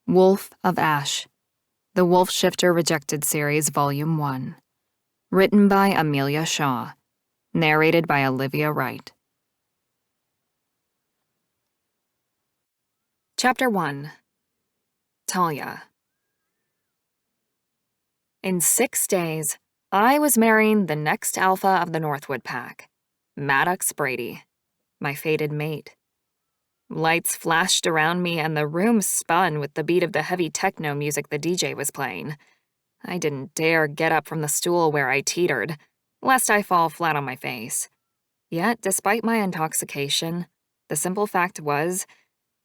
Wolf of Ash, The Wolf Shifter Rejected Series, Volume 1. Written by Amelia Shaw. Narrated by Olivia Wright. Chapter 1. Talia. In 6 days, I was marrying the next alpha of the Northwood pack, Maddox Brady, my fated mate. Lights flashed around me and the room spun with the beat of the heavy techno music the DJ was playing. I didn't dare get up from the stool where I teetered, lest I fall flat on my face. Yet, despite my intoxication, the simple fact was,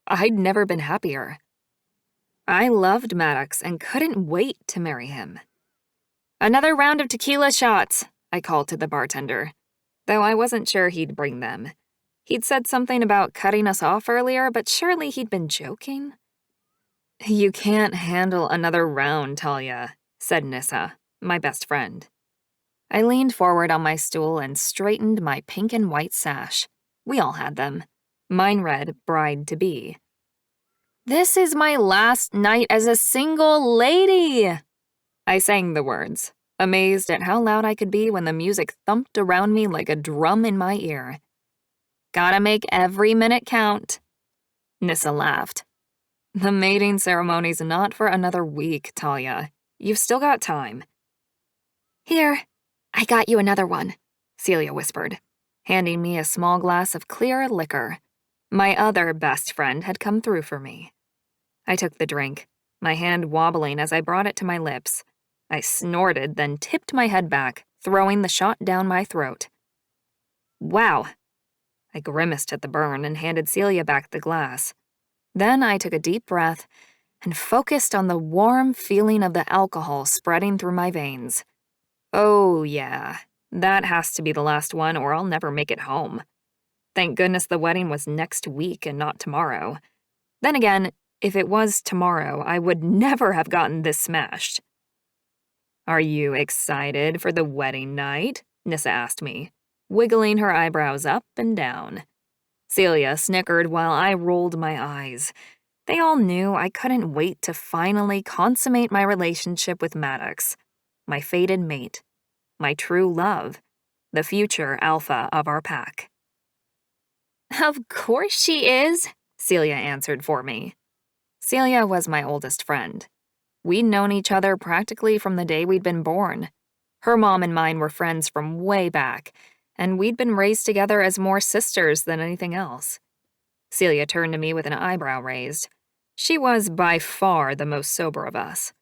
I'd never been happier. I loved Maddox and couldn't wait to marry him. "Another round of tequila shots," I called to the bartender, though I wasn't sure he'd bring them. He'd said something about cutting us off earlier, but surely he'd been joking. "You can't handle another round, Talia," said Nissa, my best friend. I leaned forward on my stool and straightened my pink and white sash. We all had them. Mine read, "Bride-to-be." "This is my last night as a single lady!" I sang the words, amazed at how loud I could be when the music thumped around me like a drum in my ear. "Gotta make every minute count." Nissa laughed. "The mating ceremony's not for another week, Talia. You've still got time." "Here, I got you another one," Celia whispered, handing me a small glass of clear liquor. My other best friend had come through for me. I took the drink, my hand wobbling as I brought it to my lips. I snorted, then tipped my head back, throwing the shot down my throat. "Wow." I grimaced at the burn and handed Celia back the glass. Then I took a deep breath and focused on the warm feeling of the alcohol spreading through my veins. Oh yeah, that has to be the last one or I'll never make it home. Thank goodness the wedding was next week and not tomorrow. Then again, if it was tomorrow, I would never have gotten this smashed. "Are you excited for the wedding night?" Nissa asked me, wiggling her eyebrows up and down. Celia snickered while I rolled my eyes. They all knew I couldn't wait to finally consummate my relationship with Maddox, my fated mate, my true love, the future alpha of our pack. "Of course she is," Celia answered for me. Celia was my oldest friend. We'd known each other practically from the day we'd been born. Her mom and mine were friends from way back, and we'd been raised together as more sisters than anything else. Celia turned to me with an eyebrow raised. She was by far the most sober of us.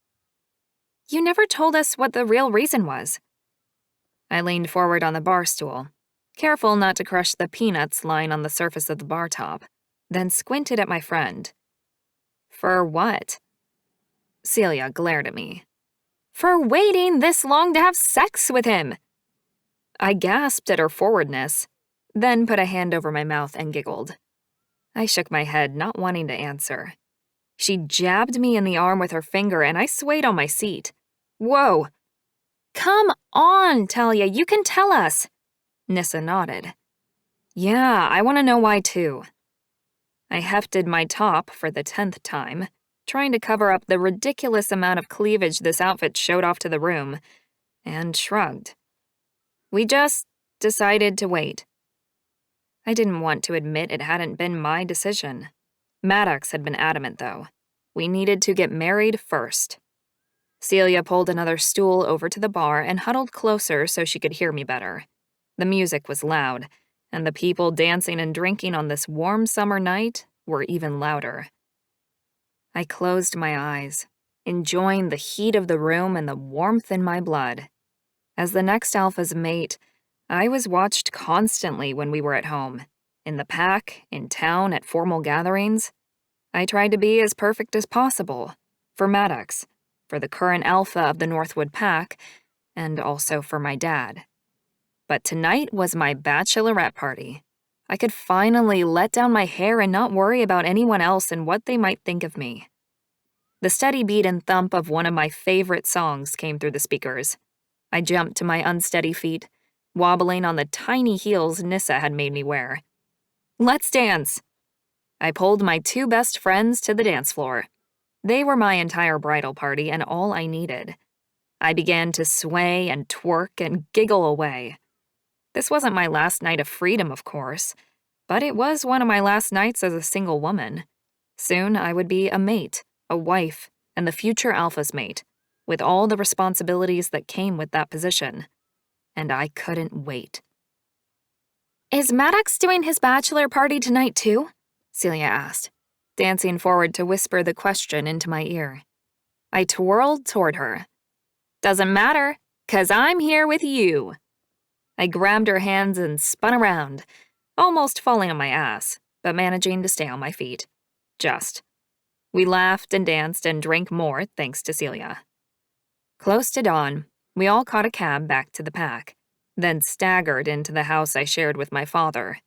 "You never told us what the real reason was." I leaned forward on the bar stool, careful not to crush the peanuts lying on the surface of the bar top, then squinted at my friend. "For what?" Celia glared at me. "For waiting this long to have sex with him." I gasped at her forwardness, then put a hand over my mouth and giggled. I shook my head, not wanting to answer. She jabbed me in the arm with her finger and I swayed on my seat. "Whoa! Come on, Talia, you can tell us." Nissa nodded. "Yeah, I want to know why too." I hefted my top for the 10th time, trying to cover up the ridiculous amount of cleavage this outfit showed off to the room, and shrugged. "We just decided to wait." I didn't want to admit it hadn't been my decision. Maddox had been adamant, though. We needed to get married first. Celia pulled another stool over to the bar and huddled closer so she could hear me better. The music was loud, and the people dancing and drinking on this warm summer night were even louder. I closed my eyes, enjoying the heat of the room and the warmth in my blood. As the next alpha's mate, I was watched constantly when we were at home, in the pack, in town, at formal gatherings. I tried to be as perfect as possible, for Maddox, for the current alpha of the Northwood pack, and also for my dad. But tonight was my bachelorette party. I could finally let down my hair and not worry about anyone else and what they might think of me. The steady beat and thump of one of my favorite songs came through the speakers. I jumped to my unsteady feet, wobbling on the tiny heels Nissa had made me wear. "Let's dance." I pulled my 2 best friends to the dance floor. They were my entire bridal party and all I needed. I began to sway and twerk and giggle away. This wasn't my last night of freedom, of course, but it was one of my last nights as a single woman. Soon I would be a mate, a wife, and the future Alpha's mate, with all the responsibilities that came with that position. And I couldn't wait. "Is Maddox doing his bachelor party tonight too?" Celia asked, dancing forward to whisper the question into my ear. I twirled toward her. "Doesn't matter, 'cause I'm here with you." I grabbed her hands and spun around, almost falling on my ass, but managing to stay on my feet. Just. We laughed and danced and drank more, thanks to Celia. Close to dawn, we all caught a cab back to the pack, then staggered into the house I shared with my father.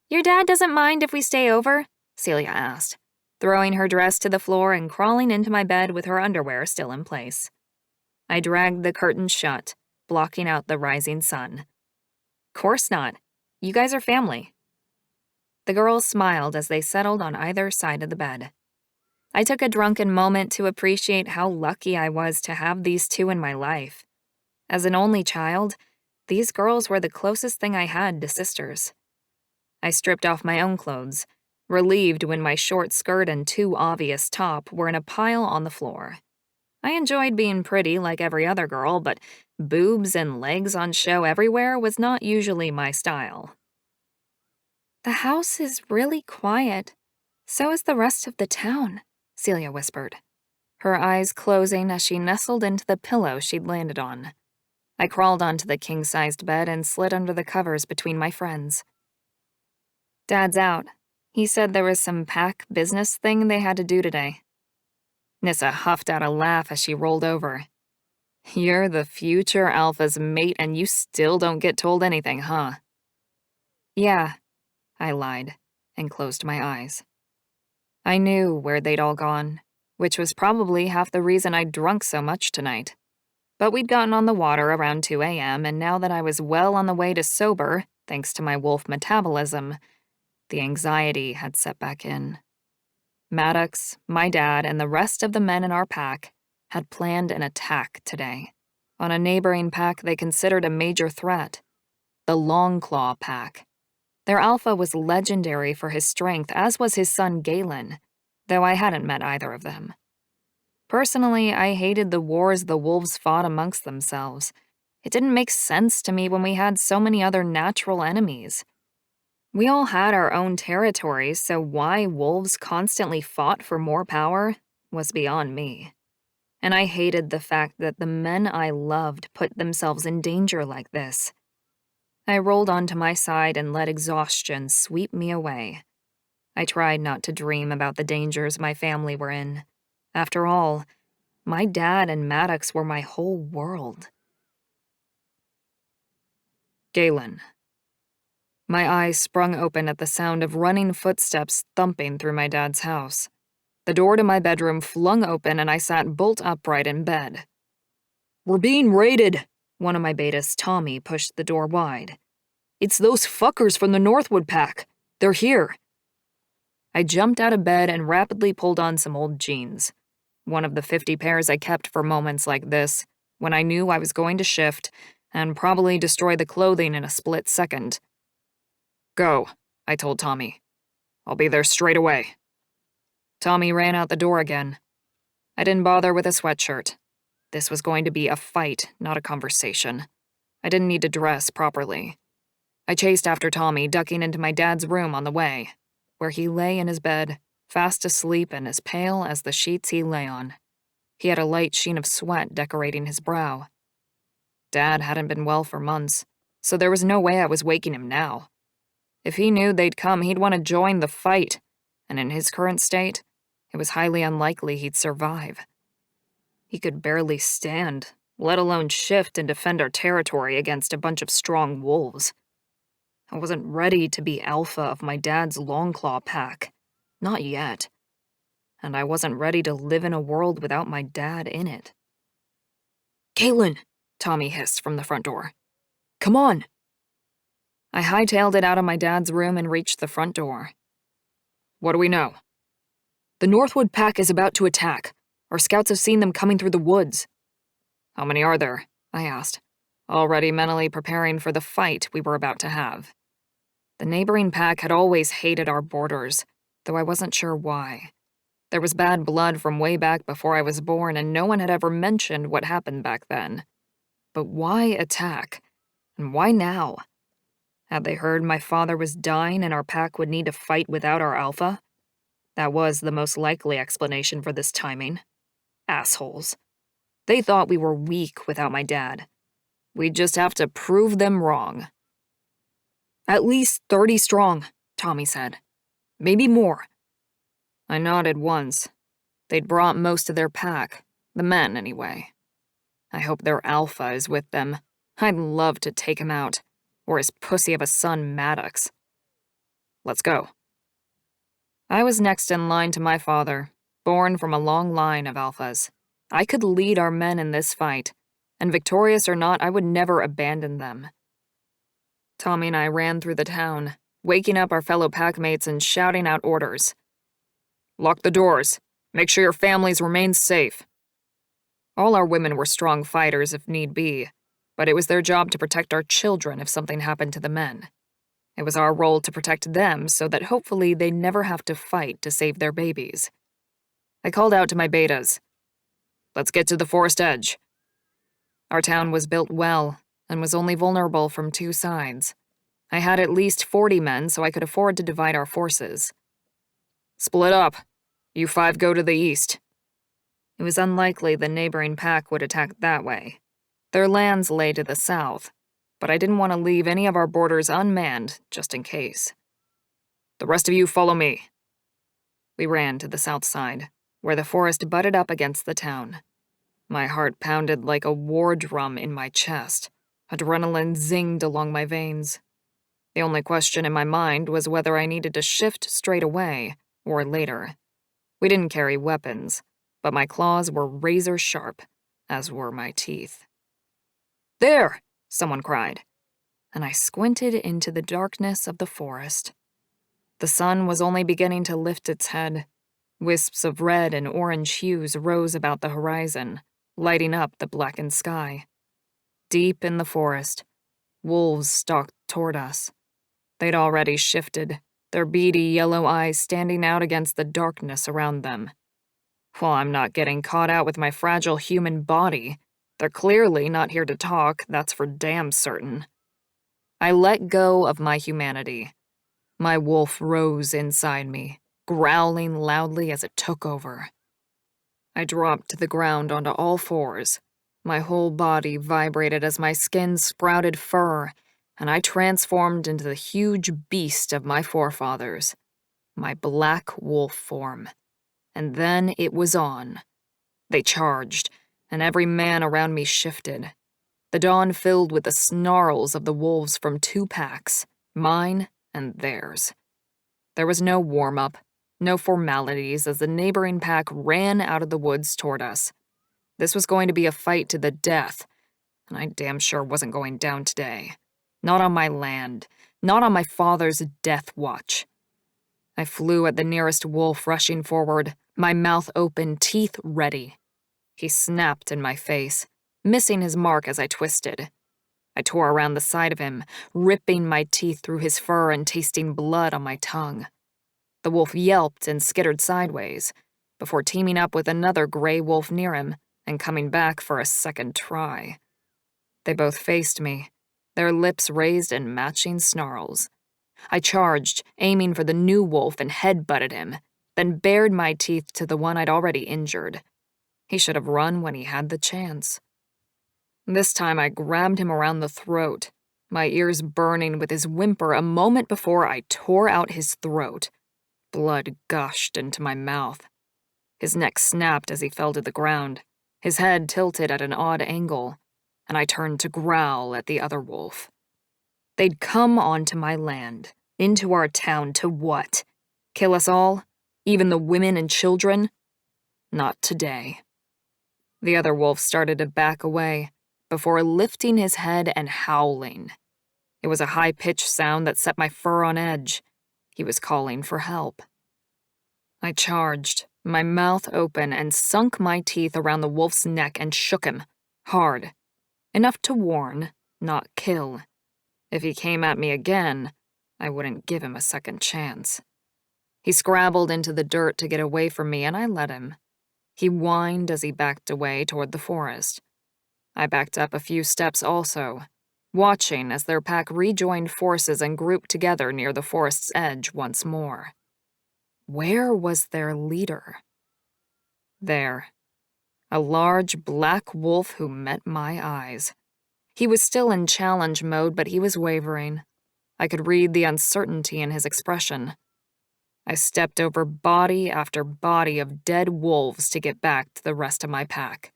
"Your dad doesn't mind if we stay over?" Celia asked, throwing her dress to the floor and crawling into my bed with her underwear still in place. I dragged the curtains shut, blocking out the rising sun. "Course not. You guys are family." The girls smiled as they settled on either side of the bed. I took a drunken moment to appreciate how lucky I was to have these two in my life. As an only child, these girls were the closest thing I had to sisters. I stripped off my own clothes, relieved when my short skirt and too obvious top were in a pile on the floor. I enjoyed being pretty like every other girl, but boobs and legs on show everywhere was not usually my style. "The house is really quiet. So is the rest of the town," Celia whispered, her eyes closing as she nestled into the pillow she'd landed on. I crawled onto the king-sized bed and slid under the covers between my friends. "Dad's out. He said there was some pack business thing they had to do today." Nissa huffed out a laugh as she rolled over. "You're the future Alpha's mate and you still don't get told anything, huh?" "Yeah," I lied and closed my eyes. I knew where they'd all gone, which was probably half the reason I'd drunk so much tonight. But we'd gotten on the water around 2 a.m., and now that I was well on the way to sober, thanks to my wolf metabolism, the anxiety had set back in. Maddox, my dad, and the rest of the men in our pack had planned an attack today on a neighboring pack they considered a major threat, the Longclaw pack. Their alpha was legendary for his strength, as was his son Galen, though I hadn't met either of them. Personally, I hated the wars the wolves fought amongst themselves. It didn't make sense to me when we had so many other natural enemies. We all had our own territories, so why wolves constantly fought for more power was beyond me. And I hated the fact that the men I loved put themselves in danger like this. I rolled onto my side and let exhaustion sweep me away. I tried not to dream about the dangers my family were in. After all, my dad and Maddox were my whole world. Galen. My eyes sprung open at the sound of running footsteps thumping through my dad's house. The door to my bedroom flung open and I sat bolt upright in bed. "We're being raided," one of my betas, Tommy, pushed the door wide. "It's those fuckers from the Northwood pack. They're here." I jumped out of bed and rapidly pulled on some old jeans. One of the 50 pairs I kept for moments like this, when I knew I was going to shift and probably destroy the clothing in a split second. "Go," I told Tommy. "I'll be there straight away." Tommy ran out the door again. I didn't bother with a sweatshirt. This was going to be a fight, not a conversation. I didn't need to dress properly. I chased after Tommy, ducking into my dad's room on the way, where he lay in his bed, fast asleep and as pale as the sheets he lay on. He had a light sheen of sweat decorating his brow. Dad hadn't been well for months, so there was no way I was waking him now. If he knew they'd come, he'd want to join the fight, and in his current state, it was highly unlikely he'd survive. He could barely stand, let alone shift and defend our territory against a bunch of strong wolves. I wasn't ready to be alpha of my dad's Longclaw pack. Not yet. And I wasn't ready to live in a world without my dad in it. "Caitlin," Tommy hissed from the front door. "Come on." I hightailed it out of my dad's room and reached the front door. "What do we know?" The Northwood pack is about to attack. Our scouts have seen them coming through the woods." "How many are there?" I asked, already mentally preparing for the fight we were about to have. The neighboring pack had always hated our borders, though I wasn't sure why. There was bad blood from way back before I was born, and no one had ever mentioned what happened back then. But why attack? And why now? Had they heard my father was dying and our pack would need to fight without our alpha? That was the most likely explanation for this timing. Assholes. They thought we were weak without my dad. We'd just have to prove them wrong. "At least 30 strong," Tommy said. "Maybe more." I nodded once. They'd brought most of their pack, the men anyway. I hope their alpha is with them. I'd love to take him out, or his pussy of a son Maddox. "Let's go." I was next in line to my father, born from a long line of alphas. I could lead our men in this fight, and victorious or not, I would never abandon them. Tommy and I ran through the town, waking up our fellow packmates and shouting out orders. "Lock the doors. Make sure your families remain safe." All our women were strong fighters if need be, but it was their job to protect our children if something happened to the men. It was our role to protect them so that hopefully they'd never have to fight to save their babies. I called out to my betas. "Let's get to the forest edge." Our town was built well and was only vulnerable from two sides. I had at least 40 men, so I could afford to divide our forces. "Split up. You 5 go to the east." It was unlikely the neighboring pack would attack that way. Their lands lay to the south, but I didn't want to leave any of our borders unmanned just in case. "The rest of you follow me." We ran to the south side, where the forest butted up against the town. My heart pounded like a war drum in my chest. Adrenaline zinged along my veins. The only question in my mind was whether I needed to shift straight away or later. We didn't carry weapons, but my claws were razor sharp, as were my teeth. "There!" someone cried, and I squinted into the darkness of the forest. The sun was only beginning to lift its head. Wisps of red and orange hues rose about the horizon, lighting up the blackened sky. Deep in the forest, wolves stalked toward us. They'd already shifted, their beady yellow eyes standing out against the darkness around them. Well, I'm not getting caught out with my fragile human body. They're clearly not here to talk, that's for damn certain. I let go of my humanity. My wolf rose inside me, growling loudly as it took over. I dropped to the ground onto all fours. My whole body vibrated as my skin sprouted fur, and I transformed into the huge beast of my forefathers, my black wolf form. And then it was on. They charged, and every man around me shifted. The dawn filled with the snarls of the wolves from two packs, mine and theirs. There was no warm-up, no formalities as the neighboring pack ran out of the woods toward us. This was going to be a fight to the death, and I damn sure wasn't going down today. Not on my land, not on my father's death watch. I flew at the nearest wolf rushing forward, my mouth open, teeth ready. He snapped in my face, missing his mark as I twisted. I tore around the side of him, ripping my teeth through his fur and tasting blood on my tongue. The wolf yelped and skittered sideways, before teaming up with another gray wolf near him and coming back for a second try. They both faced me, their lips raised in matching snarls. I charged, aiming for the new wolf, and head-butted him, then bared my teeth to the one I'd already injured. He should have run when he had the chance. This time I grabbed him around the throat, my ears burning with his whimper a moment before I tore out his throat. Blood gushed into my mouth. His neck snapped as he fell to the ground, his head tilted at an odd angle, and I turned to growl at the other wolf. They'd come onto my land, into our town to what? Kill us all? Even the women and children? Not today. The other wolf started to back away, before lifting his head and howling. It was a high-pitched sound that set my fur on edge. He was calling for help. I charged, My mouth open and sunk my teeth around the wolf's neck and shook him, hard. Enough to warn, not kill. If he came at me again, I wouldn't give him a second chance. He scrabbled into the dirt to get away from me, and I let him. He whined as he backed away toward the forest. I backed up a few steps also, watching as their pack rejoined forces and grouped together near the forest's edge once more. Where was their leader? There. A large black wolf who met my eyes. He was still in challenge mode, but he was wavering. I could read the uncertainty in his expression. I stepped over body after body of dead wolves to get back to the rest of my pack.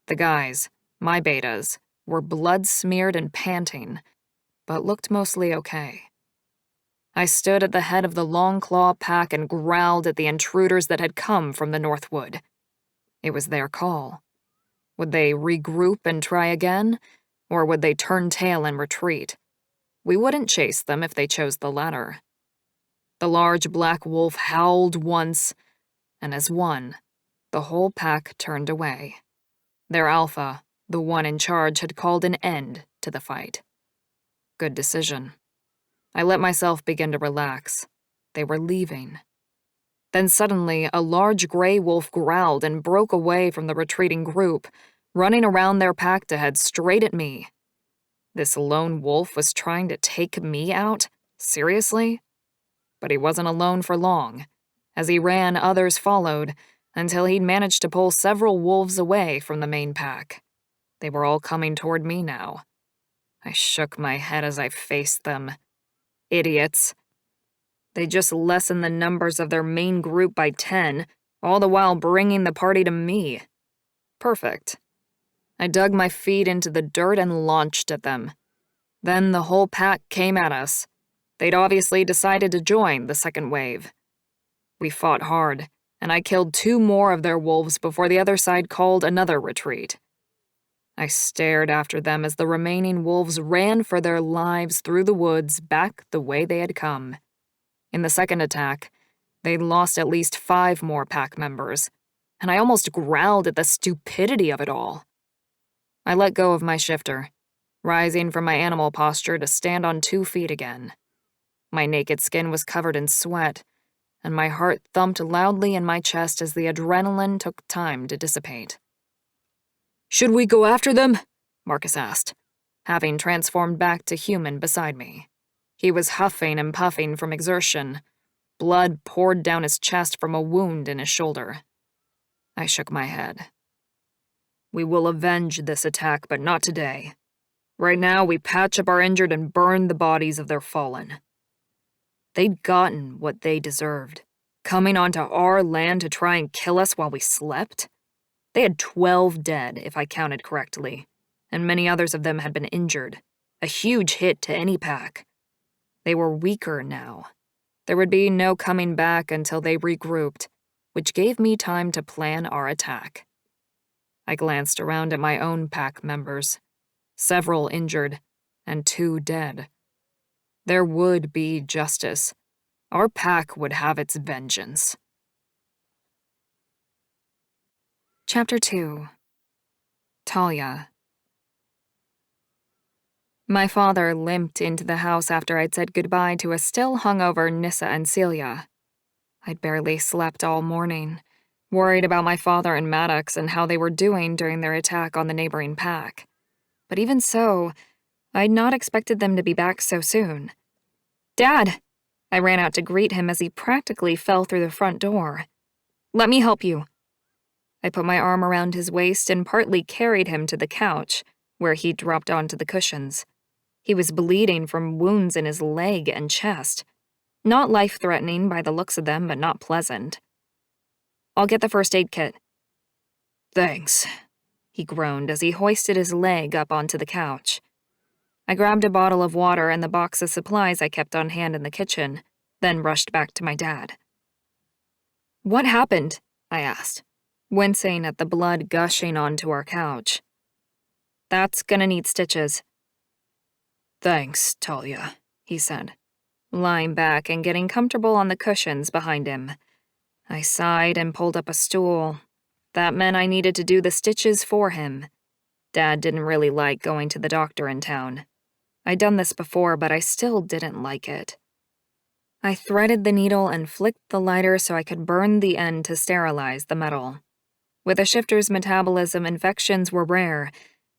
The guys, my betas, were blood-smeared and panting, but looked mostly okay. I stood at the head of the Long Claw pack and growled at the intruders that had come from the Northwood. It was their call. Would they regroup and try again, or would they turn tail and retreat? We wouldn't chase them if they chose the latter. The large black wolf howled once, and as one, the whole pack turned away. Their alpha, the one in charge, had called an end to the fight. Good decision. I let myself begin to relax. They were leaving. Then suddenly, a large gray wolf growled and broke away from the retreating group, running around their pack to head straight at me. This lone wolf was trying to take me out? Seriously? But he wasn't alone for long. As he ran, others followed, until he'd managed to pull several wolves away from the main pack. They were all coming toward me now. I shook my head as I faced them. Idiots. They just lessened the numbers of their main group by 10, all the while bringing the party to me. Perfect. I dug my feet into the dirt and launched at them. Then the whole pack came at us. They'd obviously decided to join the second wave. We fought hard, and I killed 2 more of their wolves before the other side called another retreat. I stared after them as the remaining wolves ran for their lives through the woods back the way they had come. In the second attack, they'd lost at least 5 more pack members, and I almost growled at the stupidity of it all. I let go of my shifter, rising from my animal posture to stand on 2 feet again. My naked skin was covered in sweat, and my heart thumped loudly in my chest as the adrenaline took time to dissipate. "Should we go after them?" Marcus asked, having transformed back to human beside me. He was huffing and puffing from exertion. Blood poured down his chest from a wound in his shoulder. I shook my head. "We will avenge this attack, but not today. Right now, we patch up our injured and burn the bodies of their fallen." They'd gotten what they deserved, coming onto our land to try and kill us while we slept. They had 12 dead, if I counted correctly, and many others of them had been injured, a huge hit to any pack. They were weaker now. There would be no coming back until they regrouped, which gave me time to plan our attack. I glanced around at my own pack members, several injured, and 2 dead. There would be justice. Our pack would have its vengeance. Chapter 2. Talia. My father limped into the house after I'd said goodbye to a still hungover Nissa and Celia. I'd barely slept all morning, worried about my father and Maddox and how they were doing during their attack on the neighboring pack. But even so, I'd not expected them to be back so soon. "Dad!" I ran out to greet him as he practically fell through the front door. "Let me help you." I put my arm around his waist and partly carried him to the couch, where he dropped onto the cushions. He was bleeding from wounds in his leg and chest. Not life-threatening by the looks of them, but not pleasant. "I'll get the first aid kit." "Thanks," he groaned as he hoisted his leg up onto the couch. I grabbed a bottle of water and the box of supplies I kept on hand in the kitchen, then rushed back to my dad. "What happened?" I asked, wincing at the blood gushing onto our couch. "That's gonna need stitches." "Thanks, Talia," he said, lying back and getting comfortable on the cushions behind him. I sighed and pulled up a stool. That meant I needed to do the stitches for him. Dad didn't really like going to the doctor in town. I'd done this before, but I still didn't like it. I threaded the needle and flicked the lighter so I could burn the end to sterilize the metal. With a shifter's metabolism, infections were rare,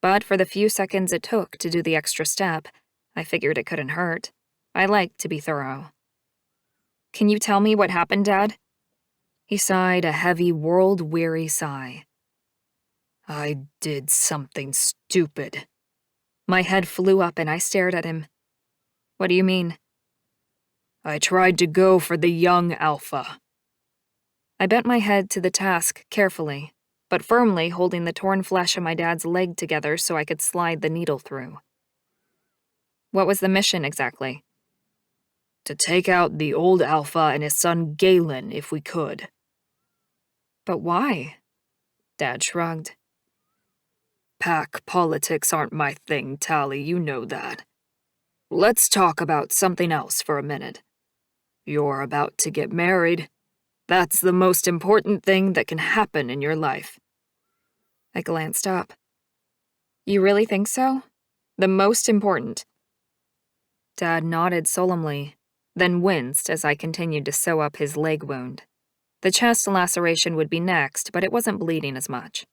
but for the few seconds it took to do the extra step, I figured it couldn't hurt. I liked to be thorough. Can you tell me what happened, Dad? He sighed a heavy, world-weary sigh. I did something stupid. My head flew up and I stared at him. What do you mean? I tried to go for the young alpha. I bent my head to the task carefully, but firmly holding the torn flesh of my dad's leg together so I could slide the needle through. What was the mission exactly? To take out the old alpha and his son Galen if we could. But why? Dad shrugged. Pack politics aren't my thing, Talia, you know that. Let's talk about something else for a minute. You're about to get married. That's the most important thing that can happen in your life. I glanced up. You really think so? The most important? Dad nodded solemnly, then winced as I continued to sew up his leg wound. The chest laceration would be next, but it wasn't bleeding as much.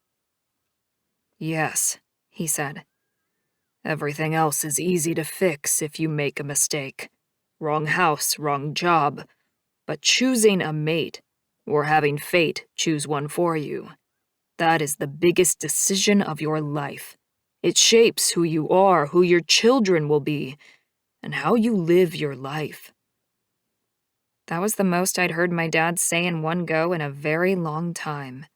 Yes, he said. Everything else is easy to fix if you make a mistake. Wrong house, wrong job. But choosing a mate, or having fate choose one for you, that is the biggest decision of your life. It shapes who you are, who your children will be, and how you live your life. That was the most I'd heard my dad say in one go in a very long time.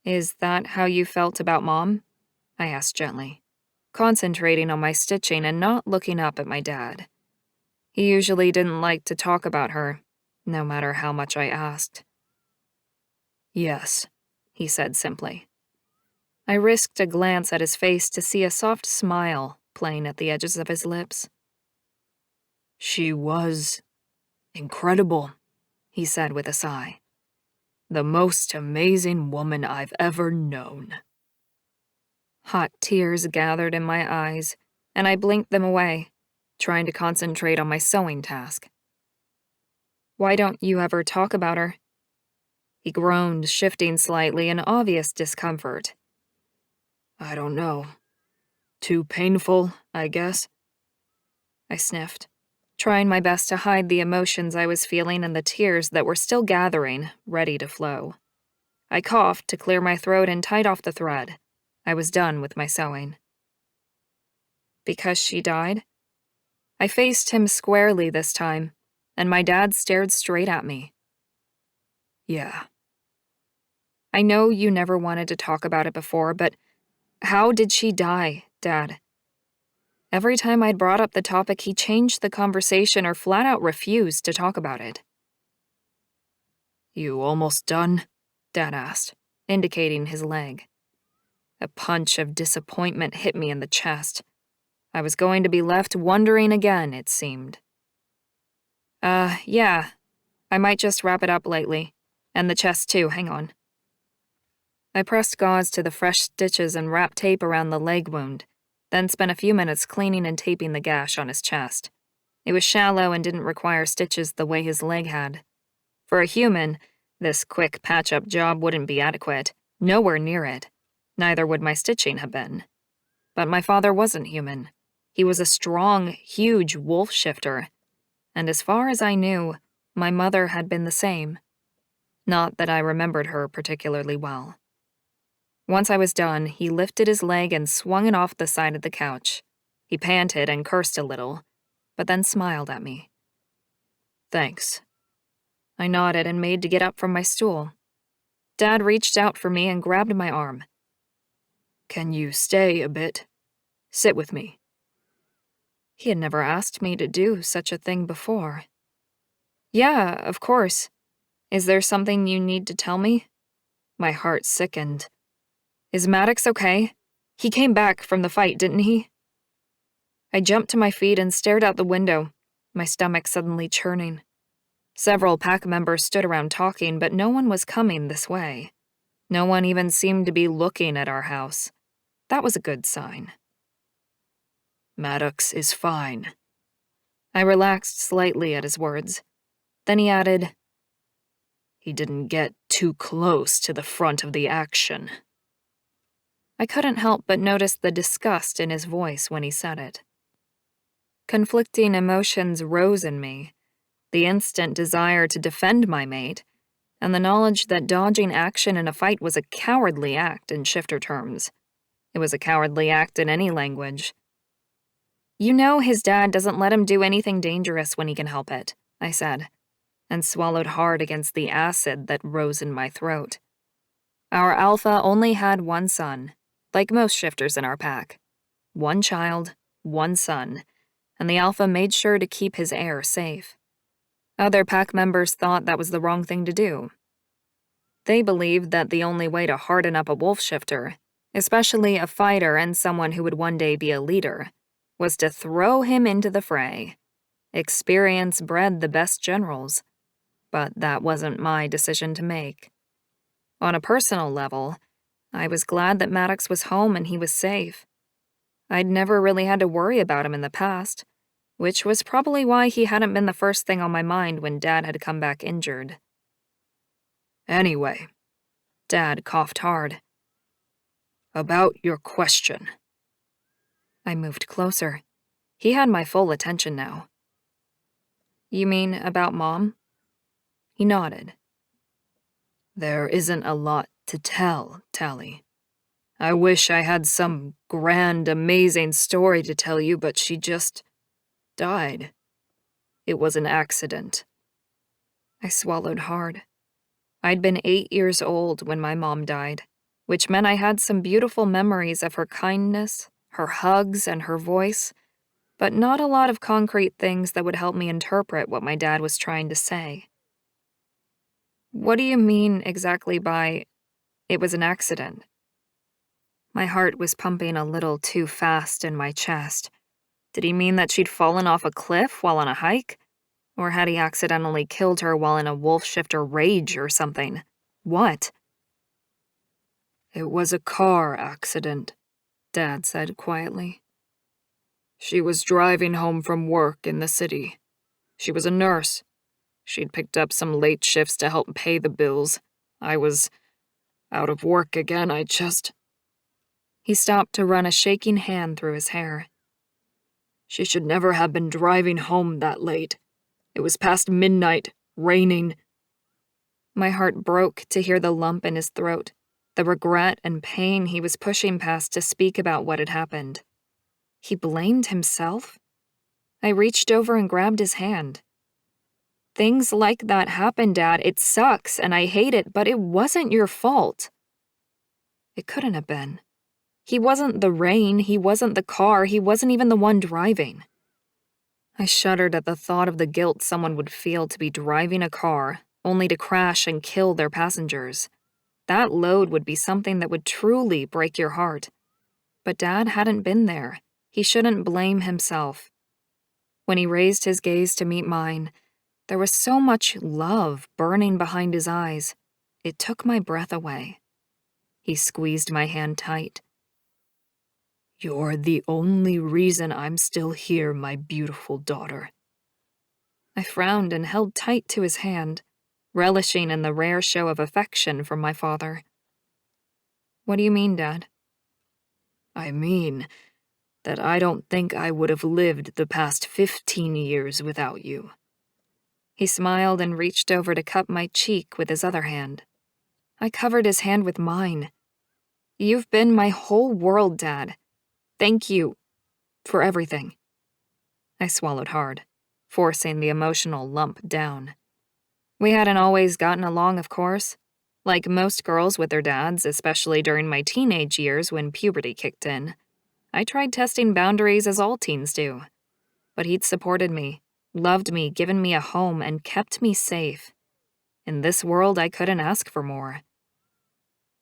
Is that how you felt about Mom? I asked gently, concentrating on my stitching and not looking up at my dad. He usually didn't like to talk about her, no matter how much I asked. Yes, he said simply. I risked a glance at his face to see a soft smile playing at the edges of his lips. She was incredible, he said with a sigh. The most amazing woman I've ever known. Hot tears gathered in my eyes, and I blinked them away, trying to concentrate on my sewing task. Why don't you ever talk about her? He groaned, shifting slightly in obvious discomfort. I don't know. Too painful, I guess. I sniffed, trying my best to hide the emotions I was feeling and the tears that were still gathering, ready to flow. I coughed to clear my throat and tied off the thread. I was done with my sewing. Because she died? I faced him squarely this time, and my dad stared straight at me. Yeah. I know you never wanted to talk about it before, but how did she die, Dad? Every time I'd brought up the topic, he changed the conversation or flat out refused to talk about it. You almost done? Dad asked, indicating his leg. A punch of disappointment hit me in the chest. I was going to be left wondering again, it seemed. Yeah. I might just wrap it up lightly. And the chest too, hang on. I pressed gauze to the fresh stitches and wrapped tape around the leg wound, then spent a few minutes cleaning and taping the gash on his chest. It was shallow and didn't require stitches the way his leg had. For a human, this quick patch-up job wouldn't be adequate, nowhere near it. Neither would my stitching have been. But my father wasn't human. He was a strong, huge wolf shifter, and as far as I knew, my mother had been the same. Not that I remembered her particularly well. Once I was done, he lifted his leg and swung it off the side of the couch. He panted and cursed a little, but then smiled at me. Thanks. I nodded and made to get up from my stool. Dad reached out for me and grabbed my arm. Can you stay a bit? Sit with me. He had never asked me to do such a thing before. Yeah, of course. Is there something you need to tell me? My heart sickened. Is Maddox okay? He came back from the fight, didn't he? I jumped to my feet and stared out the window, my stomach suddenly churning. Several pack members stood around talking, but no one was coming this way. No one even seemed to be looking at our house. That was a good sign. Maddox is fine. I relaxed slightly at his words. Then he added, He didn't get too close to the front of the action. I couldn't help but notice the disgust in his voice when he said it. Conflicting emotions rose in me, the instant desire to defend my mate, and the knowledge that dodging action in a fight was a cowardly act in shifter terms. It was a cowardly act in any language. You know his dad doesn't let him do anything dangerous when he can help it, I said, and swallowed hard against the acid that rose in my throat. Our alpha only had one son, like most shifters in our pack. One child, one son, and the alpha made sure to keep his heir safe. Other pack members thought that was the wrong thing to do. They believed that the only way to harden up a wolf shifter, especially a fighter and someone who would one day be a leader, was to throw him into the fray. Experience bred the best generals, but that wasn't my decision to make. On a personal level, I was glad that Maddox was home and he was safe. I'd never really had to worry about him in the past, which was probably why he hadn't been the first thing on my mind when Dad had come back injured. Anyway, Dad coughed hard. About your question. I moved closer. He had my full attention now. You mean about Mom? He nodded. There isn't a lot to tell, Talia. I wish I had some grand, amazing story to tell you, but she just died. It was an accident. I swallowed hard. I'd been 8 years old when my mom died, which meant I had some beautiful memories of her kindness, her hugs, and her voice, but not a lot of concrete things that would help me interpret what my dad was trying to say. What do you mean exactly by, it was an accident? My heart was pumping a little too fast in my chest. Did he mean that she'd fallen off a cliff while on a hike? Or had he accidentally killed her while in a wolf shifter rage or something? What? It was a car accident, Dad said quietly. She was driving home from work in the city. She was a nurse. She'd picked up some late shifts to help pay the bills. I was out of work again. He stopped to run a shaking hand through his hair. She should never have been driving home that late. It was past midnight, raining. My heart broke to hear the lump in his throat, the regret and pain he was pushing past to speak about what had happened. He blamed himself? I reached over and grabbed his hand. Things like that happen, Dad. It sucks, and I hate it, but it wasn't your fault. It couldn't have been. He wasn't the rain, he wasn't the car, he wasn't even the one driving. I shuddered at the thought of the guilt someone would feel to be driving a car, only to crash and kill their passengers. That load would be something that would truly break your heart. But Dad hadn't been there. He shouldn't blame himself. When he raised his gaze to meet mine, there was so much love burning behind his eyes. It took my breath away. He squeezed my hand tight. You're the only reason I'm still here, my beautiful daughter. I frowned and held tight to his hand, relishing in the rare show of affection from my father. What do you mean, Dad? I mean that I don't think I would have lived the past 15 years without you. He smiled and reached over to cup my cheek with his other hand. I covered his hand with mine. You've been my whole world, Dad. Thank you for everything. I swallowed hard, forcing the emotional lump down. We hadn't always gotten along, of course. Like most girls with their dads, especially during my teenage years when puberty kicked in. I tried testing boundaries as all teens do. But he'd supported me, loved me, given me a home, and kept me safe. In this world, I couldn't ask for more.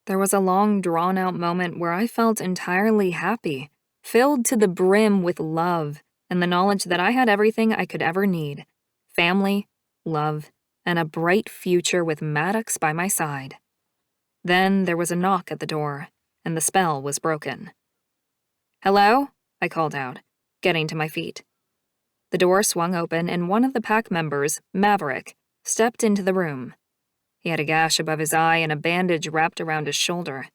There was a long, drawn-out moment where I felt entirely happy, filled to the brim with love and the knowledge that I had everything I could ever need. Family, love, and a bright future with Maddox by my side. Then there was a knock at the door, and the spell was broken. "Hello?" I called out, getting to my feet. The door swung open, and one of the pack members, Maverick, stepped into the room. He had a gash above his eye and a bandage wrapped around his shoulder.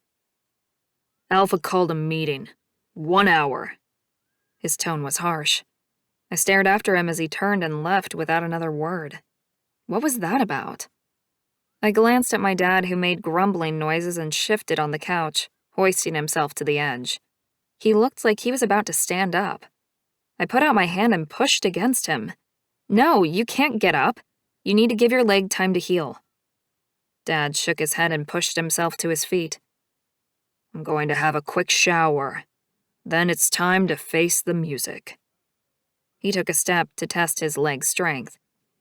"Alpha called a meeting. 1 hour." His tone was harsh. I stared after him as he turned and left without another word. What was that about? I glanced at my dad, who made grumbling noises and shifted on the couch, hoisting himself to the edge. He looked like he was about to stand up. I put out my hand and pushed against him. "No, you can't get up. You need to give your leg time to heal." Dad shook his head and pushed himself to his feet. "I'm going to have a quick shower. Then it's time to face the music." He took a step to test his leg strength.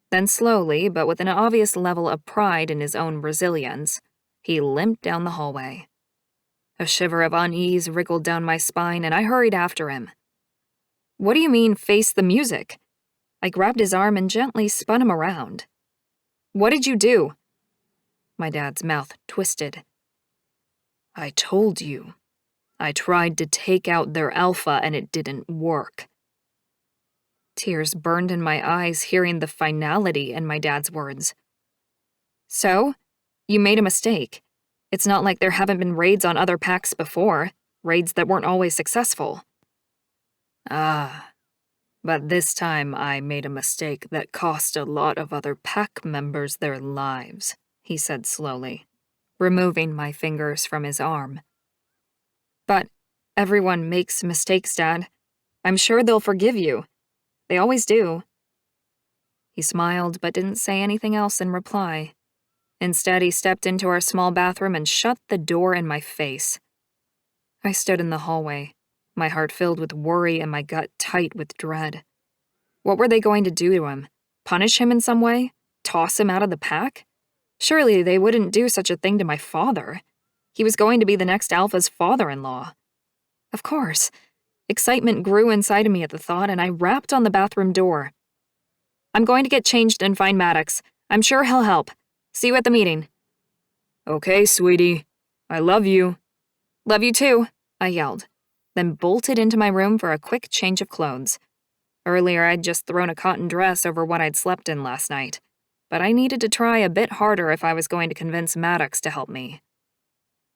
Then slowly, but with an obvious level of pride in his own resilience, he limped down the hallway. A shiver of unease wriggled down my spine, and I hurried after him. "What do you mean, face the music?" I grabbed his arm and gently spun him around. "What did you do?" My dad's mouth twisted. "I told you. I tried to take out their alpha and it didn't work." Tears burned in my eyes hearing the finality in my dad's words. "So? You made a mistake. It's not like there haven't been raids on other packs before, raids that weren't always successful." "Ah, but this time I made a mistake that cost a lot of other pack members their lives," he said slowly, removing my fingers from his arm. "But everyone makes mistakes, Dad. I'm sure they'll forgive you. They always do." He smiled but didn't say anything else in reply. Instead, he stepped into our small bathroom and shut the door in my face. I stood in the hallway, my heart filled with worry and my gut tight with dread. What were they going to do to him? Punish him in some way? Toss him out of the pack? Surely they wouldn't do such a thing to my father. He was going to be the next Alpha's father-in-law. Of course. Excitement grew inside of me at the thought, and I rapped on the bathroom door. "I'm going to get changed and find Maddox. I'm sure he'll help. See you at the meeting." "Okay, sweetie. I love you." "Love you too," I yelled, then bolted into my room for a quick change of clothes. Earlier, I'd just thrown a cotton dress over what I'd slept in last night, but I needed to try a bit harder if I was going to convince Maddox to help me.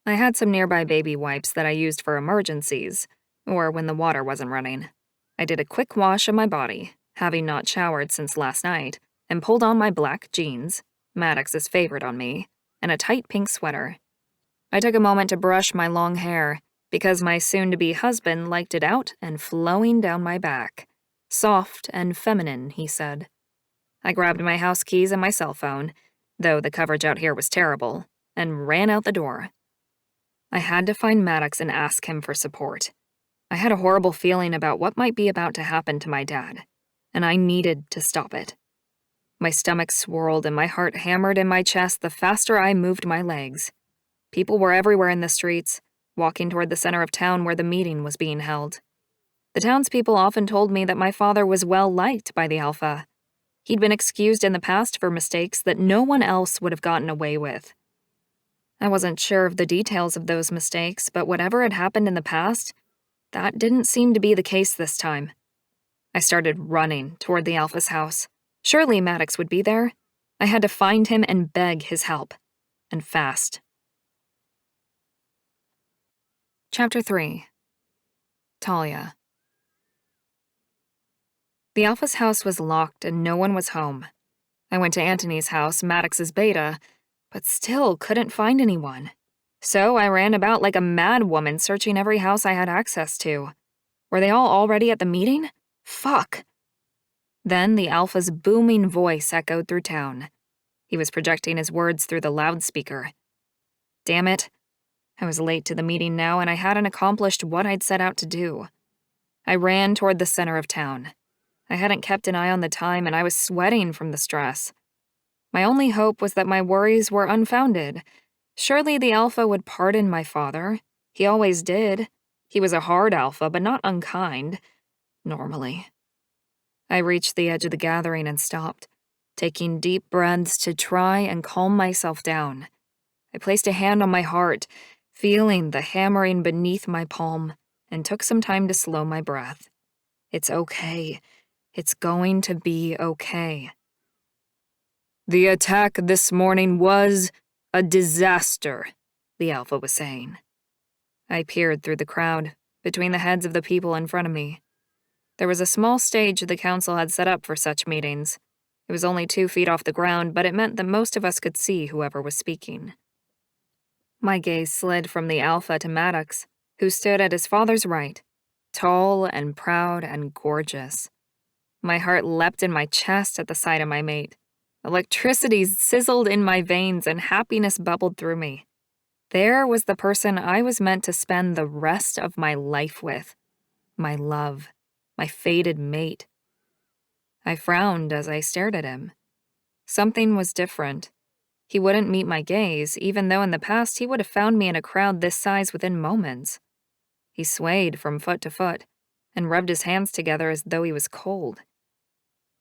I had some nearby baby wipes that I used for emergencies, or when the water wasn't running. I did a quick wash of my body, having not showered since last night, and pulled on my black jeans, Maddox's favorite on me, and a tight pink sweater. I took a moment to brush my long hair, because my soon-to-be husband liked it out and flowing down my back. Soft and feminine, he said. I grabbed my house keys and my cell phone, though the coverage out here was terrible, and ran out the door. I had to find Maddox and ask him for support. I had a horrible feeling about what might be about to happen to my dad, and I needed to stop it. My stomach swirled and my heart hammered in my chest the faster I moved my legs. People were everywhere in the streets, walking toward the center of town where the meeting was being held. The townspeople often told me that my father was well liked by the Alpha. He'd been excused in the past for mistakes that no one else would have gotten away with. I wasn't sure of the details of those mistakes, but whatever had happened in the past, that didn't seem to be the case this time. I started running toward the Alpha's house. Surely Maddox would be there. I had to find him and beg his help. And fast. Chapter 3. Talia. The Alpha's house was locked and no one was home. I went to Antony's house, Maddox's beta, but still couldn't find anyone. So I ran about like a mad woman searching every house I had access to. Were they all already at the meeting? Fuck. Then the Alpha's booming voice echoed through town. He was projecting his words through the loudspeaker. Damn it. I was late to the meeting now, and I hadn't accomplished what I'd set out to do. I ran toward the center of town. I hadn't kept an eye on the time, and I was sweating from the stress. My only hope was that my worries were unfounded. Surely the Alpha would pardon my father. He always did. He was a hard Alpha, but not unkind. Normally. I reached the edge of the gathering and stopped. taking deep breaths to try and calm myself down. I placed a hand on my heart, feeling the hammering beneath my palm, and took some time to slow my breath. It's okay. It's going to be okay. The attack this morning was a disaster, the Alpha was saying. I peered through the crowd, between the heads of the people in front of me. There was a small stage the council had set up for such meetings. It was only 2 feet off the ground, but it meant that most of us could see whoever was speaking. My gaze slid from the Alpha to Maddox, who stood at his father's right, tall and proud and gorgeous. My heart leapt in my chest at the sight of my mate. Electricity sizzled in my veins and happiness bubbled through me. There was the person I was meant to spend the rest of my life with. My love. My fated mate. I frowned as I stared at him. Something was different. He wouldn't meet my gaze, even though in the past he would have found me in a crowd this size within moments. He swayed from foot to foot and rubbed his hands together as though he was cold.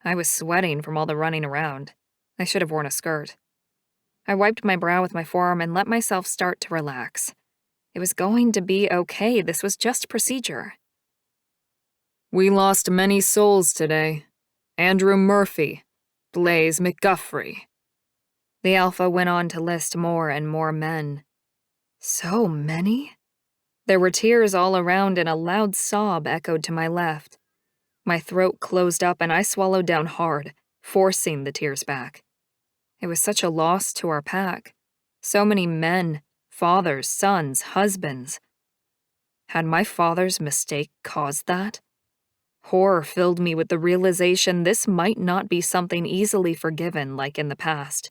I was sweating from all the running around. I should have worn a skirt. I wiped my brow with my forearm and let myself start to relax. It was going to be okay. This was just procedure. We lost many souls today. Andrew Murphy, Blaze McGuffrey. The Alpha went on to list more and more men. So many? There were tears all around and a loud sob echoed to my left. My throat closed up and I swallowed down hard, forcing the tears back. It was such a loss to our pack. So many men, fathers, sons, husbands. Had my father's mistake caused that? Horror filled me with the realization this might not be something easily forgiven like in the past.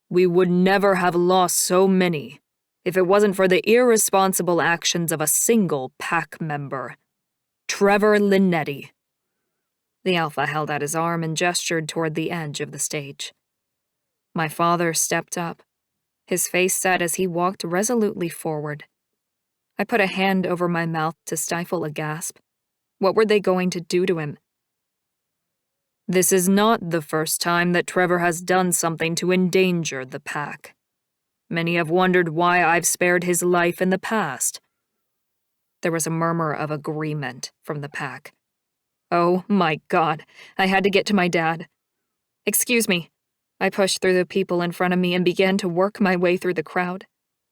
We would never have lost so many if it wasn't for the irresponsible actions of a single pack member, Trevor Linetti. The Alpha held out his arm and gestured toward the edge of the stage. My father stepped up, his face set as he walked resolutely forward. I put a hand over my mouth to stifle a gasp. What were they going to do to him? This is not the first time that Trevor has done something to endanger the pack. Many have wondered why I've spared his life in the past. There was a murmur of agreement from the pack. Oh my God, I had to get to my dad. Excuse me. I pushed through the people in front of me and began to work my way through the crowd.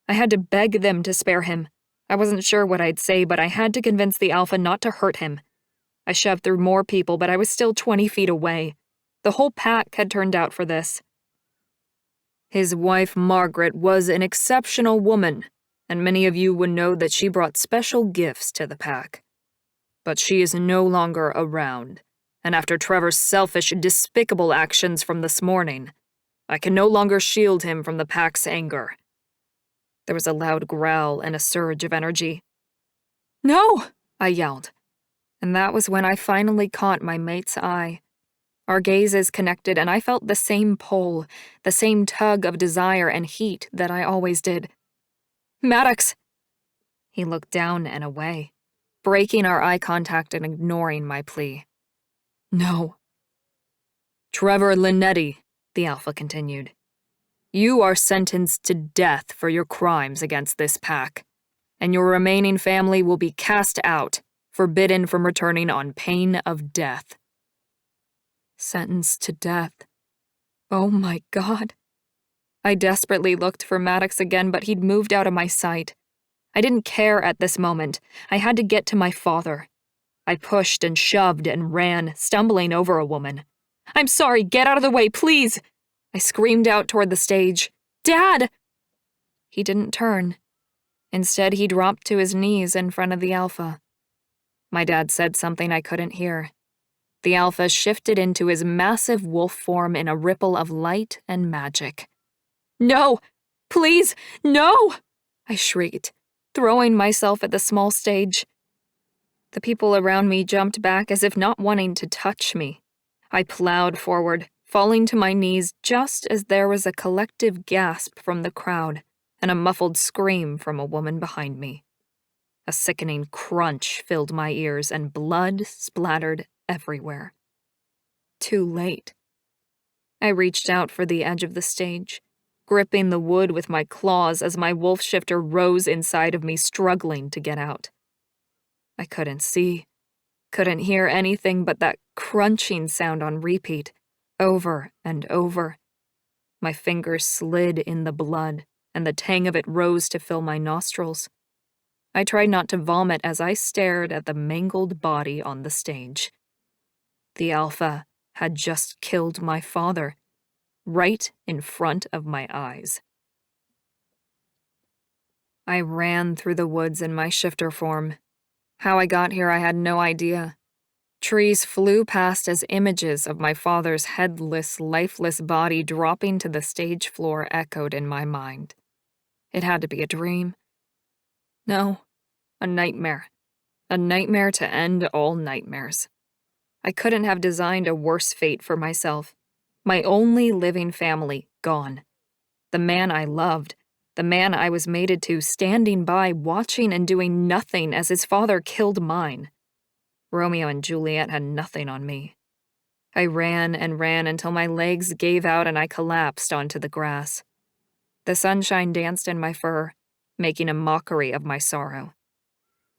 I had to beg them to spare him. I wasn't sure what I'd say, but I had to convince the Alpha not to hurt him. I shoved through more people, but I was still 20 feet away. The whole pack had turned out for this. His wife, Margaret, was an exceptional woman, and many of you would know that she brought special gifts to the pack. But she is no longer around, and after Trevor's selfish, despicable actions from this morning, I can no longer shield him from the pack's anger. There was a loud growl and a surge of energy. No! I yelled. And that was when I finally caught my mate's eye. Our gazes connected and I felt the same pull, the same tug of desire and heat that I always did. Maddox! He looked down and away, breaking our eye contact and ignoring my plea. No. Trevor Linetti, the Alpha continued. You are sentenced to death for your crimes against this pack, and your remaining family will be cast out, forbidden from returning on pain of death. Sentenced to death. Oh my God. I desperately looked for Maddox again, but he'd moved out of my sight. I didn't care at this moment. I had to get to my father. I pushed and shoved and ran, stumbling over a woman. I'm sorry, get out of the way, please! I screamed out toward the stage. Dad! He didn't turn. Instead, he dropped to his knees in front of the Alpha. My dad said something I couldn't hear. The Alpha shifted into his massive wolf form in a ripple of light and magic. No! Please, no! I shrieked, throwing myself at the small stage. The people around me jumped back as if not wanting to touch me. I plowed forward, falling to my knees just as there was a collective gasp from the crowd and a muffled scream from a woman behind me. A sickening crunch filled my ears and blood splattered everywhere. Too late. I reached out for the edge of the stage, gripping the wood with my claws as my wolf shifter rose inside of me, struggling to get out. I couldn't see, couldn't hear anything but that crunching sound on repeat, over and over. My fingers slid in the blood, and the tang of it rose to fill my nostrils. I tried not to vomit as I stared at the mangled body on the stage. The Alpha had just killed my father, right in front of my eyes. I ran through the woods in my shifter form. How I got here, I had no idea. Trees flew past as images of my father's headless, lifeless body dropping to the stage floor echoed in my mind. It had to be a dream. No, a nightmare. A nightmare to end all nightmares. I couldn't have designed a worse fate for myself. My only living family gone. The man I loved, the man I was mated to, standing by, watching and doing nothing as his father killed mine. Romeo and Juliet had nothing on me. I ran and ran until my legs gave out and I collapsed onto the grass. The sunshine danced in my fur, making a mockery of my sorrow.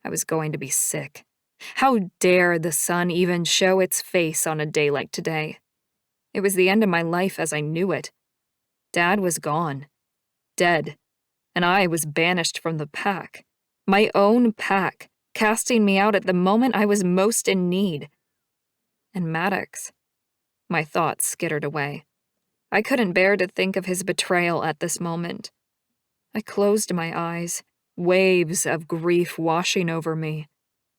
I was going to be sick. How dare the sun even show its face on a day like today? It was the end of my life as I knew it. Dad was gone, dead, and I was banished from the pack. My own pack, casting me out at the moment I was most in need. And Maddox. My thoughts skittered away. I couldn't bear to think of his betrayal at this moment. I closed my eyes, waves of grief washing over me.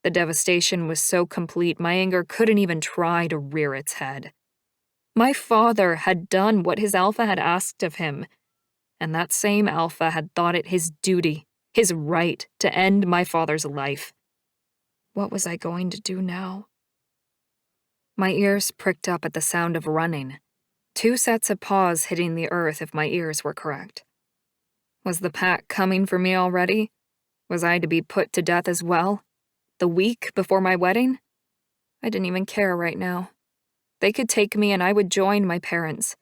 The devastation was so complete my anger couldn't even try to rear its head. My father had done what his Alpha had asked of him, and that same Alpha had thought it his duty, his right, to end my father's life. What was I going to do now? My ears pricked up at the sound of running. 2 sets of paws hitting the earth if my ears were correct. Was the pack coming for me already? Was I to be put to death as well? The week before my wedding? I didn't even care right now. They could take me and I would join my parents.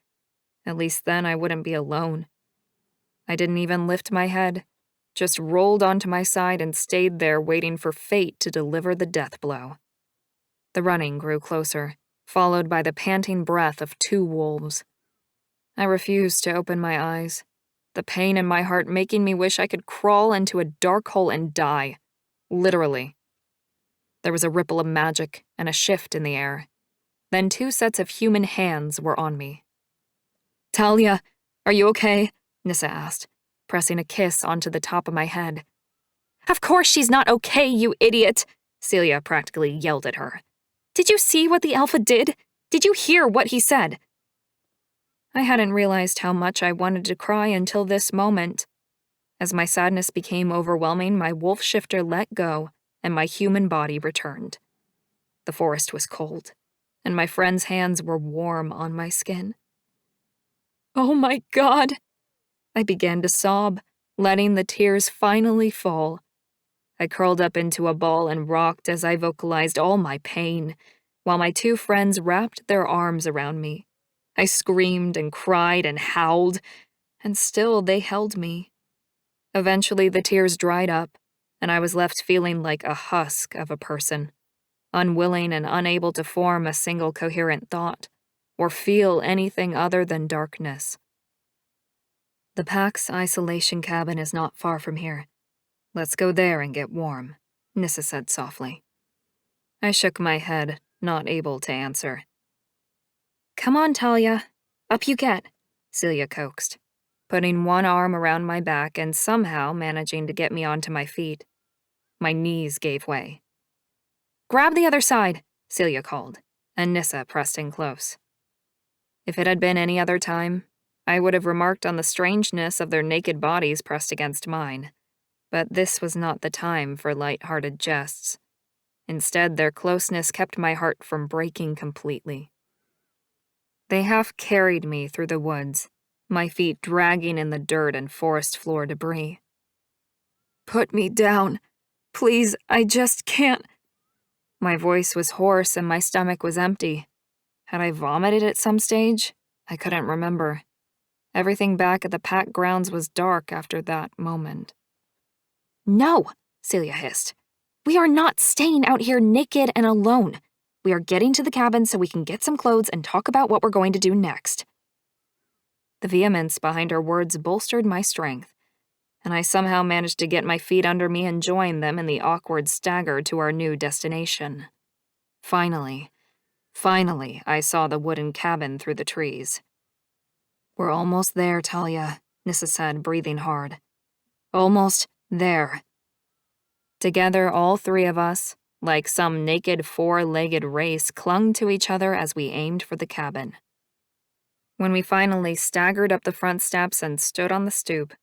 At least then I wouldn't be alone. I didn't even lift my head, just rolled onto my side and stayed there waiting for fate to deliver the death blow. The running grew closer, followed by the panting breath of 2 wolves. I refused to open my eyes, the pain in my heart making me wish I could crawl into a dark hole and die. Literally. There was a ripple of magic and a shift in the air. Then 2 sets of human hands were on me. "Talia, are you okay?" Nissa asked, pressing a kiss onto the top of my head. "Of course she's not okay, you idiot!" Celia practically yelled at her. "Did you see what the Alpha did? Did you hear what he said?" I hadn't realized how much I wanted to cry until this moment. As my sadness became overwhelming, my wolf shifter let go and my human body returned. The forest was cold, and my friend's hands were warm on my skin. "Oh my God!" I began to sob, letting the tears finally fall. I curled up into a ball and rocked as I vocalized all my pain, while my 2 friends wrapped their arms around me. I screamed and cried and howled, and still they held me. Eventually the tears dried up, and I was left feeling like a husk of a person, unwilling and unable to form a single coherent thought, or feel anything other than darkness. "The pack's isolation cabin is not far from here. Let's go there and get warm," Nissa said softly. I shook my head, not able to answer. "Come on, Talia. Up you get," Celia coaxed, putting one arm around my back and somehow managing to get me onto my feet. My knees gave way. "Grab the other side," Celia called, and Nissa pressed in close. If it had been any other time, I would have remarked on the strangeness of their naked bodies pressed against mine, but this was not the time for light-hearted jests. Instead, their closeness kept my heart from breaking completely. They half carried me through the woods, my feet dragging in the dirt and forest floor debris. "Put me down. Please, I just can't." My voice was hoarse and my stomach was empty. Had I vomited at some stage? I couldn't remember. Everything back at the pack grounds was dark after that moment. No, Celia hissed. We are not staying out here naked and alone. We are getting to the cabin so we can get some clothes and talk about what we're going to do next. The vehemence behind her words bolstered my strength, and I somehow managed to get my feet under me and join them in the awkward stagger to our new destination. Finally, I saw the wooden cabin through the trees. We're almost there, Talia, Nissa said, breathing hard. Almost there. Together, all three of us, like some naked four-legged race, clung to each other as we aimed for the cabin. When we finally staggered up the front steps and stood on the stoop,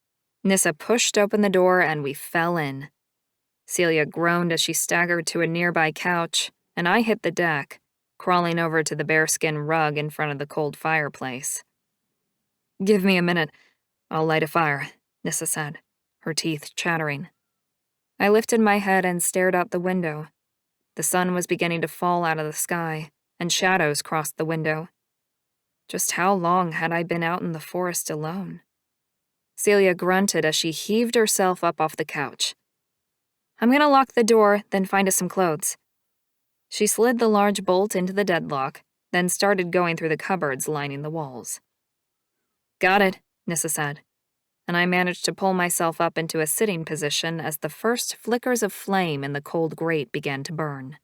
Nissa pushed open the door and we fell in. Celia groaned as she staggered to a nearby couch, and I hit the deck, crawling over to the bearskin rug in front of the cold fireplace. "Give me a minute. I'll light a fire," Nissa said, her teeth chattering. I lifted my head and stared out the window. The sun was beginning to fall out of the sky, and shadows crossed the window. Just how long had I been out in the forest alone? Celia grunted as she heaved herself up off the couch. "I'm gonna lock the door, then find us some clothes." She slid the large bolt into the deadlock, then started going through the cupboards lining the walls. "Got it," Nissa said, and I managed to pull myself up into a sitting position as the first flickers of flame in the cold grate began to burn.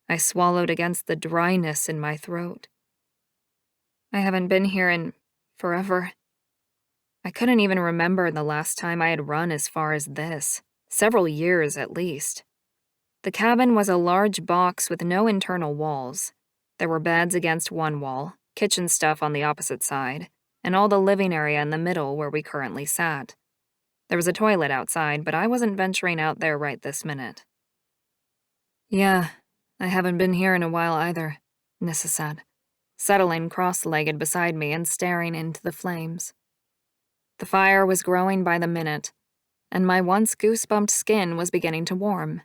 I swallowed against the dryness in my throat. I haven't been here in forever. I couldn't even remember the last time I had run as far as this, several years at least. The cabin was a large box with no internal walls. There were beds against one wall, kitchen stuff on the opposite side, and all the living area in the middle where we currently sat. There was a toilet outside, but I wasn't venturing out there right this minute. "Yeah, I haven't been here in a while either," Nissa said, settling cross-legged beside me and staring into the flames. The fire was growing by the minute, and my once goosebumped skin was beginning to warm.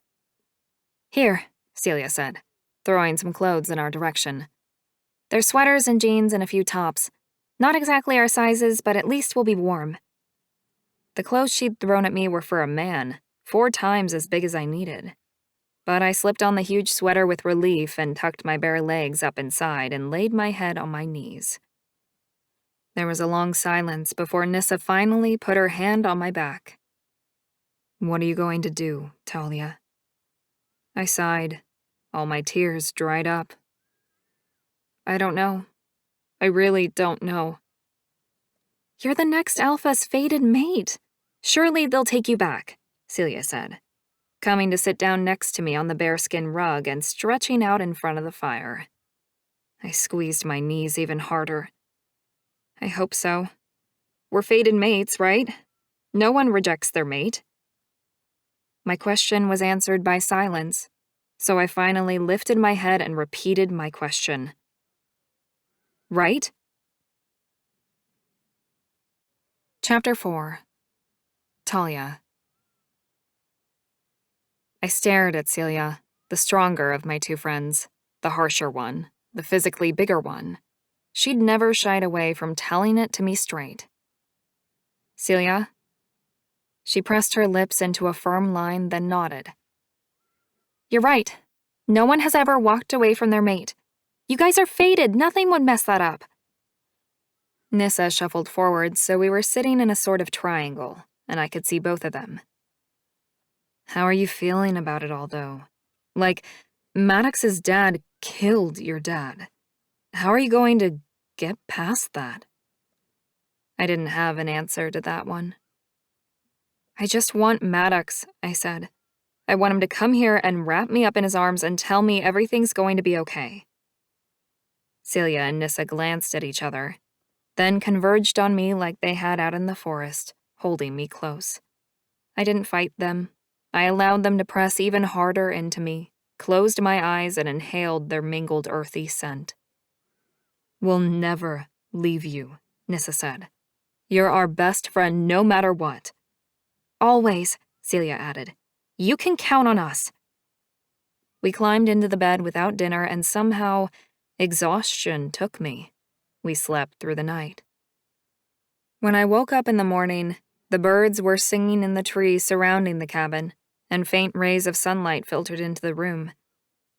"Here," Celia said, throwing some clothes in our direction. "There's sweaters and jeans and a few tops. Not exactly our sizes, but at least we'll be warm." The clothes she'd thrown at me were for a man, 4 times as big as I needed. But I slipped on the huge sweater with relief and tucked my bare legs up inside and laid my head on my knees. There was a long silence before Nissa finally put her hand on my back. "What are you going to do, Talia?" I sighed. All my tears dried up. "I don't know. I really don't know." "You're the next Alpha's fated mate. Surely they'll take you back," Celia said, coming to sit down next to me on the bearskin rug and stretching out in front of the fire. I squeezed my knees even harder. "I hope so. We're fated mates, right? No one rejects their mate." My question was answered by silence, so I finally lifted my head and repeated my question. "Right?" Chapter 4. Talia. I stared at Celia, the stronger of my 2 friends, the harsher one, the physically bigger one. She'd never shied away from telling it to me straight. "Celia?" She pressed her lips into a firm line, then nodded. "You're right. No one has ever walked away from their mate. You guys are fated. Nothing would mess that up." Nissa shuffled forward, so we were sitting in a sort of triangle, and I could see both of them. "How are you feeling about it all, though? Like, Maddox's dad killed your dad. How are you going to get past that?" I didn't have an answer to that one. "I just want Maddox," I said. "I want him to come here and wrap me up in his arms and tell me everything's going to be okay." Celia and Nissa glanced at each other, then converged on me like they had out in the forest, holding me close. I didn't fight them. I allowed them to press even harder into me, closed my eyes and inhaled their mingled earthy scent. "We'll never leave you," Nissa said. "You're our best friend no matter what." "Always," Celia added. "You can count on us." We climbed into the bed without dinner and somehow exhaustion took me. We slept through the night. When I woke up in the morning, the birds were singing in the trees surrounding the cabin, and faint rays of sunlight filtered into the room.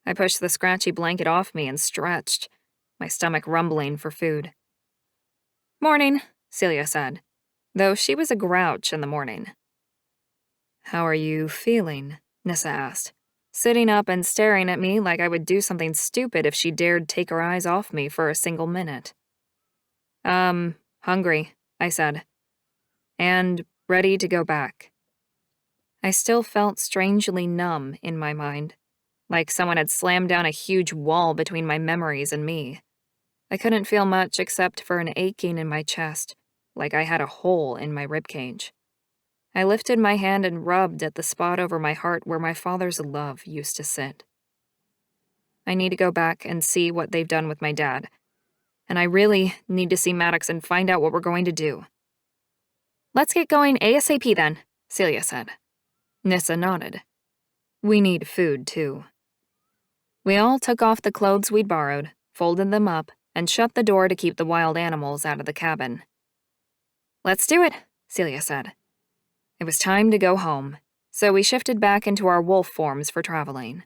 I pushed the scratchy blanket off me and stretched, my stomach rumbling for food. "Morning," Celia said, though she was a grouch in the morning. "How are you feeling?" Nissa asked, sitting up and staring at me like I would do something stupid if she dared take her eyes off me for a single minute. Hungry," I said, "and ready to go back." I still felt strangely numb in my mind, like someone had slammed down a huge wall between my memories and me. I couldn't feel much except for an aching in my chest, like I had a hole in my ribcage. I lifted my hand and rubbed at the spot over my heart where my father's love used to sit. I need to go back and see what they've done with my dad, and I really need to see Maddox and find out what we're going to do. "Let's get going ASAP then," Celia said. Nissa nodded. "We need food, too." We all took off the clothes we'd borrowed, folded them up, and shut the door to keep the wild animals out of the cabin. "Let's do it," Celia said. It was time to go home, so we shifted back into our wolf forms for traveling.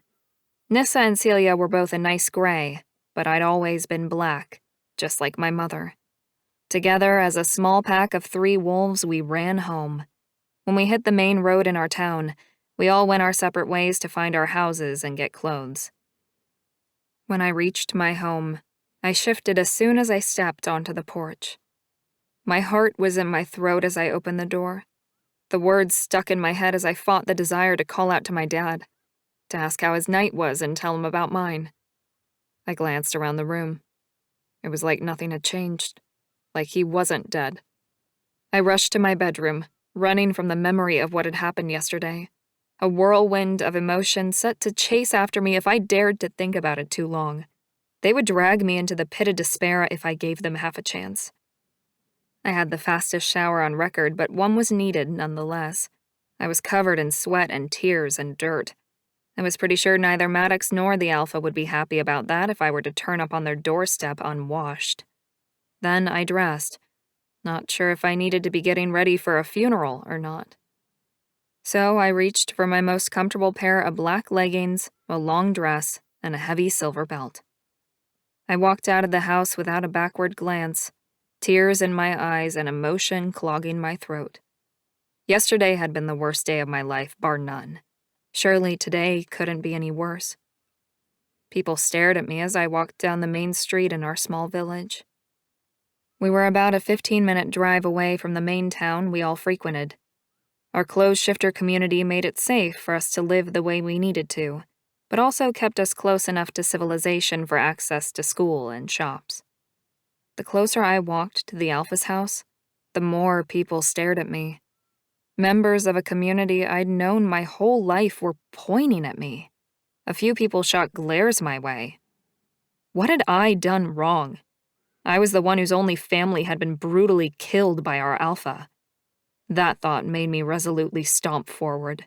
Nissa and Celia were both a nice gray, but I'd always been black, just like my mother. Together, as a small pack of 3 wolves, we ran home. When we hit the main road in our town, we all went our separate ways to find our houses and get clothes. When I reached my home, I shifted as soon as I stepped onto the porch. My heart was in my throat as I opened the door. The words stuck in my head as I fought the desire to call out to my dad, to ask how his night was and tell him about mine. I glanced around the room. It was like nothing had changed, like he wasn't dead. I rushed to my bedroom, running from the memory of what had happened yesterday, a whirlwind of emotion set to chase after me if I dared to think about it too long. They would drag me into the pit of despair if I gave them half a chance. I had the fastest shower on record, but one was needed nonetheless. I was covered in sweat and tears and dirt. I was pretty sure neither Maddox nor the Alpha would be happy about that if I were to turn up on their doorstep unwashed. Then I dressed, not sure if I needed to be getting ready for a funeral or not. So I reached for my most comfortable pair of black leggings, a long dress, and a heavy silver belt. I walked out of the house without a backward glance, tears in my eyes and emotion clogging my throat. Yesterday had been the worst day of my life, bar none. Surely today couldn't be any worse. People stared at me as I walked down the main street in our small village. We were about a 15-minute drive away from the main town we all frequented. Our clothes shifter community made it safe for us to live the way we needed to, but also kept us close enough to civilization for access to school and shops. The closer I walked to the Alpha's house, the more people stared at me. Members of a community I'd known my whole life were pointing at me. A few people shot glares my way. What had I done wrong? I was the one whose only family had been brutally killed by our Alpha. That thought made me resolutely stomp forward.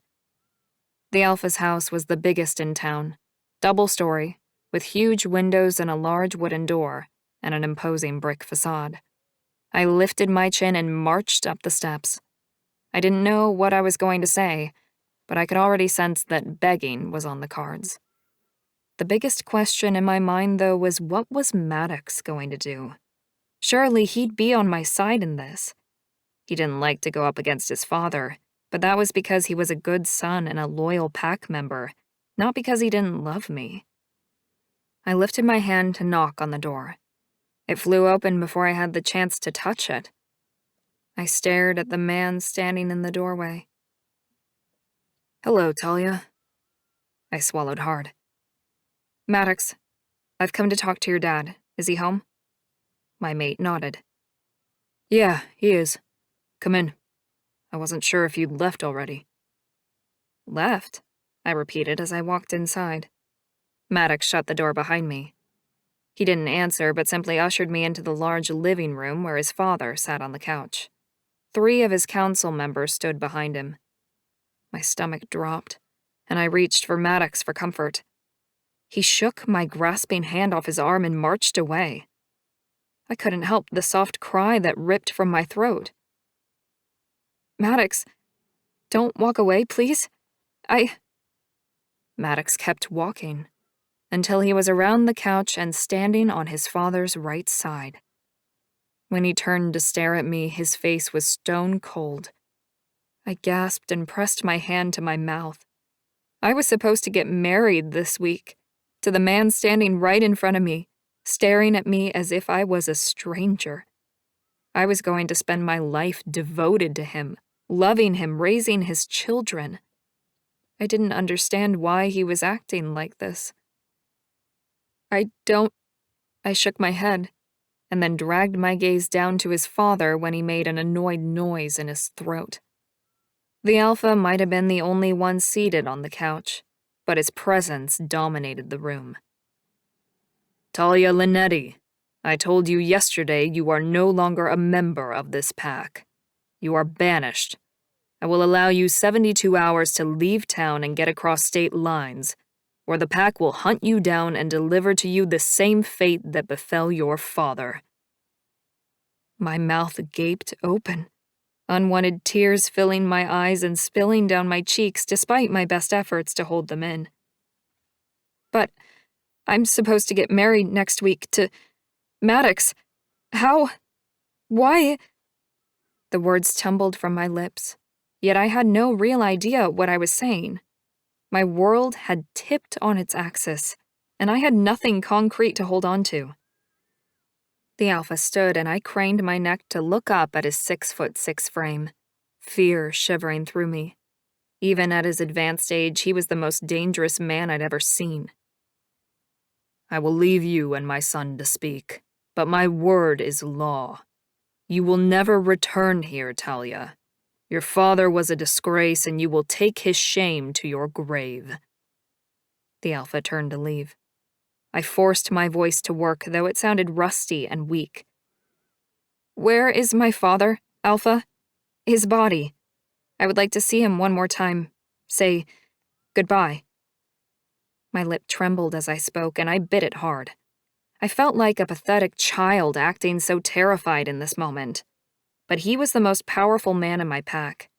The Alpha's house was the biggest in town, double-story, with huge windows and a large wooden door, and an imposing brick facade. I lifted my chin and marched up the steps. I didn't know what I was going to say, but I could already sense that begging was on the cards. The biggest question in my mind, though, was what was Maddox going to do? Surely he'd be on my side in this. He didn't like to go up against his father, but that was because he was a good son and a loyal pack member, not because he didn't love me. I lifted my hand to knock on the door. It flew open before I had the chance to touch it. I stared at the man standing in the doorway. "Hello, Talia." I swallowed hard. "Maddox, I've come to talk to your dad. Is he home?" My mate nodded. "Yeah, he is. Come in. I wasn't sure if you'd left already." "Left?" I repeated as I walked inside. Maddox shut the door behind me. He didn't answer, but simply ushered me into the large living room where his father sat on the couch. 3 of his council members stood behind him. My stomach dropped, and I reached for Maddox for comfort. He shook my grasping hand off his arm and marched away. I couldn't help the soft cry that ripped from my throat. Maddox, don't walk away, please. Maddox kept walking, until he was around the couch and standing on his father's right side. When he turned to stare at me, his face was stone cold. I gasped and pressed my hand to my mouth. I was supposed to get married this week, to the man standing right in front of me, staring at me as if I was a stranger. I was going to spend my life devoted to him, loving him, raising his children. I didn't understand why he was acting like this. I shook my head, and then dragged my gaze down to his father when he made an annoyed noise in his throat. The alpha might have been the only one seated on the couch, but his presence dominated the room. Talia Linetti, I told you yesterday you are no longer a member of this pack. You are banished. I will allow you 72 hours to leave town and get across state lines, or the pack will hunt you down and deliver to you the same fate that befell your father. My mouth gaped open, unwanted tears filling my eyes and spilling down my cheeks despite my best efforts to hold them in. But I'm supposed to get married next week to Maddox. How? Why? The words tumbled from my lips, yet I had no real idea what I was saying. My world had tipped on its axis, and I had nothing concrete to hold on to. The alpha stood, and I craned my neck to look up at his 6'6" frame, fear shivering through me. Even at his advanced age, he was the most dangerous man I'd ever seen. I will leave you and my son to speak, but my word is law. You will never return here, Talia. Your father was a disgrace, and you will take his shame to your grave. The alpha turned to leave. I forced my voice to work, though it sounded rusty and weak. Where is my father, Alpha? His body. I would like to see him one more time. Say goodbye. My lip trembled as I spoke, and I bit it hard. I felt like a pathetic child acting so terrified in this moment. But he was the most powerful man in my pack,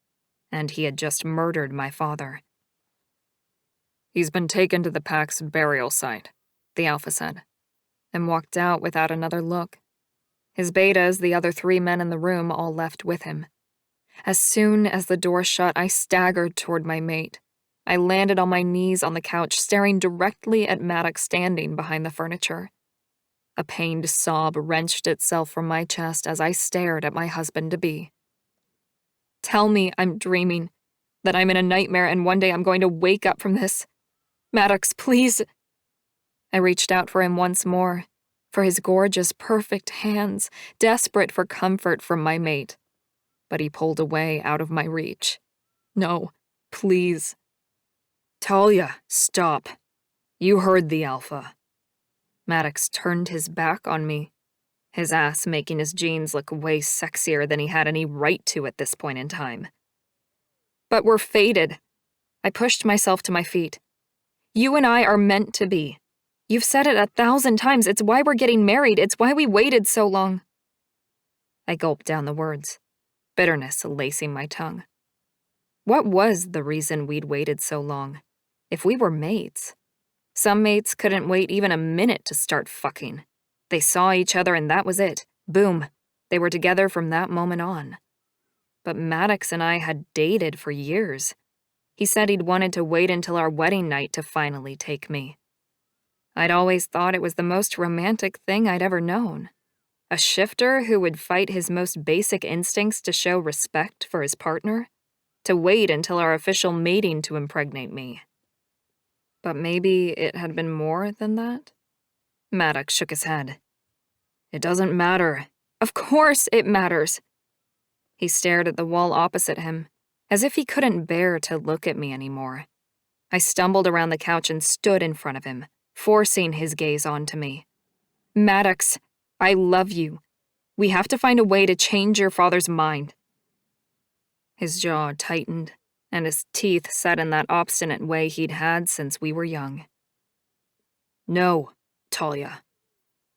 and he had just murdered my father. He's been taken to the pack's burial site, the alpha said, and walked out without another look. His betas, the other 3 men in the room, all left with him. As soon as the door shut, I staggered toward my mate. I landed on my knees on the couch, staring directly at Maddox standing behind the furniture. A pained sob wrenched itself from my chest as I stared at my husband-to-be. Tell me I'm dreaming, that I'm in a nightmare and one day I'm going to wake up from this. Maddox, please. I reached out for him once more, for his gorgeous, perfect hands, desperate for comfort from my mate. But he pulled away out of my reach. No, please. Talia, stop. You heard the alpha. Maddox turned his back on me, his ass making his jeans look way sexier than he had any right to at this point in time. But we're fated. I pushed myself to my feet. You and I are meant to be. You've said it 1,000 times. It's why we're getting married. It's why we waited so long. I gulped down the words, bitterness lacing my tongue. What was the reason we'd waited so long? If we were mates. Some mates couldn't wait even a minute to start fucking. They saw each other and that was it. Boom. They were together from that moment on. But Maddox and I had dated for years. He said he'd wanted to wait until our wedding night to finally take me. I'd always thought it was the most romantic thing I'd ever known. A shifter who would fight his most basic instincts to show respect for his partner, to wait until our official mating to impregnate me. But maybe it had been more than that? Maddox shook his head. It doesn't matter. Of course it matters. He stared at the wall opposite him, as if he couldn't bear to look at me anymore. I stumbled around the couch and stood in front of him, forcing his gaze onto me. Maddox, I love you. We have to find a way to change your father's mind. His jaw tightened, and his teeth set in that obstinate way he'd had since we were young. No, Talia.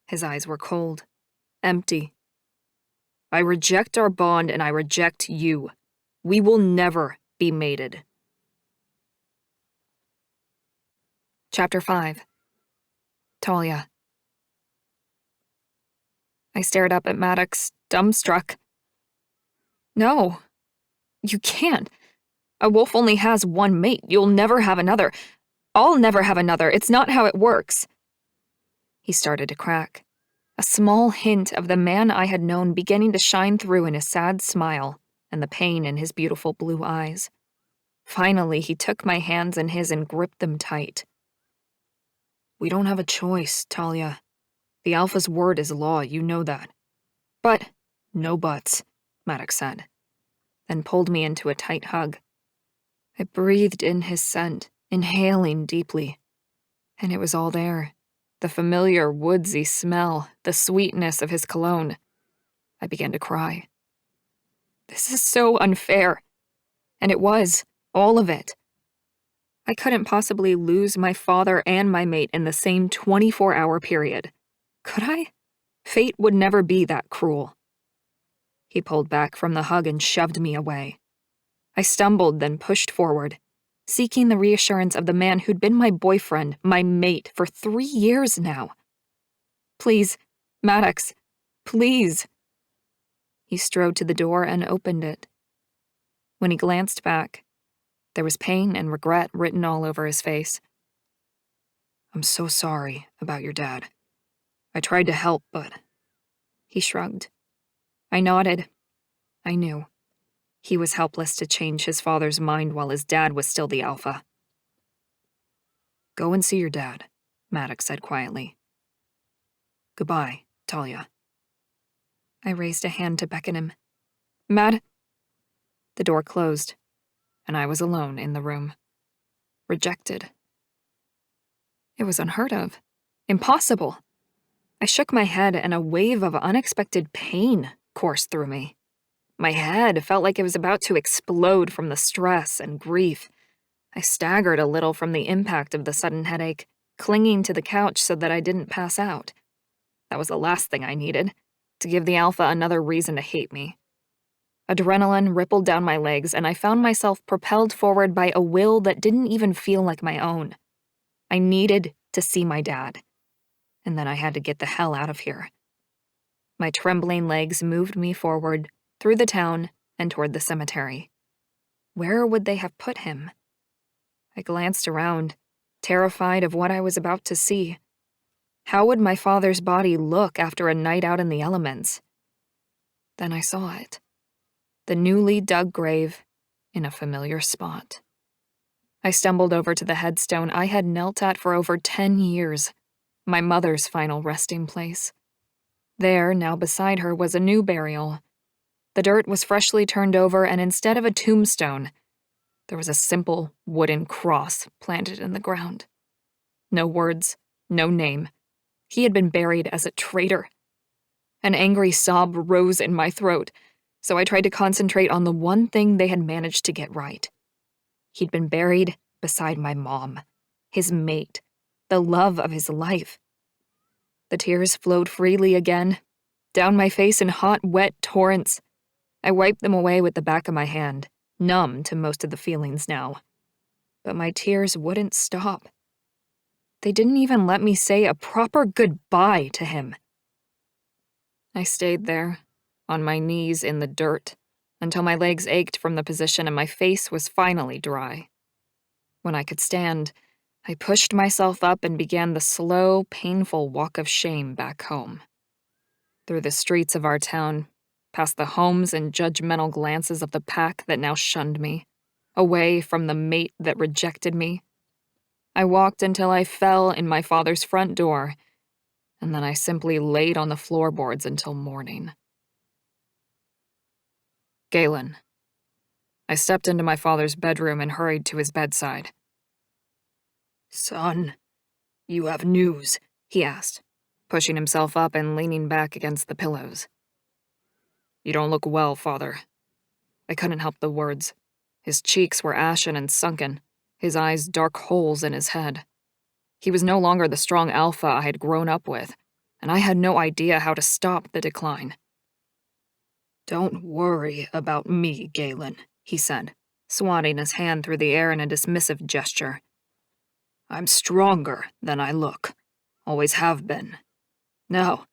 His eyes were cold, empty. I reject our bond and I reject you. We will never be mated. Chapter 5. Talia. I stared up at Maddox, dumbstruck. No, you can't. A wolf only has one mate. You'll never have another. I'll never have another. It's not how it works. He started to crack, a small hint of the man I had known beginning to shine through in his sad smile and the pain in his beautiful blue eyes. Finally, he took my hands in his and gripped them tight. We don't have a choice, Talia. The Alpha's word is law, you know that. But, no buts, Maddox said, then pulled me into a tight hug. I breathed in his scent, inhaling deeply. And it was all there. The familiar woodsy smell, the sweetness of his cologne. I began to cry. This is so unfair. And it was, all of it. I couldn't possibly lose my father and my mate in the same 24-hour period. Could I? Fate would never be that cruel. He pulled back from the hug and shoved me away. I stumbled, then pushed forward, seeking the reassurance of the man who'd been my boyfriend, my mate, for 3 years now. Please, Maddox, please. He strode to the door and opened it. When he glanced back, there was pain and regret written all over his face. I'm so sorry about your dad. I tried to help, but... He shrugged. I nodded. I knew. He was helpless to change his father's mind while his dad was still the Alpha. Go and see your dad, Maddox said quietly. Goodbye, Talia. I raised a hand to beckon him. Mad. The door closed, and I was alone in the room. Rejected. It was unheard of. Impossible. I shook my head and a wave of unexpected pain coursed through me. My head felt like it was about to explode from the stress and grief. I staggered a little from the impact of the sudden headache, clinging to the couch so that I didn't pass out. That was the last thing I needed, to give the Alpha another reason to hate me. Adrenaline rippled down my legs, and I found myself propelled forward by a will that didn't even feel like my own. I needed to see my dad, and then I had to get the hell out of here. My trembling legs moved me forward, through the town, and toward the cemetery. Where would they have put him? I glanced around, terrified of what I was about to see. How would my father's body look after a night out in the elements? Then I saw it. The newly dug grave in a familiar spot. I stumbled over to the headstone I had knelt at for over 10 years, my mother's final resting place. There, now beside her, was a new burial. The dirt was freshly turned over, and instead of a tombstone, there was a simple wooden cross planted in the ground. No words, no name. He had been buried as a traitor. An angry sob rose in my throat, so I tried to concentrate on the one thing they had managed to get right. He'd been buried beside my mom, his mate, the love of his life. The tears flowed freely again, down my face in hot, wet torrents. I wiped them away with the back of my hand, numb to most of the feelings now. But my tears wouldn't stop. They didn't even let me say a proper goodbye to him. I stayed there, on my knees in the dirt, until my legs ached from the position and my face was finally dry. When I could stand, I pushed myself up and began the slow, painful walk of shame back home. Through the streets of our town, past the homes and judgmental glances of the pack that now shunned me, away from the mate that rejected me. I walked until I fell in my father's front door, and then I simply laid on the floorboards until morning. Galen. I stepped into my father's bedroom and hurried to his bedside. Son, you have news, he asked, pushing himself up and leaning back against the pillows. You don't look well, father. I couldn't help the words. His cheeks were ashen and sunken, his eyes dark holes in his head. He was no longer the strong Alpha I had grown up with, and I had no idea how to stop the decline. "Don't worry about me, Galen," he said, swatting his hand through the air in a dismissive gesture. "I'm stronger than I look. Always have been. Now,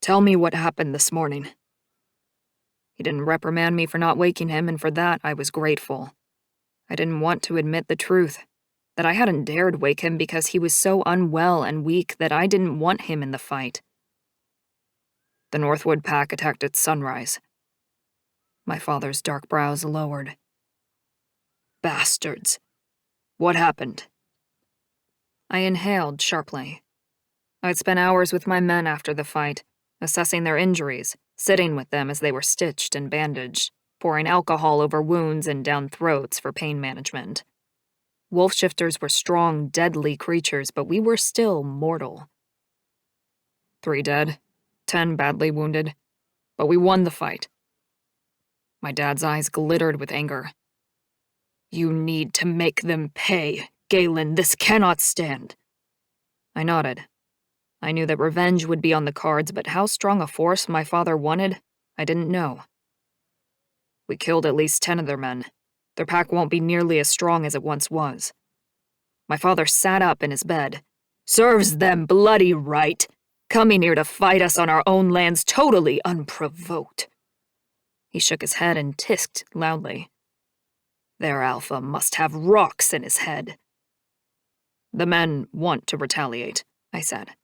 tell me what happened this morning." He didn't reprimand me for not waking him, and for that I was grateful. I didn't want to admit the truth, that I hadn't dared wake him because he was so unwell and weak that I didn't want him in the fight. The Northwood pack attacked at sunrise. My father's dark brows lowered. "Bastards. What happened?" I inhaled sharply. I'd spent hours with my men after the fight, assessing their injuries, sitting with them as they were stitched and bandaged, pouring alcohol over wounds and down throats for pain management. Wolf shifters were strong, deadly creatures, but we were still mortal. 3 dead, 10 badly wounded, but we won the fight. My dad's eyes glittered with anger. "You need to make them pay, Galen. This cannot stand." I nodded. I knew that revenge would be on the cards, but how strong a force my father wanted, I didn't know. We killed at least 10 of their men. Their pack won't be nearly as strong as it once was. My father sat up in his bed. "Serves them bloody right. Coming here to fight us on our own lands totally unprovoked." He shook his head and tisked loudly. "Their alpha must have rocks in his head." "The men want to retaliate," I said,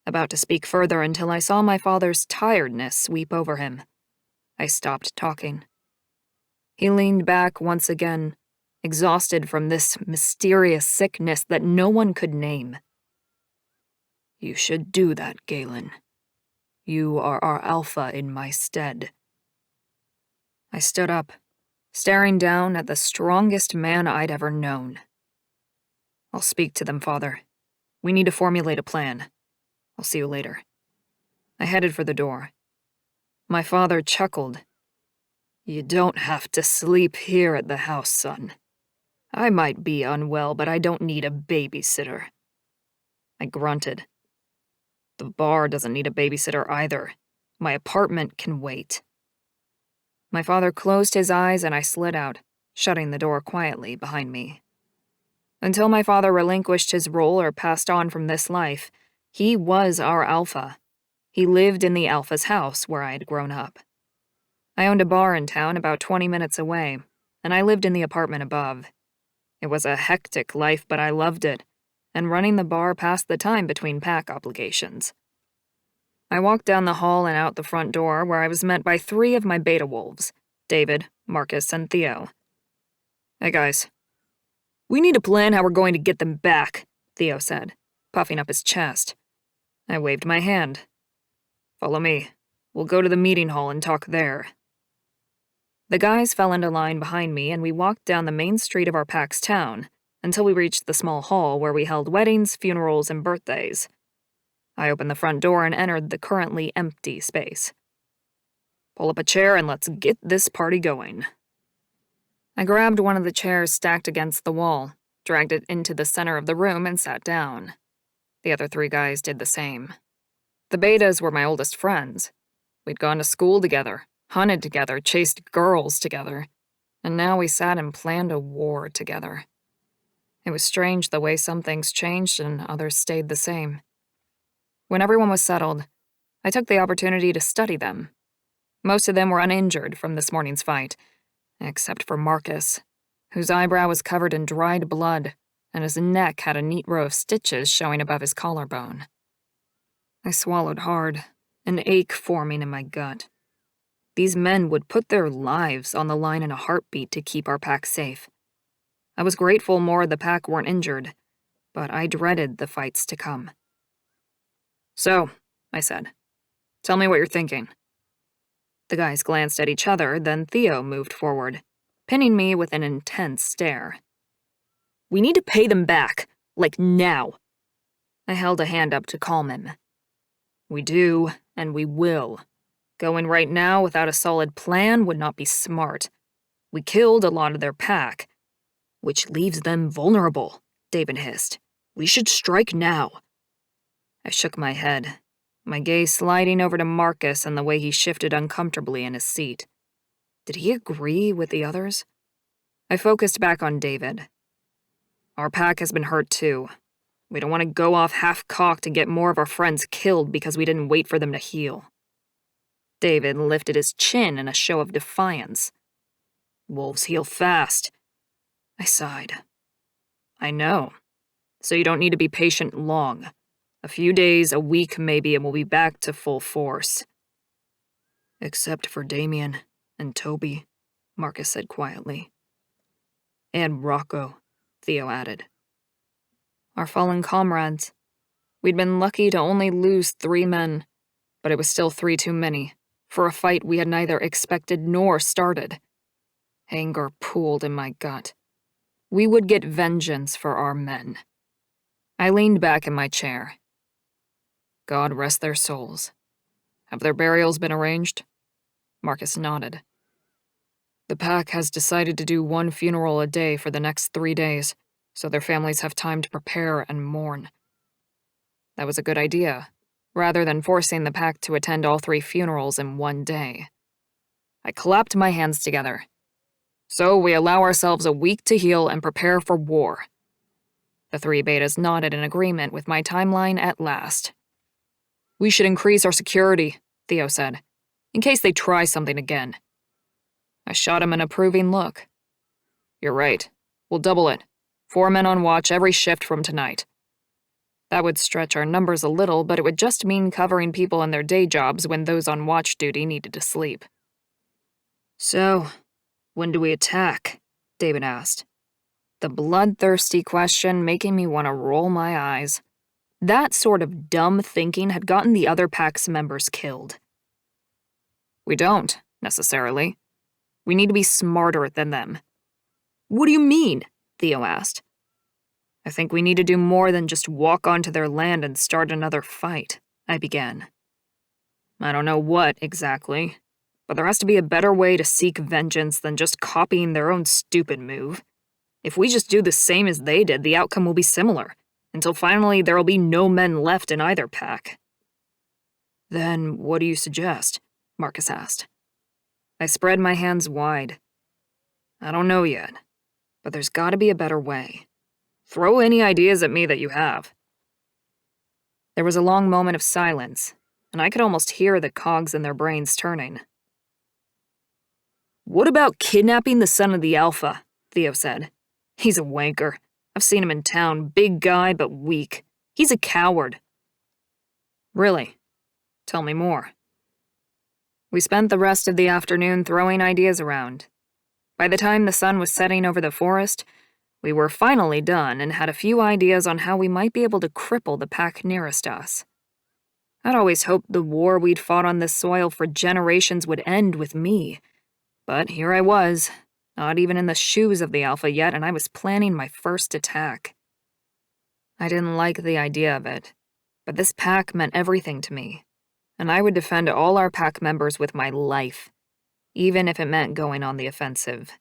about to speak further until I saw my father's tiredness sweep over him. I stopped talking. He leaned back once again, exhausted from this mysterious sickness that no one could name. "You should do that, Galen. You are our alpha in my stead." I stood up, staring down at the strongest man I'd ever known. "I'll speak to them, Father. We need to formulate a plan. I'll see you later." I headed for the door. My father chuckled. "You don't have to sleep here at the house, son. I might be unwell, but I don't need a babysitter." I grunted. "The bar doesn't need a babysitter either. My apartment can wait." My father closed his eyes and I slid out, shutting the door quietly behind me. Until my father relinquished his role or passed on from this life, he was our alpha. He lived in the alpha's house where I had grown up. I owned a bar in town about 20 minutes away, and I lived in the apartment above. It was a hectic life, but I loved it, and running the bar passed the time between pack obligations. I walked down the hall and out the front door where I was met by 3 of my beta wolves, David, Marcus, and Theo. "Hey guys, we need to plan how we're going to get them back," Theo said, puffing up his chest. I waved my hand. "Follow me. We'll go to the meeting hall and talk there." The guys fell into line behind me and we walked down the main street of our pack's town until we reached the small hall where we held weddings, funerals, and birthdays. I opened the front door and entered the currently empty space. "Pull up a chair and let's get this party going." I grabbed one of the chairs stacked against the wall, dragged it into the center of the room, and sat down. The other 3 guys did the same. The betas were my oldest friends. We'd gone to school together, hunted together, chased girls together, and now we sat and planned a war together. It was strange the way some things changed and others stayed the same. When everyone was settled, I took the opportunity to study them. Most of them were uninjured from this morning's fight, except for Marcus, whose eyebrow was covered in dried blood, and his neck had a neat row of stitches showing above his collarbone. I swallowed hard, an ache forming in my gut. These men would put their lives on the line in a heartbeat to keep our pack safe. I was grateful more the pack weren't injured, but I dreaded the fights to come. "So," I said, "tell me what you're thinking." The guys glanced at each other, then Theo moved forward, pinning me with an intense stare. "We need to pay them back, like now." I held a hand up to calm him. "We do, and we will. Going right now without a solid plan would not be smart. We killed a lot of their pack, which leaves them vulnerable," David hissed. "We should strike now." I shook my head. my gaze sliding over to Marcus and the way he shifted uncomfortably in his seat. Did he agree with the others? I focused back on David. Our pack has been hurt too. We don't want to go off half-cocked and get more of our friends killed because we didn't wait for them to heal. David lifted his chin in a show of defiance. Wolves heal fast. I sighed. I know. So you don't need to be patient long. A few days, a week maybe, and we'll be back to full force. Except for Damien and Toby, Marcus said quietly. And Rocco, Theo added. Our fallen comrades. We'd been lucky to only lose 3 men, but it was still 3 too many, for a fight we had neither expected nor started. Anger pooled in my gut. We would get vengeance for our men. I leaned back in my chair. God rest their souls. Have their burials been arranged? Marcus nodded. The pack has decided to do 1 funeral a day for the next 3 days, so their families have time to prepare and mourn. That was a good idea, rather than forcing the pack to attend all 3 funerals in 1 day. I clapped my hands together. So we allow ourselves a week to heal and prepare for war. The 3 betas nodded in agreement with my timeline at last. We should increase our security, Theo said, in case they try something again. I shot him an approving look. You're right. We'll double it. 4 men on watch every shift from tonight. That would stretch our numbers a little, but it would just mean covering people in their day jobs when those on watch duty needed to sleep. So, when do we attack? David asked. The bloodthirsty question making me want to roll my eyes. That sort of dumb thinking had gotten the other pack's members killed. We don't, necessarily. We need to be smarter than them. What do you mean? Theo asked. I think we need to do more than just walk onto their land and start another fight, I began. I don't know what exactly, but there has to be a better way to seek vengeance than just copying their own stupid move. If we just do the same as they did, the outcome will be similar, until finally there will be no men left in either pack. Then what do you suggest? Marcus asked. I spread my hands wide. I don't know yet, but there's gotta be a better way. Throw any ideas at me that you have. There was a long moment of silence, and I could almost hear the cogs in their brains turning. What about kidnapping the son of the Alpha? Theo said. He's a wanker. I've seen him in town, big guy but weak. He's a coward. Really? Tell me more. We spent the rest of the afternoon throwing ideas around. By the time the sun was setting over the forest, we were finally done and had a few ideas on how we might be able to cripple the pack nearest us. I'd always hoped the war we'd fought on this soil for generations would end with me, but here I was, not even in the shoes of the Alpha yet, and I was planning my first attack. I didn't like the idea of it, but this pack meant everything to me, and I would defend all our pack members with my life, even if it meant going on the offensive.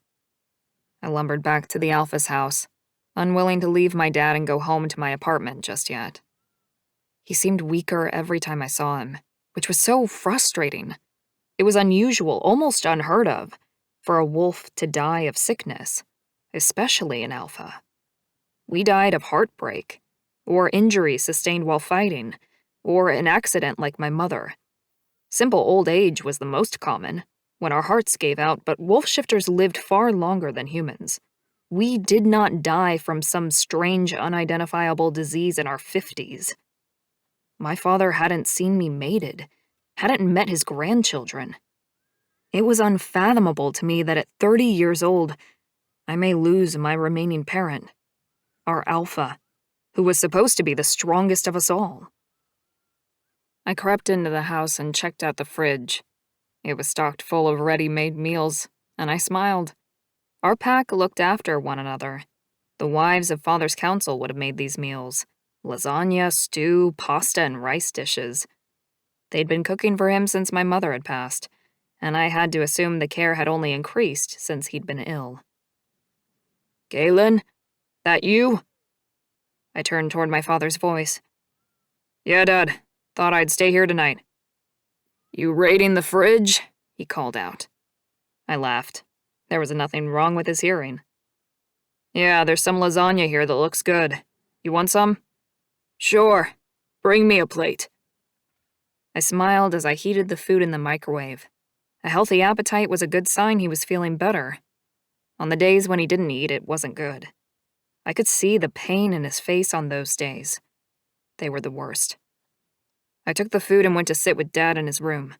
I lumbered back to the Alpha's house, unwilling to leave my dad and go home to my apartment just yet. He seemed weaker every time I saw him, which was so frustrating. It was unusual, almost unheard of, for a wolf to die of sickness, especially an Alpha. We died of heartbreak, or injury sustained while fighting, or an accident like my mother. Simple old age was the most common, when our hearts gave out, but wolf shifters lived far longer than humans. We did not die from some strange, unidentifiable disease in our 50s. My father hadn't seen me mated, hadn't met his grandchildren. It was unfathomable to me that at 30 years old, I may lose my remaining parent, our Alpha, who was supposed to be the strongest of us all. I crept into the house and checked out the fridge. It was stocked full of ready-made meals, and I smiled. Our pack looked after one another. The wives of Father's Council would have made these meals. Lasagna, stew, pasta, and rice dishes. They'd been cooking for him since my mother had passed, and I had to assume the care had only increased since he'd been ill. Galen? That you? I turned toward my father's voice. Yeah, Dad. Thought I'd stay here tonight." "You raiding the fridge?" he called out. I laughed. There was nothing wrong with his hearing. "Yeah, there's some lasagna here that looks good. You want some?" "Sure. Bring me a plate." I smiled as I heated the food in the microwave. A healthy appetite was a good sign he was feeling better. On the days when he didn't eat, it wasn't good. I could see the pain in his face on those days. They were the worst. I took the food and went to sit with Dad in his room.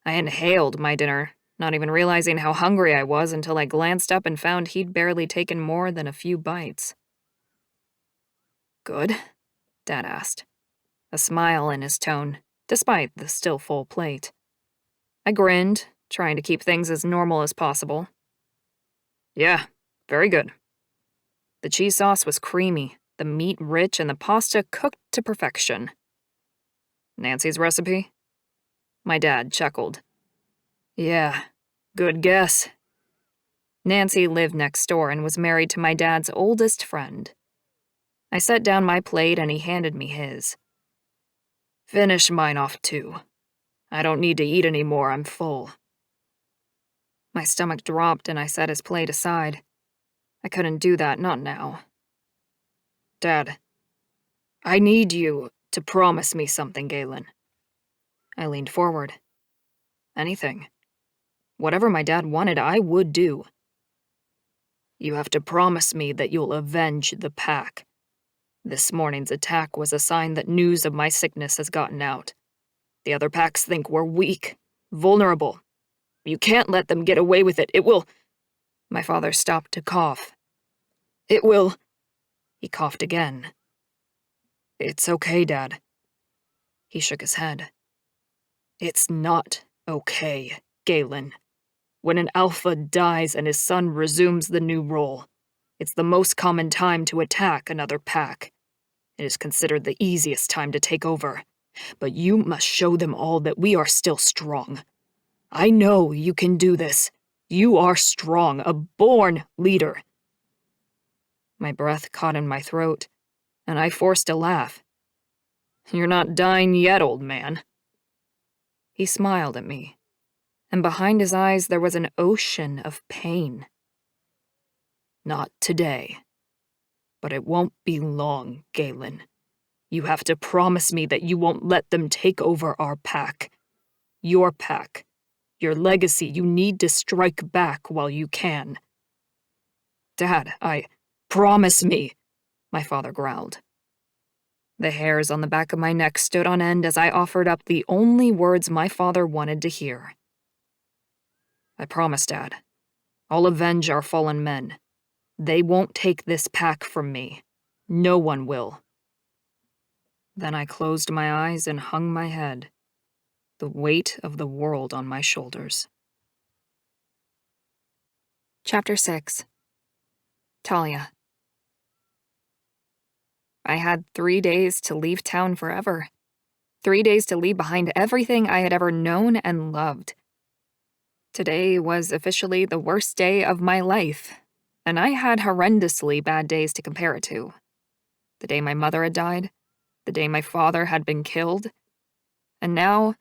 I inhaled my dinner, not even realizing how hungry I was until I glanced up and found he'd barely taken more than a few bites. "Good?" Dad asked, a smile in his tone, despite the still full plate. I grinned, trying to keep things as normal as possible. "Yeah, very good." The cheese sauce was creamy, the meat rich, and the pasta cooked to perfection. "Nancy's recipe?" My dad chuckled. "Yeah, good guess." Nancy lived next door and was married to my dad's oldest friend. I set down my plate and he handed me his. "Finish mine off too. I don't need to eat any more, I'm full." My stomach dropped and I set his plate aside. I couldn't do that, not now. "Dad, I need you to promise me something, Galen." I leaned forward. Anything. Whatever my dad wanted, I would do. "You have to promise me that you'll avenge the pack. This morning's attack was a sign that news of my sickness has gotten out. The other packs think we're weak, vulnerable. You can't let them get away with it. It will—" My father stopped to cough. "It will—" He coughed again. "It's okay, Dad." He shook his head. "It's not okay, Galen. When an alpha dies and his son resumes the new role, it's the most common time to attack another pack. It is considered the easiest time to take over. But you must show them all that we are still strong. I know you can do this. You are strong, a born leader." My breath caught in my throat, and I forced a laugh. "You're not dying yet, old man." He smiled at me, and behind his eyes there was an ocean of pain. "Not today. But it won't be long, Galen. You have to promise me that you won't let them take over our pack. Your pack. Your legacy. You need to strike back while you can." "Dad, promise me," my father growled. The hairs on the back of my neck stood on end as I offered up the only words my father wanted to hear. "I promise, Dad. I'll avenge our fallen men. They won't take this pack from me. No one will." Then I closed my eyes and hung my head, the weight of the world on my shoulders. Chapter 6. Talia. I had 3 days to leave town forever. 3 days to leave behind everything I had ever known and loved. Today was officially the worst day of my life, and I had horrendously bad days to compare it to. The day my mother had died, the day my father had been killed, and now,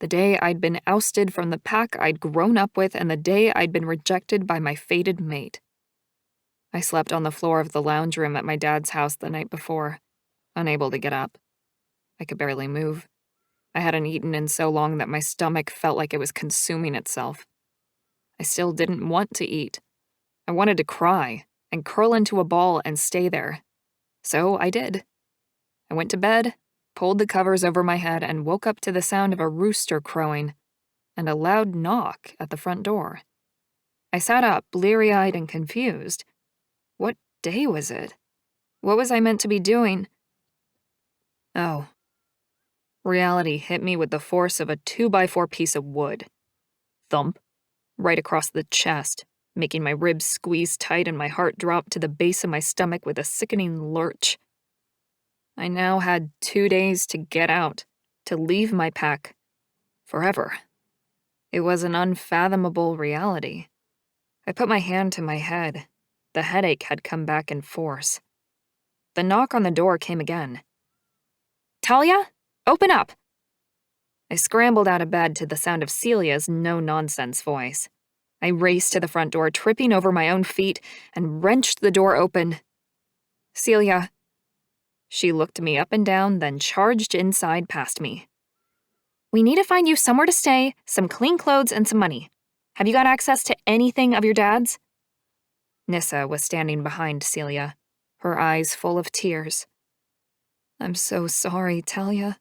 the day I'd been ousted from the pack I'd grown up with, and the day I'd been rejected by my fated mate. I slept on the floor of the lounge room at my dad's house the night before, unable to get up. I could barely move. I hadn't eaten in so long that my stomach felt like it was consuming itself. I still didn't want to eat. I wanted to cry and curl into a ball and stay there. So I did. I went to bed, pulled the covers over my head, and woke up to the sound of a rooster crowing and a loud knock at the front door. I sat up, bleary-eyed and confused. What day was it? What was I meant to be doing? Oh. Reality hit me with the force of a 2x4 piece of wood. Thump. Right across the chest, making my ribs squeeze tight and my heart drop to the base of my stomach with a sickening lurch. I now had 2 days to get out, to leave my pack. Forever. It was an unfathomable reality. I put my hand to my head. The headache had come back in force. The knock on the door came again. "Talia? Open up! I scrambled out of bed to the sound of Celia's no-nonsense voice. I raced to the front door, tripping over my own feet, and wrenched the door open. Celia. She looked me up and down, then charged inside past me. We need to find you somewhere to stay, some clean clothes, and some money. Have you got access to anything of your dad's? Nissa was standing behind Celia, her eyes full of tears. I'm so sorry, Talia.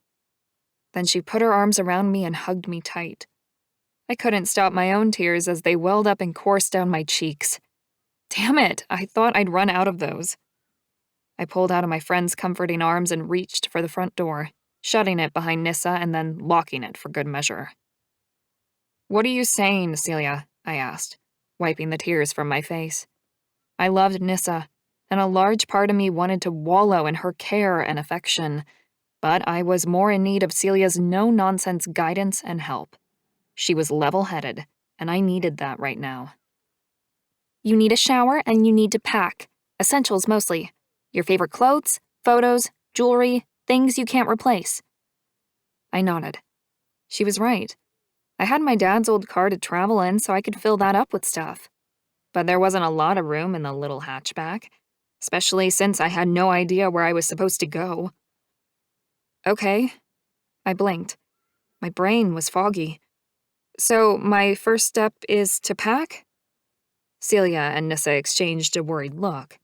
Then she put her arms around me and hugged me tight. I couldn't stop my own tears as they welled up and coursed down my cheeks. Damn it, I thought I'd run out of those. I pulled out of my friend's comforting arms and reached for the front door, shutting it behind Nissa and then locking it for good measure. What are you saying, Celia? I asked, wiping the tears from my face. I loved Nissa, and a large part of me wanted to wallow in her care and affection, but I was more in need of Celia's no-nonsense guidance and help. She was level-headed, and I needed that right now. You need a shower and you need to pack. Essentials mostly. Your favorite clothes, photos, jewelry, things you can't replace. I nodded. She was right. I had my dad's old car to travel in so I could fill that up with stuff. But there wasn't a lot of room in the little hatchback, especially since I had no idea where I was supposed to go. Okay. I blinked. My brain was foggy. So my first step is to pack? Celia and Nissa exchanged a worried look.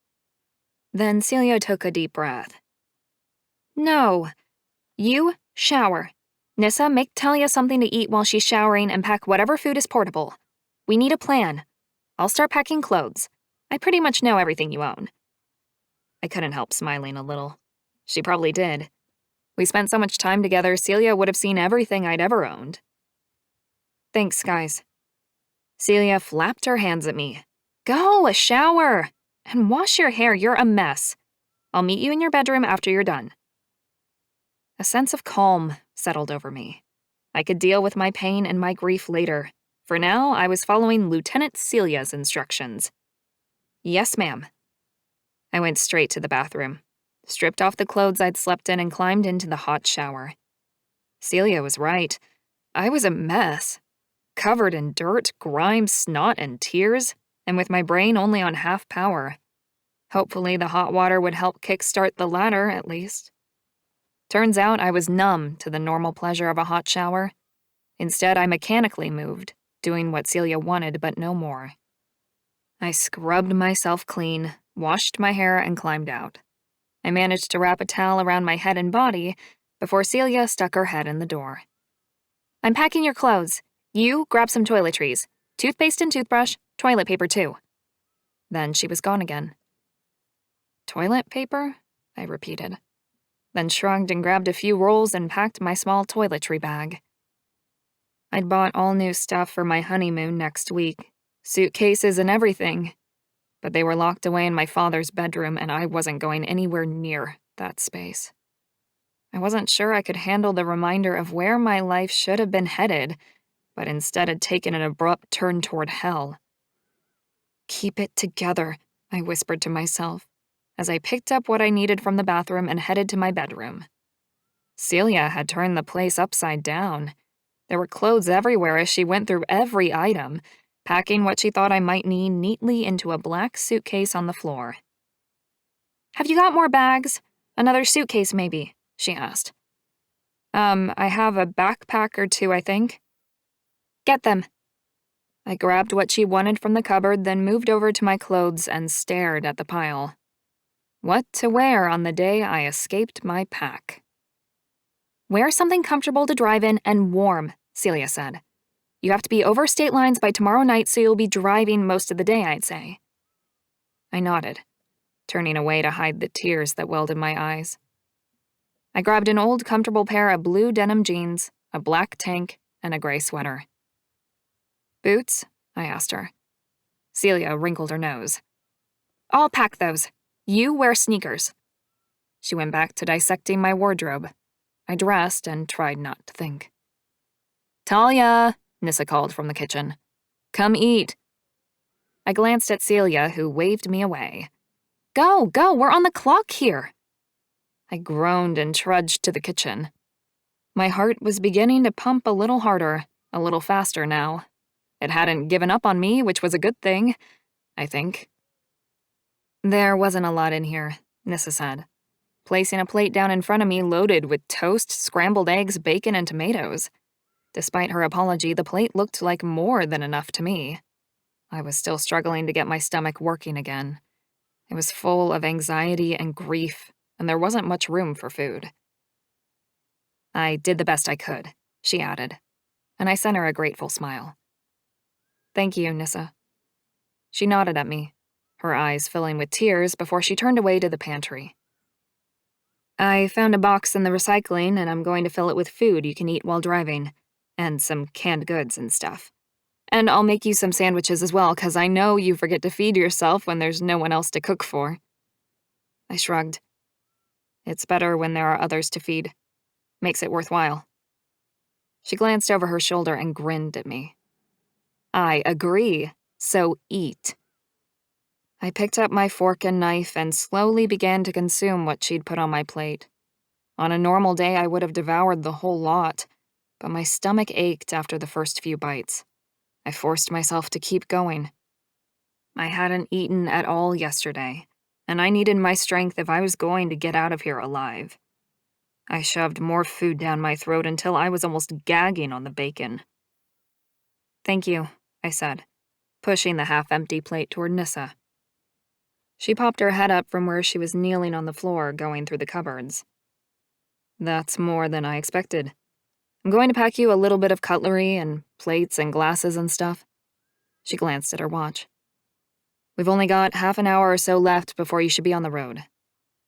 Then Celia took a deep breath. No. You shower. Nissa, make Talia something to eat while she's showering and pack whatever food is portable. We need a plan. I'll start packing clothes. I pretty much know everything you own. I couldn't help smiling a little. She probably did. We spent so much time together, Celia would have seen everything I'd ever owned. Thanks, guys. Celia flapped her hands at me. Go, shower! And wash your hair, you're a mess. I'll meet you in your bedroom after you're done. A sense of calm settled over me. I could deal with my pain and my grief later. For now, I was following Lieutenant Celia's instructions. Yes, ma'am. I went straight to the bathroom, stripped off the clothes I'd slept in and climbed into the hot shower. Celia was right. I was a mess. Covered in dirt, grime, snot, and tears, and with my brain only on half power. Hopefully the hot water would help kickstart the latter, at least. Turns out I was numb to the normal pleasure of a hot shower. Instead, I mechanically moved, doing what Celia wanted but no more. I scrubbed myself clean, washed my hair, and climbed out. I managed to wrap a towel around my head and body before Celia stuck her head in the door. I'm packing your clothes. You grab some toiletries. Toothpaste and toothbrush, toilet paper too. Then she was gone again. Toilet paper? I repeated. Then shrugged and grabbed a few rolls and packed my small toiletry bag. I'd bought all new stuff for my honeymoon next week, suitcases and everything, but they were locked away in my father's bedroom and I wasn't going anywhere near that space. I wasn't sure I could handle the reminder of where my life should have been headed, but instead had taken an abrupt turn toward hell. Keep it together, I whispered to myself, as I picked up what I needed from the bathroom and headed to my bedroom. Celia had turned the place upside down. There were clothes everywhere as she went through every item, packing what she thought I might need neatly into a black suitcase on the floor. Have you got more bags? Another suitcase, maybe? She asked. I have a backpack or two, I think. Get them. I grabbed what she wanted from the cupboard, then moved over to my clothes and stared at the pile. What to wear on the day I escaped my pack? Wear something comfortable to drive in and warm, Celia said. You have to be over state lines by tomorrow night, so you'll be driving most of the day, I'd say. I nodded, turning away to hide the tears that welled in my eyes. I grabbed an old, comfortable pair of blue denim jeans, a black tank, and a gray sweater. Boots? I asked her. Celia wrinkled her nose. I'll pack those. You wear sneakers. She went back to dissecting my wardrobe. I dressed and tried not to think. Talia, Nissa called from the kitchen. Come eat. I glanced at Celia, who waved me away. Go, we're on the clock here. I groaned and trudged to the kitchen. My heart was beginning to pump a little harder, a little faster now. It hadn't given up on me, which was a good thing, I think. There wasn't a lot in here, Nissa said, placing a plate down in front of me loaded with toast, scrambled eggs, bacon, and tomatoes. Despite her apology, the plate looked like more than enough to me. I was still struggling to get my stomach working again. It was full of anxiety and grief, and there wasn't much room for food. I did the best I could, she added, and I sent her a grateful smile. Thank you, Nissa. She nodded at me, her eyes filling with tears before she turned away to the pantry. I found a box in the recycling, and I'm going to fill it with food you can eat while driving, and some canned goods and stuff. And I'll make you some sandwiches as well, 'cause I know you forget to feed yourself when there's no one else to cook for. I shrugged. It's better when there are others to feed. Makes it worthwhile. She glanced over her shoulder and grinned at me. I agree, so eat. I picked up my fork and knife and slowly began to consume what she'd put on my plate. On a normal day, I would have devoured the whole lot, but my stomach ached after the first few bites. I forced myself to keep going. I hadn't eaten at all yesterday, and I needed my strength if I was going to get out of here alive. I shoved more food down my throat until I was almost gagging on the bacon. Thank you, I said, pushing the half-empty plate toward Nissa. She popped her head up from where she was kneeling on the floor, going through the cupboards. That's more than I expected. I'm going to pack you a little bit of cutlery and plates and glasses and stuff. She glanced at her watch. We've only got half an hour or so left before you should be on the road.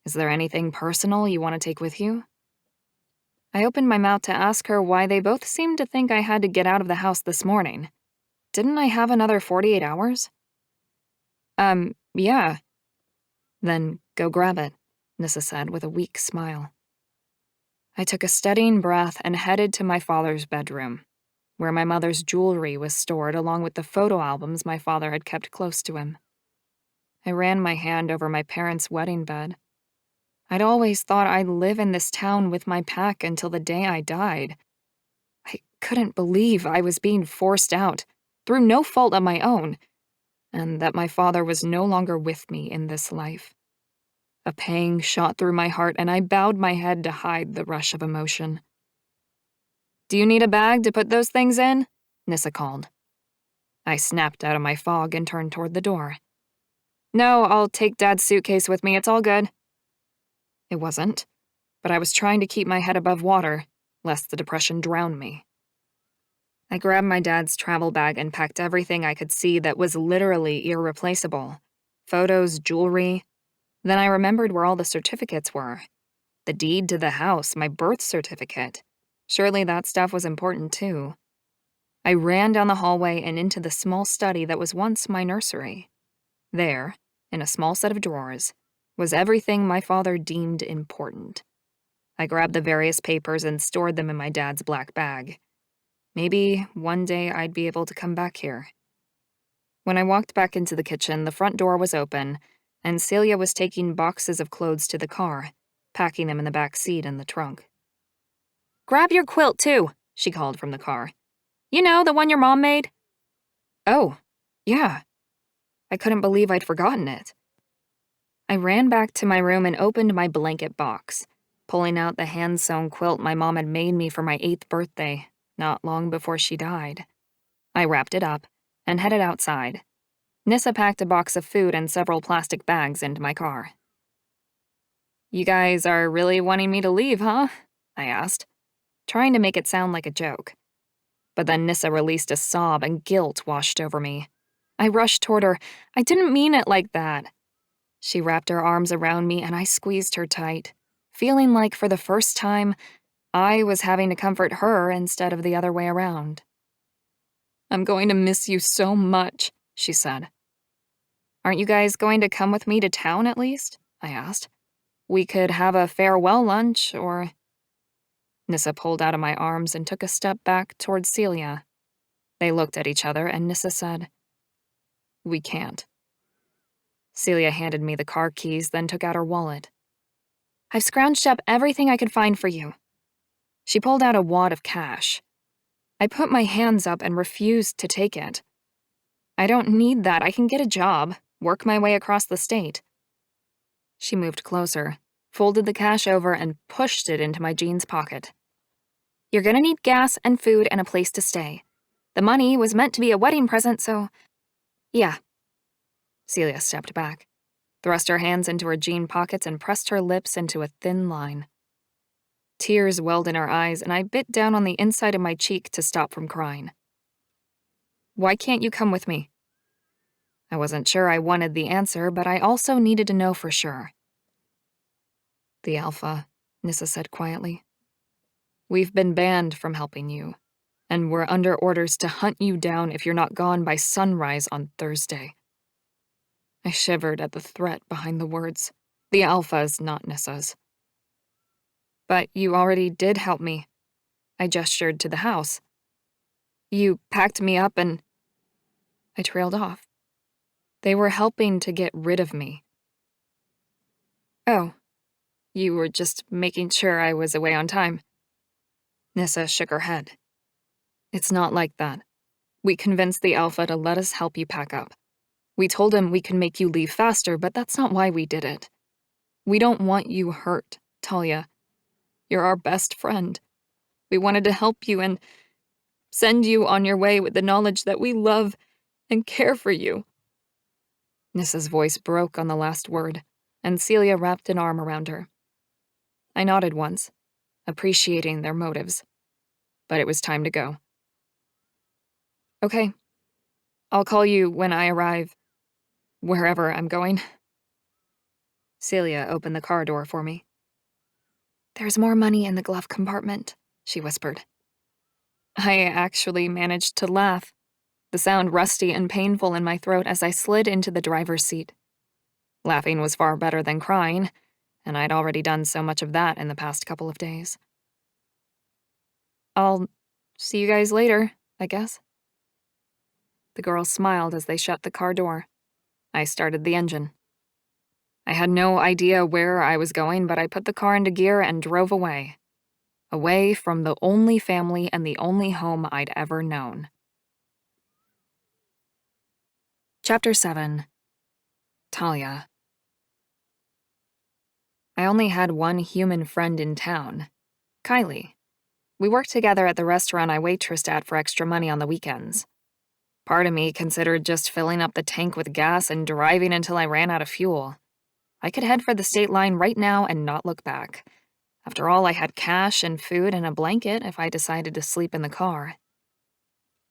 Is there anything personal you want to take with you? I opened my mouth to ask her why they both seemed to think I had to get out of the house this morning. Didn't I have another 48 hours? Yeah. Then go grab it, Nissa said with a weak smile. I took a steadying breath and headed to my father's bedroom, where my mother's jewelry was stored along with the photo albums my father had kept close to him. I ran my hand over my parents' wedding bed. I'd always thought I'd live in this town with my pack until the day I died. I couldn't believe I was being forced out, through no fault of my own, and that my father was no longer with me in this life. A pang shot through my heart, and I bowed my head to hide the rush of emotion. Do you need a bag to put those things in? Nissa called. I snapped out of my fog and turned toward the door. No, I'll take Dad's suitcase with me, it's all good. It wasn't, but I was trying to keep my head above water, lest the depression drown me. I grabbed my dad's travel bag and packed everything I could see that was literally irreplaceable. Photos, jewelry. Then I remembered where all the certificates were. The deed to the house, my birth certificate. Surely that stuff was important too. I ran down the hallway and into the small study that was once my nursery. There, in a small set of drawers, was everything my father deemed important. I grabbed the various papers and stored them in my dad's black bag. Maybe one day I'd be able to come back here. When I walked back into the kitchen, the front door was open, and Celia was taking boxes of clothes to the car, packing them in the back seat and the trunk. Grab your quilt, too, she called from the car. You know, the one your mom made? Oh, yeah. I couldn't believe I'd forgotten it. I ran back to my room and opened my blanket box, pulling out the hand-sewn quilt my mom had made me for my 8th birthday, not long before she died. I wrapped it up and headed outside. Nissa packed a box of food and several plastic bags into my car. You guys are really wanting me to leave, huh? I asked, trying to make it sound like a joke. But then Nissa released a sob and guilt washed over me. I rushed toward her. I didn't mean it like that. She wrapped her arms around me and I squeezed her tight, feeling like for the first time, I was having to comfort her instead of the other way around. I'm going to miss you so much, she said. Aren't you guys going to come with me to town at least? I asked. We could have a farewell lunch, or... Nissa pulled out of my arms and took a step back towards Celia. They looked at each other and Nissa said, We can't. Celia handed me the car keys, then took out her wallet. I've scrounged up everything I could find for you. She pulled out a wad of cash. I put my hands up and refused to take it. I don't need that. I can get a job, work my way across the state. She moved closer, folded the cash over, and pushed it into my jeans pocket. You're gonna need gas and food and a place to stay. The money was meant to be a wedding present, so... Yeah. Celia stepped back, thrust her hands into her jean pockets, and pressed her lips into a thin line. Tears welled in her eyes, and I bit down on the inside of my cheek to stop from crying. Why can't you come with me? I wasn't sure I wanted the answer, but I also needed to know for sure. The Alpha, Nissa said quietly. We've been banned from helping you, and we're under orders to hunt you down if you're not gone by sunrise on Thursday. I shivered at the threat behind the words. The Alpha's, not Nissa's. But you already did help me. I gestured to the house. You packed me up and... I trailed off. They were helping to get rid of me. Oh, you were just making sure I was away on time. Nissa shook her head. It's not like that. We convinced the Alpha to let us help you pack up. We told him we could make you leave faster, but that's not why we did it. We don't want you hurt, Talia. You're our best friend. We wanted to help you and send you on your way with the knowledge that we love and care for you. Nissa's voice broke on the last word, and Celia wrapped an arm around her. I nodded once, appreciating their motives, but it was time to go. Okay, I'll call you when I arrive, wherever I'm going. Celia opened the car door for me. There's more money in the glove compartment, she whispered. I actually managed to laugh, the sound rusty and painful in my throat as I slid into the driver's seat. Laughing was far better than crying, and I'd already done so much of that in the past couple of days. I'll see you guys later, I guess. The girls smiled as they shut the car door. I started the engine. I had no idea where I was going, but I put the car into gear and drove away. Away from the only family and the only home I'd ever known. Chapter 7. Talia. I only had one human friend in town, Kylie. We worked together at the restaurant I waitressed at for extra money on the weekends. Part of me considered just filling up the tank with gas and driving until I ran out of fuel. I could head for the state line right now and not look back. After all, I had cash and food and a blanket if I decided to sleep in the car.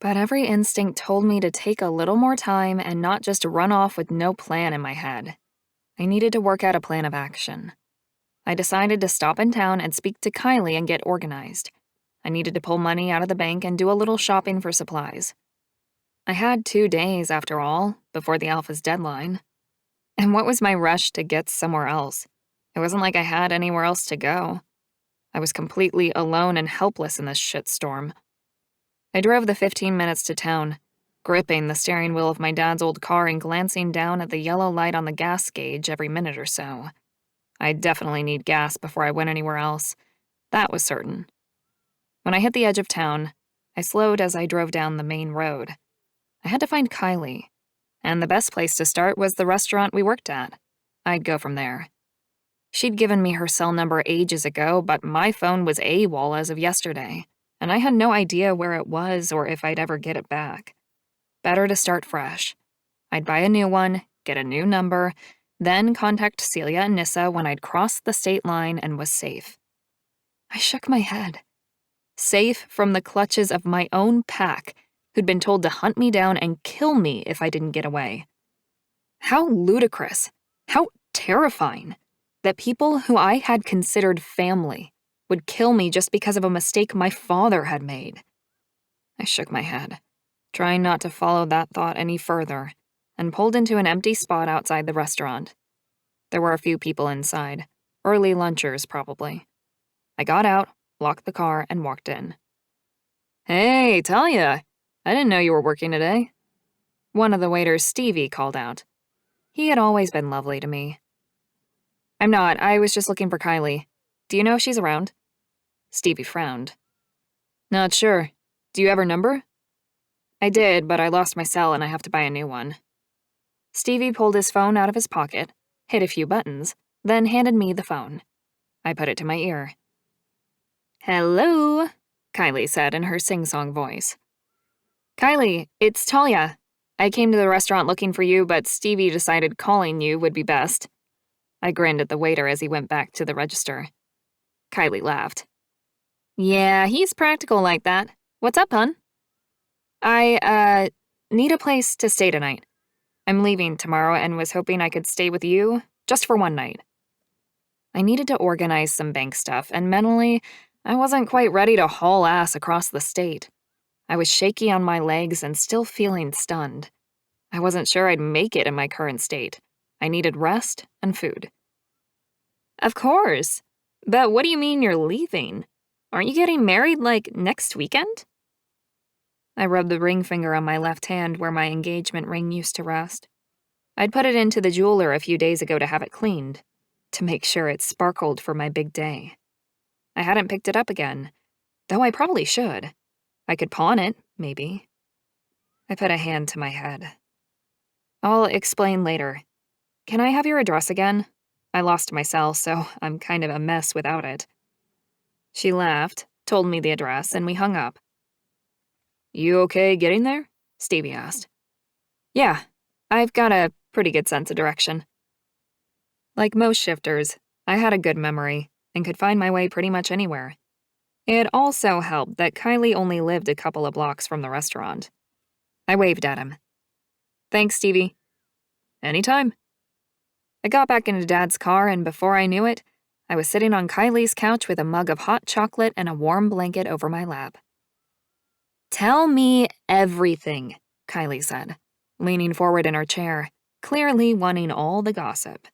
But every instinct told me to take a little more time and not just run off with no plan in my head. I needed to work out a plan of action. I decided to stop in town and speak to Kylie and get organized. I needed to pull money out of the bank and do a little shopping for supplies. I had 2 days, after all, before the Alpha's deadline. And what was my rush to get somewhere else? It wasn't like I had anywhere else to go. I was completely alone and helpless in this shitstorm. I drove the 15 minutes to town, gripping the steering wheel of my dad's old car and glancing down at the yellow light on the gas gauge every minute or so. I'd definitely need gas before I went anywhere else. That was certain. When I hit the edge of town, I slowed as I drove down the main road. I had to find Kylie, and the best place to start was the restaurant we worked at. I'd go from there. She'd given me her cell number ages ago, but my phone was AWOL as of yesterday, and I had no idea where it was or if I'd ever get it back. Better to start fresh. I'd buy a new one, get a new number, then contact Celia and Nissa when I'd crossed the state line and was safe. I shook my head. Safe from the clutches of my own pack, who'd been told to hunt me down and kill me if I didn't get away. How ludicrous, how terrifying, that people who I had considered family would kill me just because of a mistake my father had made. I shook my head, trying not to follow that thought any further, and pulled into an empty spot outside the restaurant. There were a few people inside, early lunchers probably. I got out, locked the car, and walked in. Hey, Talia! I didn't know you were working today. One of the waiters, Stevie, called out. He had always been lovely to me. I'm not. I was just looking for Kylie. Do you know if she's around? Stevie frowned. Not sure. Do you have her number? I did, but I lost my cell and I have to buy a new one. Stevie pulled his phone out of his pocket, hit a few buttons, then handed me the phone. I put it to my ear. Hello, Kylie said in her sing-song voice. Kylie, it's Talia. I came to the restaurant looking for you, but Stevie decided calling you would be best. I grinned at the waiter as he went back to the register. Kylie laughed. Yeah, he's practical like that. What's up, hon? I, need a place to stay tonight. I'm leaving tomorrow and was hoping I could stay with you, just for one night. I needed to organize some bank stuff, and mentally, I wasn't quite ready to haul ass across the state. I was shaky on my legs and still feeling stunned. I wasn't sure I'd make it in my current state. I needed rest and food. Of course. But what do you mean you're leaving? Aren't you getting married, next weekend? I rubbed the ring finger on my left hand where my engagement ring used to rest. I'd put it into the jeweler a few days ago to have it cleaned, to make sure it sparkled for my big day. I hadn't picked it up again, though I probably should. I could pawn it, maybe. I put a hand to my head. I'll explain later. Can I have your address again? I lost my cell, so I'm kind of a mess without it. She laughed, told me the address, and we hung up. You okay getting there? Stevie asked. Yeah, I've got a pretty good sense of direction. Like most shifters, I had a good memory and could find my way pretty much anywhere. It also helped that Kylie only lived a couple of blocks from the restaurant. I waved at him. Thanks, Stevie. Anytime. I got back into Dad's car, and before I knew it, I was sitting on Kylie's couch with a mug of hot chocolate and a warm blanket over my lap. Tell me everything, Kylie said, leaning forward in her chair, clearly wanting all the gossip.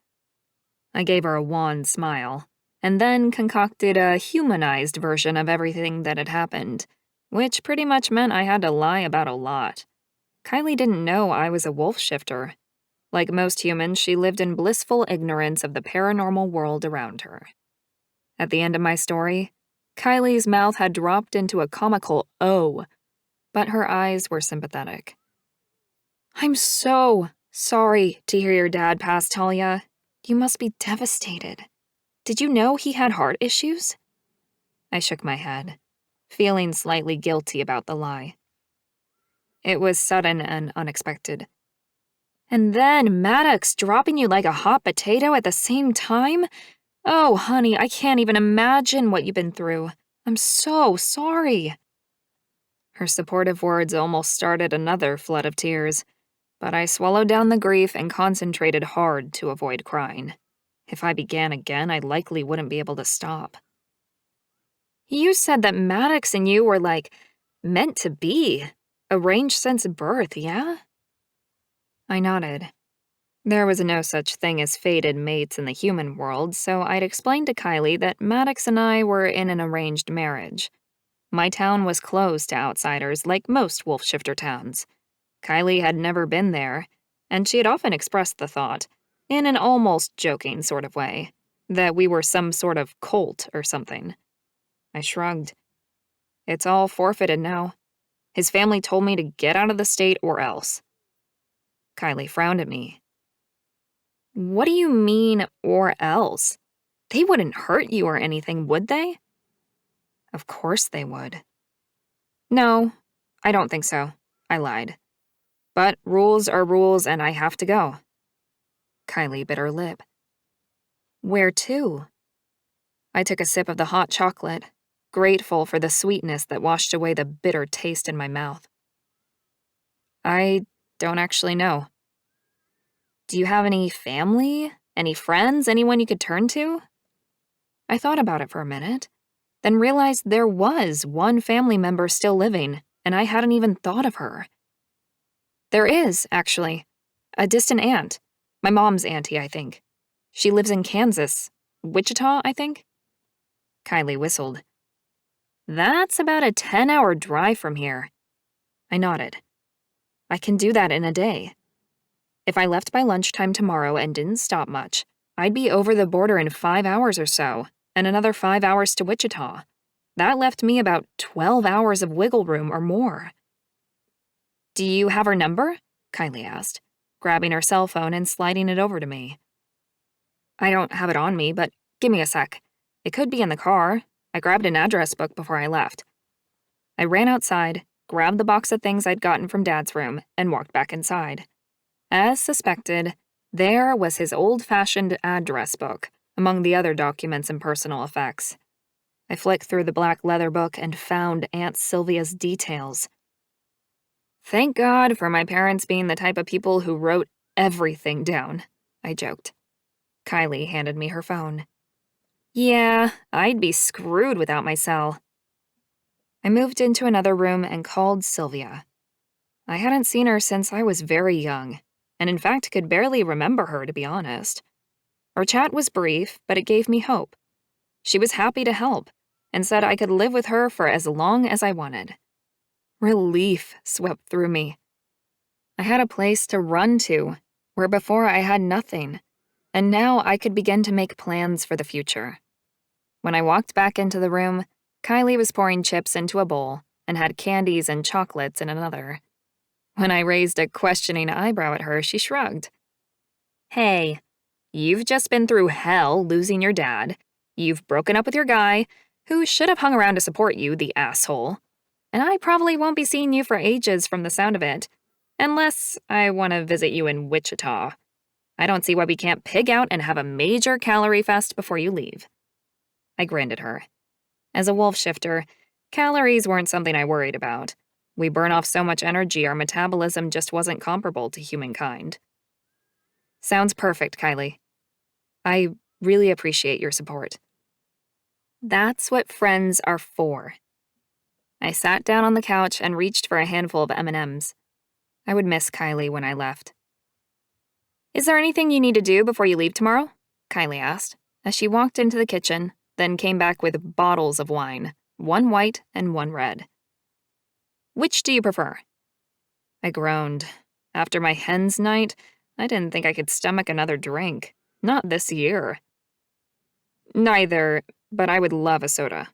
I gave her a wan smile, and then concocted a humanized version of everything that had happened, which pretty much meant I had to lie about a lot. Kylie didn't know I was a wolf shifter. Like most humans, she lived in blissful ignorance of the paranormal world around her. At the end of my story, Kylie's mouth had dropped into a comical O, but her eyes were sympathetic. I'm so sorry to hear your dad passed, Talia. You must be devastated. Did you know he had heart issues? I shook my head, feeling slightly guilty about the lie. It was sudden and unexpected. And then Maddox dropping you like a hot potato at the same time? Oh, honey, I can't even imagine what you've been through. I'm so sorry. Her supportive words almost started another flood of tears, but I swallowed down the grief and concentrated hard to avoid crying. If I began again, I likely wouldn't be able to stop. You said that Maddox and you were meant to be, arranged since birth, yeah? I nodded. There was no such thing as fated mates in the human world, so I'd explained to Kylie that Maddox and I were in an arranged marriage. My town was closed to outsiders, like most wolf shifter towns. Kylie had never been there, and she had often expressed the thought, in an almost joking sort of way, that we were some sort of cult or something. I shrugged. It's all forfeited now. His family told me to get out of the state or else. Kylie frowned at me. What do you mean, or else? They wouldn't hurt you or anything, would they? Of course they would. No, I don't think so. I lied. But rules are rules and I have to go. Kylie bit her lip. Where to? I took a sip of the hot chocolate, grateful for the sweetness that washed away the bitter taste in my mouth. I don't actually know. Do you have any family? Any friends? Anyone you could turn to? I thought about it for a minute, then realized there was one family member still living, and I hadn't even thought of her. There is, actually. A distant aunt. My mom's auntie, I think. She lives in Kansas. Wichita, I think? Kylie whistled. That's about a 10-hour drive from here. I nodded. I can do that in a day. If I left by lunchtime tomorrow and didn't stop much, I'd be over the border in 5 hours or so, and another 5 hours to Wichita. That left me about 12 hours of wiggle room or more. "Do you have her number?" Kylie asked, grabbing her cell phone and sliding it over to me. "I don't have it on me, but give me a sec. It could be in the car. I grabbed an address book before I left." I ran outside, grabbed the box of things I'd gotten from Dad's room, and walked back inside. As suspected, there was his old-fashioned address book, among the other documents and personal effects. I flicked through the black leather book and found Aunt Sylvia's details. "Thank God for my parents being the type of people who wrote everything down," I joked. Kylie handed me her phone. "Yeah, I'd be screwed without my cell." I moved into another room and called Sylvia. I hadn't seen her since I was very young, and in fact could barely remember her, to be honest. Our chat was brief, but it gave me hope. She was happy to help, and said I could live with her for as long as I wanted. Relief swept through me. I had a place to run to, where before I had nothing, and now I could begin to make plans for the future. When I walked back into the room, Kylie was pouring chips into a bowl and had candies and chocolates in another. When I raised a questioning eyebrow at her, she shrugged. "Hey, you've just been through hell losing your dad. You've broken up with your guy, who should have hung around to support you, the asshole. And I probably won't be seeing you for ages from the sound of it, unless I want to visit you in Wichita. I don't see why we can't pig out and have a major calorie fest before you leave." I grinned at her. As a wolf shifter, calories weren't something I worried about. We burn off so much energy our metabolism just wasn't comparable to humankind. "Sounds perfect, Kylie. I really appreciate your support." That's what friends are for. I sat down on the couch and reached for a handful of M&Ms. I would miss Kylie when I left. "Is there anything you need to do before you leave tomorrow?" Kylie asked, as she walked into the kitchen, then came back with bottles of wine, one white and one red. "Which do you prefer?" I groaned. After my hen's night, I didn't think I could stomach another drink. Not this year. "Neither, but I would love a soda."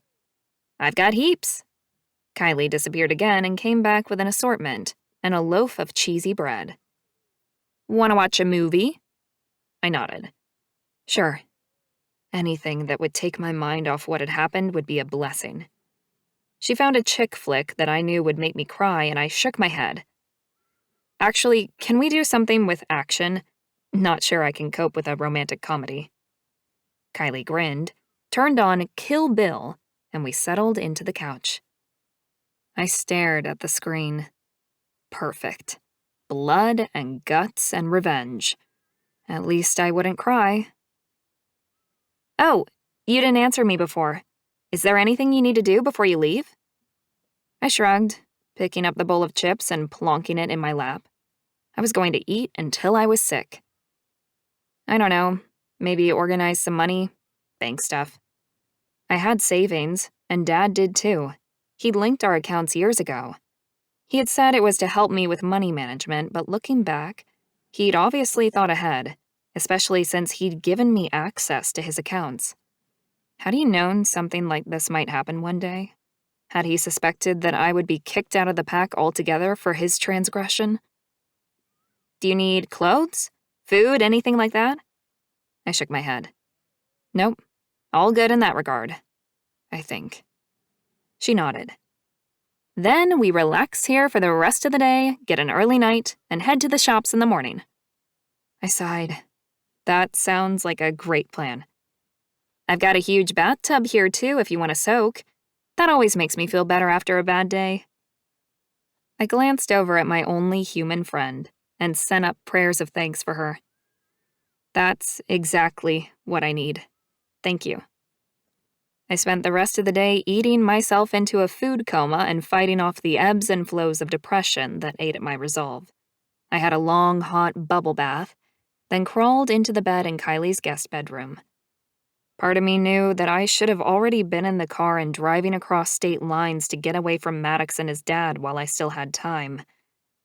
"I've got heaps." Kylie disappeared again and came back with an assortment and a loaf of cheesy bread. "Want to watch a movie?" I nodded. "Sure." Anything that would take my mind off what had happened would be a blessing. She found a chick flick that I knew would make me cry, and I shook my head. "Actually, can we do something with action? Not sure I can cope with a romantic comedy." Kylie grinned, turned on Kill Bill, and we settled into the couch. I stared at the screen. Perfect. Blood and guts and revenge. At least I wouldn't cry. "Oh, you didn't answer me before. Is there anything you need to do before you leave?" I shrugged, picking up the bowl of chips and plonking it in my lap. I was going to eat until I was sick. "I don't know. Maybe organize some money. Bank stuff." I had savings, and Dad did too. He'd linked our accounts years ago. He had said it was to help me with money management, but looking back, he'd obviously thought ahead, especially since he'd given me access to his accounts. Had he known something like this might happen one day? Had he suspected that I would be kicked out of the pack altogether for his transgression? "Do you need clothes? Food? Anything like that?" I shook my head. "Nope. All good in that regard. I think." She nodded. "Then we relax here for the rest of the day, get an early night, and head to the shops in the morning." I sighed. That sounds like a great plan. "I've got a huge bathtub here too if you want to soak. That always makes me feel better after a bad day." I glanced over at my only human friend and sent up prayers of thanks for her. That's exactly what I need. Thank you. I spent the rest of the day eating myself into a food coma and fighting off the ebbs and flows of depression that ate at my resolve. I had a long, hot bubble bath, then crawled into the bed in Kylie's guest bedroom. Part of me knew that I should have already been in the car and driving across state lines to get away from Maddox and his dad while I still had time.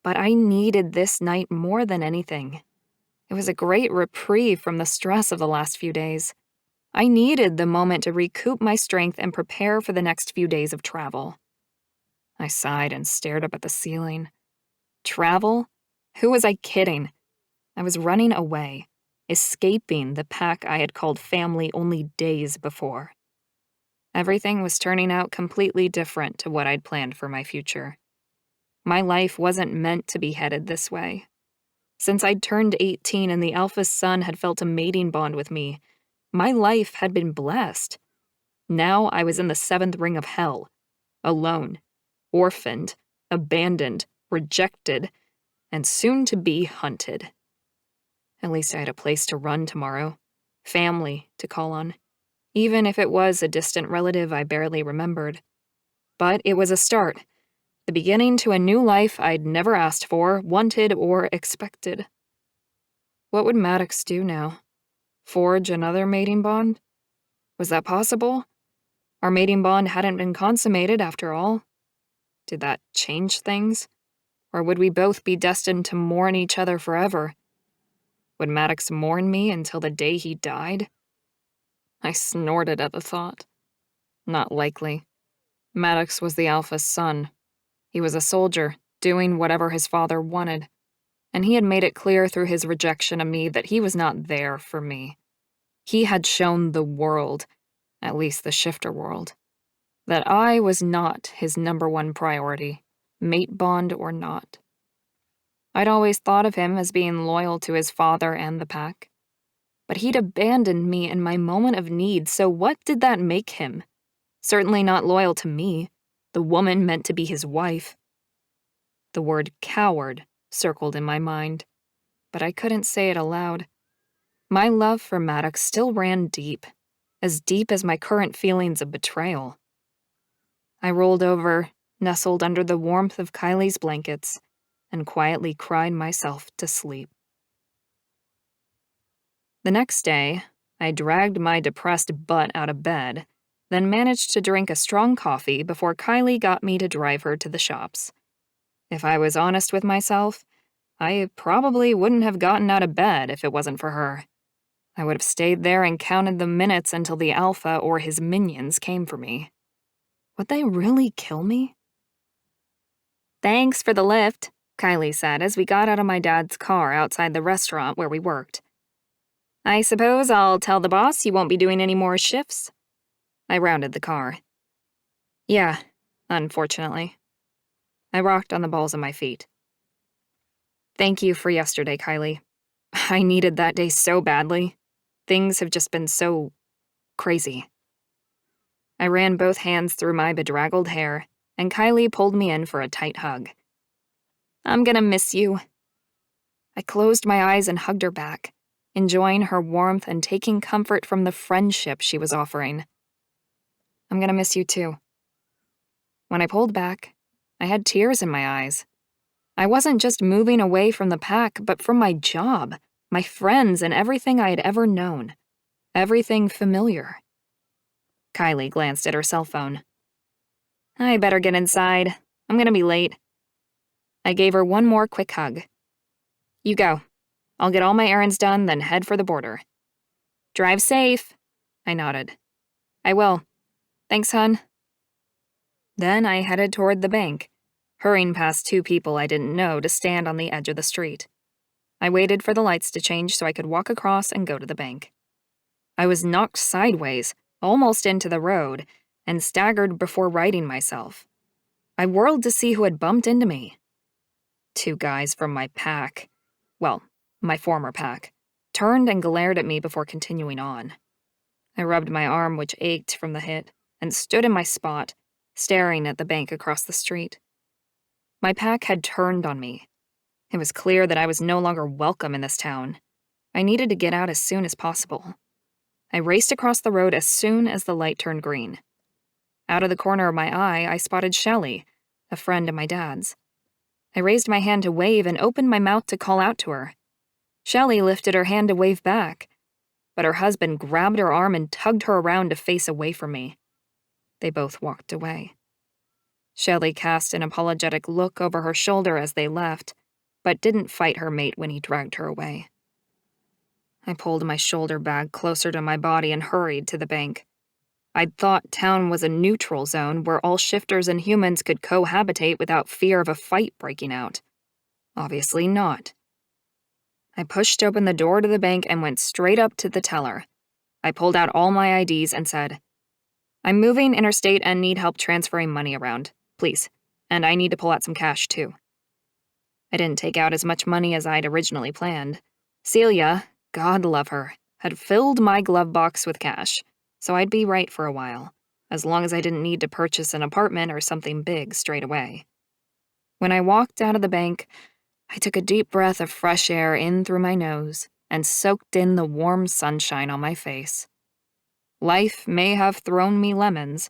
But I needed this night more than anything. It was a great reprieve from the stress of the last few days. I needed the moment to recoup my strength and prepare for the next few days of travel. I sighed and stared up at the ceiling. Travel? Who was I kidding? I was running away, escaping the pack I had called family only days before. Everything was turning out completely different to what I'd planned for my future. My life wasn't meant to be headed this way. Since I'd turned 18 and the Alpha's son had felt a mating bond with me, my life had been blessed. Now I was in the 7th ring of hell, alone, orphaned, abandoned, rejected, and soon to be hunted. At least I had a place to run tomorrow, family to call on, even if it was a distant relative I barely remembered. But it was a start, the beginning to a new life I'd never asked for, wanted, or expected. What would Maddox do now? Forge another mating bond? Was that possible? Our mating bond hadn't been consummated after all. Did that change things? Or would we both be destined to mourn each other forever? Would Maddox mourn me until the day he died? I snorted at the thought. Not likely. Maddox was the Alpha's son. He was a soldier, doing whatever his father wanted. And he had made it clear through his rejection of me that he was not there for me. He had shown the world, at least the shifter world, that I was not his #1 priority, mate bond or not. I'd always thought of him as being loyal to his father and the pack. But he'd abandoned me in my moment of need, so what did that make him? Certainly not loyal to me, the woman meant to be his wife. The word coward circled in my mind, but I couldn't say it aloud. My love for Maddox still ran deep as my current feelings of betrayal. I rolled over, nestled under the warmth of Kylie's blankets, and quietly cried myself to sleep. The next day, I dragged my depressed butt out of bed, then managed to drink a strong coffee before Kylie got me to drive her to the shops. If I was honest with myself, I probably wouldn't have gotten out of bed if it wasn't for her. I would have stayed there and counted the minutes until the Alpha or his minions came for me. Would they really kill me? "Thanks for the lift," Kylie said as we got out of my dad's car outside the restaurant where we worked. "I suppose I'll tell the boss you won't be doing any more shifts?" I rounded the car. "Yeah, unfortunately." I rocked on the balls of my feet. "Thank you for yesterday, Kylie. I needed that day so badly. Things have just been so crazy." I ran both hands through my bedraggled hair, and Kylie pulled me in for a tight hug. "I'm gonna miss you." I closed my eyes and hugged her back, enjoying her warmth and taking comfort from the friendship she was offering. "I'm gonna miss you too." When I pulled back, I had tears in my eyes. I wasn't just moving away from the pack, but from my job, my friends, and everything I had ever known. Everything familiar. Kylie glanced at her cell phone. "I better get inside. I'm gonna be late." I gave her one more quick hug. "You go. I'll get all my errands done, then head for the border." "Drive safe." I nodded. "I will. Thanks, hun." Then I headed toward the bank, hurrying past 2 people I didn't know to stand on the edge of the street. I waited for the lights to change so I could walk across and go to the bank. I was knocked sideways, almost into the road, and staggered before righting myself. I whirled to see who had bumped into me. 2 guys from my pack, well, my former pack, turned and glared at me before continuing on. I rubbed my arm, which ached from the hit, and stood in my spot, staring at the bank across the street. My pack had turned on me. It was clear that I was no longer welcome in this town. I needed to get out as soon as possible. I raced across the road as soon as the light turned green. Out of the corner of my eye, I spotted Shelley, a friend of my dad's. I raised my hand to wave and opened my mouth to call out to her. Shelley lifted her hand to wave back, but her husband grabbed her arm and tugged her around to face away from me. They both walked away. Shelley cast an apologetic look over her shoulder as they left, but didn't fight her mate when he dragged her away. I pulled my shoulder bag closer to my body and hurried to the bank. I'd thought town was a neutral zone where all shifters and humans could cohabitate without fear of a fight breaking out. Obviously not. I pushed open the door to the bank and went straight up to the teller. I pulled out all my IDs and said, "I'm moving interstate and need help transferring money around, please. And I need to pull out some cash, too." I didn't take out as much money as I'd originally planned. Celia, God love her, had filled my glove box with cash, so I'd be right for a while, as long as I didn't need to purchase an apartment or something big straight away. When I walked out of the bank, I took a deep breath of fresh air in through my nose and soaked in the warm sunshine on my face. Life may have thrown me lemons.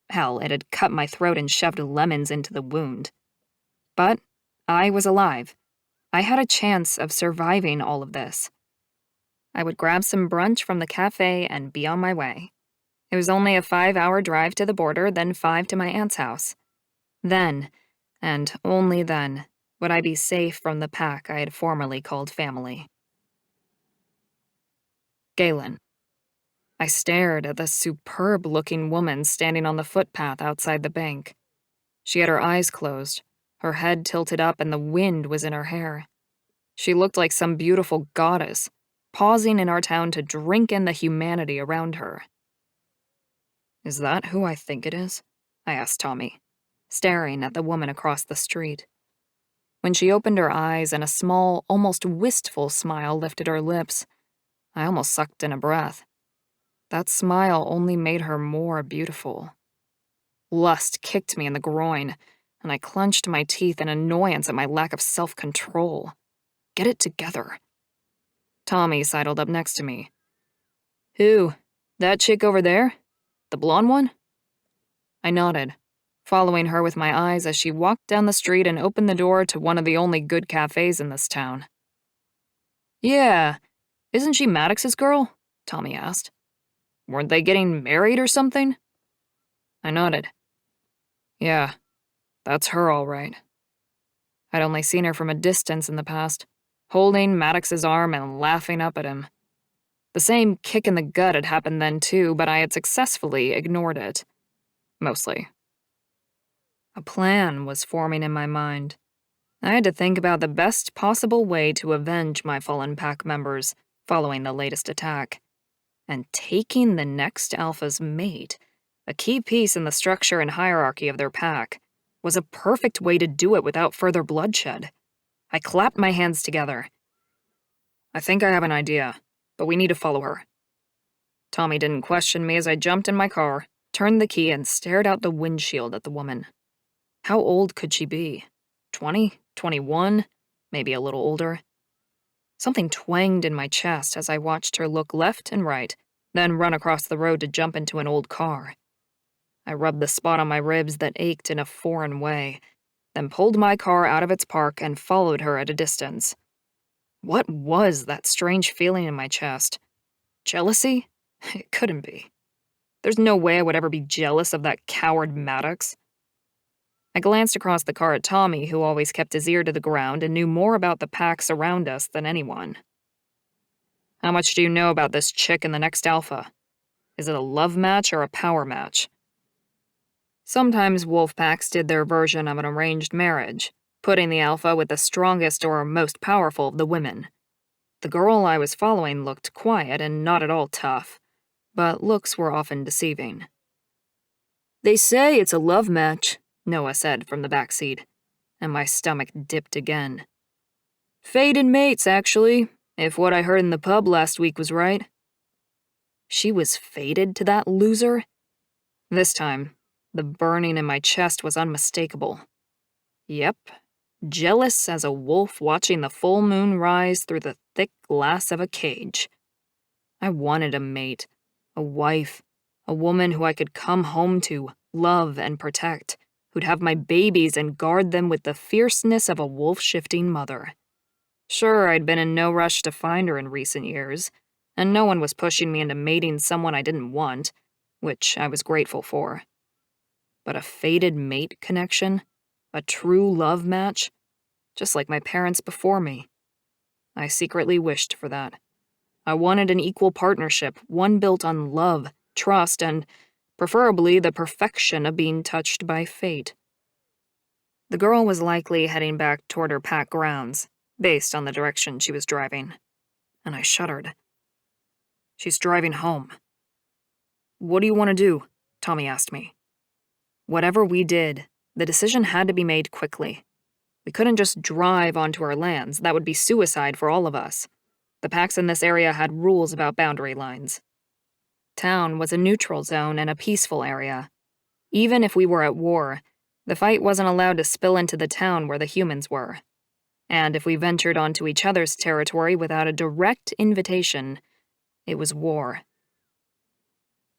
Hell, it had cut my throat and shoved lemons into the wound. But I was alive. I had a chance of surviving all of this. I would grab some brunch from the cafe and be on my way. It was only a 5-hour drive to the border, then 5 to my aunt's house. Then, and only then, would I be safe from the pack I had formerly called family. Galen. I stared at the superb-looking woman standing on the footpath outside the bank. She had her eyes closed, her head tilted up, and the wind was in her hair. She looked like some beautiful goddess, pausing in our town to drink in the humanity around her. "Is that who I think it is?" I asked Tommy, staring at the woman across the street. When she opened her eyes and a small, almost wistful smile lifted her lips, I almost sucked in a breath. That smile only made her more beautiful. Lust kicked me in the groin, and I clenched my teeth in annoyance at my lack of self-control. Get it together. Tommy sidled up next to me. "Who? That chick over there? The blonde one?" I nodded, following her with my eyes as she walked down the street and opened the door to one of the only good cafes in this town. "Yeah, isn't she Maddox's girl?" Tommy asked. "Weren't they getting married or something?" I nodded. "Yeah, that's her all right." I'd only seen her from a distance in the past, holding Maddox's arm and laughing up at him. The same kick in the gut had happened then too, but I had successfully ignored it. Mostly. A plan was forming in my mind. I had to think about the best possible way to avenge my fallen pack members following the latest attack. And taking the next alpha's mate, a key piece in the structure and hierarchy of their pack, was a perfect way to do it without further bloodshed. I clapped my hands together. "I think I have an idea, but we need to follow her." Tommy didn't question me as I jumped in my car, turned the key, and stared out the windshield at the woman. How old could she be? 20? 21? Maybe a little older? Something twanged in my chest as I watched her look left and right, then run across the road to jump into an old car. I rubbed the spot on my ribs that ached in a foreign way, then pulled my car out of its park and followed her at a distance. What was that strange feeling in my chest? Jealousy? It couldn't be. There's no way I would ever be jealous of that coward Maddox. I glanced across the car at Tommy, who always kept his ear to the ground and knew more about the packs around us than anyone. "How much do you know about this chick in the next alpha? Is it a love match or a power match?" Sometimes wolf packs did their version of an arranged marriage, putting the alpha with the strongest or most powerful of the women. The girl I was following looked quiet and not at all tough, but looks were often deceiving. "They say it's a love match," Noah said from the back seat, and my stomach dipped again. "Fated mates, actually, if what I heard in the pub last week was right." She was fated to that loser? This time, the burning in my chest was unmistakable. Yep, jealous as a wolf watching the full moon rise through the thick glass of a cage. I wanted a mate, a wife, a woman who I could come home to, love, and protect, who'd have my babies and guard them with the fierceness of a wolf-shifting mother. Sure, I'd been in no rush to find her in recent years, and no one was pushing me into mating someone I didn't want, which I was grateful for. But a fated mate connection? A true love match? Just like my parents before me. I secretly wished for that. I wanted an equal partnership, one built on love, trust, and preferably the perfection of being touched by fate. The girl was likely heading back toward her pack grounds, based on the direction she was driving, and I shuddered. She's driving home. What do you want to do? Tommy asked me. Whatever we did, the decision had to be made quickly. We couldn't just drive onto our lands. That would be suicide for all of us. The packs in this area had rules about boundary lines. Town was a neutral zone and a peaceful area. Even if we were at war, the fight wasn't allowed to spill into the town where the humans were. And if we ventured onto each other's territory without a direct invitation, it was war.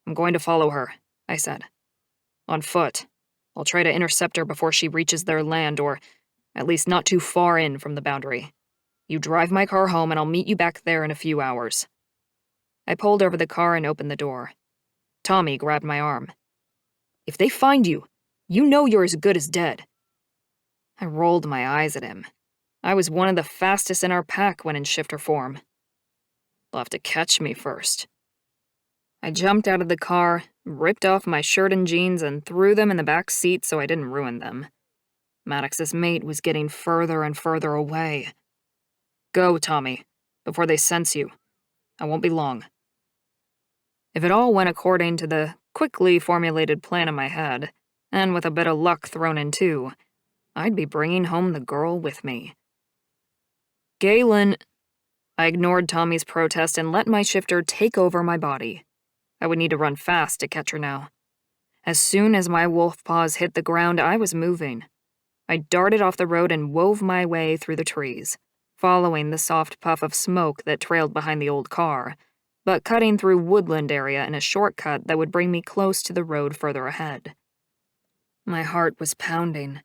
I'm going to follow her, I said. On foot. I'll try to intercept her before she reaches their land, or at least not too far in from the boundary. You drive my car home and I'll meet you back there in a few hours. I pulled over the car and opened the door. Tommy grabbed my arm. If they find you, you know you're as good as dead. I rolled my eyes at him. I was one of the fastest in our pack when in shifter form. They'll have to catch me first. I jumped out of the car, ripped off my shirt and jeans, and threw them in the back seat so I didn't ruin them. Maddox's mate was getting further and further away. Go, Tommy, before they sense you. I won't be long. If it all went according to the quickly formulated plan in my head, and with a bit of luck thrown in too, I'd be bringing home the girl with me. Galen. I ignored Tommy's protest and let my shifter take over my body. I would need to run fast to catch her now. As soon as my wolf paws hit the ground, I was moving. I darted off the road and wove my way through the trees, following the soft puff of smoke that trailed behind the old car, but cutting through woodland area in a shortcut that would bring me close to the road further ahead. My heart was pounding.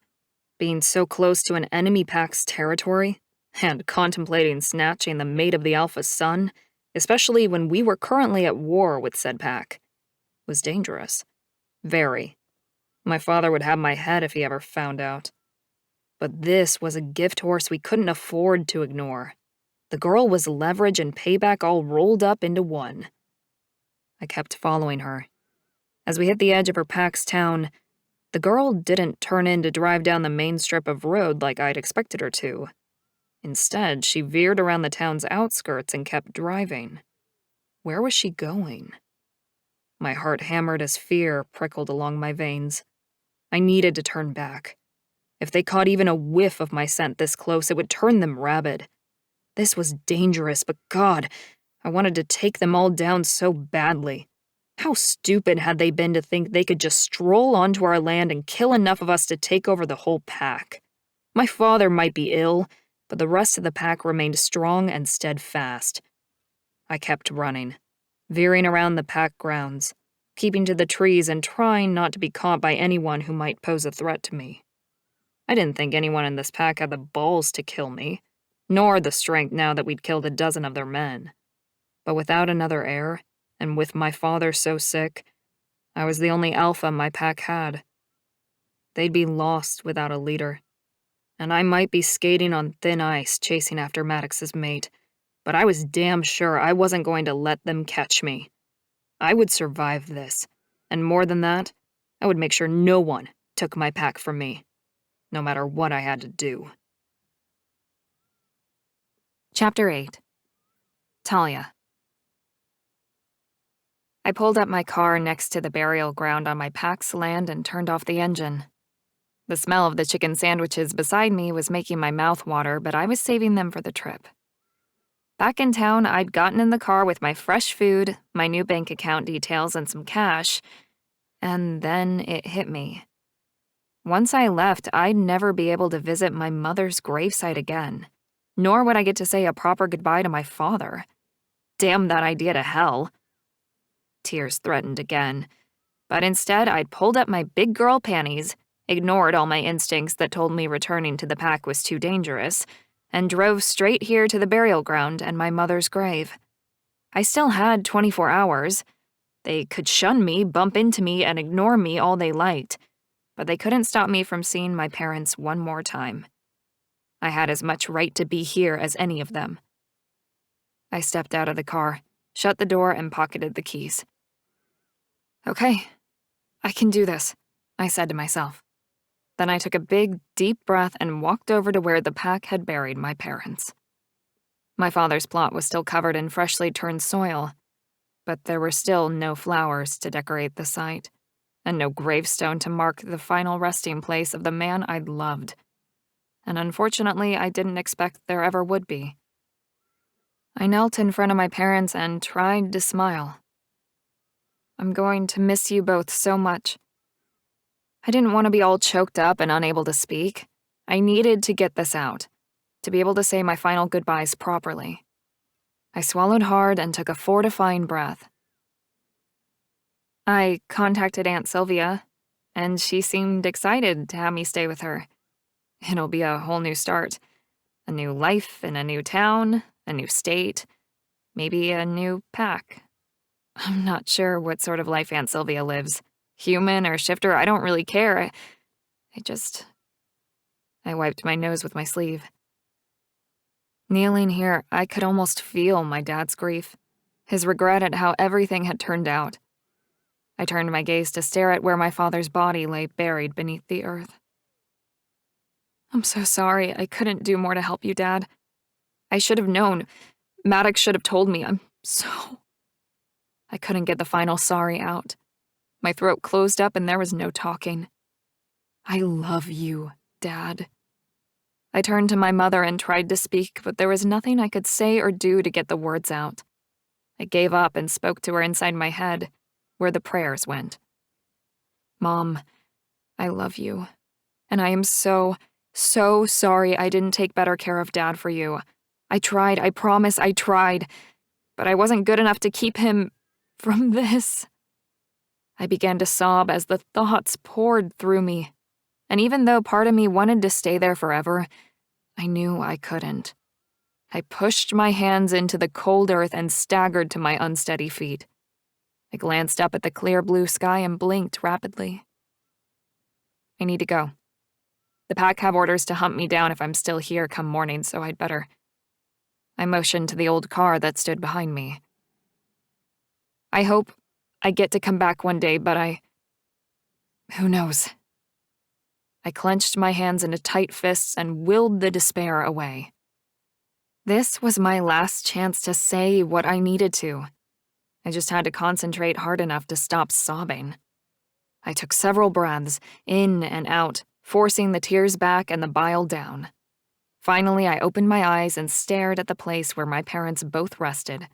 Being so close to an enemy pack's territory, and contemplating snatching the mate of the Alpha's son, especially when we were currently at war with said pack, was dangerous. Very. My father would have my head if he ever found out. But this was a gift horse we couldn't afford to ignore. The girl was leverage and payback all rolled up into one. I kept following her. As we hit the edge of her pack's town, the girl didn't turn in to drive down the main strip of road like I'd expected her to. Instead, she veered around the town's outskirts and kept driving. Where was she going? My heart hammered as fear prickled along my veins. I needed to turn back. If they caught even a whiff of my scent this close, it would turn them rabid. This was dangerous, but God, I wanted to take them all down so badly. How stupid had they been to think they could just stroll onto our land and kill enough of us to take over the whole pack? My father might be ill, but the rest of the pack remained strong and steadfast. I kept running, veering around the pack grounds, keeping to the trees and trying not to be caught by anyone who might pose a threat to me. I didn't think anyone in this pack had the balls to kill me, nor the strength now that we'd killed a dozen of their men. But without another heir, and with my father so sick, I was the only alpha my pack had. They'd be lost without a leader, and I might be skating on thin ice chasing after Maddox's mate, but I was damn sure I wasn't going to let them catch me. I would survive this, and more than that, I would make sure no one took my pack from me, no matter what I had to do. Chapter 8. Talia. I pulled up my car next to the burial ground on my pack's land and turned off the engine. The smell of the chicken sandwiches beside me was making my mouth water, but I was saving them for the trip. Back in town, I'd gotten in the car with my fresh food, my new bank account details, and some cash, and then it hit me. Once I left, I'd never be able to visit my mother's gravesite again, nor would I get to say a proper goodbye to my father. Damn that idea to hell. Tears threatened again, but instead I'd pulled up my big girl panties, ignored all my instincts that told me returning to the pack was too dangerous, and drove straight here to the burial ground and my mother's grave. I still had 24 hours. They could shun me, bump into me, and ignore me all they liked, but they couldn't stop me from seeing my parents one more time. I had as much right to be here as any of them. I stepped out of the car, shut the door, and pocketed the keys. Okay, I can do this, I said to myself. Then I took a big, deep breath and walked over to where the pack had buried my parents. My father's plot was still covered in freshly turned soil, but there were still no flowers to decorate the site, and no gravestone to mark the final resting place of the man I'd loved. And unfortunately, I didn't expect there ever would be. I knelt in front of my parents and tried to smile. I'm going to miss you both so much. I didn't want to be all choked up and unable to speak. I needed to get this out, to be able to say my final goodbyes properly. I swallowed hard and took a fortifying breath. I contacted Aunt Sylvia, and she seemed excited to have me stay with her. It'll be a whole new start. A new life in a new town, a new state, maybe a new pack. I'm not sure what sort of life Aunt Sylvia lives. Human or shifter, I don't really care. I wiped my nose with my sleeve. Kneeling here, I could almost feel my dad's grief, his regret at how everything had turned out. I turned my gaze to stare at where my father's body lay buried beneath the earth. I'm so sorry. I couldn't do more to help you, Dad. I should have known. Maddox should have told me. I couldn't get the final sorry out. My throat closed up and there was no talking. I love you, Dad. I turned to my mother and tried to speak, but there was nothing I could say or do to get the words out. I gave up and spoke to her inside my head, where the prayers went. Mom, I love you. And I am so sorry I didn't take better care of Dad for you. I tried, I promise I tried. But I wasn't good enough to keep him from this. I began to sob as the thoughts poured through me. And even though part of me wanted to stay there forever, I knew I couldn't. I pushed my hands into the cold earth and staggered to my unsteady feet. I glanced up at the clear blue sky and blinked rapidly. I need to go. The pack have orders to hunt me down if I'm still here come morning, so I'd better. I motioned to the old car that stood behind me. I hope I get to come back one day, but who knows? I clenched my hands into tight fists and willed the despair away. This was my last chance to say what I needed to. I just had to concentrate hard enough to stop sobbing. I took several breaths, in and out, forcing the tears back and the bile down. Finally, I opened my eyes and stared at the place where my parents both rested.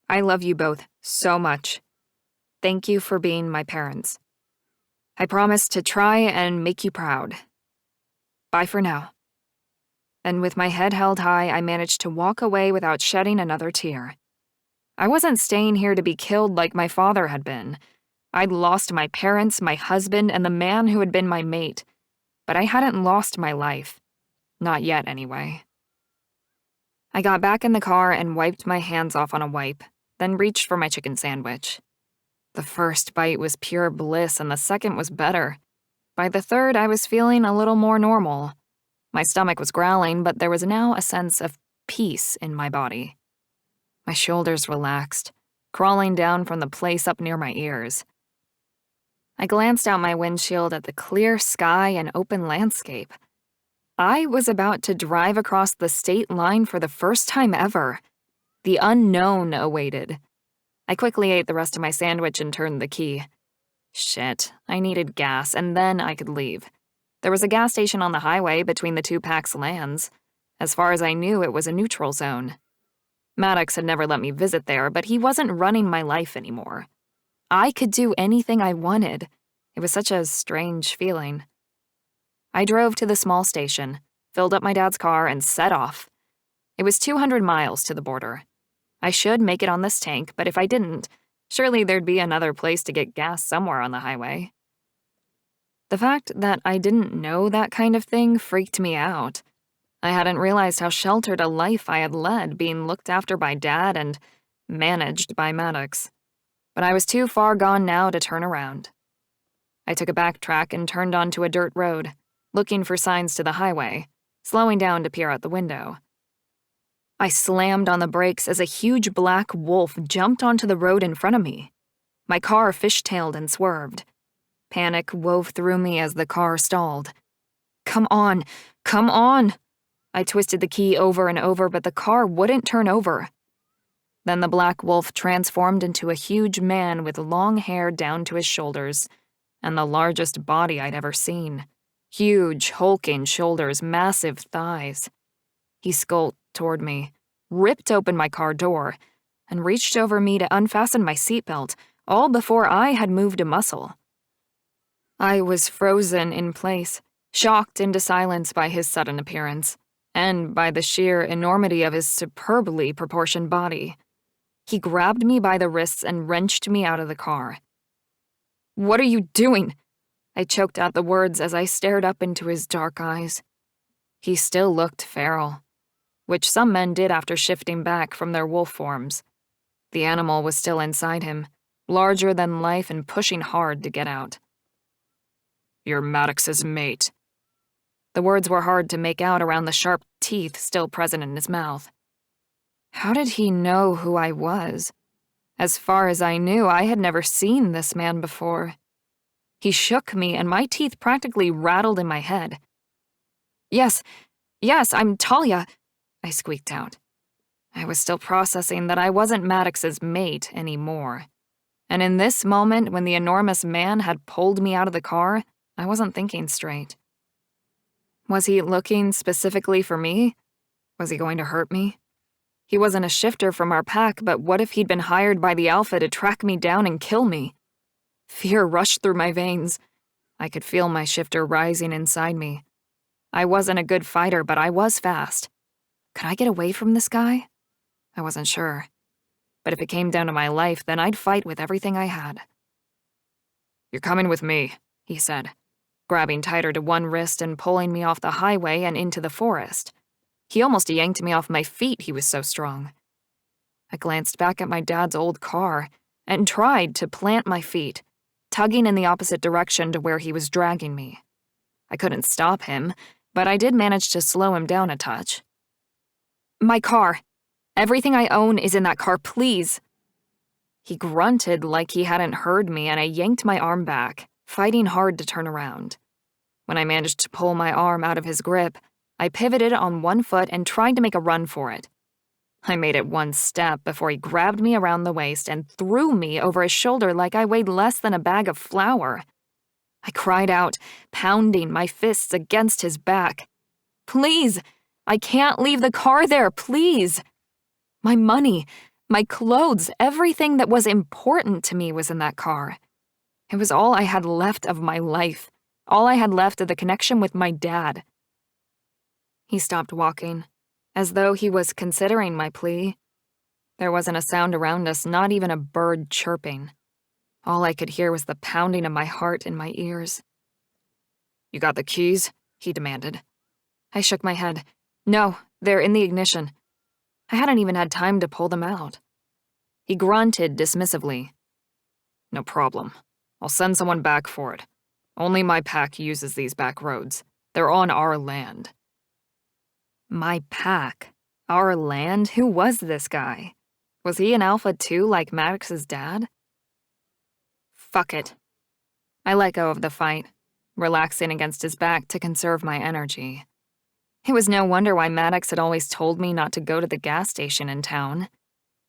I love you both so much. Thank you for being my parents. I promise to try and make you proud. Bye for now. And with my head held high, I managed to walk away without shedding another tear. I wasn't staying here to be killed like my father had been. I'd lost my parents, my husband, and the man who had been my mate. But I hadn't lost my life. Not yet, anyway. I got back in the car and wiped my hands off on a wipe, then reached for my chicken sandwich. The first bite was pure bliss and the second was better. By the third, I was feeling a little more normal. My stomach was growling, but there was now a sense of peace in my body. My shoulders relaxed, crawling down from the place up near my ears. I glanced out my windshield at the clear sky and open landscape. I was about to drive across the state line for the first time ever. The unknown awaited. I quickly ate the rest of my sandwich and turned the key. Shit, I needed gas, and then I could leave. There was a gas station on the highway between the two packs' lands. As far as I knew, it was a neutral zone. Maddox had never let me visit there, but he wasn't running my life anymore. I could do anything I wanted. It was such a strange feeling. I drove to the small station, filled up my dad's car, and set off. It was 200 miles to the border. I should make it on this tank, but if I didn't, surely there'd be another place to get gas somewhere on the highway. The fact that I didn't know that kind of thing freaked me out. I hadn't realized how sheltered a life I had led, being looked after by Dad and managed by Maddox. But I was too far gone now to turn around. I took a backtrack and turned onto a dirt road, looking for signs to the highway, slowing down to peer out the window. I slammed on the brakes as a huge black wolf jumped onto the road in front of me. My car fishtailed and swerved. Panic wove through me as the car stalled. Come on, come on! I twisted the key over and over, but the car wouldn't turn over. Then the black wolf transformed into a huge man with long hair down to his shoulders, and the largest body I'd ever seen. Huge, hulking shoulders, massive thighs. He skulked toward me, ripped open my car door, and reached over me to unfasten my seatbelt, all before I had moved a muscle. I was frozen in place, shocked into silence by his sudden appearance, and by the sheer enormity of his superbly proportioned body. He grabbed me by the wrists and wrenched me out of the car. "What are you doing?" I choked out the words as I stared up into his dark eyes. He still looked feral, which some men did after shifting back from their wolf forms. The animal was still inside him, larger than life and pushing hard to get out. "You're Maddox's mate." The words were hard to make out around the sharp teeth still present in his mouth. How did he know who I was? As far as I knew, I had never seen this man before. He shook me, and my teeth practically rattled in my head. Yes, I'm Talia," I squeaked out. I was still processing that I wasn't Maddox's mate anymore. And in this moment, when the enormous man had pulled me out of the car, I wasn't thinking straight. Was he looking specifically for me? Was he going to hurt me? He wasn't a shifter from our pack, but what if he'd been hired by the Alpha to track me down and kill me? Fear rushed through my veins. I could feel my shifter rising inside me. I wasn't a good fighter, but I was fast. Could I get away from this guy? I wasn't sure. But if it came down to my life, then I'd fight with everything I had. "You're coming with me," he said, grabbing tighter to one wrist and pulling me off the highway and into the forest. He almost yanked me off my feet, he was so strong. I glanced back at my dad's old car and tried to plant my feet, tugging in the opposite direction to where he was dragging me. I couldn't stop him, but I did manage to slow him down a touch. "My car. Everything I own is in that car, please." He grunted like he hadn't heard me, and I yanked my arm back, fighting hard to turn around. When I managed to pull my arm out of his grip, I pivoted on one foot and tried to make a run for it. I made it one step before he grabbed me around the waist and threw me over his shoulder like I weighed less than a bag of flour. I cried out, pounding my fists against his back. "Please! I can't leave the car there, please!" My money, my clothes, everything that was important to me was in that car. It was all I had left of my life, all I had left of the connection with my dad. He stopped walking, as though he was considering my plea. There wasn't a sound around us, not even a bird chirping. All I could hear was the pounding of my heart in my ears. "You got the keys?" he demanded. I shook my head. "No, they're in the ignition." I hadn't even had time to pull them out. He grunted dismissively. "No problem. I'll send someone back for it. Only my pack uses these back roads. They're on our land." My pack? Our land? Who was this guy? Was he an alpha too, like Maddox's dad? Fuck it. I let go of the fight, relaxing against his back to conserve my energy. It was no wonder why Maddox had always told me not to go to the gas station in town.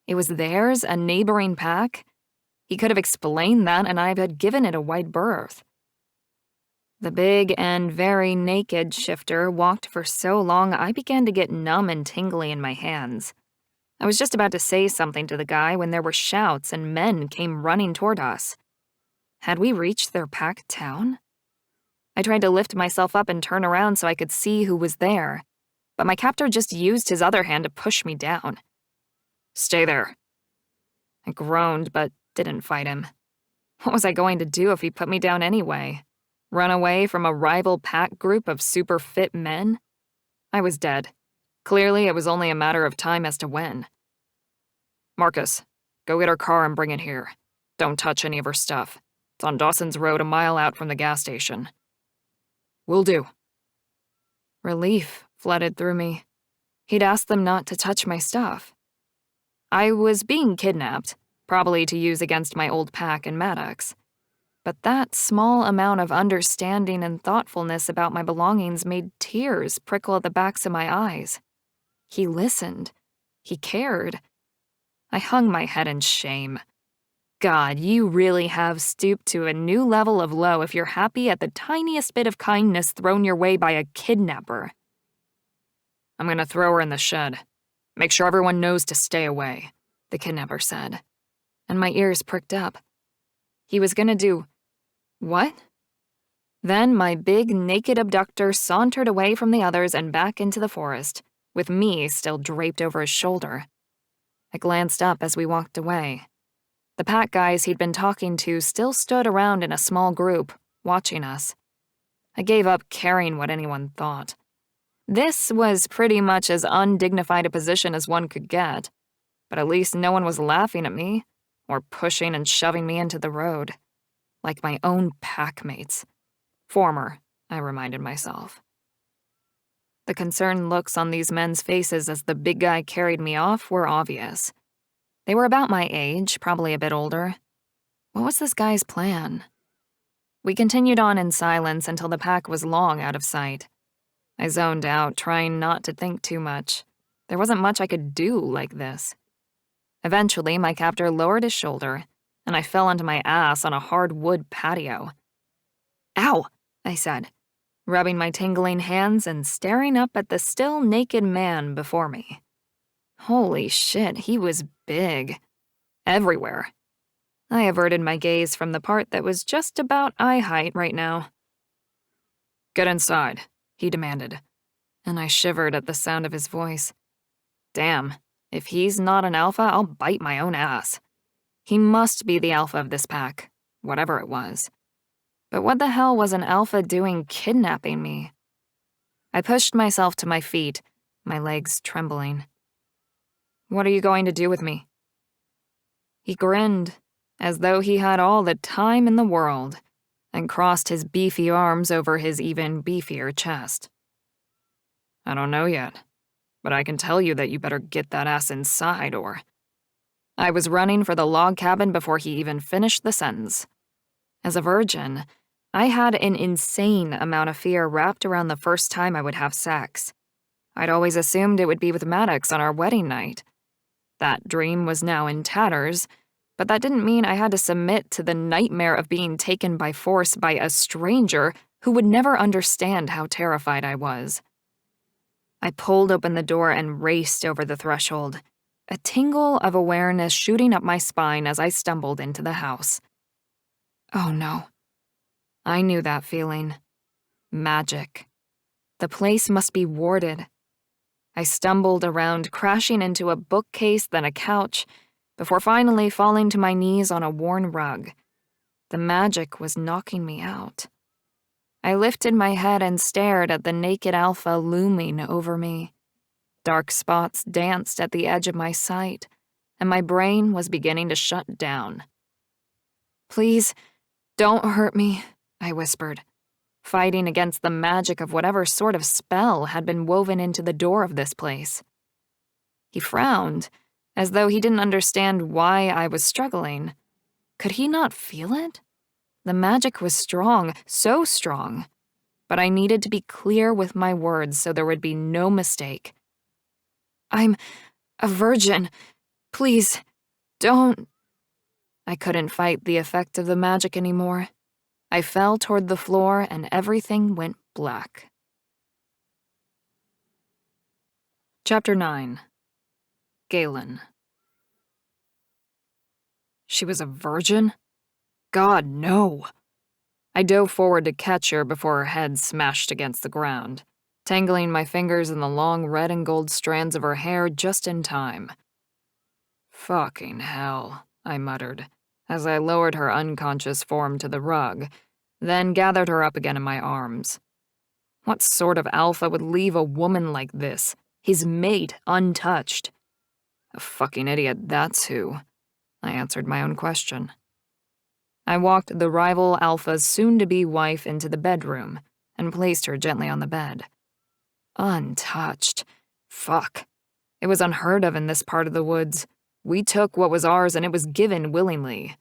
It was theirs, a neighboring pack? He could have explained that, and I had given it a wide berth. The big and very naked shifter walked for so long I began to get numb and tingly in my hands. I was just about to say something to the guy when there were shouts and men came running toward us. Had we reached their packed town? I tried to lift myself up and turn around so I could see who was there, but my captor just used his other hand to push me down. "Stay there." I groaned, but didn't fight him. What was I going to do if he put me down anyway? Run away from a rival pack group of super fit men? I was dead. Clearly, it was only a matter of time as to when. "Marcus, go get her car and bring it here. Don't touch any of her stuff. It's on Dawson's Road, a mile out from the gas station." "Will do." Relief flooded through me. He'd asked them not to touch my stuff. I was being kidnapped, probably to use against my old pack and Maddox. But that small amount of understanding and thoughtfulness about my belongings made tears prickle at the backs of my eyes. He listened. He cared. I hung my head in shame. God, you really have stooped to a new level of low if you're happy at the tiniest bit of kindness thrown your way by a kidnapper. I'm gonna throw her in the shed. Make sure everyone knows to stay away, the kidnapper said, and my ears pricked up. He was gonna do what? Then my big, naked abductor sauntered away from the others and back into the forest, with me still draped over his shoulder. I glanced up as we walked away. The pack guys he'd been talking to still stood around in a small group, watching us. I gave up caring what anyone thought. This was pretty much as undignified a position as one could get, but at least no one was laughing at me or pushing and shoving me into the road. Like my own packmates. Former, I reminded myself. The concerned looks on these men's faces as the big guy carried me off were obvious. They were about my age, probably a bit older. What was this guy's plan? We continued on in silence until the pack was long out of sight. I zoned out, trying not to think too much. There wasn't much I could do like this. Eventually, my captor lowered his shoulder, and I fell onto my ass on a hard wood patio. Ow, I said, rubbing my tingling hands and staring up at the still naked man before me. Holy shit, he was big. Everywhere. I averted my gaze from the part that was just about eye height right now. Get inside, he demanded, and I shivered at the sound of his voice. Damn, if he's not an alpha, I'll bite my own ass. He must be the alpha of this pack, whatever it was. But what the hell was an alpha doing kidnapping me? I pushed myself to my feet, my legs trembling. What are you going to do with me? He grinned, as though he had all the time in the world, and crossed his beefy arms over his even beefier chest. I don't know yet, but I can tell you that you better get that ass inside or... I was running for the log cabin before he even finished the sentence. As a virgin, I had an insane amount of fear wrapped around the first time I would have sex. I'd always assumed it would be with Maddox on our wedding night. That dream was now in tatters, but that didn't mean I had to submit to the nightmare of being taken by force by a stranger who would never understand how terrified I was. I pulled open the door and raced over the threshold, a tingle of awareness shooting up my spine as I stumbled into the house. Oh no. I knew that feeling. Magic. The place must be warded. I stumbled around, crashing into a bookcase, then a couch, before finally falling to my knees on a worn rug. The magic was knocking me out. I lifted my head and stared at the naked alpha looming over me. Dark spots danced at the edge of my sight, and my brain was beginning to shut down. Please, don't hurt me, I whispered, fighting against the magic of whatever sort of spell had been woven into the door of this place. He frowned, as though he didn't understand why I was struggling. Could he not feel it? The magic was strong, so strong, but I needed to be clear with my words so there would be no mistake. I'm a virgin. Please, don't... I couldn't fight the effect of the magic anymore. I fell toward the floor and everything went black. Chapter 9. Galen. She was a virgin? God, no. I dove forward to catch her before her head smashed against the ground, tangling my fingers in the long red and gold strands of her hair just in time. Fucking hell, I muttered, as I lowered her unconscious form to the rug, then gathered her up again in my arms. What sort of alpha would leave a woman like this, his mate, untouched? A fucking idiot, that's who. I answered my own question. I walked the rival alpha's soon-to-be wife into the bedroom and placed her gently on the bed. Untouched. Fuck. It was unheard of in this part of the woods. We took what was ours and it was given willingly.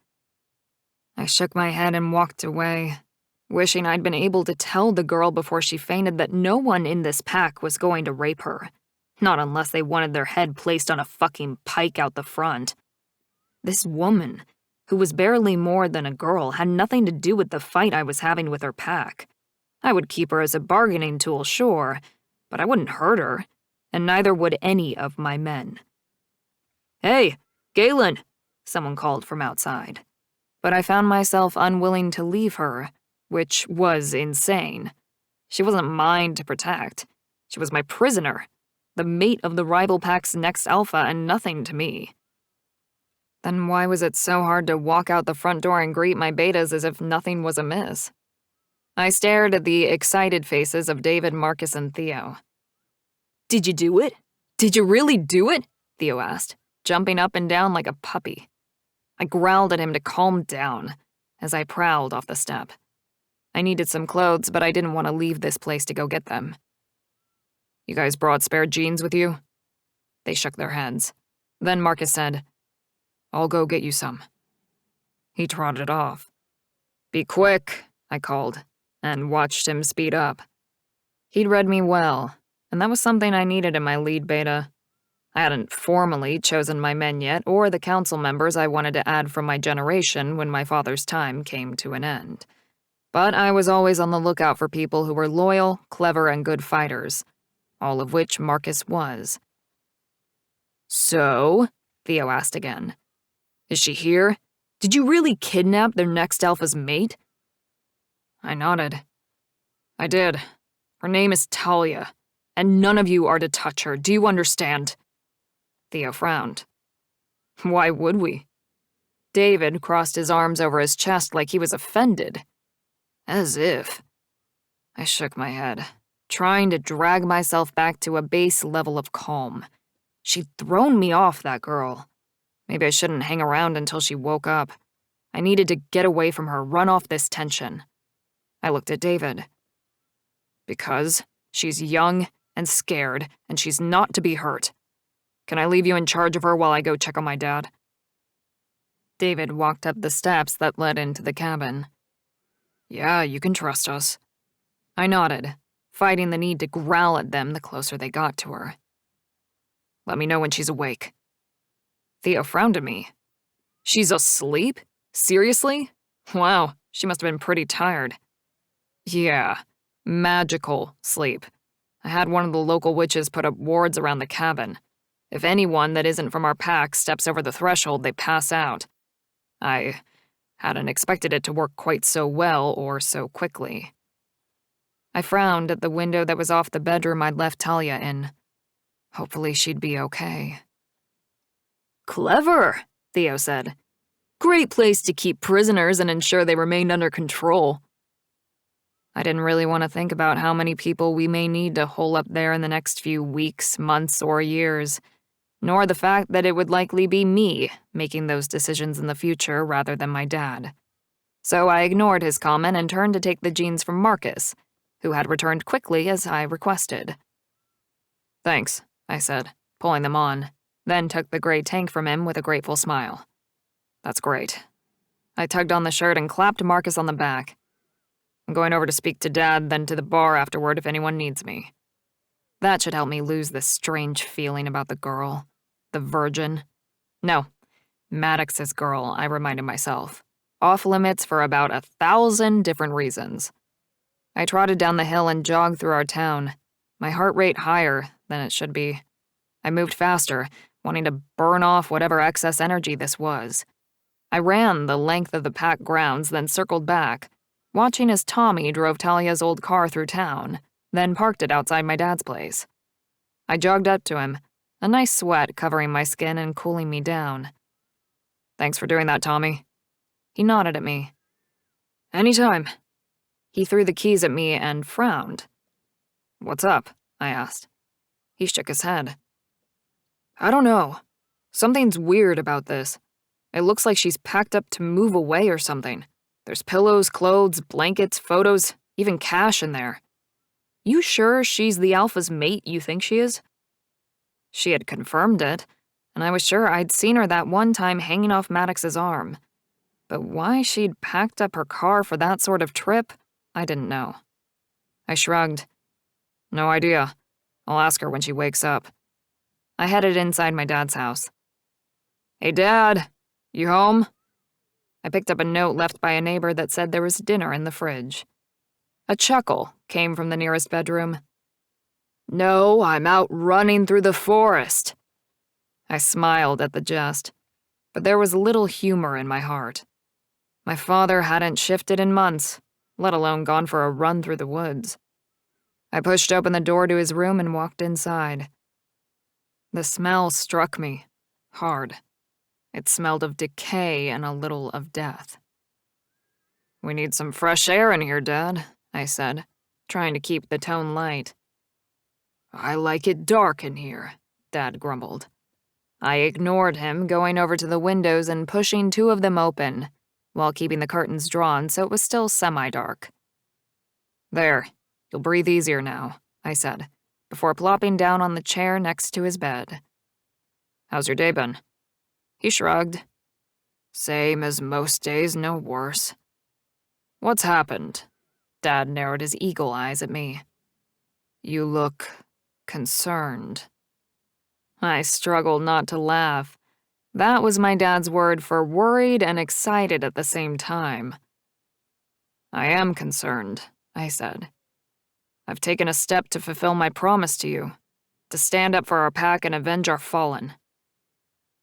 I shook my head and walked away, wishing I'd been able to tell the girl before she fainted that no one in this pack was going to rape her. Not unless they wanted their head placed on a fucking pike out the front. This woman, who was barely more than a girl, had nothing to do with the fight I was having with her pack. I would keep her as a bargaining tool, sure, but I wouldn't hurt her, and neither would any of my men. "Hey, Galen," someone called from outside. But I found myself unwilling to leave her, which was insane. She wasn't mine to protect. She was my prisoner, the mate of the rival pack's next alpha, and nothing to me. Then why was it so hard to walk out the front door and greet my betas as if nothing was amiss? I stared at the excited faces of David, Marcus, and Theo. "Did you do it? Did you really do it?" Theo asked, jumping up and down like a puppy. I growled at him to calm down as I prowled off the step. I needed some clothes, but I didn't want to leave this place to go get them. "You guys brought spare jeans with you?" They shook their heads. Then Marcus said, "I'll go get you some." He trotted off. "Be quick," I called, and watched him speed up. He'd read me well, and that was something I needed in my lead beta. I hadn't formally chosen my men yet, or the council members I wanted to add from my generation when my father's time came to an end. But I was always on the lookout for people who were loyal, clever, and good fighters, all of which Marcus was. "So?" Theo asked again. "Is she here? Did you really kidnap their next alpha's mate?" I nodded. "I did. Her name is Talia, and none of you are to touch her. Do you understand?" Theo frowned. "Why would we?" David crossed his arms over his chest like he was offended. As if. I shook my head, trying to drag myself back to a base level of calm. She'd thrown me off, that girl. Maybe I shouldn't hang around until she woke up. I needed to get away from her, run off this tension. I looked at David. "Because she's young and scared, and she's not to be hurt. Can I leave you in charge of her while I go check on my dad?" David walked up the steps that led into the cabin. "Yeah, you can trust us." I nodded, fighting the need to growl at them the closer they got to her. "Let me know when she's awake." Theo frowned at me. "She's asleep? Seriously? Wow, she must have been pretty tired." "Yeah, magical sleep. I had one of the local witches put up wards around the cabin. If anyone that isn't from our pack steps over the threshold, they pass out. I hadn't expected it to work quite so well or so quickly." I frowned at the window that was off the bedroom I'd left Talia in. Hopefully she'd be okay. "Clever," Theo said. "Great place to keep prisoners and ensure they remained under control." I didn't really want to think about how many people we may need to hole up there in the next few weeks, months, or years, nor the fact that it would likely be me making those decisions in the future rather than my dad. So I ignored his comment and turned to take the jeans from Marcus, who had returned quickly as I requested. "Thanks," I said, pulling them on, then took the gray tank from him with a grateful smile. "That's great." I tugged on the shirt and clapped Marcus on the back. "I'm going over to speak to Dad, then to the bar afterward if anyone needs me." That should help me lose this strange feeling about the girl. The virgin. No, Maddox's girl, I reminded myself. Off limits for about 1,000 different reasons. I trotted down the hill and jogged through our town, my heart rate higher than it should be. I moved faster, wanting to burn off whatever excess energy this was. I ran the length of the pack grounds, then circled back, watching as Tommy drove Talia's old car through town, then parked it outside my dad's place. I jogged up to him, a nice sweat covering my skin and cooling me down. "Thanks for doing that, Tommy." He nodded at me. "Anytime." He threw the keys at me and frowned. "What's up?" I asked. He shook his head. "I don't know. Something's weird about this. It looks like she's packed up to move away or something. There's pillows, clothes, blankets, photos, even cash in there. You sure she's the Alpha's mate you think she is?" She had confirmed it, and I was sure I'd seen her that one time hanging off Maddox's arm. But why she'd packed up her car for that sort of trip, I didn't know. I shrugged. No idea. I'll ask her when she wakes up. I headed inside my dad's house. Hey, Dad, you home? I picked up a note left by a neighbor that said there was dinner in the fridge. A chuckle came from the nearest bedroom. No, I'm out running through the forest. I smiled at the jest, but there was little humor in my heart. My father hadn't shifted in months, let alone gone for a run through the woods. I pushed open the door to his room and walked inside. The smell struck me hard. It smelled of decay and a little of death. We need some fresh air in here, Dad, I said, trying to keep the tone light. I like it dark in here, Dad grumbled. I ignored him, going over to the windows and pushing two of them open, while keeping the curtains drawn so it was still semi-dark. There, you'll breathe easier now, I said, before plopping down on the chair next to his bed. How's your day been? He shrugged. Same as most days, no worse. What's happened? Dad narrowed his eagle eyes at me. You look concerned. I struggled not to laugh. That was my dad's word for worried and excited at the same time. I am concerned, I said. I've taken a step to fulfill my promise to you, to stand up for our pack and avenge our fallen.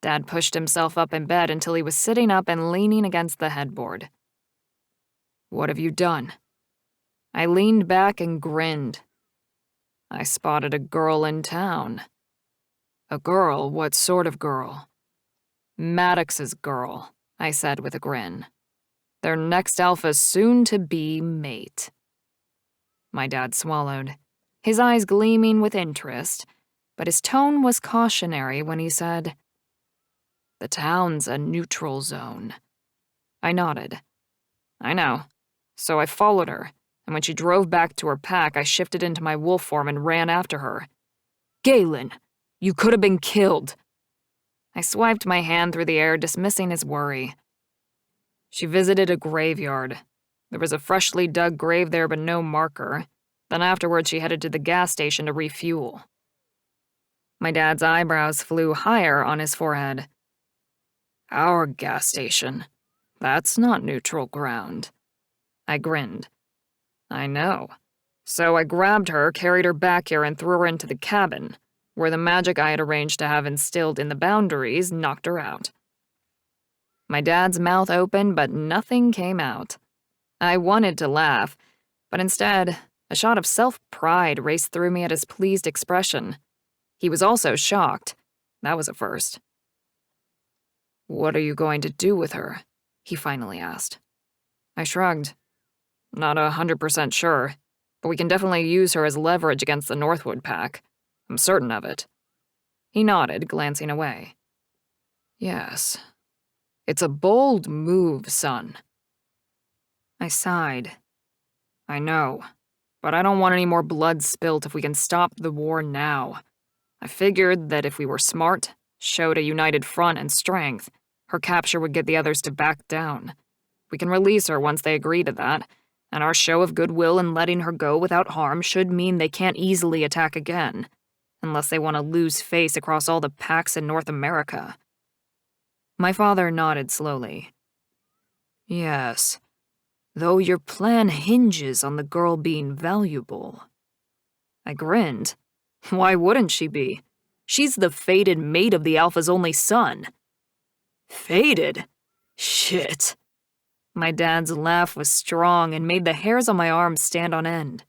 Dad pushed himself up in bed until he was sitting up and leaning against the headboard. What have you done? I leaned back and grinned. I spotted a girl in town. A girl? What sort of girl? Maddox's girl, I said with a grin. Their next alpha's soon-to-be mate. My dad swallowed, his eyes gleaming with interest, but his tone was cautionary when he said, The town's a neutral zone. I nodded. I know. So I followed her, and when she drove back to her pack, I shifted into my wolf form and ran after her. Galen, you could have been killed. I swiped my hand through the air, dismissing his worry. She visited a graveyard. There was a freshly dug grave there, but no marker. Then afterwards, she headed to the gas station to refuel. My dad's eyebrows flew higher on his forehead. Our gas station? That's not neutral ground. I grinned. I know. So I grabbed her, carried her back here, and threw her into the cabin, where the magic I had arranged to have instilled in the boundaries knocked her out. My dad's mouth opened, but nothing came out. I wanted to laugh, but instead, a shot of self-pride raced through me at his pleased expression. He was also shocked. That was a first. What are you going to do with her? He finally asked. I shrugged. Not 100% sure, but we can definitely use her as leverage against the Northwood pack. I'm certain of it. He nodded, glancing away. Yes. It's a bold move, son. I sighed. I know, but I don't want any more blood spilt if we can stop the war now. I figured that if we were smart, showed a united front and strength, her capture would get the others to back down. We can release her once they agree to that, and our show of goodwill in letting her go without harm should mean they can't easily attack again, unless they want to lose face across all the packs in North America. My father nodded slowly. Yes, though your plan hinges on the girl being valuable. I grinned. Why wouldn't she be? She's the fated mate of the Alpha's only son. Fated? Shit. My dad's laugh was strong and made the hairs on my arms stand on end.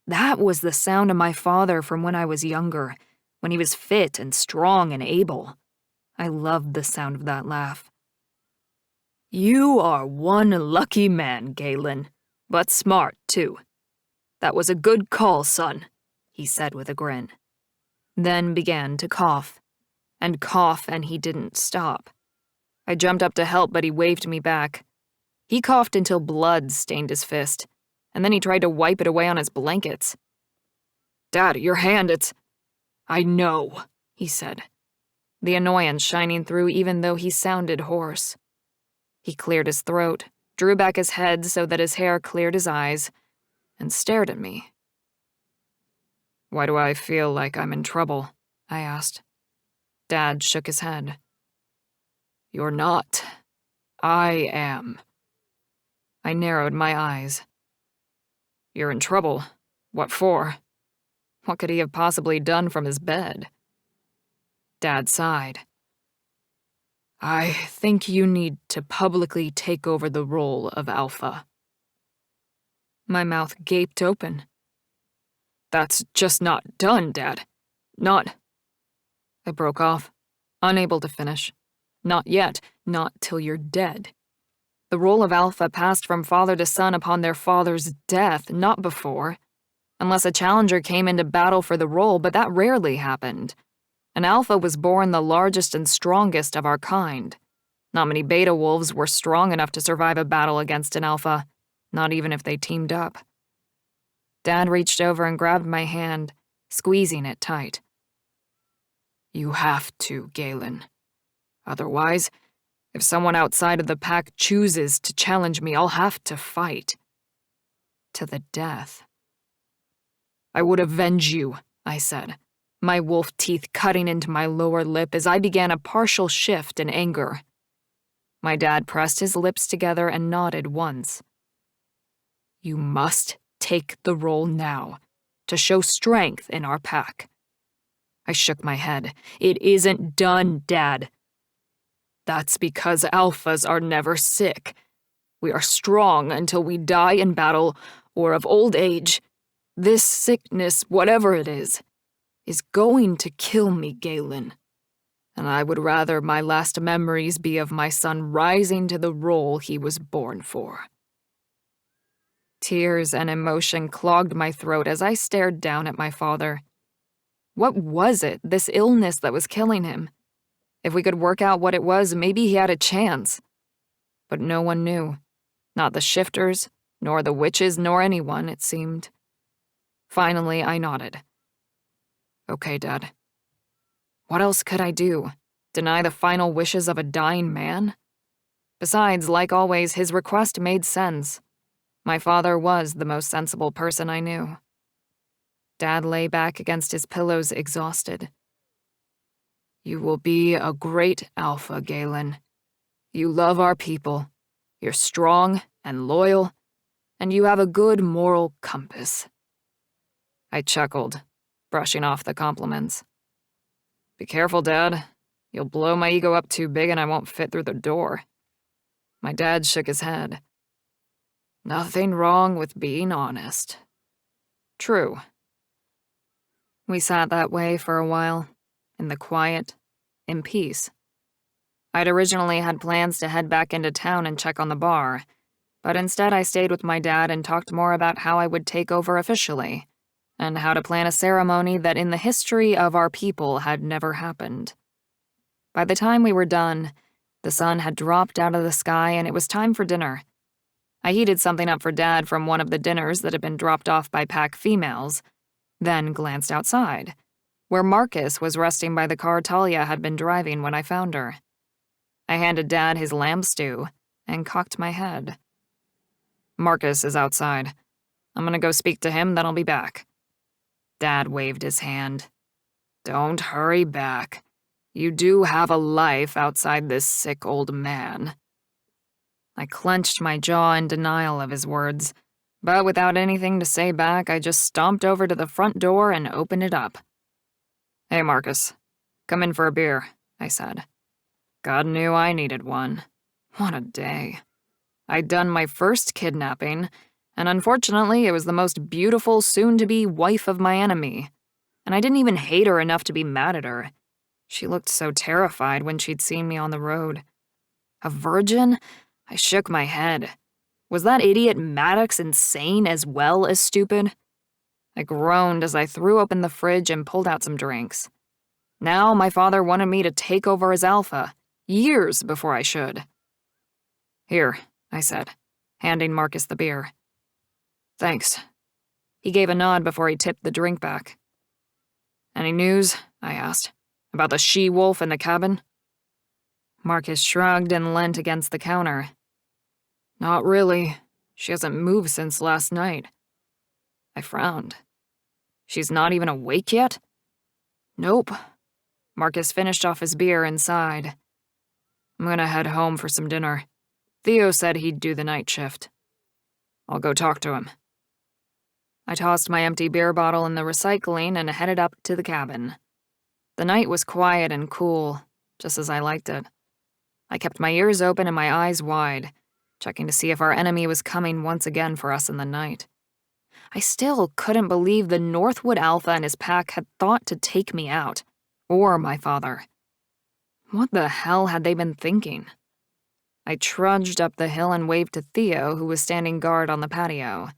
That was the sound of my father from when I was younger, when he was fit and strong and able. I loved the sound of that laugh. You are one lucky man, Galen, but smart, too. That was a good call, son, he said with a grin. Then began to cough, and he didn't stop. I jumped up to help, but he waved me back. He coughed until blood stained his fist, and then he tried to wipe it away on his blankets. Dad, your hand, it's... I know, he said, the annoyance shining through even though he sounded hoarse. He cleared his throat, drew back his head so that his hair cleared his eyes, and stared at me. Why do I feel like I'm in trouble? I asked. Dad shook his head. You're not. I am. I narrowed my eyes. You're in trouble. What for? What could he have possibly done from his bed? Dad sighed. I think you need to publicly take over the role of Alpha. My mouth gaped open. That's just not done, Dad. Not... I broke off, unable to finish. Not yet, not till you're dead. The role of Alpha passed from father to son upon their father's death, not before. Unless a challenger came into battle for the role, but that rarely happened. An Alpha was born the largest and strongest of our kind. Not many beta wolves were strong enough to survive a battle against an Alpha, not even if they teamed up. Dad reached over and grabbed my hand, squeezing it tight. You have to, Galen. Otherwise, if someone outside of the pack chooses to challenge me, I'll have to fight. To the death. I would avenge you, I said, my wolf teeth cutting into my lower lip as I began a partial shift in anger. My dad pressed his lips together and nodded once. You must take the role now, to show strength in our pack. I shook my head. It isn't done, Dad. That's because alphas are never sick. We are strong until we die in battle or of old age. This sickness, whatever it is going to kill me, Galen. And I would rather my last memories be of my son rising to the role he was born for. Tears and emotion clogged my throat as I stared down at my father. What was it, this illness that was killing him? If we could work out what it was, maybe he had a chance. But no one knew. Not the shifters, nor the witches, nor anyone, it seemed. Finally, I nodded. Okay, Dad. What else could I do? Deny the final wishes of a dying man? Besides, like always, his request made sense. My father was the most sensible person I knew. Dad lay back against his pillows, exhausted. You will be a great Alpha, Galen. You love our people. You're strong and loyal, and you have a good moral compass. I chuckled, brushing off the compliments. Be careful, Dad. You'll blow my ego up too big and I won't fit through the door. My dad shook his head. Nothing wrong with being honest. True. We sat that way for a while, in the quiet, in peace. I'd originally had plans to head back into town and check on the bar, but instead I stayed with my dad and talked more about how I would take over officially, and how to plan a ceremony that in the history of our people had never happened. By the time we were done, the sun had dropped out of the sky and it was time for dinner. I heated something up for Dad from one of the dinners that had been dropped off by pack females, then glanced outside, where Marcus was resting by the car Talia had been driving when I found her. I handed Dad his lamb stew and cocked my head. Marcus is outside. I'm gonna go speak to him, then I'll be back. Dad waved his hand. Don't hurry back. You do have a life outside this sick old man. I clenched my jaw in denial of his words, but without anything to say back, I just stomped over to the front door and opened it up. Hey, Marcus. Come in for a beer, I said. God knew I needed one. What a day. I'd done my first kidnapping, and unfortunately it was the most beautiful soon-to-be wife of my enemy. And I didn't even hate her enough to be mad at her. She looked so terrified when she'd seen me on the road. A virgin? I shook my head. Was that idiot Maddox insane as well as stupid? I groaned as I threw open the fridge and pulled out some drinks. Now my father wanted me to take over as Alpha, years before I should. Here, I said, handing Marcus the beer. Thanks. He gave a nod before he tipped the drink back. Any news? I asked. About the she-wolf in the cabin? Marcus shrugged and leant against the counter. Not really. She hasn't moved since last night. I frowned. She's not even awake yet? Nope. Marcus finished off his beer and sighed. I'm gonna head home for some dinner. Theo said he'd do the night shift. I'll go talk to him. I tossed my empty beer bottle in the recycling and headed up to the cabin. The night was quiet and cool, just as I liked it. I kept my ears open and my eyes wide, checking to see if our enemy was coming once again for us in the night. I still couldn't believe the Northwood Alpha and his pack had thought to take me out, or my father. What the hell had they been thinking? I trudged up the hill and waved to Theo, who was standing guard on the patio.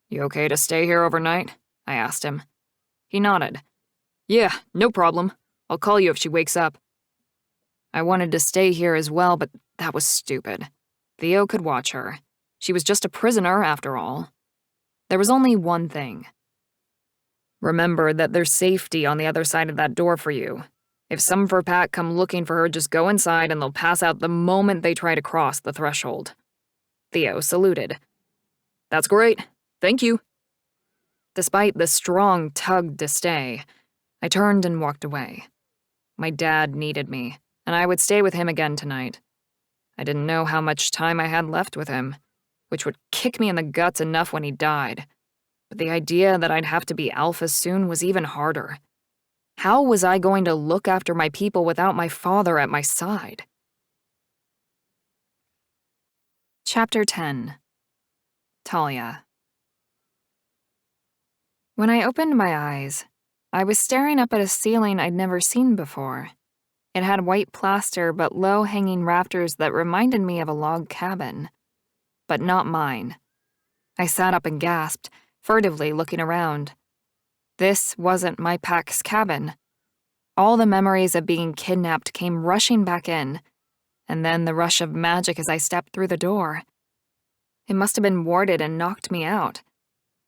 You okay to stay here overnight? I asked him. He nodded. Yeah, no problem. I'll call you if she wakes up. I wanted to stay here as well, but that was stupid. Theo could watch her. She was just a prisoner, after all. There was only one thing. Remember that there's safety on the other side of that door for you. If some of her pack come looking for her, just go inside and they'll pass out the moment they try to cross the threshold. Theo saluted. That's great. Thank you. Despite the strong tug to stay, I turned and walked away. My dad needed me, and I would stay with him again tonight. I didn't know how much time I had left with him, which would kick me in the guts enough when he died. But the idea that I'd have to be alpha soon was even harder. How was I going to look after my people without my father at my side? Chapter 10. Talia. When I opened my eyes, I was staring up at a ceiling I'd never seen before. It had white plaster but low-hanging rafters that reminded me of a log cabin. But not mine. I sat up and gasped, furtively looking around. This wasn't my pack's cabin. All the memories of being kidnapped came rushing back in, and then the rush of magic as I stepped through the door. It must have been warded and knocked me out.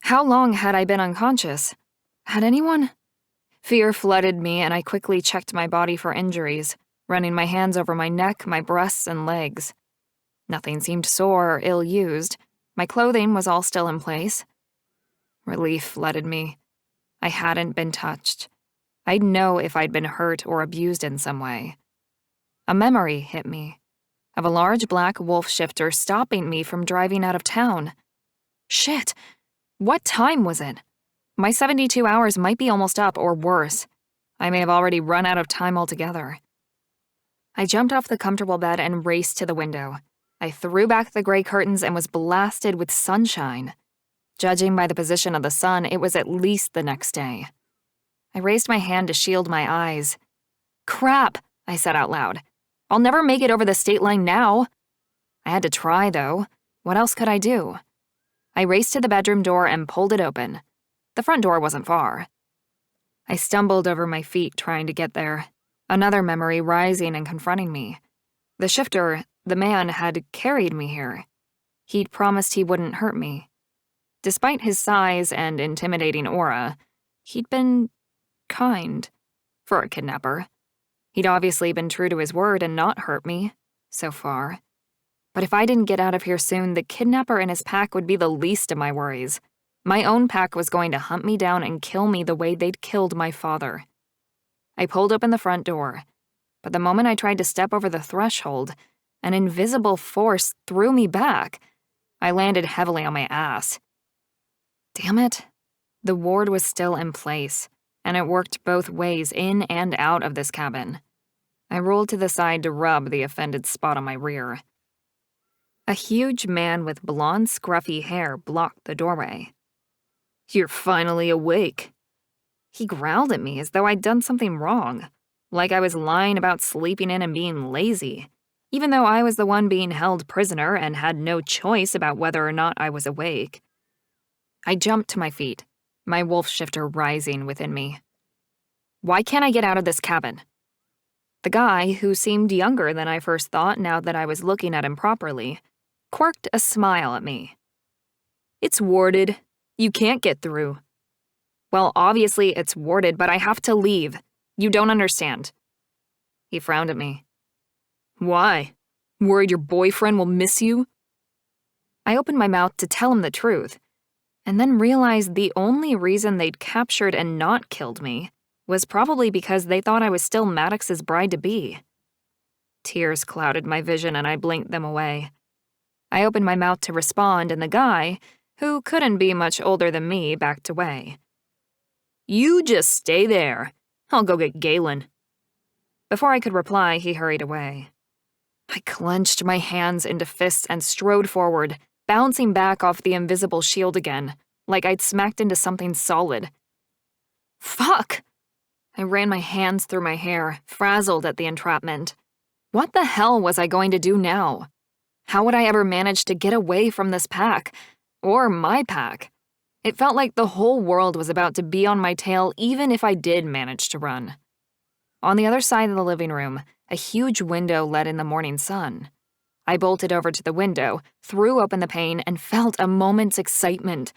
How long had I been unconscious? Had anyone? Fear flooded me, and I quickly checked my body for injuries, running my hands over my neck, my breasts, and legs. Nothing seemed sore or ill-used. My clothing was all still in place. Relief flooded me. I hadn't been touched. I'd know if I'd been hurt or abused in some way. A memory hit me of a large black wolf shifter stopping me from driving out of town. Shit! What time was it? My 72 hours might be almost up, or worse. I may have already run out of time altogether. I jumped off the comfortable bed and raced to the window. I threw back the gray curtains and was blasted with sunshine. Judging by the position of the sun, it was at least the next day. I raised my hand to shield my eyes. Crap, I said out loud. I'll never make it over the state line now. I had to try, though. What else could I do? I raced to the bedroom door and pulled it open. The front door wasn't far. I stumbled over my feet trying to get there, another memory rising and confronting me. The shifter, the man, had carried me here. He'd promised he wouldn't hurt me. Despite his size and intimidating aura, he'd been kind for a kidnapper. He'd obviously been true to his word and not hurt me, so far. But if I didn't get out of here soon, the kidnapper and his pack would be the least of my worries. My own pack was going to hunt me down and kill me the way they'd killed my father. I pulled open the front door, but the moment I tried to step over the threshold, an invisible force threw me back. I landed heavily on my ass. Damn it. The ward was still in place, and it worked both ways in and out of this cabin. I rolled to the side to rub the offended spot on my rear. A huge man with blonde, scruffy hair blocked the doorway. You're finally awake. He growled at me as though I'd done something wrong, like I was lying about sleeping in and being lazy, even though I was the one being held prisoner and had no choice about whether or not I was awake. I jumped to my feet, my wolf shifter rising within me. Why can't I get out of this cabin? The guy, who seemed younger than I first thought now that I was looking at him properly, quirked a smile at me. It's warded. You can't get through. Well, obviously it's warded, but I have to leave. You don't understand." He frowned at me. "Why? Worried your boyfriend will miss you?" I opened my mouth to tell him the truth, and then realized the only reason they'd captured and not killed me was probably because they thought I was still Maddox's bride-to-be. Tears clouded my vision and I blinked them away. I opened my mouth to respond and the guy, who couldn't be much older than me, backed away. "You just stay there. I'll go get Galen." Before I could reply, he hurried away. I clenched my hands into fists and strode forward, bouncing back off the invisible shield again, like I'd smacked into something solid. Fuck! I ran my hands through my hair, frazzled at the entrapment. What the hell was I going to do now? How would I ever manage to get away from this pack? Or my pack? It felt like the whole world was about to be on my tail even if I did manage to run. On the other side of the living room, a huge window let in the morning sun. I bolted over to the window, threw open the pane, and felt a moment's excitement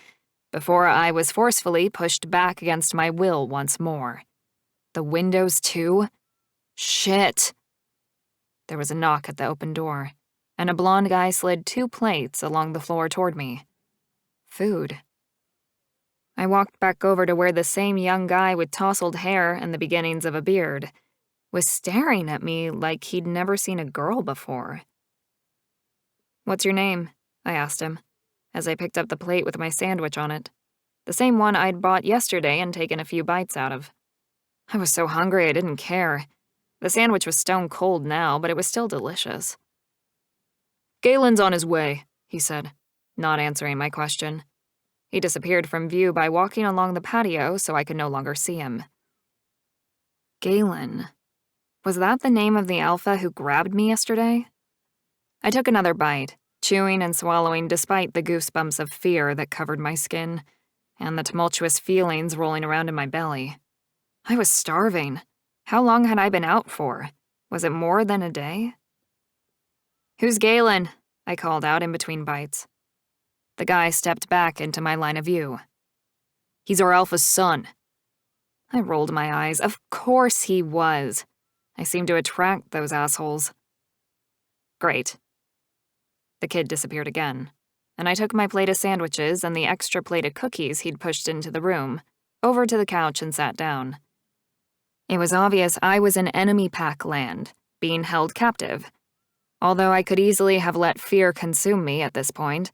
before I was forcefully pushed back against my will once more. The windows, too? Shit. There was a knock at the open door, and a blonde guy slid 2 plates along the floor toward me. Food. I walked back over to where the same young guy with tousled hair and the beginnings of a beard was staring at me like he'd never seen a girl before. "What's your name?" I asked him, as I picked up the plate with my sandwich on it, the same one I'd bought yesterday and taken a few bites out of. I was so hungry I didn't care. The sandwich was stone cold now, but it was still delicious. "Galen's on his way," he said, not answering my question. He disappeared from view by walking along the patio so I could no longer see him. Galen. Was that the name of the alpha who grabbed me yesterday? I took another bite, chewing and swallowing despite the goosebumps of fear that covered my skin, and the tumultuous feelings rolling around in my belly. I was starving. How long had I been out for? Was it more than a day? "Who's Galen?" I called out in between bites. The guy stepped back into my line of view. "He's our alpha's son." I rolled my eyes. Of course he was. I seemed to attract those assholes. Great. The kid disappeared again, and I took my plate of sandwiches and the extra plate of cookies he'd pushed into the room, over to the couch and sat down. It was obvious I was in enemy pack land, being held captive. Although I could easily have let fear consume me at this point,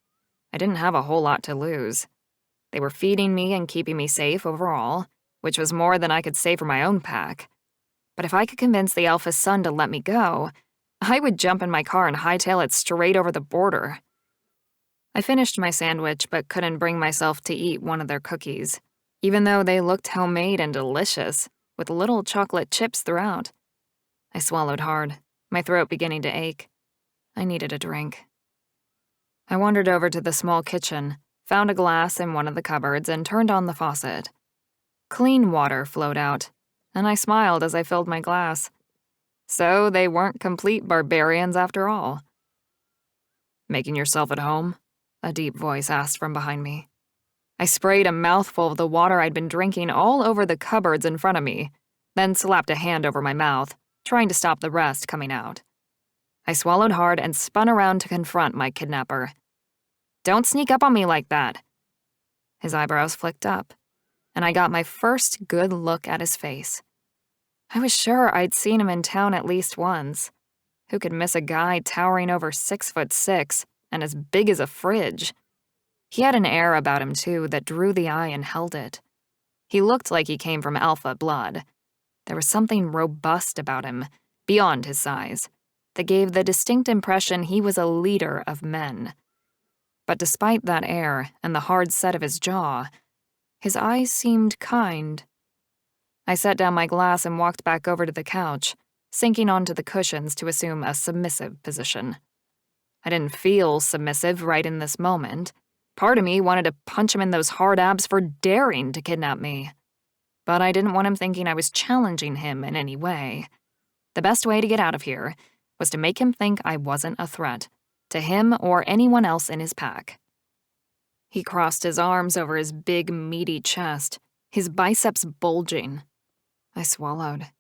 I didn't have a whole lot to lose. They were feeding me and keeping me safe overall, which was more than I could say for my own pack. But if I could convince the alpha's son to let me go, I would jump in my car and hightail it straight over the border. I finished my sandwich but couldn't bring myself to eat one of their cookies, even though they looked homemade and delicious, with little chocolate chips throughout. I swallowed hard, my throat beginning to ache. I needed a drink. I wandered over to the small kitchen, found a glass in one of the cupboards, and turned on the faucet. Clean water flowed out, and I smiled as I filled my glass. So they weren't complete barbarians after all. "Making yourself at home?" a deep voice asked from behind me. I sprayed a mouthful of the water I'd been drinking all over the cupboards in front of me, then slapped a hand over my mouth, trying to stop the rest coming out. I swallowed hard and spun around to confront my kidnapper. "Don't sneak up on me like that." His eyebrows flicked up, and I got my first good look at his face. I was sure I'd seen him in town at least once. Who could miss a guy towering over 6'6" and as big as a fridge? He had an air about him, too, that drew the eye and held it. He looked like he came from alpha blood. There was something robust about him, beyond his size, that gave the distinct impression he was a leader of men. But despite that air and the hard set of his jaw, his eyes seemed kind. I set down my glass and walked back over to the couch, sinking onto the cushions to assume a submissive position. I didn't feel submissive right in this moment. Part of me wanted to punch him in those hard abs for daring to kidnap me. But I didn't want him thinking I was challenging him in any way. The best way to get out of here was to make him think I wasn't a threat, to him or anyone else in his pack. He crossed his arms over his big, meaty chest, his biceps bulging. I swallowed.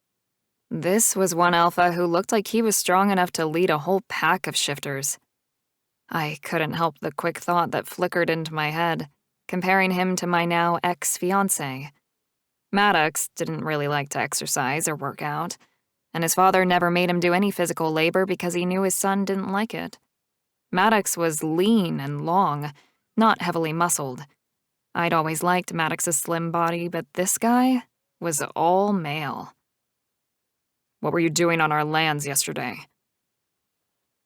This was one alpha who looked like he was strong enough to lead a whole pack of shifters. I couldn't help the quick thought that flickered into my head, comparing him to my now ex-fiancé. Maddox didn't really like to exercise or work out, and his father never made him do any physical labor because he knew his son didn't like it. Maddox was lean and long, not heavily muscled. I'd always liked Maddox's slim body, but this guy was all male. "What were you doing on our lands yesterday?"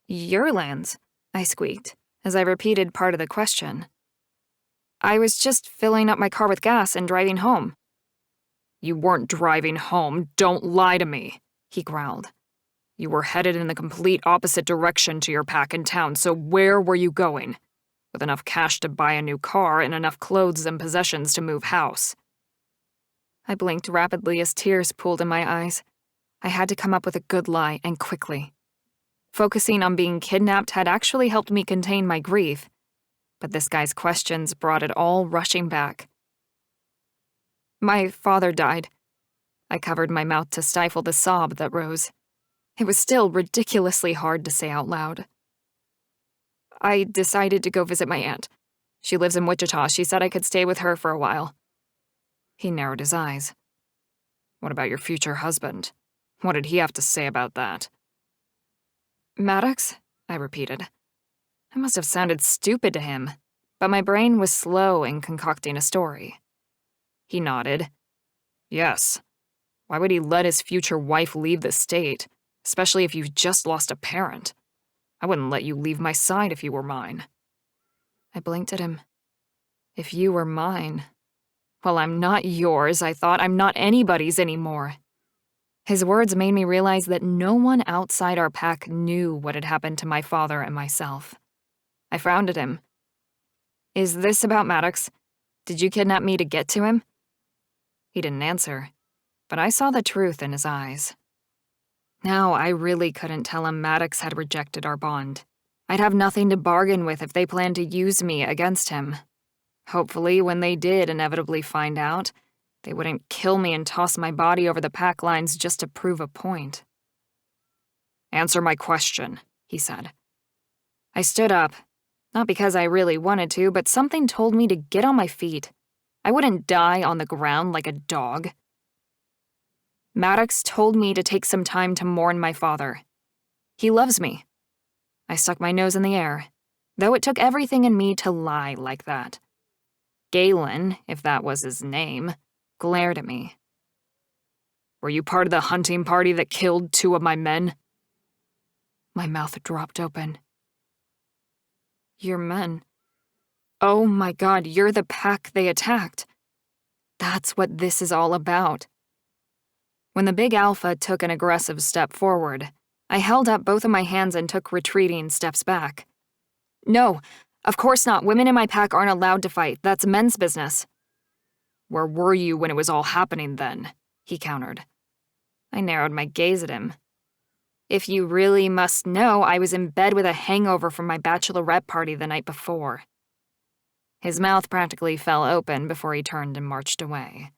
"Your lands," I squeaked, as I repeated part of the question. "I was just filling up my car with gas and driving home." "You weren't driving home. Don't lie to me," he growled. "You were headed in the complete opposite direction to your pack in town, so where were you going? With enough cash to buy a new car and enough clothes and possessions to move house." I blinked rapidly as tears pooled in my eyes. I had to come up with a good lie, and quickly. Focusing on being kidnapped had actually helped me contain my grief, but this guy's questions brought it all rushing back. "My father died." I covered my mouth to stifle the sob that rose. It was still ridiculously hard to say out loud. "I decided to go visit my aunt. She lives in Wichita. She said I could stay with her for a while." He narrowed his eyes. "What about your future husband? What did he have to say about that?" "Maddox?" I repeated. I must have sounded stupid to him, but my brain was slow in concocting a story. He nodded. "Yes. Why would he let his future wife leave the state, especially if you've just lost a parent? I wouldn't let you leave my side if you were mine." I blinked at him. "If you were mine? Well, I'm not yours, I thought. I'm not anybody's anymore." His words made me realize that no one outside our pack knew what had happened to my father and myself. I frowned at him. "Is this about Maddox? Did you kidnap me to get to him?" He didn't answer, but I saw the truth in his eyes. Now I really couldn't tell him Maddox had rejected our bond. I'd have nothing to bargain with if they planned to use me against him. Hopefully, when they did inevitably find out, they wouldn't kill me and toss my body over the pack lines just to prove a point. "Answer my question," he said. I stood up, not because I really wanted to, but something told me to get on my feet. I wouldn't die on the ground like a dog. "Maddox told me to take some time to mourn my father. He loves me." I stuck my nose in the air, though it took everything in me to lie like that. Galen, if that was his name, glared at me. "Were you part of the hunting party that killed 2 of my men?" My mouth dropped open. "Your men? Oh my God, you're the pack they attacked. That's what this is all about." When the big alpha took an aggressive step forward, I held up both of my hands and took retreating steps back. "No, of course not. Women in my pack aren't allowed to fight. That's men's business." "Where were you when it was all happening then?" he countered. I narrowed my gaze at him. "If you really must know, I was in bed with a hangover from my bachelorette party the night before." His mouth practically fell open before he turned and marched away.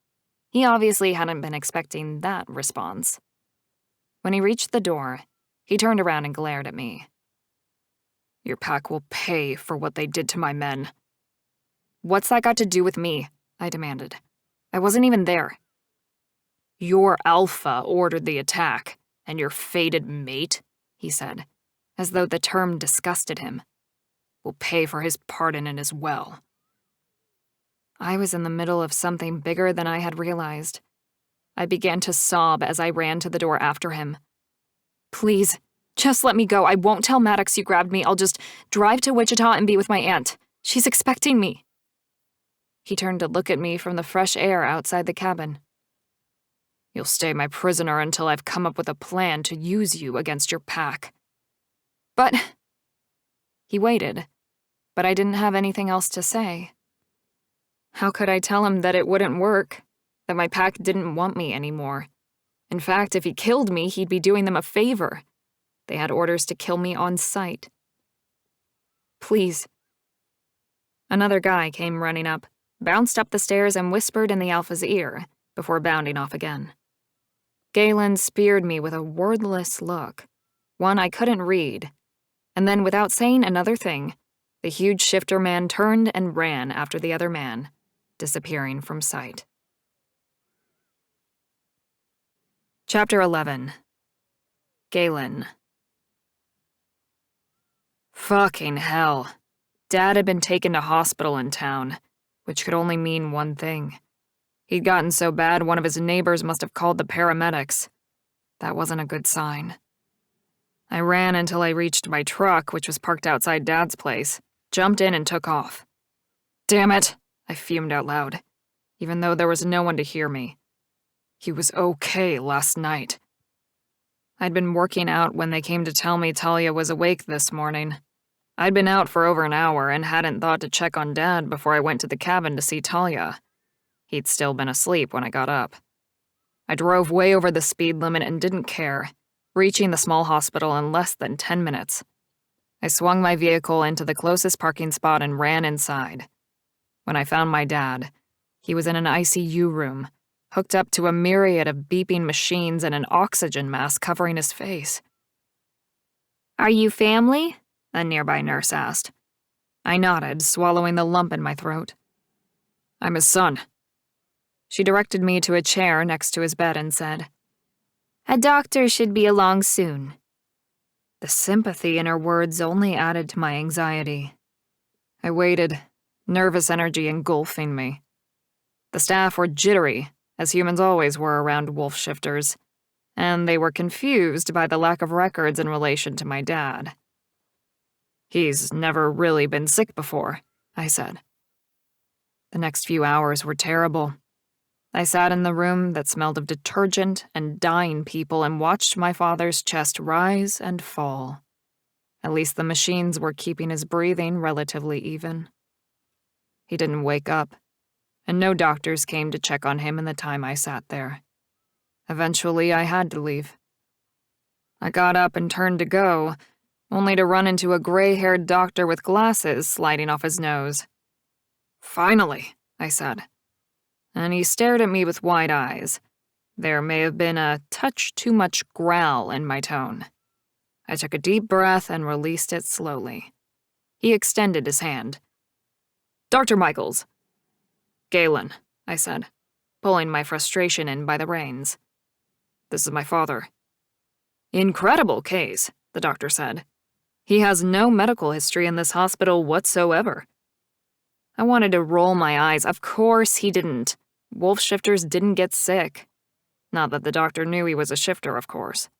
He obviously hadn't been expecting that response. When he reached the door, he turned around and glared at me. "Your pack will pay for what they did to my men." "What's that got to do with me?" I demanded. "I wasn't even there." "Your alpha ordered the attack, and your fated mate," he said, as though the term disgusted him, "will pay for his part in it as well." I was in the middle of something bigger than I had realized. I began to sob as I ran to the door after him. "Please, just let me go. I won't tell Maddox you grabbed me. I'll just drive to Wichita and be with my aunt. She's expecting me." He turned to look at me from the fresh air outside the cabin. "You'll stay my prisoner until I've come up with a plan to use you against your pack." "But—" He waited, but I didn't have anything else to say. How could I tell him that it wouldn't work, that my pack didn't want me anymore? In fact, if he killed me, he'd be doing them a favor. They had orders to kill me on sight. "Please." Another guy came running up, bounced up the stairs and whispered in the alpha's ear before bounding off again. Galen speared me with a wordless look, one I couldn't read, and then without saying another thing, the huge shifter man turned and ran after the other man, disappearing from sight. Chapter 11. Galen. Fucking hell. Dad had been taken to hospital in town, which could only mean one thing. He'd gotten so bad one of his neighbors must have called the paramedics. That wasn't a good sign. I ran until I reached my truck, which was parked outside Dad's place, jumped in and took off. Damn it, I fumed out loud, even though there was no one to hear me. He was okay last night. I'd been working out when they came to tell me Talia was awake this morning. I'd been out for over an hour and hadn't thought to check on Dad before I went to the cabin to see Talia. He'd still been asleep when I got up. I drove way over the speed limit and didn't care, reaching the small hospital in less than 10 minutes. I swung my vehicle into the closest parking spot and ran inside. When I found my dad, he was in an ICU room, hooked up to a myriad of beeping machines and an oxygen mask covering his face. "Are you family?" a nearby nurse asked. I nodded, swallowing the lump in my throat. "I'm his son." She directed me to a chair next to his bed and said, "A doctor should be along soon." The sympathy in her words only added to my anxiety. I waited, nervous energy engulfing me. The staff were jittery, as humans always were around wolf shifters, and they were confused by the lack of records in relation to my dad. "He's never really been sick before," I said. The next few hours were terrible. I sat in the room that smelled of detergent and dying people and watched my father's chest rise and fall. At least the machines were keeping his breathing relatively even. He didn't wake up, and no doctors came to check on him in the time I sat there. Eventually, I had to leave. I got up and turned to go, only to run into a gray-haired doctor with glasses sliding off his nose. "Finally," I said. And he stared at me with wide eyes. There may have been a touch too much growl in my tone. I took a deep breath and released it slowly. He extended his hand. "Dr. Michaels." "Galen," I said, pulling my frustration in by the reins. "This is my father." "Incredible case," the doctor said. "He has no medical history in this hospital whatsoever." I wanted to roll my eyes. Of course he didn't. Wolf shifters didn't get sick. Not that the doctor knew he was a shifter, of course.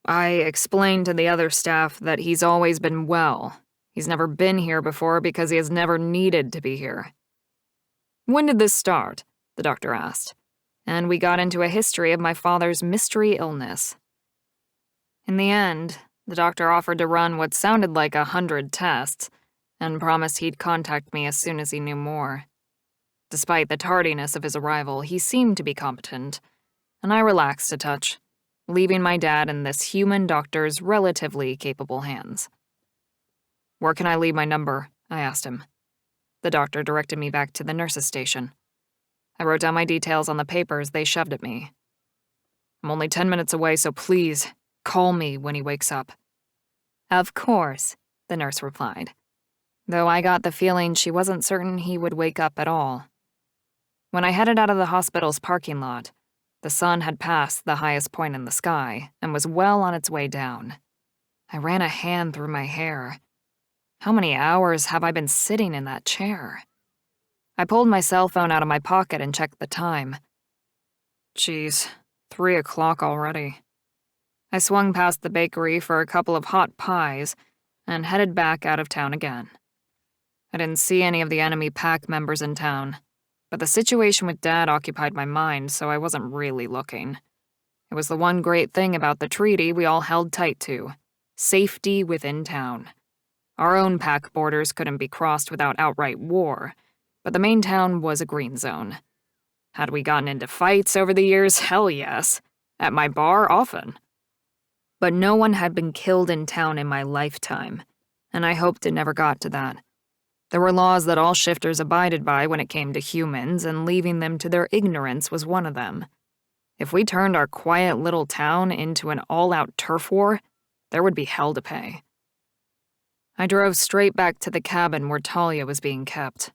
I explained to the other staff that he's always been well. He's never been here before because he has never needed to be here. "When did this start?" the doctor asked, and we got into a history of my father's mystery illness. In the end, the doctor offered to run what sounded like 100 tests, and promised he'd contact me as soon as he knew more. Despite the tardiness of his arrival, he seemed to be competent, and I relaxed a touch, leaving my dad in this human doctor's relatively capable hands. "Where can I leave my number?" I asked him. The doctor directed me back to the nurse's station. I wrote down my details on the papers they shoved at me. "I'm only 10 minutes away, so please, call me when he wakes up." "Of course," the nurse replied, though I got the feeling she wasn't certain he would wake up at all. When I headed out of the hospital's parking lot, the sun had passed the highest point in the sky and was well on its way down. I ran a hand through my hair. How many hours have I been sitting in that chair? I pulled my cell phone out of my pocket and checked the time. Geez, 3 o'clock already. I swung past the bakery for a couple of hot pies and headed back out of town again. I didn't see any of the enemy pack members in town, but the situation with Dad occupied my mind, so I wasn't really looking. It was the one great thing about the treaty we all held tight to: safety within town. Our own pack borders couldn't be crossed without outright war, but the main town was a green zone. Had we gotten into fights over the years? Hell yes. At my bar, often. But no one had been killed in town in my lifetime, and I hoped it never got to that. There were laws that all shifters abided by when it came to humans, and leaving them to their ignorance was one of them. If we turned our quiet little town into an all-out turf war, there would be hell to pay. I drove straight back to the cabin where Talia was being kept.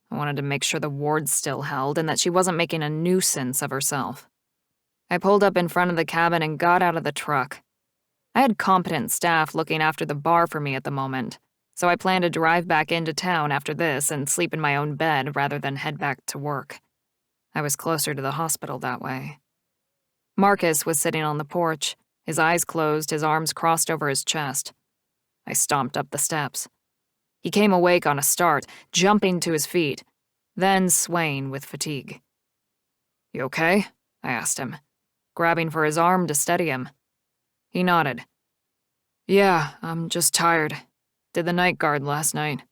I wanted to make sure the ward still held and that she wasn't making a nuisance of herself. I pulled up in front of the cabin and got out of the truck. I had competent staff looking after the bar for me at the moment, so I planned to drive back into town after this and sleep in my own bed rather than head back to work. I was closer to the hospital that way. Marcus was sitting on the porch, his eyes closed, his arms crossed over his chest. I stomped up the steps. He came awake on a start, jumping to his feet, then swaying with fatigue. "You okay?" I asked him, grabbing for his arm to steady him. He nodded. "Yeah, I'm just tired. Did the night guard last night."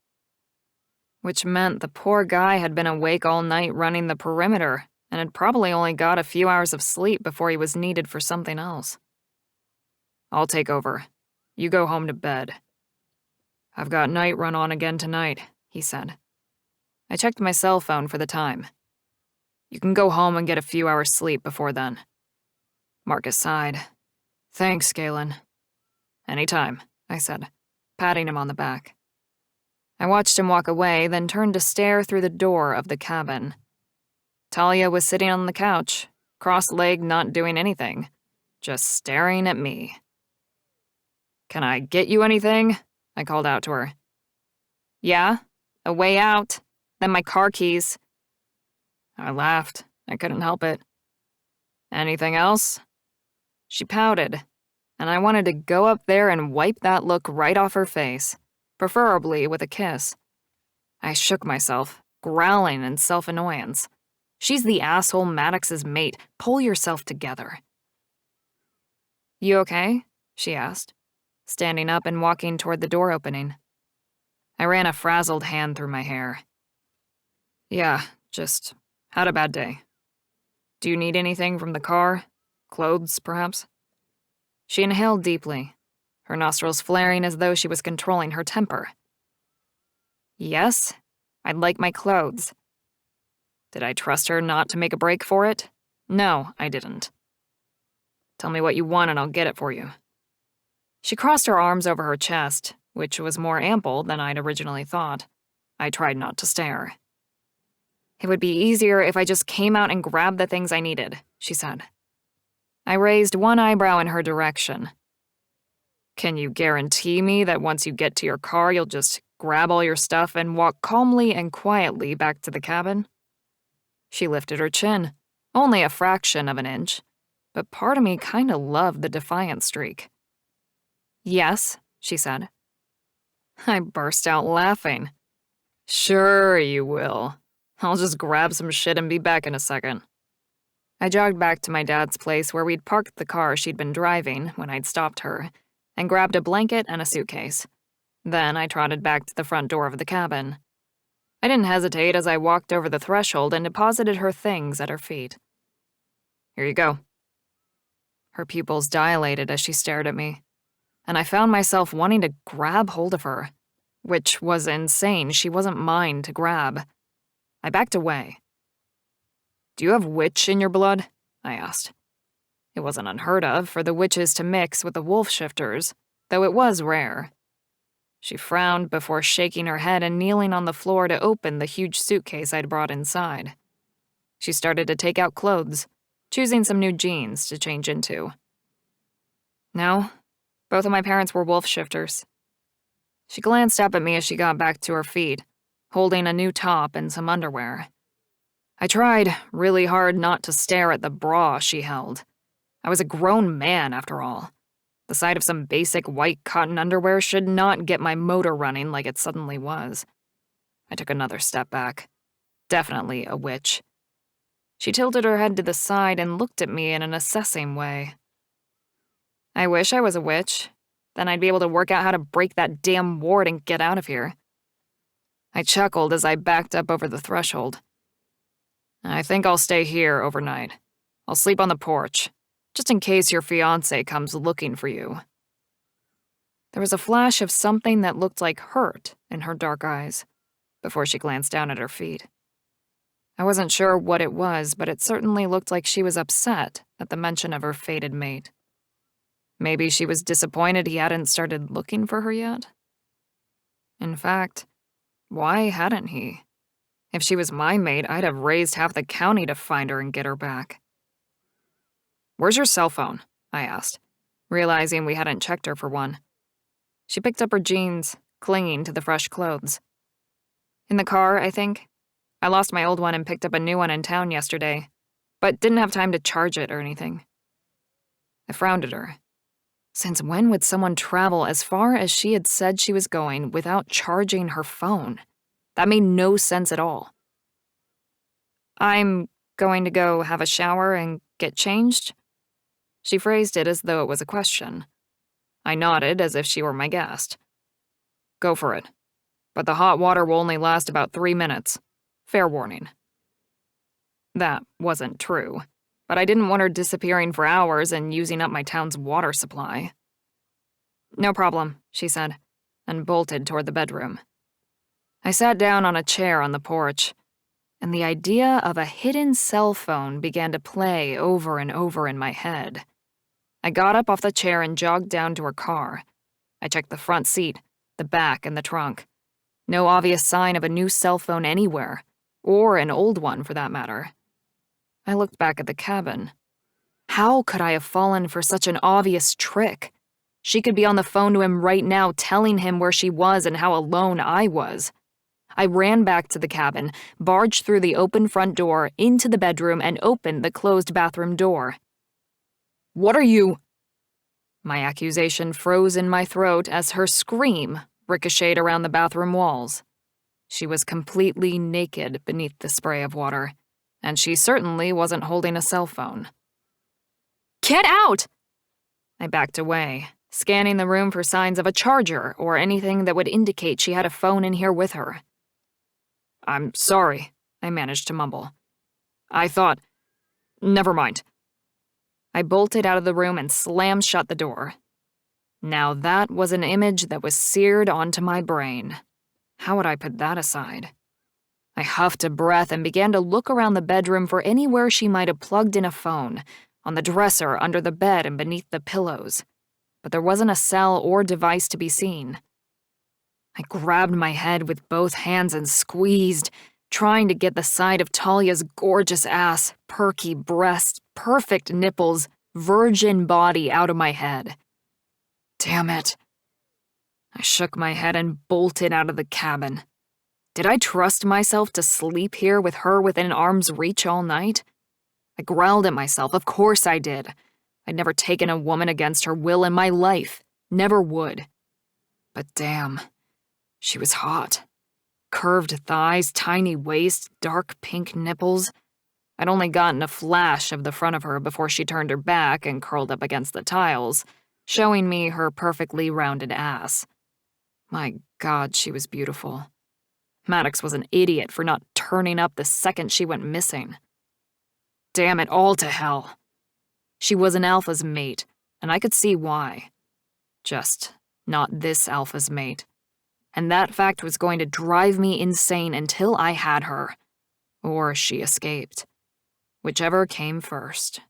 Which meant the poor guy had been awake all night running the perimeter and had probably only got a few hours of sleep before he was needed for something else. "I'll take over. You go home to bed." "I've got night run on again tonight," he said. I checked my cell phone for the time. "You can go home and get a few hours sleep before then." Marcus sighed. "Thanks, Galen." "Anytime," I said, patting him on the back. I watched him walk away, then turned to stare through the door of the cabin. Talia was sitting on the couch, cross-legged, not doing anything, just staring at me. "Can I get you anything?" I called out to her. "Yeah, a way out, then my car keys." I laughed. I couldn't help it. "Anything else?" She pouted, and I wanted to go up there and wipe that look right off her face, preferably with a kiss. I shook myself, growling in self-annoyance. She's the asshole Maddox's mate. Pull yourself together. "You okay?" she asked, standing up and walking toward the door opening. I ran a frazzled hand through my hair. "Yeah, just had a bad day. Do you need anything from the car? Clothes, perhaps?" She inhaled deeply, her nostrils flaring as though she was controlling her temper. "Yes, I'd like my clothes." Did I trust her not to make a break for it? No, I didn't. "Tell me what you want and I'll get it for you." She crossed her arms over her chest, which was more ample than I'd originally thought. I tried not to stare. "It would be easier if I just came out and grabbed the things I needed," she said. I raised one eyebrow in her direction. "Can you guarantee me that once you get to your car, you'll just grab all your stuff and walk calmly and quietly back to the cabin?" She lifted her chin, only a fraction of an inch, but part of me kinda loved the defiant streak. "Yes," she said. I burst out laughing. "Sure you will. I'll just grab some shit and be back in a second." I jogged back to my dad's place where we'd parked the car she'd been driving when I'd stopped her, and grabbed a blanket and a suitcase. Then I trotted back to the front door of the cabin. I didn't hesitate as I walked over the threshold and deposited her things at her feet. "Here you go." Her pupils dilated as she stared at me, and I found myself wanting to grab hold of her, which was insane. She wasn't mine to grab. I backed away. "Do you have witch in your blood?" I asked. It wasn't unheard of for the witches to mix with the wolf shifters, though it was rare. She frowned before shaking her head and kneeling on the floor to open the huge suitcase I'd brought inside. She started to take out clothes, choosing some new jeans to change into. "No, both of my parents were wolf shifters." She glanced up at me as she got back to her feet, holding a new top and some underwear. I tried really hard not to stare at the bra she held. I was a grown man, after all. The sight of some basic white cotton underwear should not get my motor running like it suddenly was. I took another step back. Definitely a witch. She tilted her head to the side and looked at me in an assessing way. "I wish I was a witch. Then I'd be able to work out how to break that damn ward and get out of here." I chuckled as I backed up over the threshold. "I think I'll stay here overnight. I'll sleep on the porch, just in case your fiancé comes looking for you." There was a flash of something that looked like hurt in her dark eyes before she glanced down at her feet. I wasn't sure what it was, but it certainly looked like she was upset at the mention of her fated mate. Maybe she was disappointed he hadn't started looking for her yet? In fact, why hadn't he? If she was my mate, I'd have raised half the county to find her and get her back. "Where's your cell phone?" I asked, realizing we hadn't checked her for one. She picked up her jeans, clinging to the fresh clothes. "In the car, I think. I lost my old one and picked up a new one in town yesterday, but didn't have time to charge it or anything." I frowned at her. Since when would someone travel as far as she had said she was going without charging her phone? That made no sense at all. "I'm going to go have a shower and get changed?" She phrased it as though it was a question. I nodded as if she were my guest. "Go for it. But the hot water will only last about 3 minutes. Fair warning." That wasn't true, but I didn't want her disappearing for hours and using up my town's water supply. "No problem," she said, and bolted toward the bedroom. I sat down on a chair on the porch, and the idea of a hidden cell phone began to play over and over in my head. I got up off the chair and jogged down to her car. I checked the front seat, the back, and the trunk. No obvious sign of a new cell phone anywhere, or an old one for that matter. I looked back at the cabin. How could I have fallen for such an obvious trick? She could be on the phone to him right now, telling him where she was and how alone I was. I ran back to the cabin, barged through the open front door, into the bedroom, and opened the closed bathroom door. "What are you?" My accusation froze in my throat as her scream ricocheted around the bathroom walls. She was completely naked beneath the spray of water, and she certainly wasn't holding a cell phone. "Get out!" I backed away, scanning the room for signs of a charger or anything that would indicate she had a phone in here with her. "I'm sorry," I managed to mumble. "I thought... Never mind." I bolted out of the room and slammed shut the door. Now that was an image that was seared onto my brain. How would I put that aside? I huffed a breath and began to look around the bedroom for anywhere she might have plugged in a phone, on the dresser, under the bed, and beneath the pillows. But there wasn't a cell or device to be seen. I grabbed my head with both hands and squeezed, trying to get the sight of Talia's gorgeous ass, perky breast, perfect nipples, virgin body out of my head. Damn it. I shook my head and bolted out of the cabin. Did I trust myself to sleep here with her within arm's reach all night? I growled at myself. Of course I did. I'd never taken a woman against her will in my life. Never would. But damn, she was hot. Curved thighs, tiny waist, dark pink nipples. I'd only gotten a flash of the front of her before she turned her back and curled up against the tiles, showing me her perfectly rounded ass. My God, she was beautiful. Maddox was an idiot for not turning up the second she went missing. Damn it all to hell. She was an alpha's mate, and I could see why. Just not this alpha's mate. And that fact was going to drive me insane until I had her. Or she escaped. Whichever came first.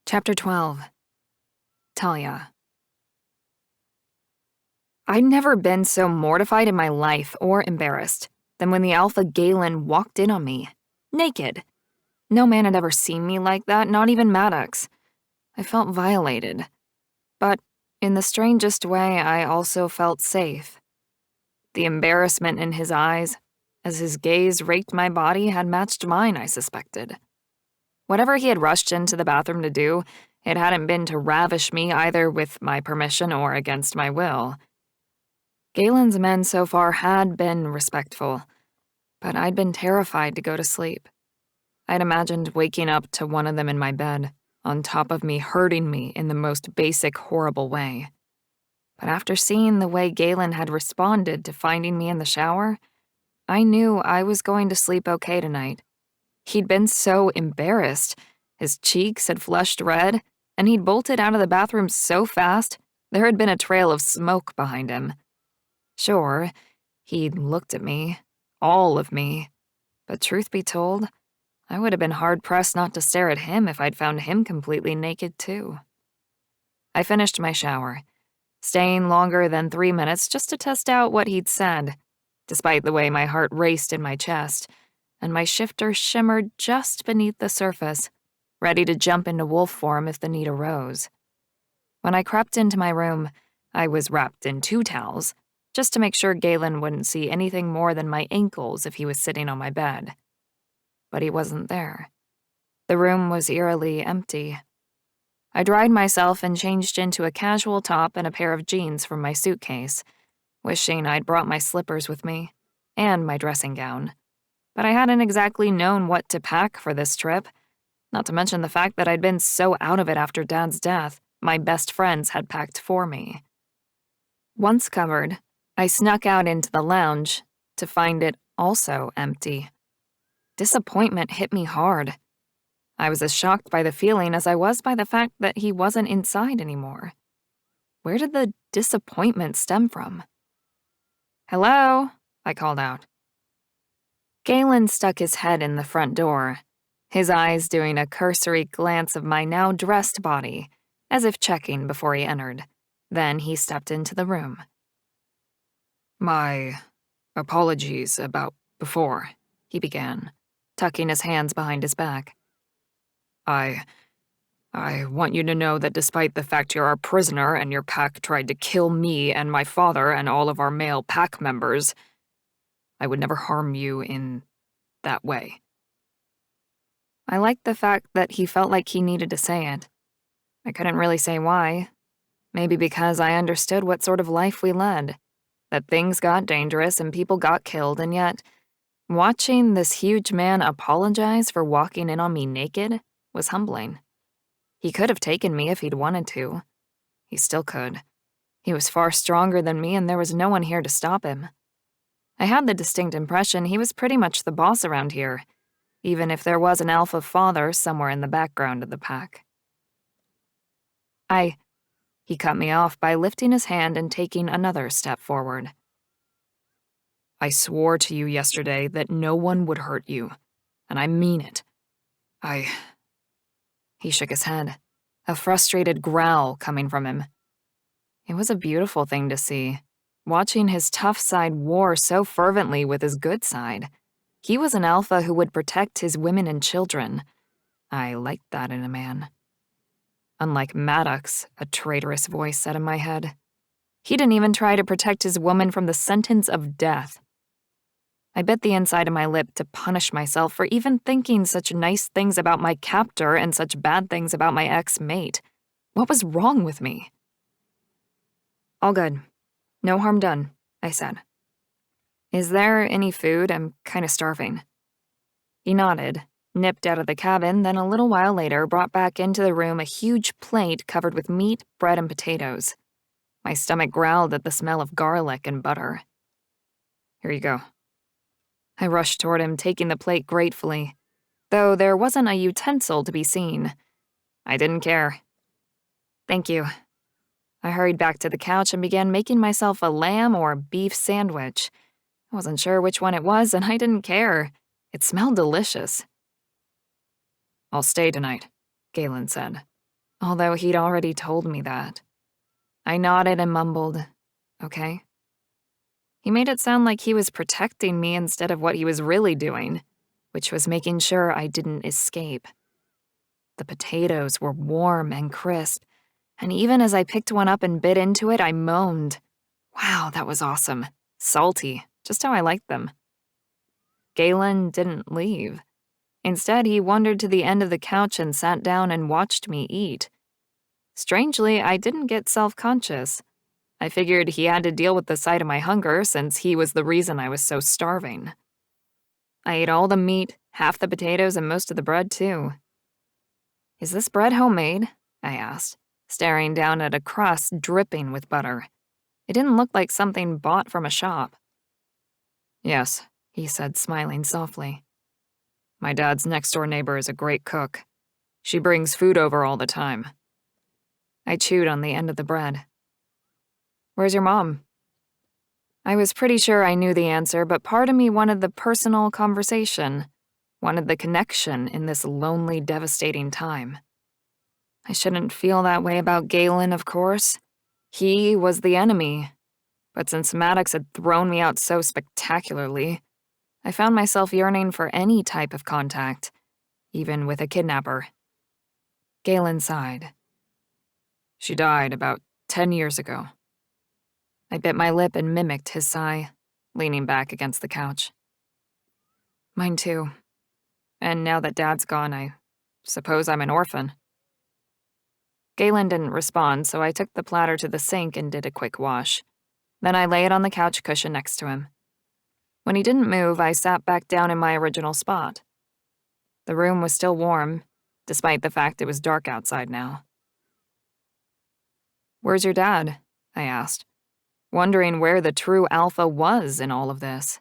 Chapter 12. Talia. I'd never been so mortified in my life or embarrassed than when the alpha Galen walked in on me, naked. No man had ever seen me like that, not even Maddox. I felt violated. But in the strangest way, I also felt safe. The embarrassment in his eyes, as his gaze raked my body, had matched mine, I suspected. Whatever he had rushed into the bathroom to do, it hadn't been to ravish me either with my permission or against my will. Galen's men so far had been respectful, but I'd been terrified to go to sleep. I'd imagined waking up to one of them in my bed, on top of me, hurting me in the most basic, horrible way. But after seeing the way Galen had responded to finding me in the shower, I knew I was going to sleep okay tonight. He'd been so embarrassed, his cheeks had flushed red, and he'd bolted out of the bathroom so fast, there had been a trail of smoke behind him. Sure, he'd looked at me, all of me. But truth be told, I would have been hard-pressed not to stare at him if I'd found him completely naked, too. I finished my shower, staying longer than 3 minutes just to test out what he'd said, despite the way my heart raced in my chest, and my shifter shimmered just beneath the surface, ready to jump into wolf form if the need arose. When I crept into my room, I was wrapped in 2 towels, just to make sure Galen wouldn't see anything more than my ankles if he was sitting on my bed. But he wasn't there. The room was eerily empty. I dried myself and changed into a casual top and a pair of jeans from my suitcase, wishing I'd brought my slippers with me, and my dressing gown. But I hadn't exactly known what to pack for this trip, not to mention the fact that I'd been so out of it after Dad's death, my best friends had packed for me. Once covered, I snuck out into the lounge to find it also empty. Disappointment hit me hard. I was as shocked by the feeling as I was by the fact that he wasn't inside anymore. Where did the disappointment stem from? "Hello?" I called out. Galen stuck his head in the front door, his eyes doing a cursory glance of my now dressed body, as if checking before he entered. Then he stepped into the room. "My apologies about before," he began, tucking his hands behind his back. I want you to know that despite the fact you're our prisoner and your pack tried to kill me and my father and all of our male pack members, I would never harm you in that way." I liked the fact that he felt like he needed to say it. I couldn't really say why. Maybe because I understood what sort of life we led, that things got dangerous and people got killed, and yet, watching this huge man apologize for walking in on me naked was humbling. He could have taken me if he'd wanted to. He still could. He was far stronger than me, and there was no one here to stop him. I had the distinct impression he was pretty much the boss around here, even if there was an alpha father somewhere in the background of the pack. He cut me off by lifting his hand and taking another step forward. "I swore to you yesterday that no one would hurt you, and I mean it. He shook his head, a frustrated growl coming from him. It was a beautiful thing to see, watching his tough side war so fervently with his good side. He was an alpha who would protect his women and children. I liked that in a man. Unlike Maddox, a traitorous voice said in my head. He didn't even try to protect his woman from the sentence of death. I bit the inside of my lip to punish myself for even thinking such nice things about my captor and such bad things about my ex-mate. What was wrong with me? "All good. No harm done," I said. "Is there any food? I'm kind of starving." He nodded, nipped out of the cabin, then a little while later brought back into the room a huge plate covered with meat, bread, and potatoes. My stomach growled at the smell of garlic and butter. "Here you go." I rushed toward him, taking the plate gratefully, though there wasn't a utensil to be seen. I didn't care. "Thank you." I hurried back to the couch and began making myself a lamb or beef sandwich. I wasn't sure which one it was, and I didn't care. It smelled delicious. "I'll stay tonight," Galen said, although he'd already told me that. I nodded and mumbled, "Okay." He made it sound like he was protecting me instead of what he was really doing, which was making sure I didn't escape. The potatoes were warm and crisp, and even as I picked one up and bit into it, I moaned. Wow, that was awesome. Salty, just how I liked them. Galen didn't leave. Instead, he wandered to the end of the couch and sat down and watched me eat. Strangely, I didn't get self-conscious. I figured he had to deal with the sight of my hunger since he was the reason I was so starving. I ate all the meat, half the potatoes, and most of the bread, too. "Is this bread homemade?" I asked, staring down at a crust dripping with butter. It didn't look like something bought from a shop. "Yes," he said, smiling softly. "My dad's next-door neighbor is a great cook. She brings food over all the time." I chewed on the end of the bread. "Where's your mom?" I was pretty sure I knew the answer, but part of me wanted the personal conversation, wanted the connection in this lonely, devastating time. I shouldn't feel that way about Galen, of course. He was the enemy. But since Maddox had thrown me out so spectacularly, I found myself yearning for any type of contact, even with a kidnapper. Galen sighed. She died about 10 years ago. I bit my lip and mimicked his sigh, leaning back against the couch. Mine too. And now that Dad's gone, I suppose I'm an orphan. Galen didn't respond, so I took the platter to the sink and did a quick wash. Then I lay it on the couch cushion next to him. When he didn't move, I sat back down in my original spot. The room was still warm, despite the fact it was dark outside now. "Where's your dad?" I asked, wondering where the true alpha was in all of this.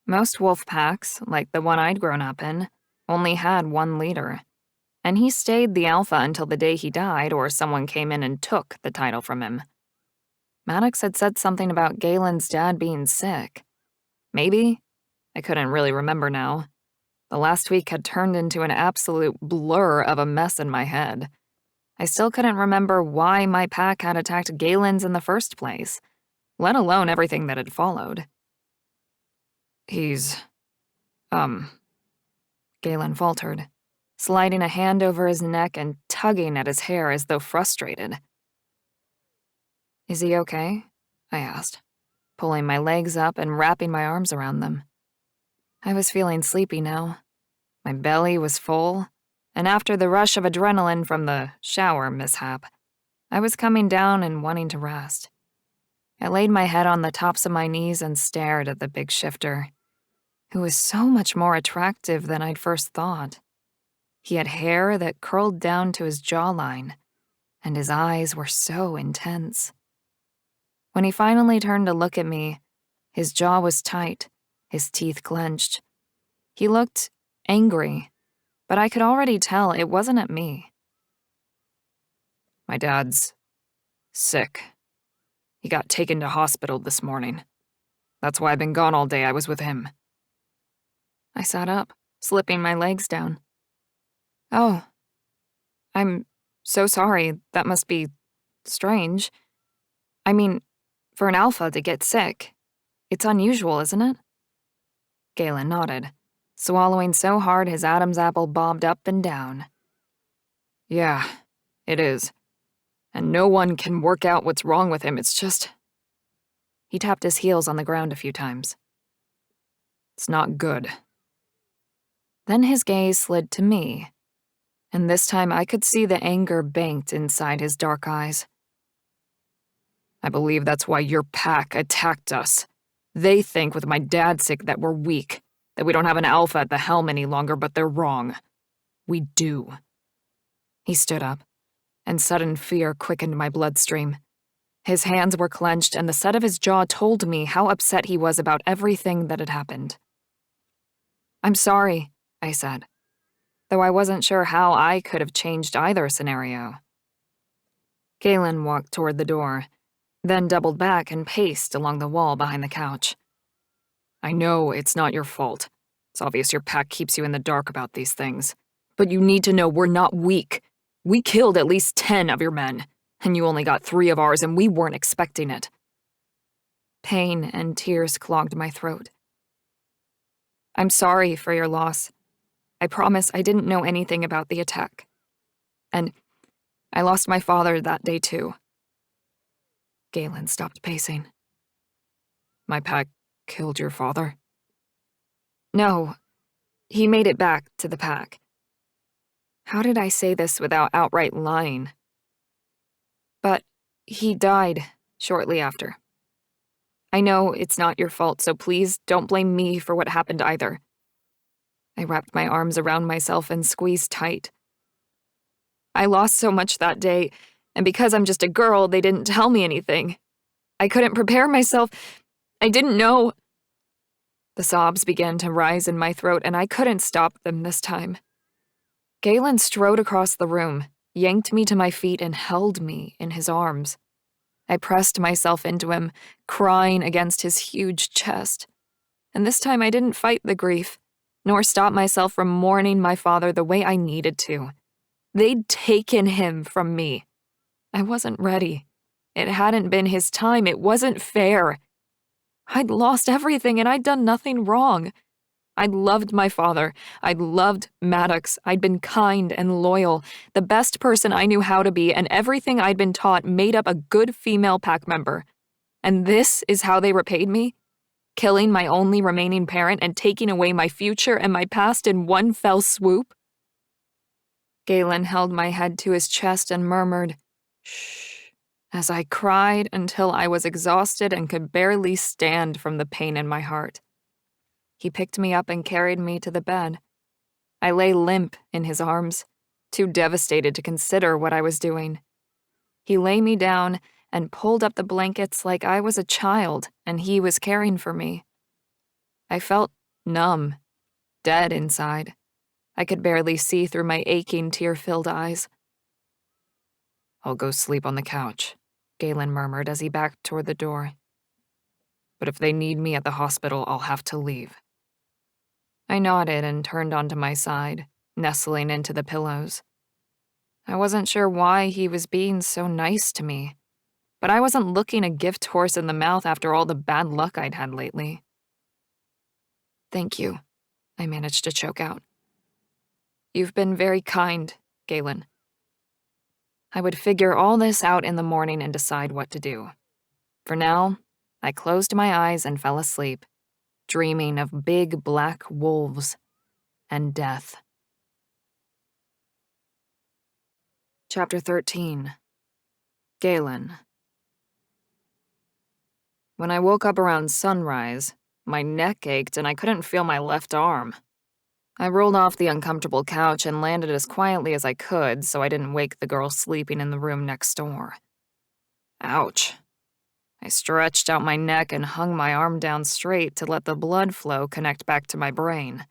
Most wolf packs, like the one I'd grown up in, only had one leader, and he stayed the alpha until the day he died or someone came in and took the title from him. Maddox had said something about Galen's dad being sick. Maybe? I couldn't really remember now. The last week had turned into an absolute blur of a mess in my head. I still couldn't remember why my pack had attacked Galen's in the first place, let alone everything that had followed. He's, Galen faltered, sliding a hand over his neck and tugging at his hair as though frustrated. "Is he okay?" I asked, pulling my legs up and wrapping my arms around them. I was feeling sleepy now. My belly was full, and after the rush of adrenaline from the shower mishap, I was coming down and wanting to rest. I laid my head on the tops of my knees and stared at the big shifter, who was so much more attractive than I'd first thought. He had hair that curled down to his jawline, and his eyes were so intense. When he finally turned to look at me, his jaw was tight, his teeth clenched. He looked angry, but I could already tell it wasn't at me. "My dad's sick. He got taken to hospital this morning. That's why I've been gone all day. I was with him." I sat up, slipping my legs down. "Oh, I'm so sorry. That must be strange. I mean, for an alpha to get sick, it's unusual, isn't it?" Galen nodded, swallowing so hard his Adam's apple bobbed up and down. "Yeah, it is. And no one can work out what's wrong with him. It's just..." He tapped his heels on the ground a few times. "It's not good." Then his gaze slid to me, and this time I could see the anger banked inside his dark eyes. "I believe that's why your pack attacked us. They think with my dad sick that we're weak, that we don't have an alpha at the helm any longer, but they're wrong. We do." He stood up, and sudden fear quickened my bloodstream. His hands were clenched, and the set of his jaw told me how upset he was about everything that had happened. "I'm sorry," I said, though I wasn't sure how I could have changed either scenario. Galen walked toward the door, then doubled back and paced along the wall behind the couch. "I know it's not your fault. It's obvious your pack keeps you in the dark about these things. But you need to know we're not weak. We killed at least 10 of your men, and you only got 3 of ours, and we weren't expecting it." Pain and tears clogged my throat. "I'm sorry for your loss. I promise I didn't know anything about the attack. And I lost my father that day too." Galen stopped pacing. "My pack killed your father?" "No, he made it back to the pack." How did I say this without outright lying? "But he died shortly after. I know it's not your fault, so please don't blame me for what happened either." I wrapped my arms around myself and squeezed tight. "I lost so much that day, and because I'm just a girl, they didn't tell me anything. I couldn't prepare myself. I didn't know." The sobs began to rise in my throat, and I couldn't stop them this time. Galen strode across the room, yanked me to my feet, and held me in his arms. I pressed myself into him, crying against his huge chest. And this time I didn't fight the grief, nor stop myself from mourning my father the way I needed to. They'd taken him from me. I wasn't ready. It hadn't been his time. It wasn't fair. I'd lost everything and I'd done nothing wrong. I'd loved my father. I'd loved Maddox. I'd been kind and loyal, the best person I knew how to be, and everything I'd been taught made up a good female pack member. And this is how they repaid me? Killing my only remaining parent and taking away my future and my past in one fell swoop? Galen held my head to his chest and murmured, "Shh," as I cried until I was exhausted and could barely stand from the pain in my heart. He picked me up and carried me to the bed. I lay limp in his arms, too devastated to consider what I was doing. He lay me down and pulled up the blankets like I was a child and he was caring for me. I felt numb, dead inside. I could barely see through my aching, tear-filled eyes. "I'll go sleep on the couch," Galen murmured as he backed toward the door. "But if they need me at the hospital, I'll have to leave." I nodded and turned onto my side, nestling into the pillows. I wasn't sure why he was being so nice to me, but I wasn't looking a gift horse in the mouth after all the bad luck I'd had lately. "Thank you," I managed to choke out. "You've been very kind, Galen." I would figure all this out in the morning and decide what to do. For now, I closed my eyes and fell asleep, dreaming of big black wolves and death. Chapter 13. Galen. When I woke up around sunrise, my neck ached and I couldn't feel my left arm. I rolled off the uncomfortable couch and landed as quietly as I could so I didn't wake the girl sleeping in the room next door. Ouch. I stretched out my neck and hung my arm down straight to let the blood flow connect back to my brain.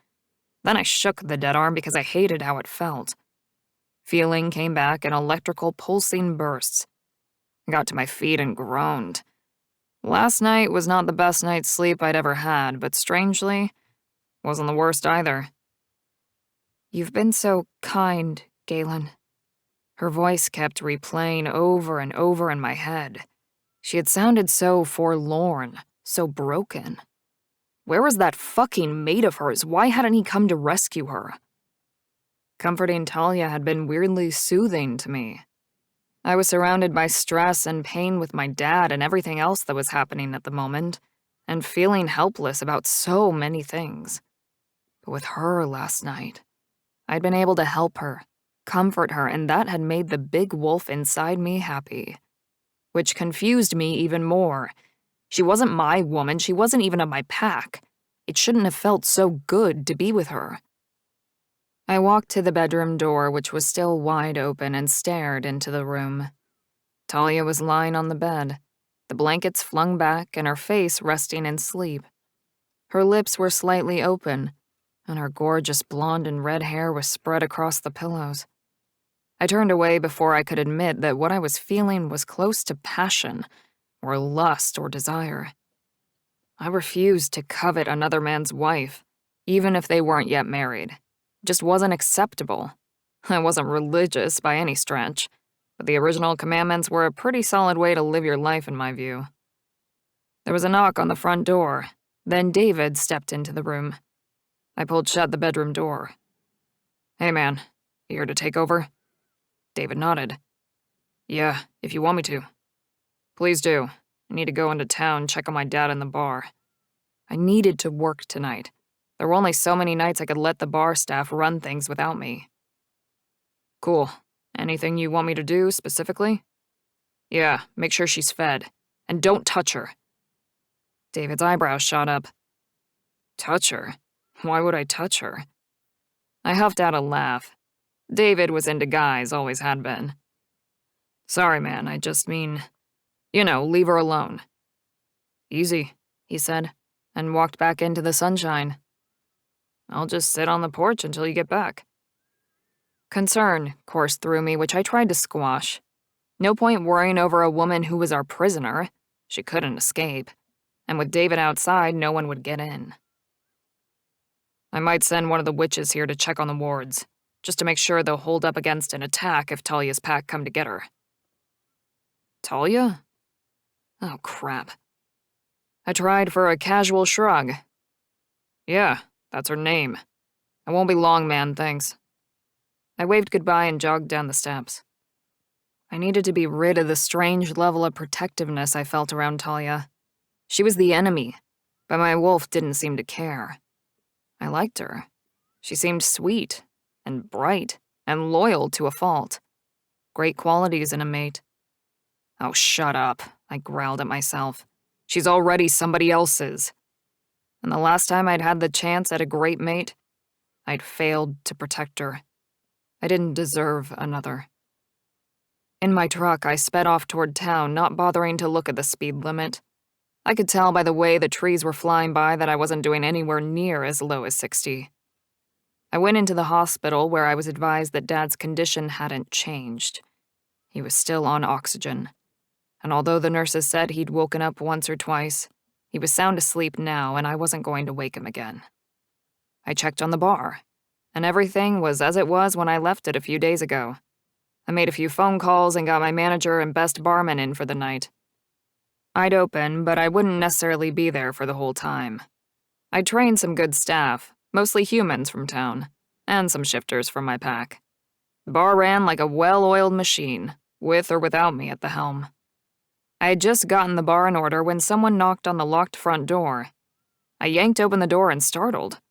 Then I shook the dead arm because I hated how it felt. Feeling came back in electrical pulsing bursts. I got to my feet and groaned. Last night was not the best night's sleep I'd ever had, but strangely, wasn't the worst either. "You've been so kind, Galen." Her voice kept replaying over and over in my head. She had sounded so forlorn, so broken. Where was that fucking mate of hers? Why hadn't he come to rescue her? Comforting Talia had been weirdly soothing to me. I was surrounded by stress and pain with my dad and everything else that was happening at the moment, and feeling helpless about so many things. But with her last night, I'd been able to help her, comfort her, and that had made the big wolf inside me happy. Which confused me even more. She wasn't my woman, she wasn't even of my pack. It shouldn't have felt so good to be with her. I walked to the bedroom door, which was still wide open, and stared into the room. Talia was lying on the bed, the blankets flung back and her face resting in sleep. Her lips were slightly open, and her gorgeous blonde and red hair was spread across the pillows. I turned away before I could admit that what I was feeling was close to passion, or lust or desire. I refused to covet another man's wife, even if they weren't yet married. It just wasn't acceptable. I wasn't religious by any stretch, but the original commandments were a pretty solid way to live your life in my view. There was a knock on the front door, then David stepped into the room. I pulled shut the bedroom door. "Hey man, you here to take over?" David nodded. "Yeah, if you want me to." "Please do. I need to go into town, check on my dad in the bar." I needed to work tonight. There were only so many nights I could let the bar staff run things without me. "Cool. Anything you want me to do, specifically?" "Yeah, make sure she's fed. And don't touch her." David's eyebrows shot up. "Touch her? Why would I touch her?" I huffed out a laugh. David was into guys, always had been. "Sorry, man, I just mean, leave her alone." "Easy," he said, and walked back into the sunshine. "I'll just sit on the porch until you get back." Concern coursed through me, which I tried to squash. No point worrying over a woman who was our prisoner. She couldn't escape. And with David outside, no one would get in. I might send one of the witches here to check on the wards, just to make sure they'll hold up against an attack if Talia's pack come to get her. Talia? Oh, crap. I tried for a casual shrug. Yeah, that's her name. I won't be long, man, thanks. I waved goodbye and jogged down the steps. I needed to be rid of the strange level of protectiveness I felt around Talia. She was the enemy, but my wolf didn't seem to care. I liked her. She seemed sweet, and bright, and loyal to a fault. Great qualities in a mate. Oh, shut up, I growled at myself. She's already somebody else's. And the last time I'd had the chance at a great mate, I'd failed to protect her. I didn't deserve another. In my truck, I sped off toward town, not bothering to look at the speed limit. I could tell by the way the trees were flying by that I wasn't doing anywhere near as low as 60. I went into the hospital where I was advised that Dad's condition hadn't changed. He was still on oxygen. And although the nurses said he'd woken up once or twice, he was sound asleep now and I wasn't going to wake him again. I checked on the bar, and everything was as it was when I left it a few days ago. I made a few phone calls and got my manager and best barman in for the night. I'd open, but I wouldn't necessarily be there for the whole time. I'd trained some good staff, mostly humans from town, and some shifters from my pack. The bar ran like a well-oiled machine, with or without me at the helm. I had just gotten the bar in order when someone knocked on the locked front door. I yanked open the door and startled.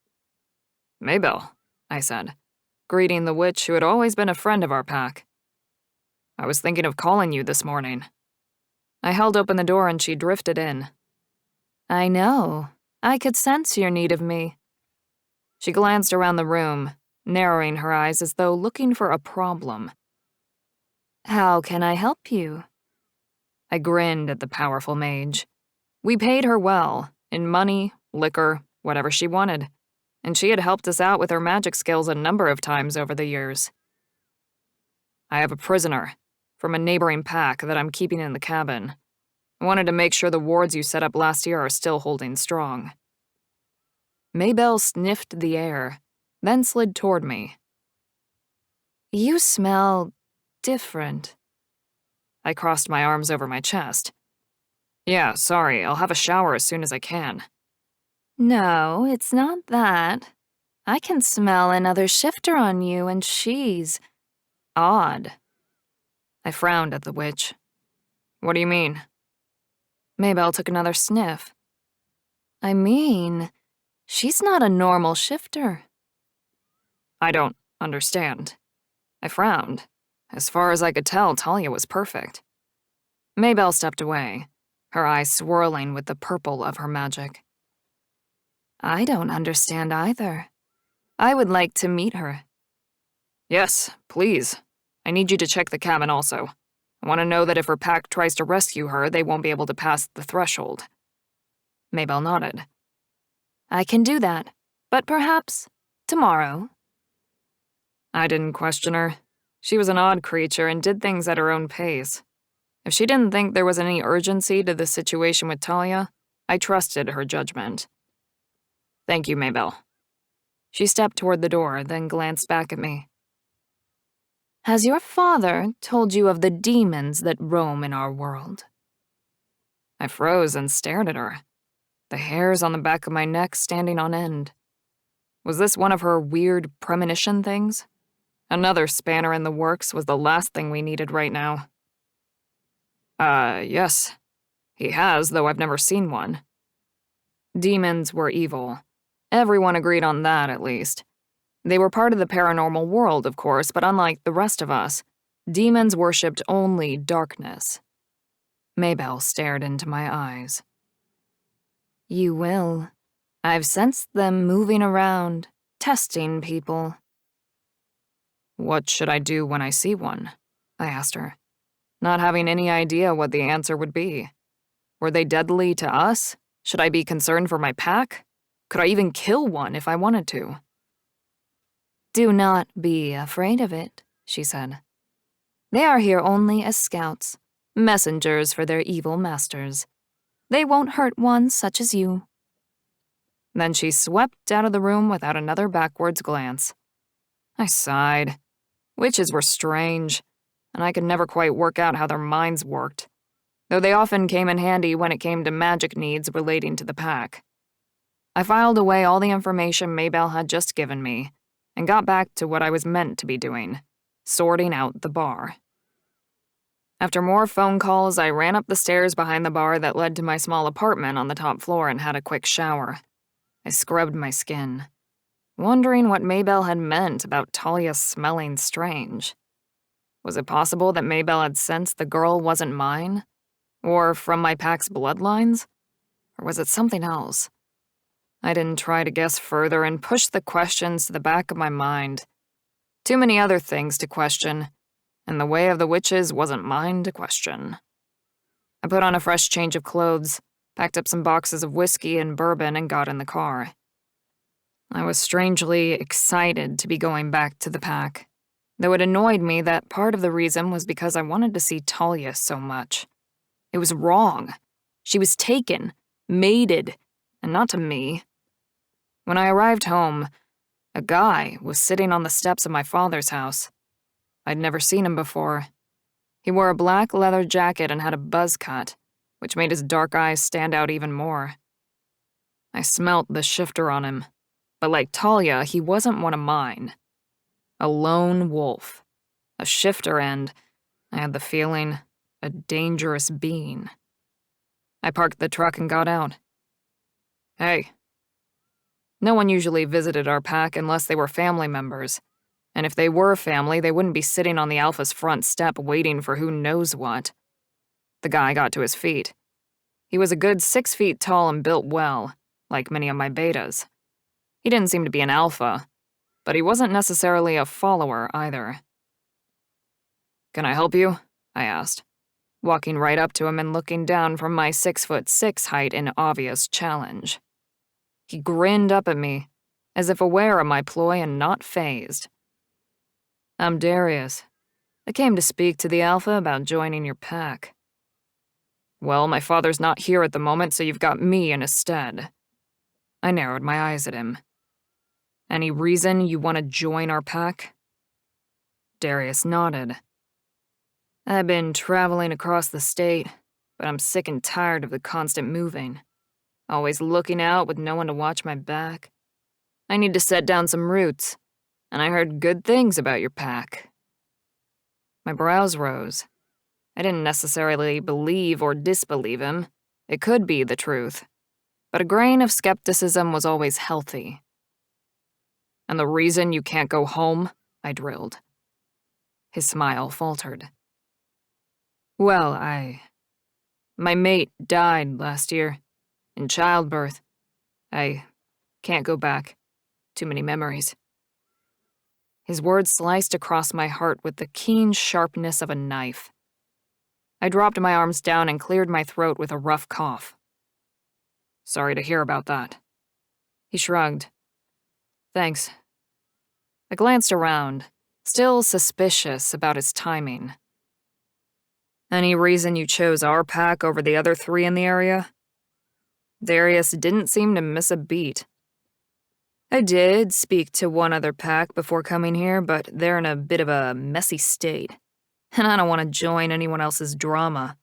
"Maybelle," I said, greeting the witch who had always been a friend of our pack. "I was thinking of calling you this morning." I held open the door and she drifted in. "I know. I could sense your need of me." She glanced around the room, narrowing her eyes as though looking for a problem. "How can I help you?" I grinned at the powerful mage. We paid her well, in money, liquor, whatever she wanted, and she had helped us out with her magic skills a number of times over the years. "I have a prisoner from a neighboring pack that I'm keeping in the cabin. I wanted to make sure the wards you set up last year are still holding strong." Maybelle sniffed the air, then slid toward me. "You smell different." I crossed my arms over my chest. "Yeah, sorry, I'll have a shower as soon as I can." "No, it's not that. I can smell another shifter on you and she's odd." I frowned at the witch. "What do you mean?" Maybelle took another sniff. "I mean, she's not a normal shifter." "I don't understand." I frowned. As far as I could tell, Talia was perfect. Maybelle stepped away, her eyes swirling with the purple of her magic. "I don't understand either. I would like to meet her." "Yes, please. I need you to check the cabin also. I want to know that if her pack tries to rescue her, they won't be able to pass the threshold." Maybelle nodded. "I can do that, but perhaps tomorrow." I didn't question her. She was an odd creature and did things at her own pace. If she didn't think there was any urgency to the situation with Talia, I trusted her judgment. "Thank you, Maybelle." She stepped toward the door, then glanced back at me. "Has your father told you of the demons that roam in our world?" I froze and stared at her, the hairs on the back of my neck standing on end. Was this one of her weird premonition things? Another spanner in the works was the last thing we needed right now. Yes. He has, though I've never seen one." Demons were evil. Everyone agreed on that, at least. They were part of the paranormal world, of course, but unlike the rest of us, demons worshipped only darkness. Maybelle stared into my eyes. "You will. I've sensed them moving around, testing people." "What should I do when I see one?" I asked her, not having any idea what the answer would be. Were they deadly to us? Should I be concerned for my pack? Could I even kill one if I wanted to? "Do not be afraid of it," she said. They are here only as scouts, messengers for their evil masters. They won't hurt one such as you." Then she swept out of the room without another backwards glance. I sighed. Witches were strange, and I could never quite work out how their minds worked, though they often came in handy when it came to magic needs relating to the pack. I filed away all the information Maybelle had just given me, and got back to what I was meant to be doing, sorting out the bar. After more phone calls, I ran up the stairs behind the bar that led to my small apartment on the top floor and had a quick shower. I scrubbed my skin, wondering what Maybelle had meant about Talia smelling strange. Was it possible that Maybelle had sensed the girl wasn't mine? Or from my pack's bloodlines? Or was it something else? I didn't try to guess further and pushed the questions to the back of my mind. Too many other things to question, and the way of the witches wasn't mine to question. I put on a fresh change of clothes, packed up some boxes of whiskey and bourbon, and got in the car. I was strangely excited to be going back to the pack, though it annoyed me that part of the reason was because I wanted to see Talia so much. It was wrong. She was taken, mated, and not to me. When I arrived home, a guy was sitting on the steps of my father's house. I'd never seen him before. He wore a black leather jacket and had a buzz cut, which made his dark eyes stand out even more. I smelt the shifter on him, but like Talia, he wasn't one of mine. A lone wolf, a shifter, and, I had the feeling, a dangerous being. I parked the truck and got out. Hey. No one usually visited our pack unless they were family members, and if they were family, they wouldn't be sitting on the Alpha's front step waiting for who knows what. The guy got to his feet. He was a good 6 feet tall and built well, like many of my betas. He didn't seem to be an alpha, but he wasn't necessarily a follower either. "Can I help you?" I asked, walking right up to him and looking down from my 6'6" height in obvious challenge. He grinned up at me, as if aware of my ploy and not fazed. "I'm Darius. I came to speak to the Alpha about joining your pack." "Well, my father's not here at the moment, so you've got me in his stead." I narrowed my eyes at him. "Any reason you want to join our pack?" Darius nodded. "I've been traveling across the state, but I'm sick and tired of the constant moving. Always looking out with no one to watch my back. I need to set down some roots, and I heard good things about your pack." My brows rose. I didn't necessarily believe or disbelieve him. It could be the truth. But a grain of skepticism was always healthy. "And the reason you can't go home?" I drilled. His smile faltered. "Well, my mate died last year, in childbirth. I can't go back. Too many memories." His words sliced across my heart with the keen sharpness of a knife. I dropped my arms down and cleared my throat with a rough cough. "Sorry to hear about that." He shrugged. "Thanks." I glanced around, still suspicious about his timing. "Any reason you chose our pack over the other 3 in the area?" Darius didn't seem to miss a beat. "I did speak to one other pack before coming here, but they're in a bit of a messy state, and I don't want to join anyone else's drama.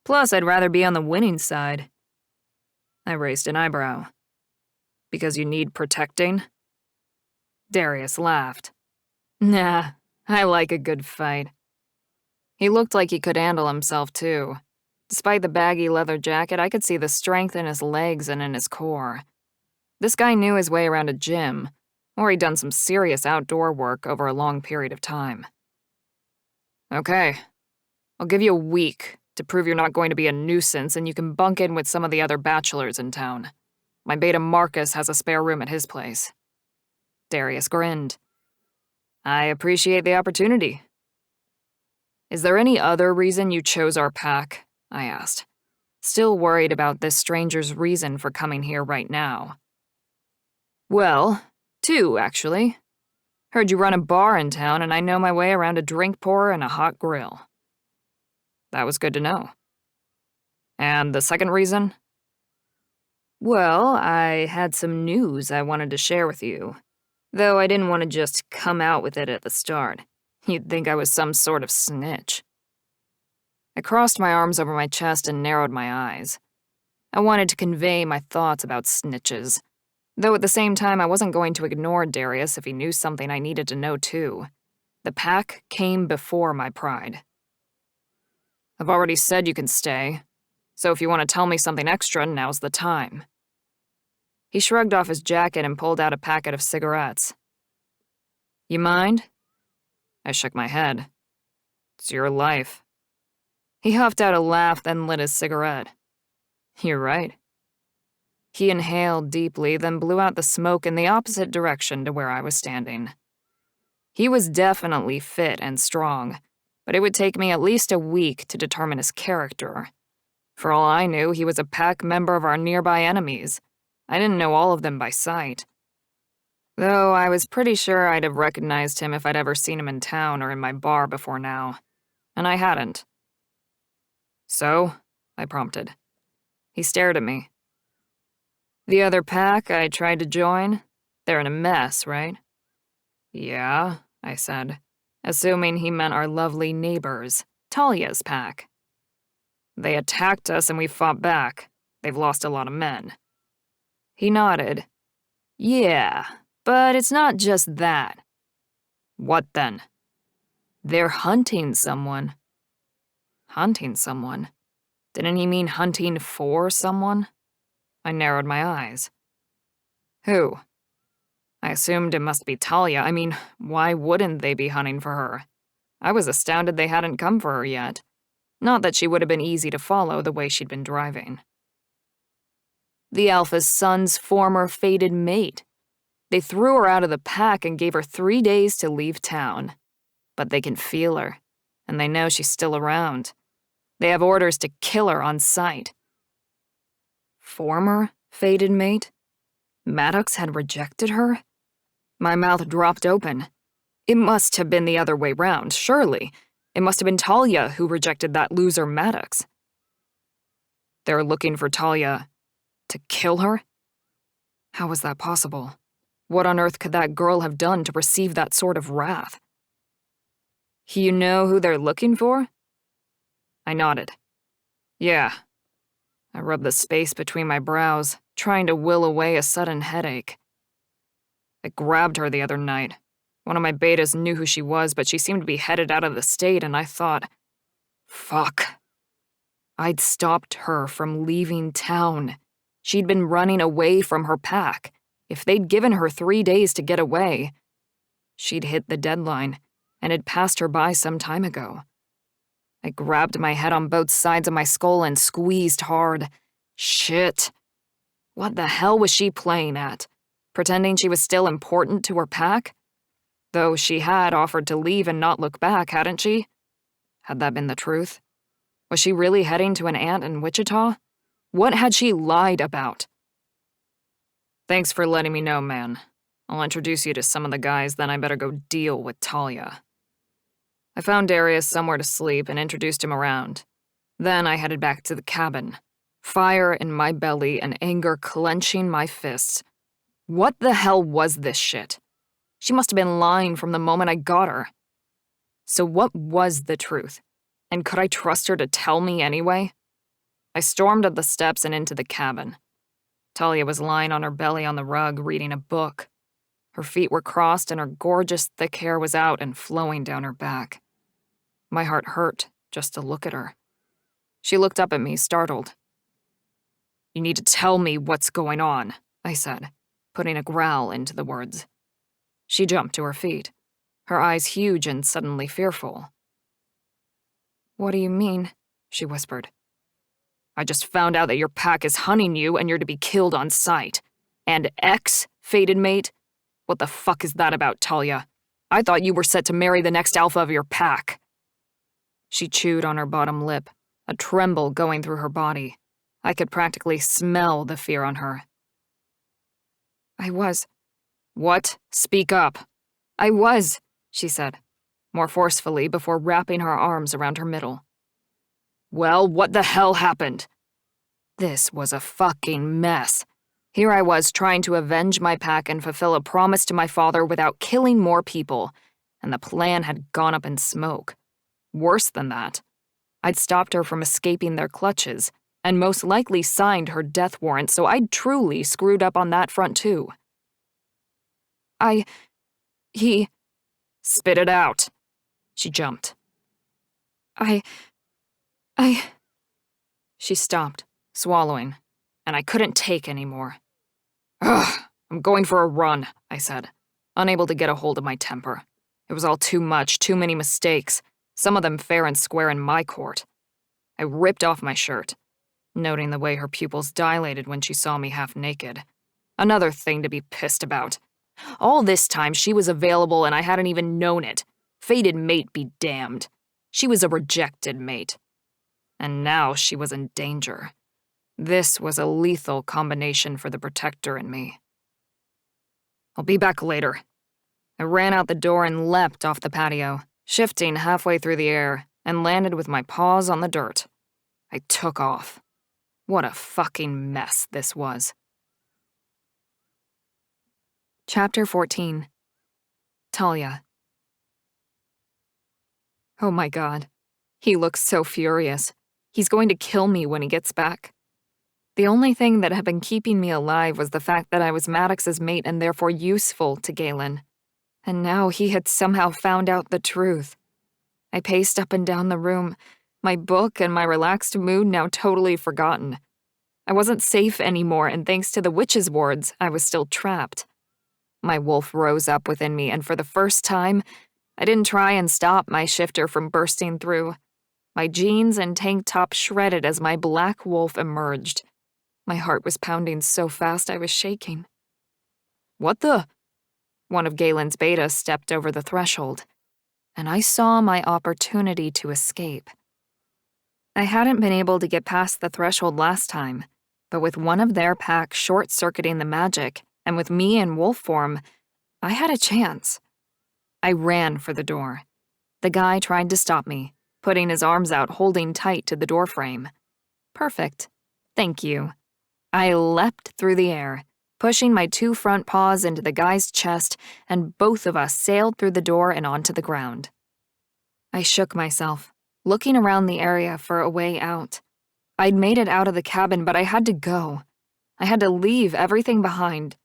Plus, I'd rather be on the winning side." I raised an eyebrow. "Because you need protecting?" Darius laughed. "Nah, I like a good fight." He looked like he could handle himself, too. Despite the baggy leather jacket, I could see the strength in his legs and in his core. This guy knew his way around a gym, or he'd done some serious outdoor work over a long period of time. "Okay, I'll give you a week to prove you're not going to be a nuisance and you can bunk in with some of the other bachelors in town. My beta Marcus has a spare room at his place." Darius grinned. "I appreciate the opportunity." "Is there any other reason you chose our pack?" I asked, still worried about this stranger's reason for coming here right now. "Well, 2, actually. Heard you run a bar in town, and I know my way around a drink pourer and a hot grill. That was good to know. And the second reason? Well, I had some news I wanted to share with you, though I didn't want to just come out with it at the start. You'd think I was some sort of snitch. I crossed my arms over my chest and narrowed my eyes. I wanted to convey my thoughts about snitches, though at the same time I wasn't going to ignore Darius if he knew something I needed to know too. The pack came before my pride. I've already said you can stay, so if you want to tell me something extra, now's the time. He shrugged off his jacket and pulled out a packet of cigarettes. You mind? I shook my head. It's your life. He huffed out a laugh, then lit his cigarette. You're right. He inhaled deeply, then blew out the smoke in the opposite direction to where I was standing. He was definitely fit and strong, but it would take me at least a week to determine his character. For all I knew, he was a pack member of our nearby enemies. I didn't know all of them by sight. Though I was pretty sure I'd have recognized him if I'd ever seen him in town or in my bar before now. And I hadn't. So? I prompted. He stared at me. The other pack I tried to join? They're in a mess, right? Yeah, I said, assuming he meant our lovely neighbors, Talia's pack. They attacked us and we fought back. They've lost a lot of men. He nodded. Yeah, but it's not just that. What then? They're hunting someone. Hunting someone? Didn't he mean hunting for someone? I narrowed my eyes. Who? I assumed it must be Talia. I mean, why wouldn't they be hunting for her? I was astounded they hadn't come for her yet. Not that she would have been easy to follow the way she'd been driving. The Alpha's son's former fated mate. They threw her out of the pack and gave her 3 days to leave town. But they can feel her, and they know she's still around. They have orders to kill her on sight. Former fated mate? Maddox had rejected her? My mouth dropped open. It must have been the other way round, surely. It must have been Talia who rejected that loser Maddox. They're looking for Talia to kill her? How was that possible? What on earth could that girl have done to receive that sort of wrath? You know who they're looking for? I nodded. Yeah. I rubbed the space between my brows, trying to will away a sudden headache. I grabbed her the other night. One of my betas knew who she was, but she seemed to be headed out of the state, and I thought, fuck. I'd stopped her from leaving town. She'd been running away from her pack. If they'd given her 3 days to get away, she'd hit the deadline, and had passed her by some time ago. I grabbed my head on both sides of my skull and squeezed hard. Shit. What the hell was she playing at? Pretending she was still important to her pack? Though she had offered to leave and not look back, hadn't she? Had that been the truth? Was she really heading to an aunt in Wichita? What had she lied about? Thanks for letting me know, man. I'll introduce you to some of the guys, then I better go deal with Talia. I found Darius somewhere to sleep and introduced him around. Then I headed back to the cabin, fire in my belly and anger clenching my fists. What the hell was this shit? She must have been lying from the moment I got her. So what was the truth? And could I trust her to tell me anyway? I stormed up the steps and into the cabin. Talia was lying on her belly on the rug, reading a book. Her feet were crossed and her gorgeous thick hair was out and flowing down her back. My heart hurt just to look at her. She looked up at me, startled. You need to tell me what's going on, I said, putting a growl into the words. She jumped to her feet, her eyes huge and suddenly fearful. What do you mean? She whispered. I just found out that your pack is hunting you and you're to be killed on sight. And fated mate? What the fuck is that about, Talia? I thought you were set to marry the next alpha of your pack. She chewed on her bottom lip, a tremble going through her body. I could practically smell the fear on her. I was. What? Speak up. I was, she said, more forcefully before wrapping her arms around her middle. Well, what the hell happened? This was a fucking mess. Here I was trying to avenge my pack and fulfill a promise to my father without killing more people, and the plan had gone up in smoke. Worse than that, I'd stopped her from escaping their clutches, and most likely signed her death warrant, so I'd truly screwed up on that front too. He... Spit it out. She jumped. She stopped, swallowing, and I couldn't take any more. Ugh, I'm going for a run, I said, unable to get a hold of my temper. It was all too much, too many mistakes, some of them fair and square in my court. I ripped off my shirt, noting the way her pupils dilated when she saw me half naked. Another thing to be pissed about. All this time she was available and I hadn't even known it. Fated mate be damned. She was a rejected mate. And now she was in danger. This was a lethal combination for the protector and me. I'll be back later. I ran out the door and leapt off the patio, shifting halfway through the air, and landed with my paws on the dirt. I took off. What a fucking mess this was. Chapter 14. Talia. Oh my God. He looks so furious. He's going to kill me when he gets back. The only thing that had been keeping me alive was the fact that I was Maddox's mate and therefore useful to Galen. And now he had somehow found out the truth. I paced up and down the room, my book and my relaxed mood now totally forgotten. I wasn't safe anymore, and thanks to the witch's wards, I was still trapped. My wolf rose up within me, and for the first time, I didn't try and stop my shifter from bursting through. My jeans and tank top shredded as my black wolf emerged. My heart was pounding so fast I was shaking. What the? One of Galen's betas stepped over the threshold, and I saw my opportunity to escape. I hadn't been able to get past the threshold last time, but with one of their pack short-circuiting the magic, and with me in wolf form, I had a chance. I ran for the door. The guy tried to stop me, putting his arms out holding tight to the doorframe. Perfect. Thank you. I leapt through the air, pushing my 2 front paws into the guy's chest, and both of us sailed through the door and onto the ground. I shook myself, looking around the area for a way out. I'd made it out of the cabin, but I had to go. I had to leave everything behind.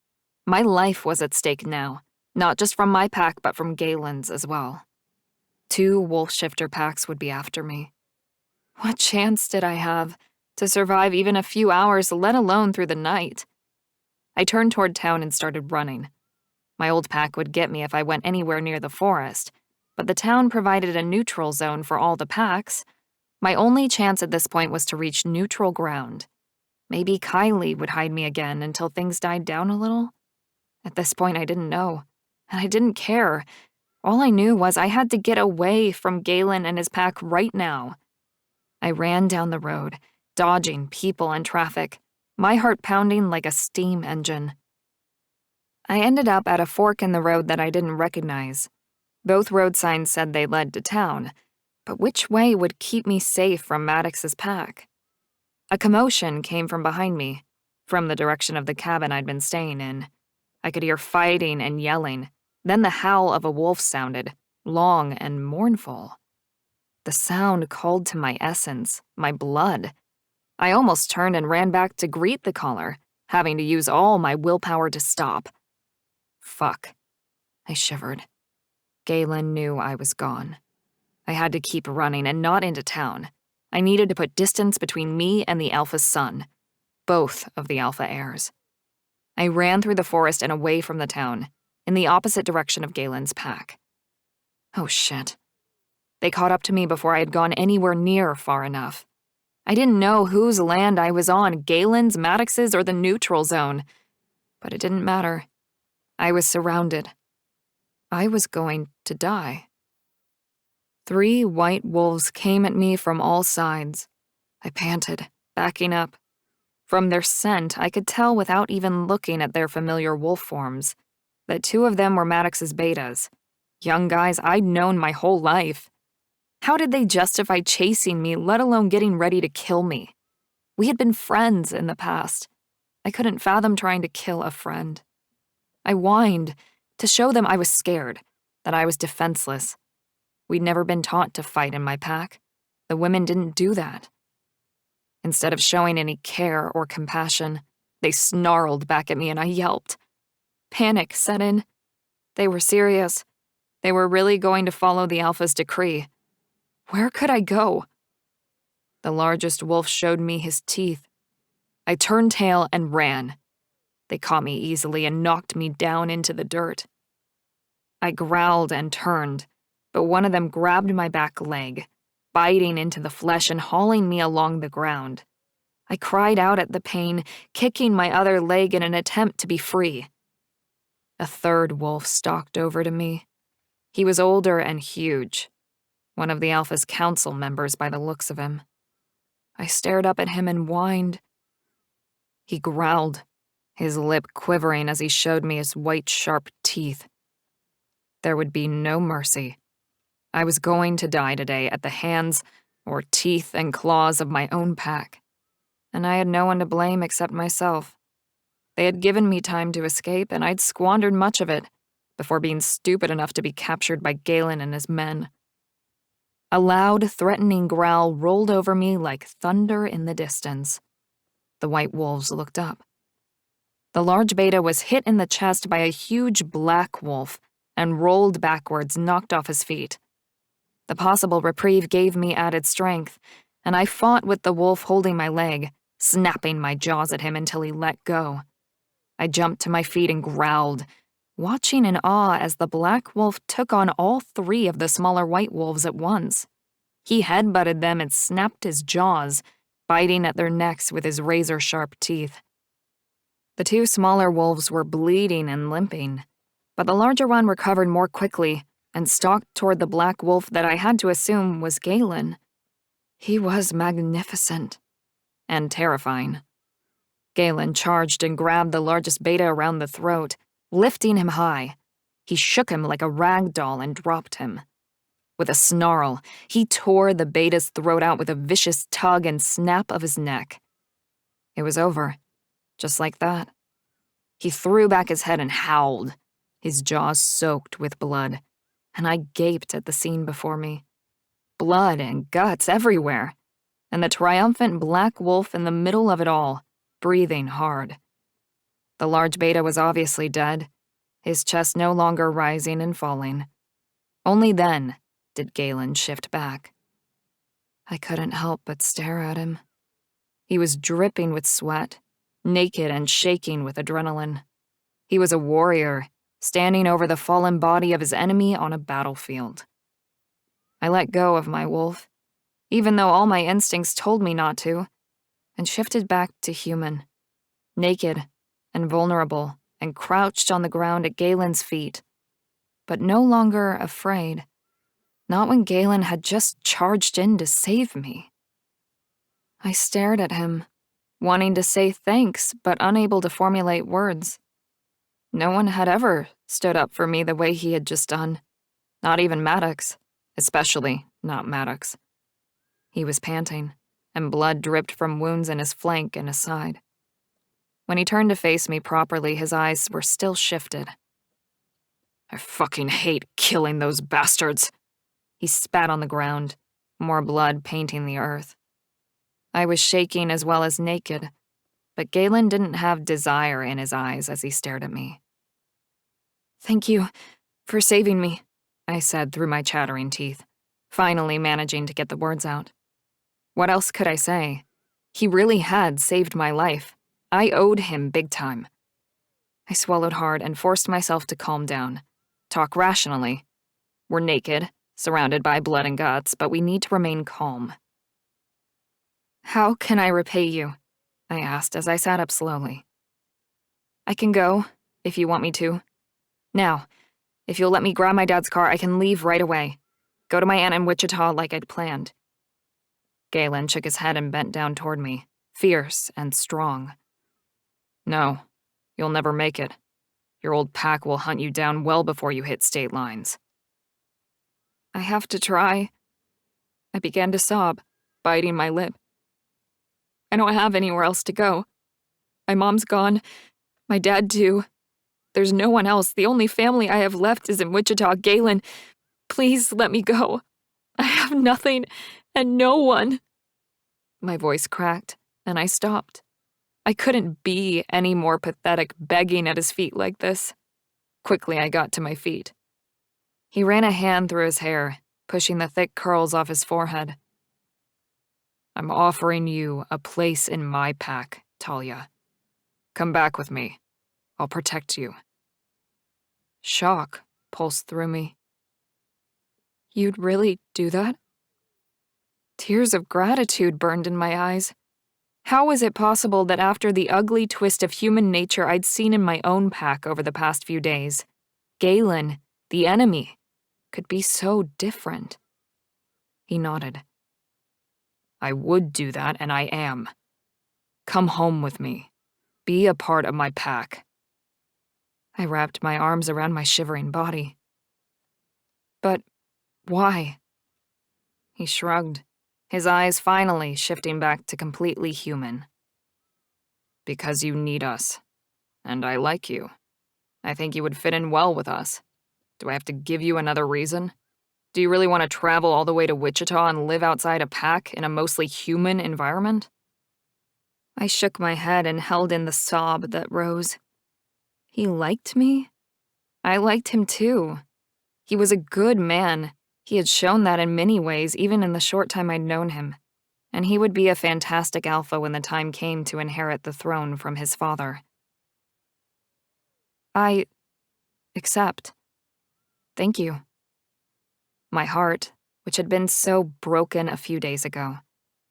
My life was at stake now, not just from my pack, but from Galen's as well. 2 wolf shifter packs would be after me. What chance did I have to survive even a few hours, let alone through the night? I turned toward town and started running. My old pack would get me if I went anywhere near the forest, but the town provided a neutral zone for all the packs. My only chance at this point was to reach neutral ground. Maybe Kylie would hide me again until things died down a little. At this point, I didn't know, and I didn't care. All I knew was I had to get away from Galen and his pack right now. I ran down the road, dodging people and traffic, my heart pounding like a steam engine. I ended up at a fork in the road that I didn't recognize. Both road signs said they led to town, but which way would keep me safe from Maddox's pack? A commotion came from behind me, from the direction of the cabin I'd been staying in. I could hear fighting and yelling. Then the howl of a wolf sounded, long and mournful. The sound called to my essence, my blood. I almost turned and ran back to greet the caller, having to use all my willpower to stop. Fuck. I shivered. Galen knew I was gone. I had to keep running and not into town. I needed to put distance between me and the Alpha's son, both of the Alpha heirs. I ran through the forest and away from the town, in the opposite direction of Galen's pack. Oh shit. They caught up to me before I had gone anywhere near far enough. I didn't know whose land I was on, Galen's, Maddox's, or the neutral zone. But it didn't matter. I was surrounded. I was going to die. 3 white wolves came at me from all sides. I panted, backing up. From their scent, I could tell without even looking at their familiar wolf forms that 2 of them were Maddox's betas, Young guys I'd known my whole life. How did they justify chasing me, let alone getting ready to kill me? We had been friends in the past. I couldn't fathom trying to kill a friend. I whined to show them I was scared, that I was defenseless. We'd never been taught to fight in my pack. The women didn't do that. Instead of showing any care or compassion, they snarled back at me and I yelped. Panic set in. They were serious. They were really going to follow the Alpha's decree. Where could I go? The largest wolf showed me his teeth. I turned tail and ran. They caught me easily and knocked me down into the dirt. I growled and turned, but one of them grabbed my back leg, biting into the flesh and hauling me along the ground. I cried out at the pain, kicking my other leg in an attempt to be free. A third wolf stalked over to me. He was older and huge, one of the Alpha's council members by the looks of him. I stared up at him and whined. He growled, his lip quivering as he showed me his white, sharp teeth. There would be no mercy. I was going to die today at the hands or teeth and claws of my own pack, and I had no one to blame except myself. They had given me time to escape, and I'd squandered much of it before being stupid enough to be captured by Galen and his men. A loud, threatening growl rolled over me like thunder in the distance. The white wolves looked up. The large beta was hit in the chest by a huge black wolf and rolled backwards, knocked off his feet. The possible reprieve gave me added strength, and I fought with the wolf holding my leg, snapping my jaws at him until he let go. I jumped to my feet and growled, watching in awe as the black wolf took on all three of the smaller white wolves at once. He headbutted them and snapped his jaws, biting at their necks with his razor-sharp teeth. The two smaller wolves were bleeding and limping, but the larger one recovered more quickly and stalked toward the black wolf that I had to assume was Galen. He was magnificent and terrifying. Galen charged and grabbed the largest beta around the throat, lifting him high. He shook him like a rag doll and dropped him. With a snarl, he tore the beta's throat out with a vicious tug and snap of his neck. It was over, just like that. He threw back his head and howled, his jaws soaked with blood, and I gaped at the scene before me. Blood and guts everywhere, and the triumphant black wolf in the middle of it all, breathing hard. The large beta was obviously dead, his chest no longer rising and falling. Only then did Galen shift back. I couldn't help but stare at him. He was dripping with sweat, naked and shaking with adrenaline. He was a warrior, standing over the fallen body of his enemy on a battlefield. I let go of my wolf, even though all my instincts told me not to, and shifted back to human, naked and vulnerable, and crouched on the ground at Galen's feet, but no longer afraid. Not when Galen had just charged in to save me. I stared at him, wanting to say thanks, but unable to formulate words. No one had ever stood up for me the way he had just done. Not even Maddox, especially not Maddox. He was panting, and blood dripped from wounds in his flank and his side. When he turned to face me properly, his eyes were still shifted. I fucking hate killing those bastards. He spat on the ground, more blood painting the earth. I was shaking as well as naked, but Galen didn't have desire in his eyes as he stared at me. Thank you for saving me, I said through my chattering teeth, finally managing to get the words out. What else could I say? He really had saved my life. I owed him big time. I swallowed hard and forced myself to calm down, talk rationally. We're naked, surrounded by blood and guts, but we need to remain calm. How can I repay you? I asked as I sat up slowly. I can go, if you want me to. Now, if you'll let me grab my dad's car, I can leave right away. Go to my aunt in Wichita like I'd planned. Galen shook his head and bent down toward me, fierce and strong. No, you'll never make it. Your old pack will hunt you down well before you hit state lines. I have to try. I began to sob, biting my lip. I don't have anywhere else to go. My mom's gone. My dad too. There's no one else. The only family I have left is in Wichita. Galen, please let me go. I have nothing and no one. My voice cracked, and I stopped. I couldn't be any more pathetic begging at his feet like this. Quickly, I got to my feet. He ran a hand through his hair, pushing the thick curls off his forehead. I'm offering you a place in my pack, Talia. Come back with me. I'll protect you. Shock pulsed through me. You'd really do that? Tears of gratitude burned in my eyes. How was it possible that after the ugly twist of human nature I'd seen in my own pack over the past few days, Galen, the enemy, could be so different? He nodded. I would do that, and I am. Come home with me. Be a part of my pack. I wrapped my arms around my shivering body. But why? He shrugged, his eyes finally shifting back to completely human. Because you need us, and I like you. I think you would fit in well with us. Do I have to give you another reason? Do you really want to travel all the way to Wichita and live outside a pack in a mostly human environment? I shook my head and held in the sob that rose. He liked me? I liked him too. He was a good man. He had shown that in many ways, even in the short time I'd known him. And he would be a fantastic alpha when the time came to inherit the throne from his father. I accept. Thank you. My heart, which had been so broken a few days ago,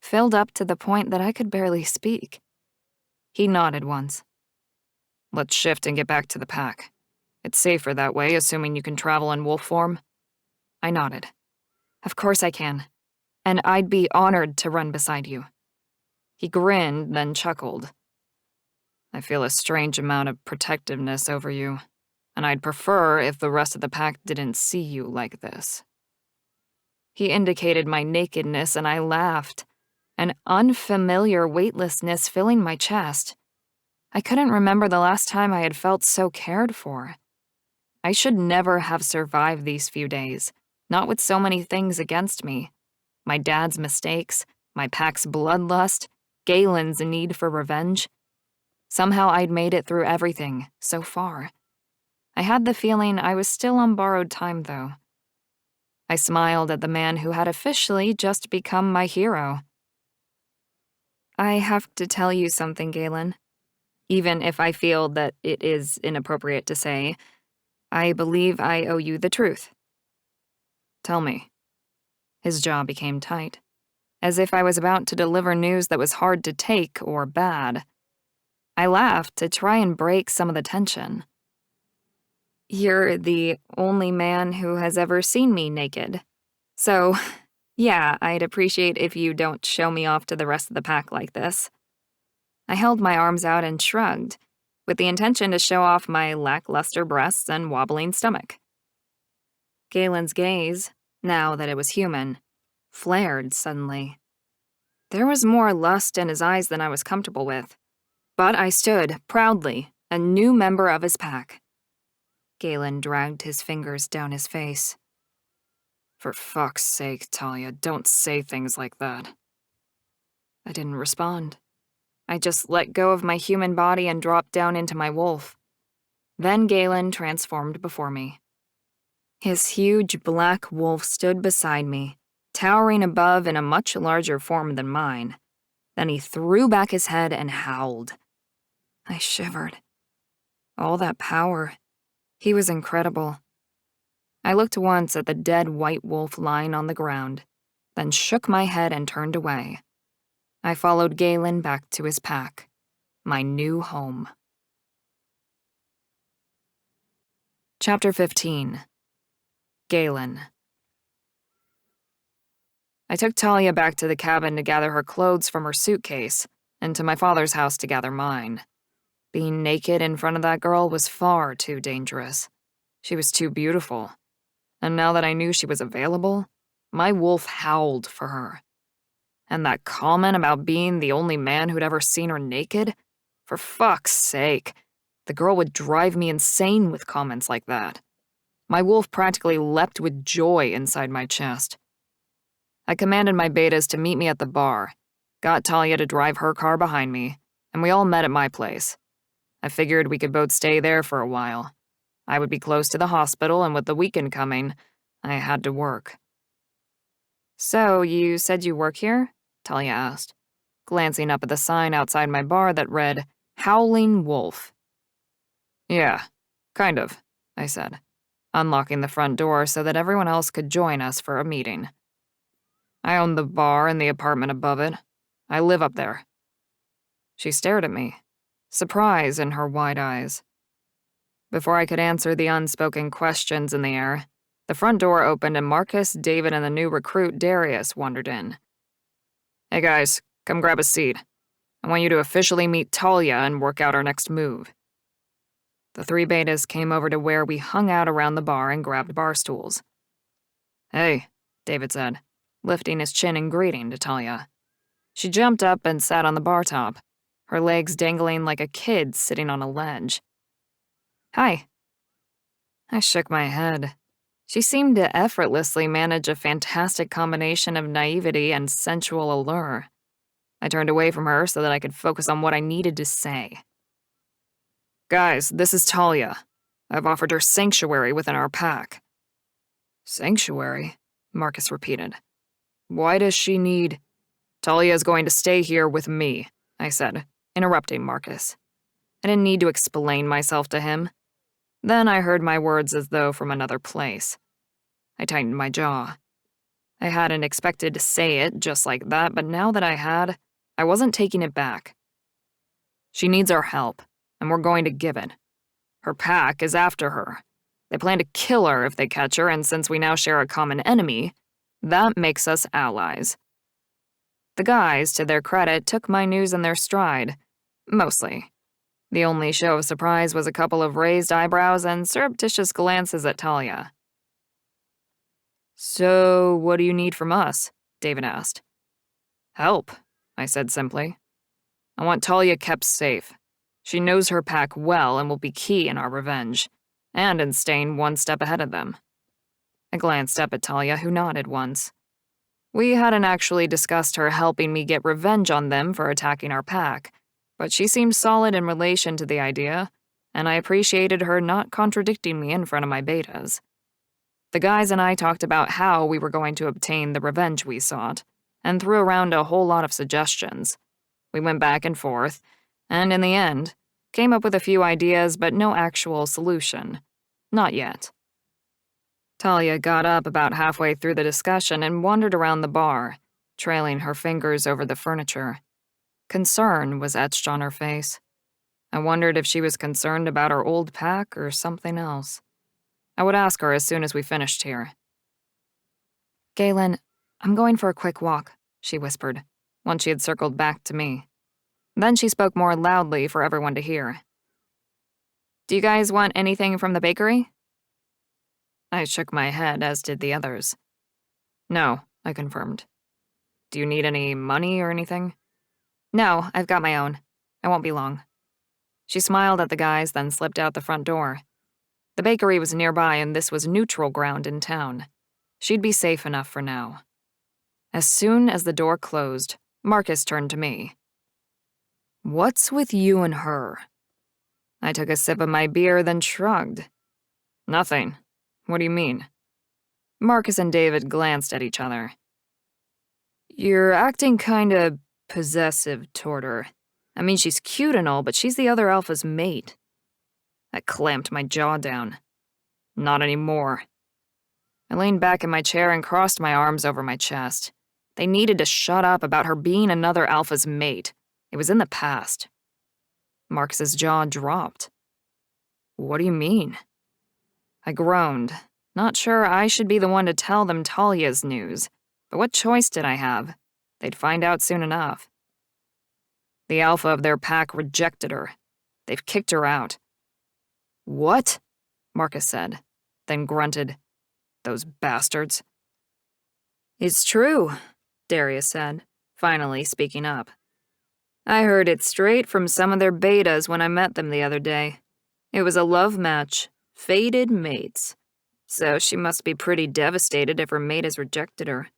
filled up to the point that I could barely speak. He nodded once. Let's shift and get back to the pack. It's safer that way, assuming you can travel in wolf form. I nodded. Of course I can, and I'd be honored to run beside you. He grinned, then chuckled. I feel a strange amount of protectiveness over you, and I'd prefer if the rest of the pack didn't see you like this. He indicated my nakedness, and I laughed, an unfamiliar weightlessness filling my chest. I couldn't remember the last time I had felt so cared for. I should never have survived these few days, not with so many things against me. My dad's mistakes, my pack's bloodlust, Galen's need for revenge. Somehow I'd made it through everything, so far. I had the feeling I was still on borrowed time, though. I smiled at the man who had officially just become my hero. I have to tell you something, Galen. Even if I feel that it is inappropriate to say, I believe I owe you the truth. Tell me. His jaw became tight, as if I was about to deliver news that was hard to take or bad. I laughed to try and break some of the tension. You're the only man who has ever seen me naked. So, yeah, I'd appreciate if you don't show me off to the rest of the pack like this. I held my arms out and shrugged, with the intention to show off my lackluster breasts and wobbling stomach. Galen's gaze, now that it was human, flared suddenly. There was more lust in his eyes than I was comfortable with, but I stood, proudly, a new member of his pack. Galen dragged his fingers down his face. For fuck's sake, Talia, don't say things like that. I didn't respond. I just let go of my human body and dropped down into my wolf. Then Galen transformed before me. His huge black wolf stood beside me, towering above in a much larger form than mine. Then he threw back his head and howled. I shivered. All that power. He was incredible. I looked once at the dead white wolf lying on the ground, then shook my head and turned away. I followed Galen back to his pack, my new home. Chapter 15. Galen. I took Talia back to the cabin to gather her clothes from her suitcase, and to my father's house to gather mine. Being naked in front of that girl was far too dangerous. She was too beautiful. And now that I knew she was available, my wolf howled for her. And that comment about being the only man who'd ever seen her naked? For fuck's sake, the girl would drive me insane with comments like that. My wolf practically leapt with joy inside my chest. I commanded my betas to meet me at the bar, got Talia to drive her car behind me, and we all met at my place. I figured we could both stay there for a while. I would be close to the hospital, and with the weekend coming, I had to work. "So, you said you work here?" Talia asked, glancing up at the sign outside my bar that read, Howling Wolf. "Yeah, kind of," I said, unlocking the front door so that everyone else could join us for a meeting. "I own the bar and the apartment above it. I live up there." She stared at me, surprise in her wide eyes. Before I could answer the unspoken questions in the air, the front door opened and Marcus, David, and the new recruit, Darius, wandered in. "Hey guys, come grab a seat. I want you to officially meet Talia and work out our next move." The three betas came over to where we hung out around the bar and grabbed bar stools. "Hey," David said, lifting his chin in greeting to Talia. She jumped up and sat on the bar top, her legs dangling like a kid sitting on a ledge. "Hi." I shook my head. She seemed to effortlessly manage a fantastic combination of naivety and sensual allure. I turned away from her so that I could focus on what I needed to say. "Guys, this is Talia. I've offered her sanctuary within our pack." "Sanctuary?" Marcus repeated. "Why does she need—" "Talia is going to stay here with me," I said, interrupting Marcus. I didn't need to explain myself to him. Then I heard my words as though from another place. I tightened my jaw. I hadn't expected to say it just like that, but now that I had, I wasn't taking it back. "She needs our help, and we're going to give it. Her pack is after her. They plan to kill her if they catch her, and since we now share a common enemy, that makes us allies." The guys, to their credit, took my news in their stride. Mostly. The only show of surprise was a couple of raised eyebrows and surreptitious glances at Talia. "So, what do you need from us?" David asked. "Help," I said simply. "I want Talia kept safe. She knows her pack well and will be key in our revenge, and in staying one step ahead of them." I glanced up at Talia, who nodded once. We hadn't actually discussed her helping me get revenge on them for attacking our pack, but she seemed solid in relation to the idea, and I appreciated her not contradicting me in front of my betas. The guys and I talked about how we were going to obtain the revenge we sought, and threw around a whole lot of suggestions. We went back and forth, and in the end, came up with a few ideas but no actual solution. Not yet. Talia got up about halfway through the discussion and wandered around the bar, trailing her fingers over the furniture. Concern was etched on her face. I wondered if she was concerned about her old pack or something else. I would ask her as soon as we finished here. "Galen, I'm going for a quick walk," she whispered, once she had circled back to me. Then she spoke more loudly for everyone to hear. "Do you guys want anything from the bakery?" I shook my head, as did the others. "No," I confirmed. "Do you need any money or anything?" "No, I've got my own. I won't be long." She smiled at the guys, then slipped out the front door. The bakery was nearby, and this was neutral ground in town. She'd be safe enough for now. As soon as the door closed, Marcus turned to me. "What's with you and her?" I took a sip of my beer, then shrugged. "Nothing. What do you mean?" Marcus and David glanced at each other. "You're acting kinda possessive toward her. I mean, she's cute and all, but she's the other alpha's mate." I clamped my jaw down. "Not anymore." I leaned back in my chair and crossed my arms over my chest. They needed to shut up about her being another alpha's mate. It was in the past. Marcus's jaw dropped. "What do you mean?" I groaned, not sure I should be the one to tell them Talia's news, but what choice did I have? They'd find out soon enough. "The alpha of their pack rejected her. They've kicked her out." "What?" Marcus said, then grunted. Those bastards. It's true, Darius said, finally speaking up. I heard it straight from some of their betas when I met them the other day. It was a love match, fated mates. So she must be pretty devastated if her mate has rejected her.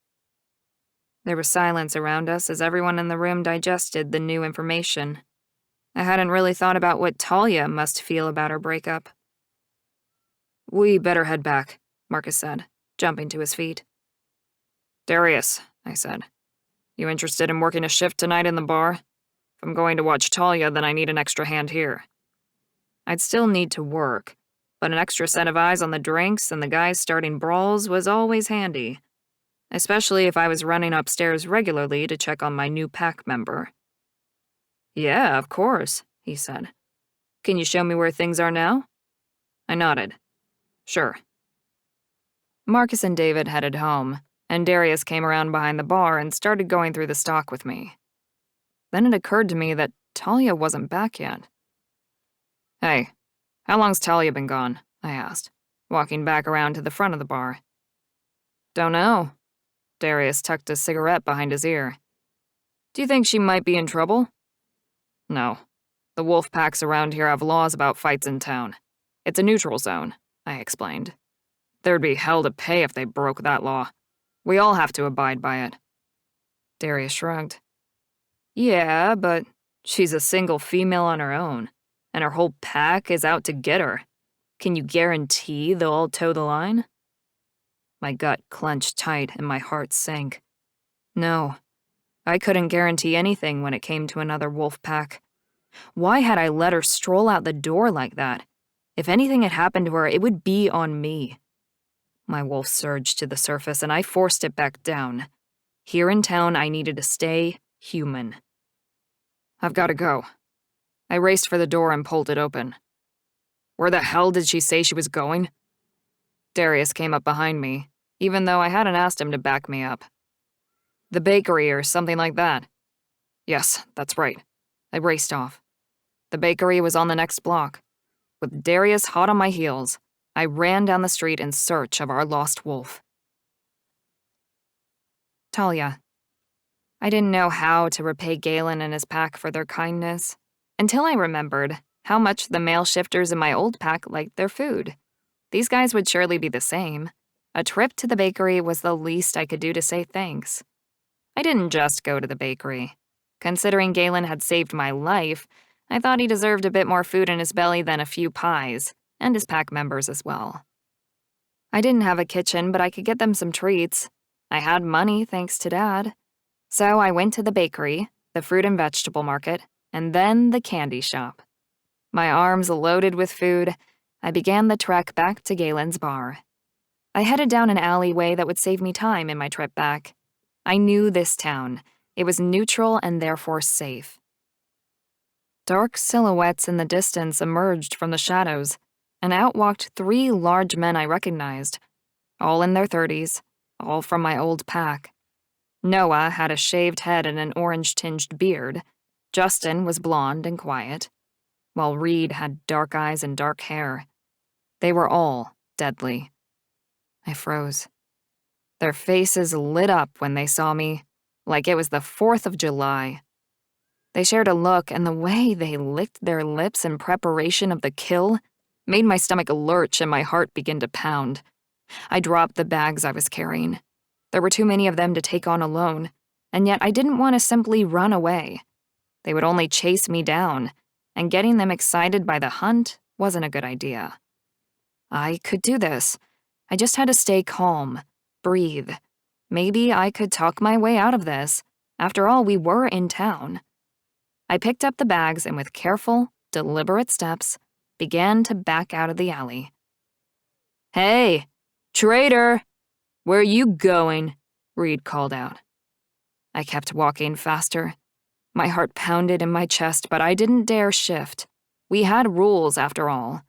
There was silence around us as everyone in the room digested the new information. I hadn't really thought about what Talia must feel about her breakup. We better head back, Marcus said, jumping to his feet. Darius, I said, you interested in working a shift tonight in the bar? If I'm going to watch Talia, then I need an extra hand here. I'd still need to work, but an extra set of eyes on the drinks and the guys starting brawls was always handy, especially if I was running upstairs regularly to check on my new pack member. Yeah, of course, he said. Can you show me where things are now? I nodded. Sure. Marcus and David headed home, and Darius came around behind the bar and started going through the stock with me. Then it occurred to me that Talia wasn't back yet. Hey, how long's Talia been gone? I asked, walking back around to the front of the bar. Don't know. Darius tucked a cigarette behind his ear. Do you think she might be in trouble? No. The wolf packs around here have laws about fights in town. It's a neutral zone, I explained. There'd be hell to pay if they broke that law. We all have to abide by it. Darius shrugged. Yeah, but she's a single female on her own, and her whole pack is out to get her. Can you guarantee they'll all toe the line? My gut clenched tight and my heart sank. No, I couldn't guarantee anything when it came to another wolf pack. Why had I let her stroll out the door like that? If anything had happened to her, it would be on me. My wolf surged to the surface and I forced it back down. Here in town, I needed to stay human. I've got to go. I raced for the door and pulled it open. Where the hell did she say she was going? Darius came up behind me, even though I hadn't asked him to back me up. The bakery or something like that. Yes, that's right. I raced off. The bakery was on the next block. With Darius hot on my heels, I ran down the street in search of our lost wolf. Talia. I didn't know how to repay Galen and his pack for their kindness, until I remembered how much the male shifters in my old pack liked their food. These guys would surely be the same. A trip to the bakery was the least I could do to say thanks. I didn't just go to the bakery. Considering Galen had saved my life, I thought he deserved a bit more food in his belly than a few pies, and his pack members as well. I didn't have a kitchen, but I could get them some treats. I had money, thanks to Dad. So I went to the bakery, the fruit and vegetable market, and then the candy shop. My arms loaded with food, I began the trek back to Galen's bar. I headed down an alleyway that would save me time in my trip back. I knew this town. It was neutral and therefore safe. Dark silhouettes in the distance emerged from the shadows, and out walked 3 large men I recognized, all in their 30s, all from my old pack. Noah had a shaved head and an orange-tinged beard. Justin was blonde and quiet, while Reed had dark eyes and dark hair. They were all deadly. I froze. Their faces lit up when they saw me, like it was the 4th of July. They shared a look, and the way they licked their lips in preparation of the kill made my stomach lurch and my heart begin to pound. I dropped the bags I was carrying. There were too many of them to take on alone, and yet I didn't want to simply run away. They would only chase me down, and getting them excited by the hunt wasn't a good idea. I could do this. I just had to stay calm, breathe. Maybe I could talk my way out of this. After all, we were in town. I picked up the bags and with careful, deliberate steps, began to back out of the alley. "Hey, traitor! Where are you going?" Reed called out. I kept walking faster. My heart pounded in my chest, but I didn't dare shift. We had rules, after all.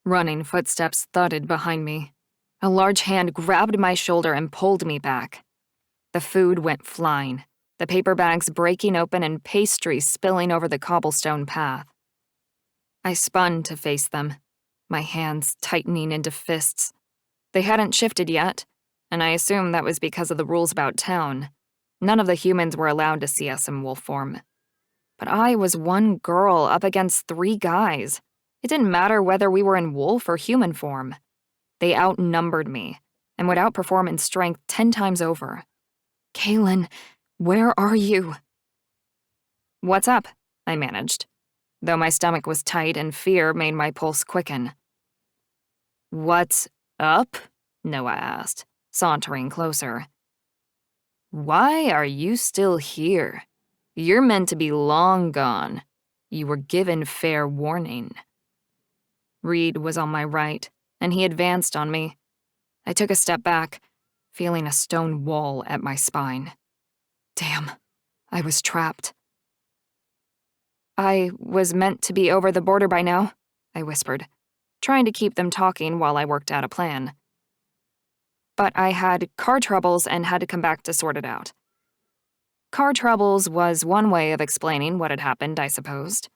Running footsteps thudded behind me. A large hand grabbed my shoulder and pulled me back. The food went flying, the paper bags breaking open and pastries spilling over the cobblestone path. I spun to face them, my hands tightening into fists. They hadn't shifted yet, and I assumed that was because of the rules about town. None of the humans were allowed to see us in wolf form. But I was one girl up against 3 guys. It didn't matter whether we were in wolf or human form. They outnumbered me and would outperform in strength 10 times over. "Kaylin, where are you?" "What's up?" I managed, though my stomach was tight and fear made my pulse quicken. "What's up?" Noah asked, sauntering closer. "Why are you still here? You're meant to be long gone. You were given fair warning." Reed was on my right, and he advanced on me. I took a step back, feeling a stone wall at my spine. Damn, I was trapped. "I was meant to be over the border by now," I whispered, trying to keep them talking while I worked out a plan. But I had car troubles and had to come back to sort it out. Car troubles was one way of explaining what had happened, I supposed.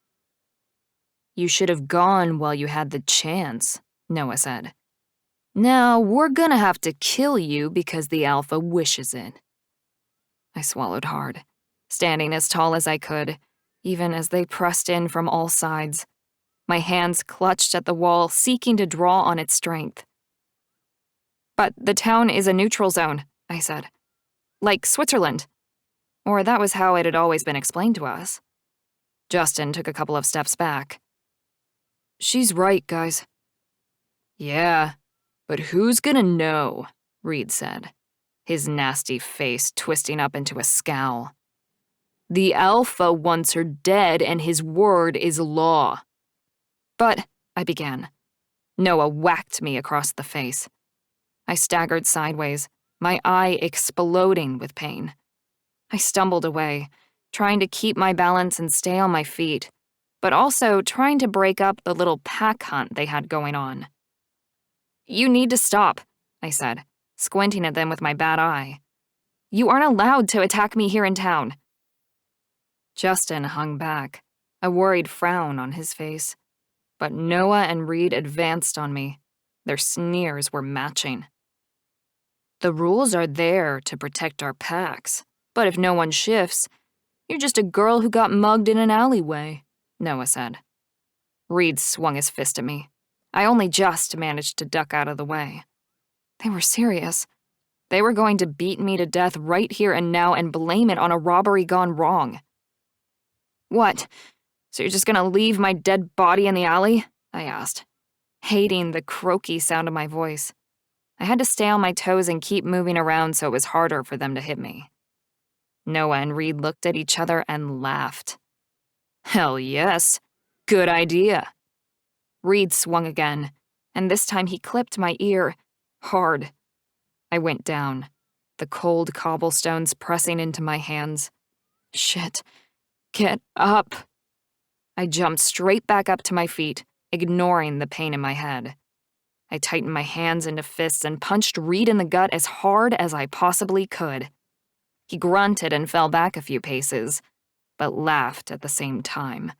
"You should have gone while you had the chance," Noah said. "Now we're gonna have to kill you because the Alpha wishes it." I swallowed hard, standing as tall as I could, even as they pressed in from all sides. My hands clutched at the wall, seeking to draw on its strength. "But the town is a neutral zone," I said. "Like Switzerland." Or that was how it had always been explained to us. Justin took a couple of steps back. "She's right, guys." "Yeah, but who's gonna know?" Reed said, his nasty face twisting up into a scowl. "The Alpha wants her dead, and his word is law." "But," I began. Noah whacked me across the face. I staggered sideways, my eye exploding with pain. I stumbled away, trying to keep my balance and stay on my feet, but also trying to break up the little pack hunt they had going on. "You need to stop," I said, squinting at them with my bad eye. "You aren't allowed to attack me here in town." Justin hung back, a worried frown on his face. But Noah and Reed advanced on me. Their sneers were matching. "The rules are there to protect our packs, but if no one shifts, you're just a girl who got mugged in an alleyway," Noah said. Reed swung his fist at me. I only just managed to duck out of the way. They were serious. They were going to beat me to death right here and now and blame it on a robbery gone wrong. "What? So you're just gonna leave my dead body in the alley?" I asked, hating the croaky sound of my voice. I had to stay on my toes and keep moving around so it was harder for them to hit me. Noah and Reed looked at each other and laughed. "Hell yes. Good idea." Reed swung again, and this time he clipped my ear, hard. I went down, the cold cobblestones pressing into my hands. Shit. Get up. I jumped straight back up to my feet, ignoring the pain in my head. I tightened my hands into fists and punched Reed in the gut as hard as I possibly could. He grunted and fell back a few paces, but laughed at the same time.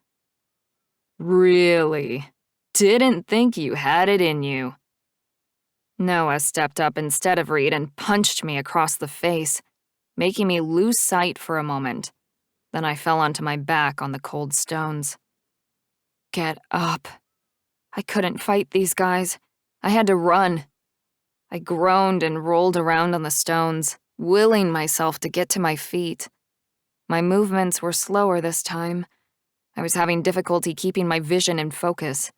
"Really? Didn't think you had it in you." Noah stepped up instead of Reed and punched me across the face, making me lose sight for a moment. Then I fell onto my back on the cold stones. Get up. I couldn't fight these guys. I had to run. I groaned and rolled around on the stones, willing myself to get to my feet. My movements were slower this time. I was having difficulty keeping my vision in focus.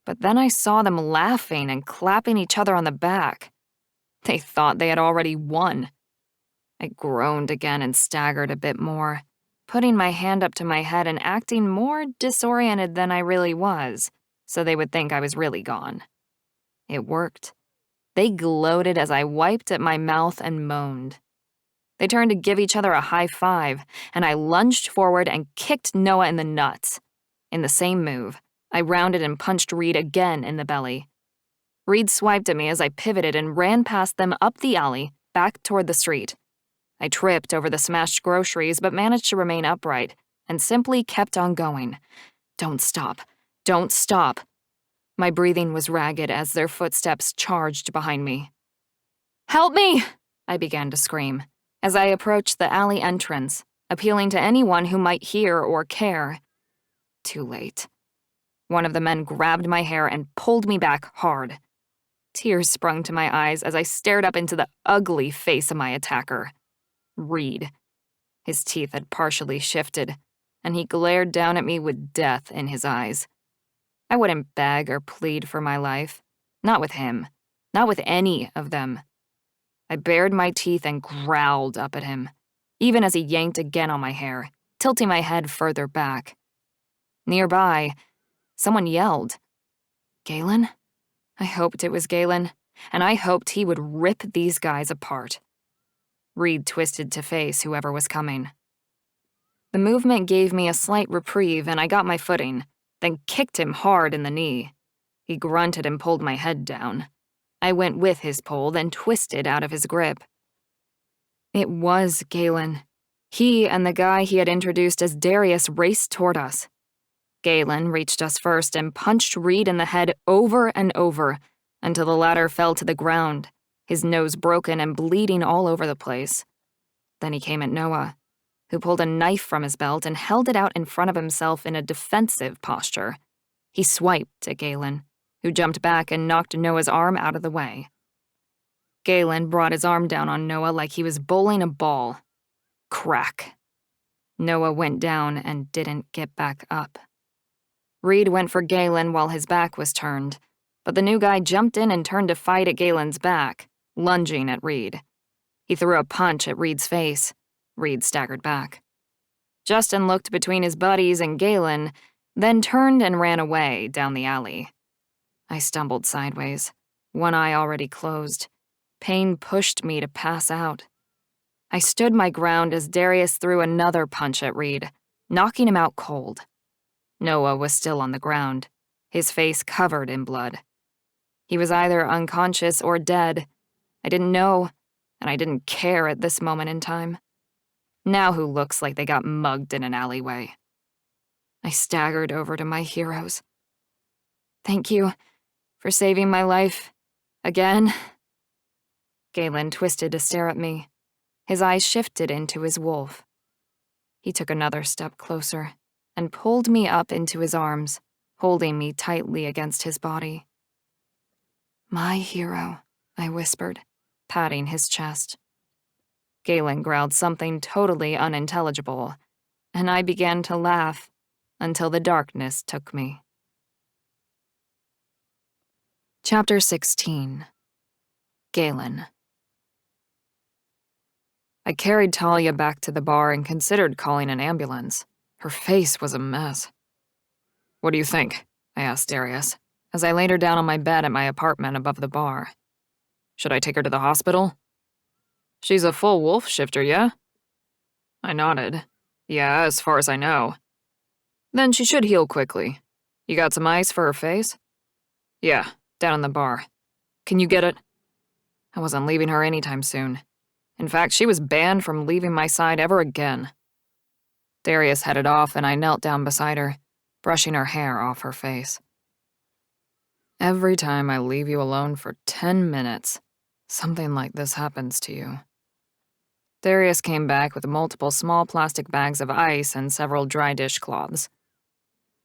But then I saw them laughing and clapping each other on the back. They thought they had already won. I groaned again and staggered a bit more, putting my hand up to my head and acting more disoriented than I really was, so they would think I was really gone. It worked. They gloated as I wiped at my mouth and moaned. They turned to give each other a high five, and I lunged forward and kicked Noah in the nuts. In the same move, I rounded and punched Reed again in the belly. Reed swiped at me as I pivoted and ran past them up the alley, back toward the street. I tripped over the smashed groceries but managed to remain upright and simply kept on going. Don't stop. Don't stop. My breathing was ragged as their footsteps charged behind me. "Help me!" I began to scream as I approached the alley entrance, appealing to anyone who might hear or care. Too late. One of the men grabbed my hair and pulled me back hard. Tears sprung to my eyes as I stared up into the ugly face of my attacker. Reed. His teeth had partially shifted, and he glared down at me with death in his eyes. I wouldn't beg or plead for my life. Not with him. Not with any of them. I bared my teeth and growled up at him, even as he yanked again on my hair, tilting my head further back. Nearby, someone yelled. Galen? I hoped it was Galen, and I hoped he would rip these guys apart. Reed twisted to face whoever was coming. The movement gave me a slight reprieve, and I got my footing, then kicked him hard in the knee. He grunted and pulled my head down. I went with his pull, then twisted out of his grip. It was Galen. He and the guy he had introduced as Darius raced toward us. Galen reached us first and punched Reed in the head over and over until the latter fell to the ground, his nose broken and bleeding all over the place. Then he came at Noah, who pulled a knife from his belt and held it out in front of himself in a defensive posture. He swiped at Galen, who jumped back and knocked Noah's arm out of the way. Galen brought his arm down on Noah like he was bowling a ball. Crack. Noah went down and didn't get back up. Reed went for Galen while his back was turned, but the new guy jumped in and turned to fight at Galen's back, lunging at Reed. He threw a punch at Reed's face. Reed staggered back. Justin looked between his buddies and Galen, then turned and ran away down the alley. I stumbled sideways, one eye already closed. Pain pushed me to pass out. I stood my ground as Darius threw another punch at Reed, knocking him out cold. Noah was still on the ground, his face covered in blood. He was either unconscious or dead. I didn't know, and I didn't care at this moment in time. Now who looks like they got mugged in an alleyway? I staggered over to my heroes. Thank you for saving my life. Again. Galen twisted to stare at me. His eyes shifted into his wolf. He took another step closer and pulled me up into his arms, holding me tightly against his body. My hero, I whispered, patting his chest. Galen growled something totally unintelligible, and I began to laugh until the darkness took me. Chapter 16. Galen. I carried Talia back to the bar and considered calling an ambulance. Her face was a mess. What do you think? I asked Darius, as I laid her down on my bed at my apartment above the bar. Should I take her to the hospital? She's a full wolf shifter, yeah? I nodded. Yeah, as far as I know. Then she should heal quickly. You got some ice for her face? Yeah, down in the bar. Can you get it? I wasn't leaving her anytime soon. In fact, she was banned from leaving my side ever again. Darius headed off and I knelt down beside her, brushing her hair off her face. Every time I leave you alone for 10 minutes, something like this happens to you. Darius came back with multiple small plastic bags of ice and several dry dishcloths.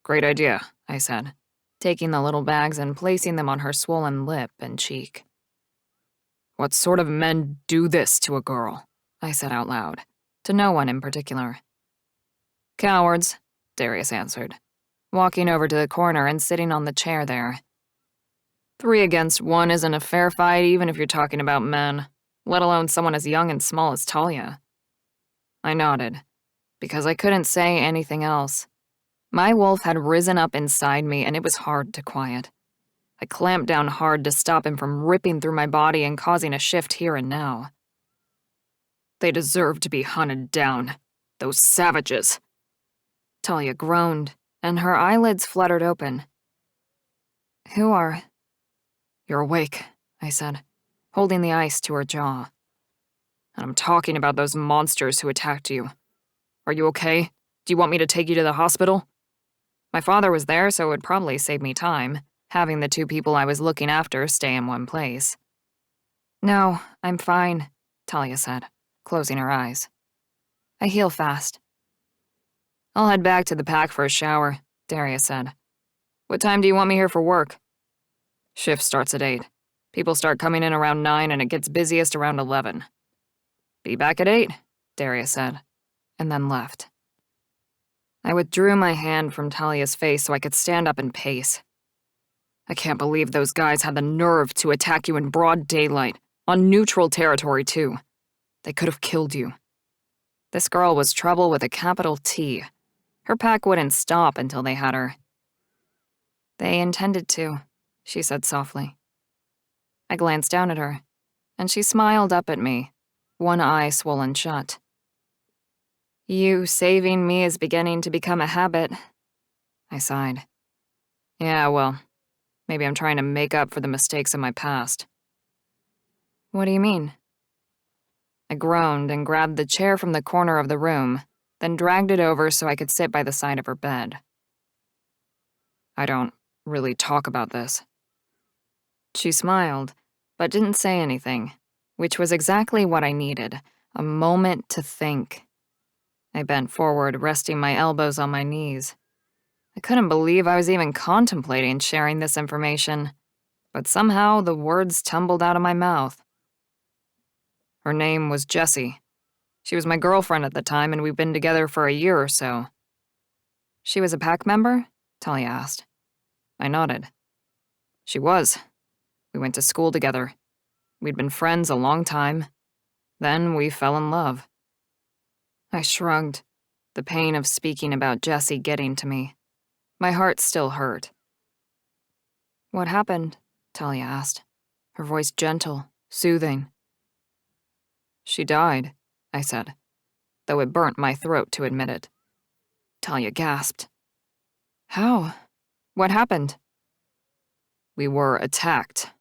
Great idea, I said, taking the little bags and placing them on her swollen lip and cheek. What sort of men do this to a girl? I said out loud, to no one in particular. Cowards, Darius answered, walking over to the corner and sitting on the chair there. 3 against 1 isn't a fair fight even if you're talking about men, let alone someone as young and small as Talia. I nodded, because I couldn't say anything else. My wolf had risen up inside me and it was hard to quiet. I clamped down hard to stop him from ripping through my body and causing a shift here and now. They deserve to be hunted down, those savages. Talia groaned, and her eyelids fluttered open. Who are? You're awake, I said, holding the ice to her jaw. And I'm talking about those monsters who attacked you. Are you okay? Do you want me to take you to the hospital? My father was there, so it would probably save me time. having the two people I was looking after stay in one place. "No, I'm fine," Talia said, closing her eyes. "I heal fast." "I'll head back to the pack for a shower," Darius said. "What time do you want me here for work?" "Shift starts at 8. People start coming in around 9 and it gets busiest around 11. "Be back at 8, Darius said, and then left. I withdrew my hand from Talia's face so I could stand up and pace. I can't believe those guys had the nerve to attack you in broad daylight, on neutral territory too. They could have killed you. This girl was trouble with a capital T. Her pack wouldn't stop until they had her. "They intended to," she said softly. I glanced down at her, and she smiled up at me, one eye swollen shut. "You saving me is beginning to become a habit." I sighed. "Yeah, well, maybe I'm trying to make up for the mistakes of my past." "What do you mean?" I groaned and grabbed the chair from the corner of the room, then dragged it over so I could sit by the side of her bed. "I don't really talk about this." She smiled, but didn't say anything, which was exactly what I needed, a moment to think. I bent forward, resting my elbows on my knees. I couldn't believe I was even contemplating sharing this information, but somehow the words tumbled out of my mouth. Her name was Jessie. She was my girlfriend at the time, and we'd been together for a year or so. "She was a pack member?" Talia asked. I nodded. "She was. We went to school together. We'd been friends a long time. Then we fell in love." I shrugged, the pain of speaking about Jessie getting to me. My heart still hurt. "What happened?" Talia asked, her voice gentle, soothing. "She died," I said, though it burnt my throat to admit it. Talia gasped. "How? What happened?" "We were attacked."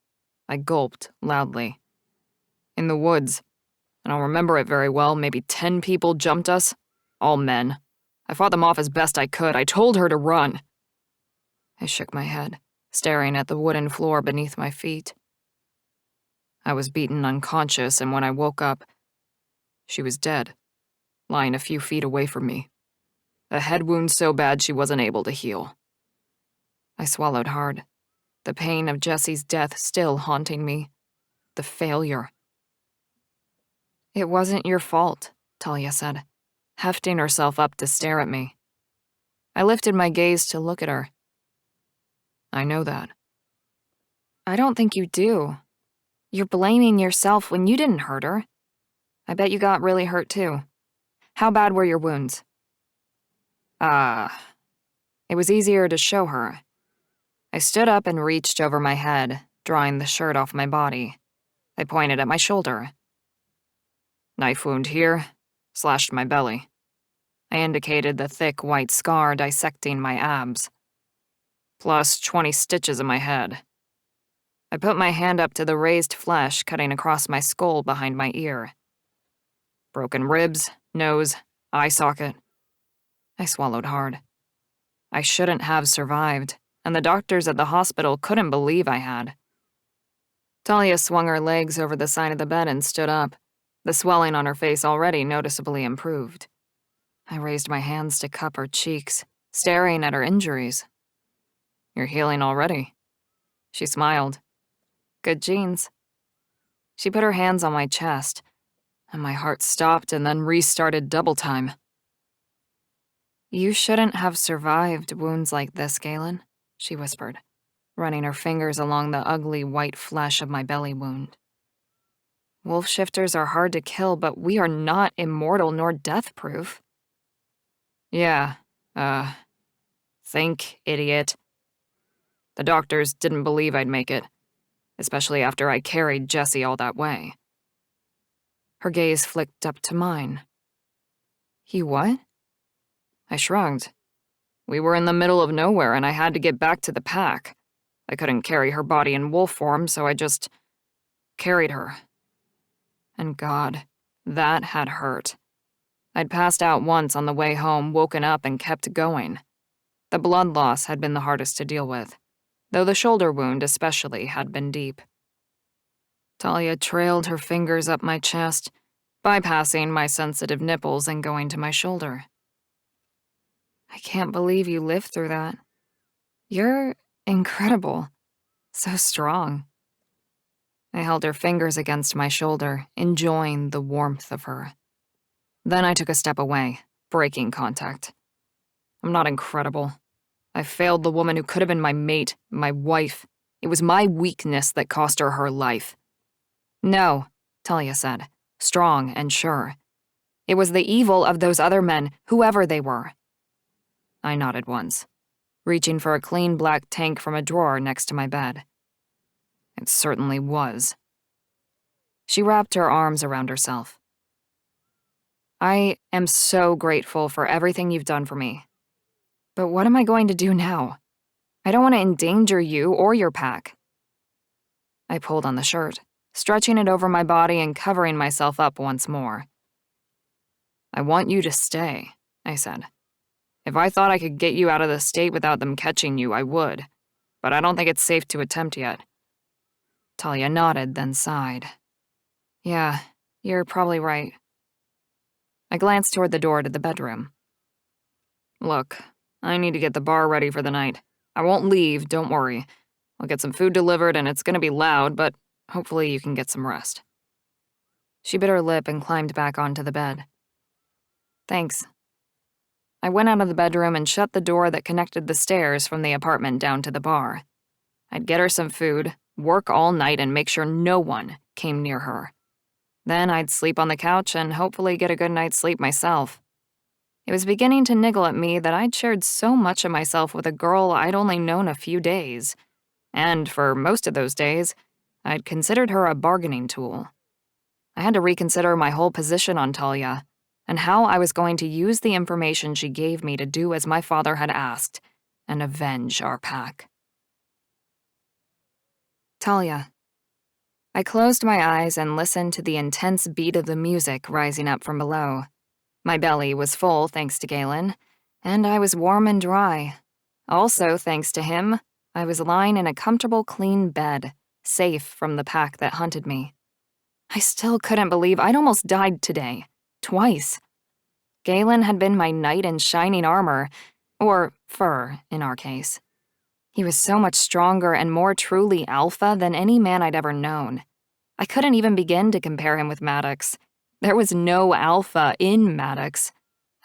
I gulped loudly. "In the woods. I don't remember it very well. Maybe 10 people jumped us. All men. I fought them off as best I could. I told her to run." I shook my head, staring at the wooden floor beneath my feet. I was beaten unconscious, and when I woke up, she was dead, lying a few feet away from me. A head wound so bad she wasn't able to heal. I swallowed hard, the pain of Jessie's death still haunting me. The failure. "It wasn't your fault," Talia said, hefting herself up to stare at me. I lifted my gaze to look at her. "I know that." "I don't think you do. You're blaming yourself when you didn't hurt her. I bet you got really hurt too. How bad were your wounds?" It was easier to show her. I stood up and reached over my head, drawing the shirt off my body. I pointed at my shoulder. "Knife wound here, slashed my belly." I indicated the thick white scar dissecting my abs. "Plus 20 stitches in my head." I put my hand up to the raised flesh cutting across my skull behind my ear. "Broken ribs, nose, eye socket." I swallowed hard. I shouldn't have survived, and the doctors at the hospital couldn't believe I had. Talia swung her legs over the side of the bed and stood up, the swelling on her face already noticeably improved. I raised my hands to cup her cheeks, staring at her injuries. "You're healing already." She smiled. "Good genes." She put her hands on my chest, and my heart stopped and then restarted double time. "You shouldn't have survived wounds like this, Galen," she whispered, running her fingers along the ugly white flesh of my belly wound. "Wolf shifters are hard to kill, but we are not immortal nor death-proof." "Yeah, think, idiot." The doctors didn't believe I'd make it, especially after I carried Jessie all that way. Her gaze flicked up to mine. "You what?" I shrugged. "We were in the middle of nowhere and I had to get back to the pack. I couldn't carry her body in wolf form, so I just carried her. And God, that had hurt. I'd passed out once on the way home, woken up and kept going. The blood loss had been the hardest to deal with. though the shoulder wound especially had been deep. Talia trailed her fingers up my chest, bypassing my sensitive nipples and going to my shoulder. I can't believe you lived through that. You're incredible. So strong. I held her fingers against my shoulder, enjoying the warmth of her. Then I took a step away, breaking contact. I'm not incredible. I failed the woman who could have been my mate, my wife. It was my weakness that cost her her life. No, Talia said, strong and sure. It was the evil of those other men, whoever they were. I nodded once, reaching for a clean black tank from a drawer next to my bed. It certainly was. She wrapped her arms around herself. I am so grateful for everything you've done for me. But what am I going to do now? I don't want to endanger you or your pack. I pulled on the shirt, stretching it over my body and covering myself up once more. I want you to stay, I said. If I thought I could get you out of the state without them catching you, I would. But I don't think it's safe to attempt yet. Talia nodded, then sighed. Yeah, you're probably right. I glanced toward the door to the bedroom. Look, I need to get the bar ready for the night. I won't leave, don't worry. I'll get some food delivered and it's gonna be loud, but hopefully you can get some rest. She bit her lip and climbed back onto the bed. Thanks. I went out of the bedroom and shut the door that connected the stairs from the apartment down to the bar. I'd get her some food, work all night, and make sure no one came near her. Then I'd sleep on the couch and hopefully get a good night's sleep myself. It was beginning to niggle at me that I'd shared so much of myself with a girl I'd only known a few days. And for most of those days, I'd considered her a bargaining tool. I had to reconsider my whole position on Talia, and how I was going to use the information she gave me to do as my father had asked, and avenge our pack. Talia. I closed my eyes and listened to the intense beat of the music rising up from below. My belly was full thanks to Galen, and I was warm and dry. Also, thanks to him, I was lying in a comfortable, clean bed, safe from the pack that hunted me. I still couldn't believe I'd almost died today. Twice. Galen had been my knight in shining armor, or fur in our case. He was so much stronger and more truly alpha than any man I'd ever known. I couldn't even begin to compare him with Maddox. There was no alpha in Maddox.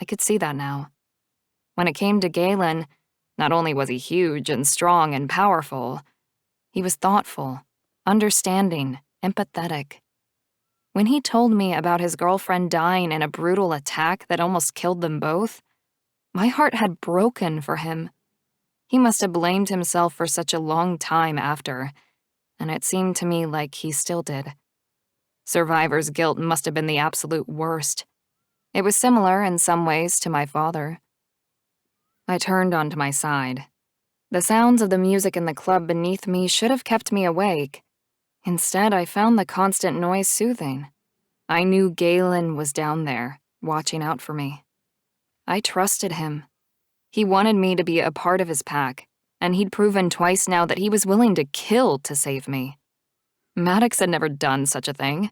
I could see that now. When it came to Galen, not only was he huge and strong and powerful, he was thoughtful, understanding, empathetic. When he told me about his girlfriend dying in a brutal attack that almost killed them both, my heart had broken for him. He must have blamed himself for such a long time after, and it seemed to me like he still did. Survivor's guilt must have been the absolute worst. It was similar in some ways to my father. I turned onto my side. The sounds of the music in the club beneath me should have kept me awake. Instead, I found the constant noise soothing. I knew Galen was down there, watching out for me. I trusted him. He wanted me to be a part of his pack, and he'd proven twice now that he was willing to kill to save me. Maddox had never done such a thing.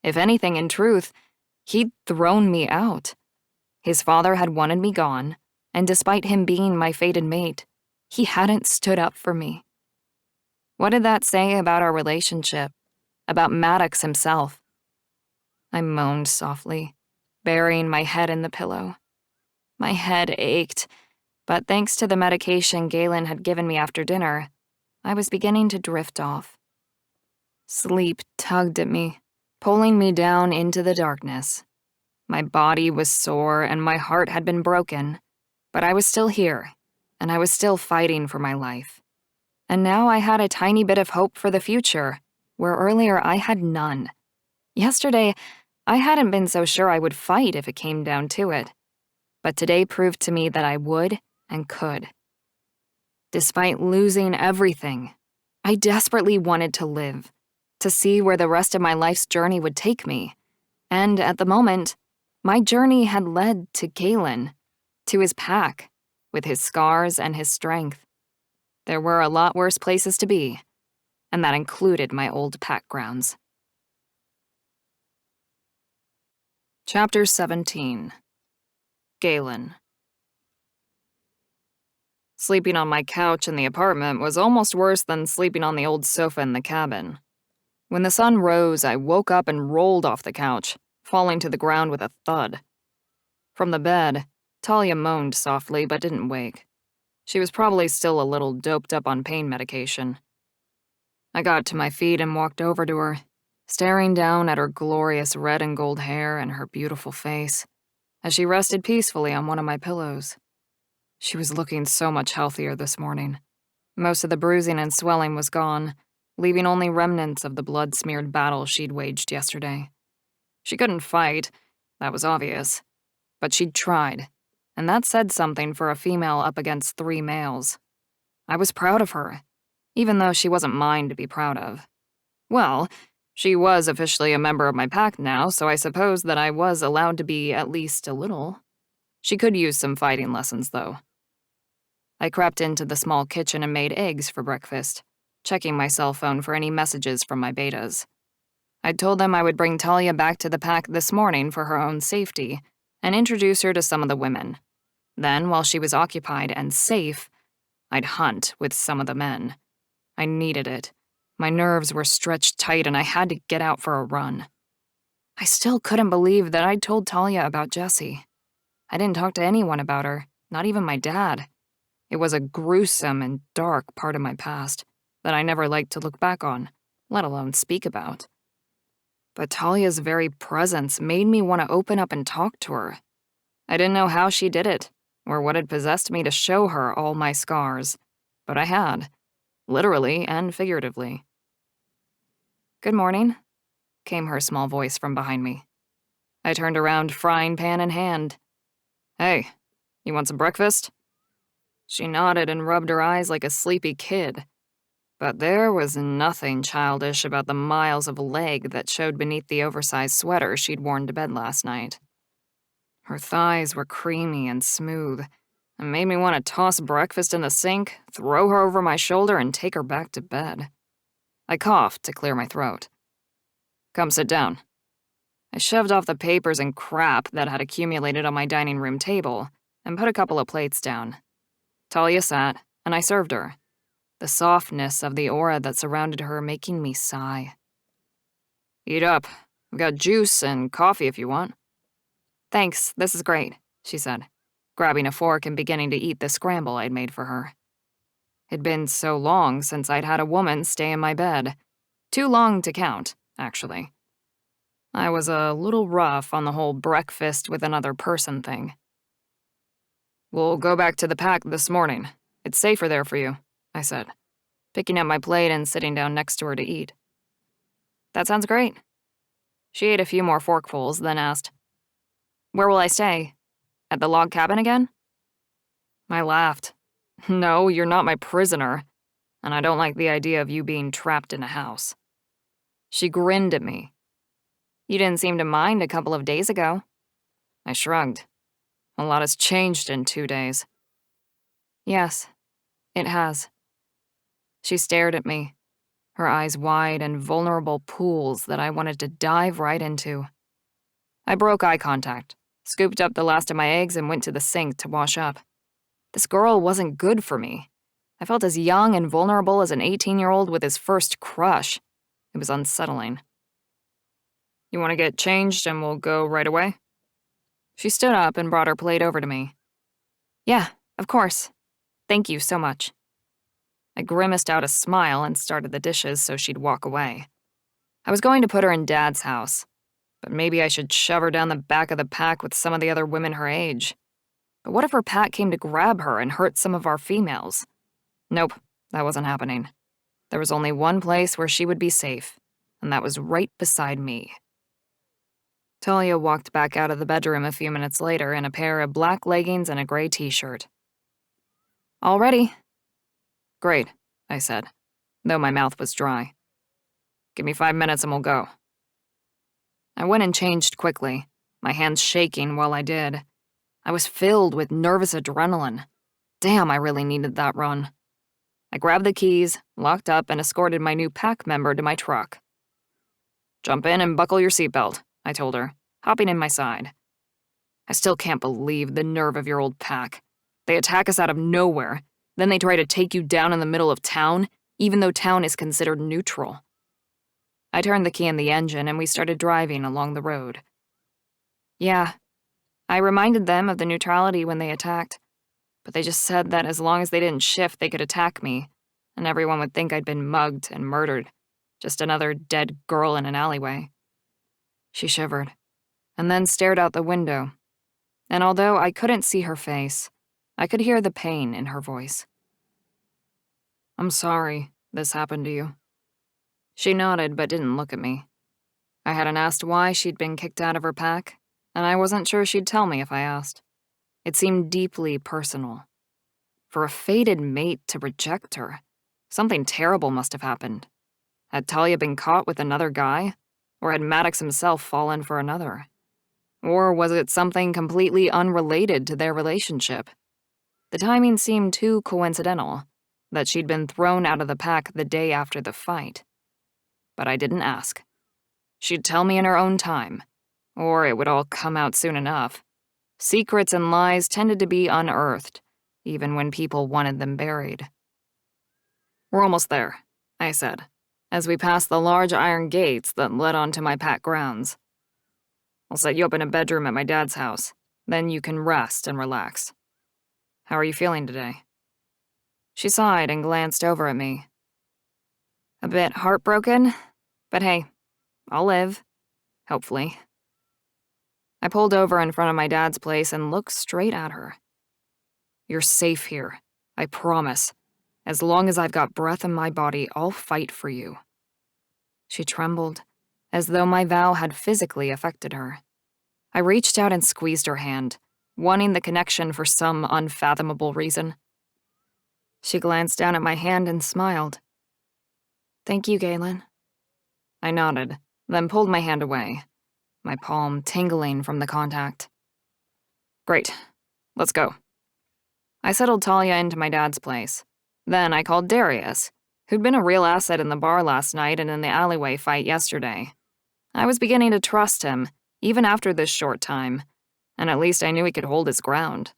If anything, in truth, he'd thrown me out. His father had wanted me gone, and despite him being my fated mate, he hadn't stood up for me. What did that say about our relationship? About Maddox himself? I moaned softly, burying my head in the pillow. My head ached, but thanks to the medication Galen had given me after dinner, I was beginning to drift off. Sleep tugged at me, pulling me down into the darkness. My body was sore and my heart had been broken, but I was still here, and I was still fighting for my life. And now I had a tiny bit of hope for the future, where earlier I had none. Yesterday, I hadn't been so sure I would fight if it came down to it, but today proved to me that I would and could. Despite losing everything, I desperately wanted to live, to see where the rest of my life's journey would take me. And at the moment, my journey had led to Galen, to his pack, with his scars and his strength. There were a lot worse places to be, and that included my old pack grounds. Chapter 17. Galen. Sleeping on my couch in the apartment was almost worse than sleeping on the old sofa in the cabin. When the sun rose, I woke up and rolled off the couch, falling to the ground with a thud. From the bed, Talia moaned softly but didn't wake. She was probably still a little doped up on pain medication. I got to my feet and walked over to her, staring down at her glorious red and gold hair and her beautiful face, as she rested peacefully on one of my pillows. She was looking so much healthier this morning. Most of the bruising and swelling was gone, leaving only remnants of the blood-smeared battle she'd waged yesterday. She couldn't fight, that was obvious, but she'd tried, and that said something for a female up against 3 males. I was proud of her, even though she wasn't mine to be proud of. Well, she was officially a member of my pack now, so I suppose that I was allowed to be at least a little. She could use some fighting lessons, though. I crept into the small kitchen and made eggs for breakfast, checking my cell phone for any messages from my betas. I'd told them I would bring Talia back to the pack this morning for her own safety and introduce her to some of the women. Then, while she was occupied and safe, I'd hunt with some of the men. I needed it. My nerves were stretched tight and I had to get out for a run. I still couldn't believe that I'd told Talia about Jessie. I didn't talk to anyone about her, not even my dad. It was a gruesome and dark part of my past that I never liked to look back on, let alone speak about. But Talia's very presence made me want to open up and talk to her. I didn't know how she did it, or what had possessed me to show her all my scars, but I had, literally and figuratively. "Good morning," came her small voice from behind me. I turned around, frying pan in hand. "Hey, you want some breakfast?" She nodded and rubbed her eyes like a sleepy kid. But there was nothing childish about the miles of leg that showed beneath the oversized sweater she'd worn to bed last night. Her thighs were creamy and smooth, and made me want to toss breakfast in the sink, throw her over my shoulder, and take her back to bed. I coughed to clear my throat. "Come sit down." I shoved off the papers and crap that had accumulated on my dining room table and put a couple of plates down. Talia sat, and I served her, the softness of the aura that surrounded her making me sigh. "Eat up. I've got juice and coffee if you want." "Thanks, this is great," she said, grabbing a fork and beginning to eat the scramble I'd made for her. It'd been so long since I'd had a woman stay in my bed. Too long to count, actually. I was a little rough on the whole breakfast with another person thing. "We'll go back to the pack this morning. It's safer there for you," I said, picking up my plate and sitting down next to her to eat. "That sounds great." She ate a few more forkfuls, then asked, "Where will I stay? At the log cabin again?" I laughed. "No, you're not my prisoner, and I don't like the idea of you being trapped in a house." She grinned at me. "You didn't seem to mind a couple of days ago." I shrugged. A lot has changed in 2 days. "Yes, it has." She stared at me, her eyes wide and vulnerable pools that I wanted to dive right into. I broke eye contact, scooped up the last of my eggs, and went to the sink to wash up. This girl wasn't good for me. I felt as young and vulnerable as an 18-year-old with his first crush. It was unsettling. "You want to get changed and we'll go right away?" She stood up and brought her plate over to me. "Yeah, of course. Thank you so much." I grimaced out a smile and started the dishes so she'd walk away. I was going to put her in Dad's house, but maybe I should shove her down the back of the pack with some of the other women her age. But what if her pack came to grab her and hurt some of our females? Nope, that wasn't happening. There was only one place where she would be safe, and that was right beside me. Talia walked back out of the bedroom a few minutes later in a pair of black leggings and a gray t-shirt. "All ready." "Great," I said, though my mouth was dry. "Give me 5 minutes and we'll go." I went and changed quickly, my hands shaking while I did. I was filled with nervous adrenaline. Damn, I really needed that run. I grabbed the keys, locked up, and escorted my new pack member to my truck. "Jump in and buckle your seatbelt," I told her, hopping in my side. "I still can't believe the nerve of your old pack. They attack us out of nowhere, then they try to take you down in the middle of town, even though town is considered neutral." I turned the key in the engine and we started driving along the road. Yeah, I reminded them of the neutrality when they attacked, but they just said that as long as they didn't shift, they could attack me, and everyone would think I'd been mugged and murdered, just another dead girl in an alleyway. She shivered, and then stared out the window, and although I couldn't see her face, I could hear the pain in her voice. "I'm sorry this happened to you." She nodded but didn't look at me. I hadn't asked why she'd been kicked out of her pack, and I wasn't sure she'd tell me if I asked. It seemed deeply personal. For a fated mate to reject her, something terrible must have happened. Had Talia been caught with another guy? Or had Maddox himself fallen for another? Or was it something completely unrelated to their relationship? The timing seemed too coincidental, that she'd been thrown out of the pack the day after the fight. But I didn't ask. She'd tell me in her own time, or it would all come out soon enough. Secrets and lies tended to be unearthed, even when people wanted them buried. "We're almost there," I said, as we passed the large iron gates that led onto my pack grounds. "I'll set you up in a bedroom at my dad's house. Then you can rest and relax. How are you feeling today?" She sighed and glanced over at me. "A bit heartbroken, but hey, I'll live. Hopefully." I pulled over in front of my dad's place and looked straight at her. "You're safe here, I promise. As long as I've got breath in my body, I'll fight for you." She trembled, as though my vow had physically affected her. I reached out and squeezed her hand, wanting the connection for some unfathomable reason. She glanced down at my hand and smiled. "Thank you, Galen." I nodded, then pulled my hand away, my palm tingling from the contact. "Great. Let's go." I settled Talia into my dad's place. Then I called Darius, who'd been a real asset in the bar last night and in the alleyway fight yesterday. I was beginning to trust him, even after this short time, and at least I knew he could hold his ground.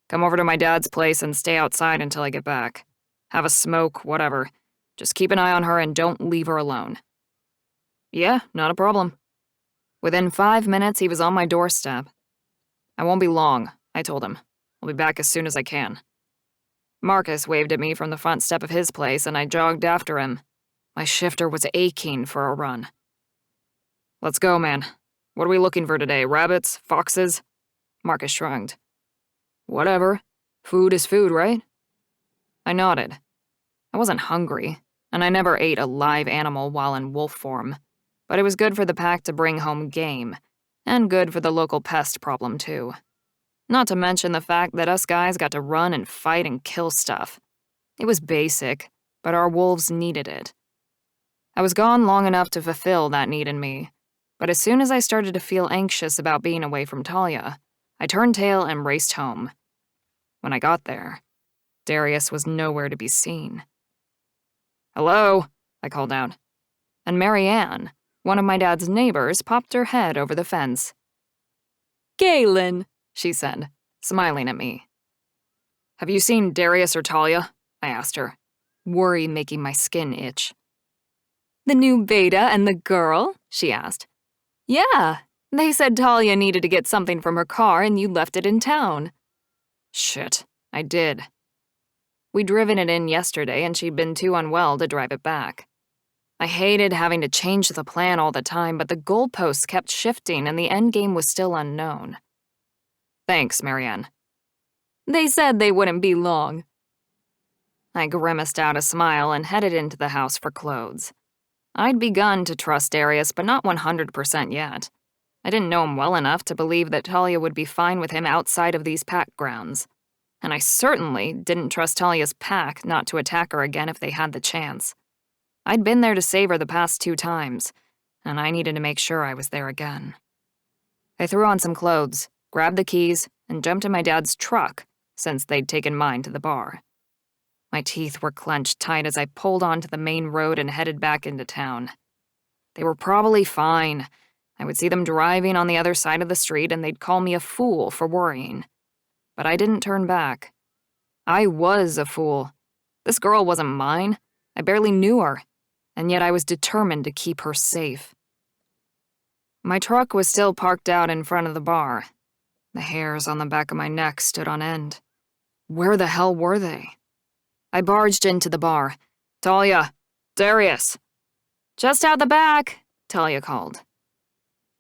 "Come over to my dad's place and stay outside until I get back. Have a smoke, whatever. Just keep an eye on her and don't leave her alone." "Yeah, not a problem." Within 5 minutes, he was on my doorstep. "I won't be long," I told him. "I'll be back as soon as I can." Marcus waved at me from the front step of his place, and I jogged after him. My shifter was aching for a run. "Let's go, man. What are we looking for today? Rabbits? Foxes?" Marcus shrugged. "Whatever. Food is food, right?" I nodded. I wasn't hungry, and I never ate a live animal while in wolf form, but it was good for the pack to bring home game, and good for the local pest problem, too. Not to mention the fact that us guys got to run and fight and kill stuff. It was basic, but our wolves needed it. I was gone long enough to fulfill that need in me, but as soon as I started to feel anxious about being away from Talia, I turned tail and raced home. When I got there, Darius was nowhere to be seen. "Hello," I called out, and Marianne, one of my dad's neighbors, popped her head over the fence. "Galen," she said, smiling at me. "Have you seen Darius or Talia?" I asked her, worry making my skin itch. "The new beta and the girl?" she asked. "Yeah, they said Talia needed to get something from her car and you left it in town." "Shit, I did. We'd driven it in yesterday and she'd been too unwell to drive it back. I hated having to change the plan all the time, but the goalposts kept shifting and the endgame was still unknown." "Thanks, Marianne." "They said they wouldn't be long." I grimaced out a smile and headed into the house for clothes. I'd begun to trust Darius, but not 100% yet. I didn't know him well enough to believe that Talia would be fine with him outside of these pack grounds. And I certainly didn't trust Talia's pack not to attack her again if they had the chance. I'd been there to save her the past 2 times, and I needed to make sure I was there again. I threw on some clothes, grabbed the keys, and jumped in my dad's truck, since they'd taken mine to the bar. My teeth were clenched tight as I pulled onto the main road and headed back into town. They were probably fine. I would see them driving on the other side of the street and they'd call me a fool for worrying. But I didn't turn back. I was a fool. This girl wasn't mine. I barely knew her, and yet I was determined to keep her safe. My truck was still parked out in front of the bar. The hairs on the back of my neck stood on end. Where the hell were they? I barged into the bar. "Talia! Darius!" "Just out the back," Talia called.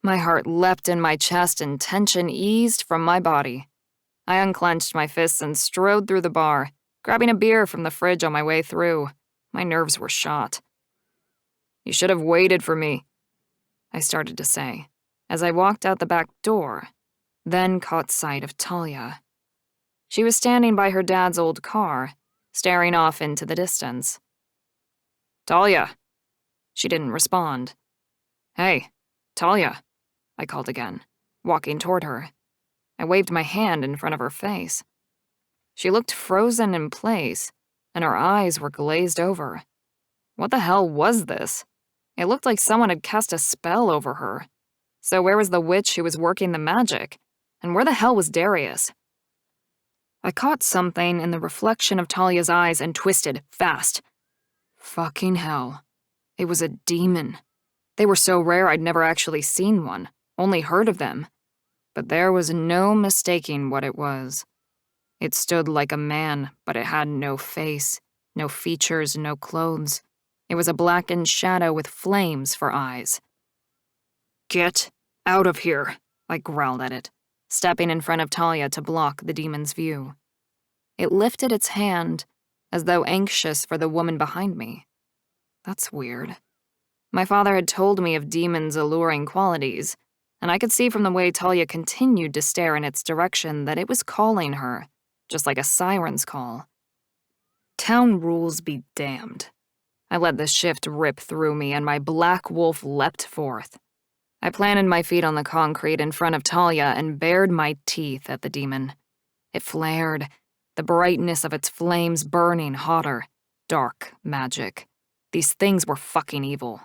My heart leapt in my chest and tension eased from my body. I unclenched my fists and strode through the bar, grabbing a beer from the fridge on my way through. My nerves were shot. "You should have waited for me," I started to say, as I walked out the back door, then caught sight of Talia. She was standing by her dad's old car, staring off into the distance. "Talia!" She didn't respond. "Hey, Talia," I called again, walking toward her. I waved my hand in front of her face. She looked frozen in place, and her eyes were glazed over. What the hell was this? It looked like someone had cast a spell over her. So where was the witch who was working the magic? And where the hell was Darius? I caught something in the reflection of Talia's eyes and twisted, fast. Fucking hell. It was a demon. They were so rare I'd never actually seen one, only heard of them. But there was no mistaking what it was. It stood like a man, but it had no face, no features, no clothes. It was a blackened shadow with flames for eyes. "Get out of here," I growled at it, stepping in front of Talia to block the demon's view. It lifted its hand, as though anxious for the woman behind me. That's weird. My father had told me of demons' alluring qualities, and I could see from the way Talia continued to stare in its direction that it was calling her, just like a siren's call. Town rules be damned. I let the shift rip through me, and my black wolf leapt forth. I planted my feet on the concrete in front of Talia and bared my teeth at the demon. It flared, the brightness of its flames burning hotter. Dark magic. These things were fucking evil,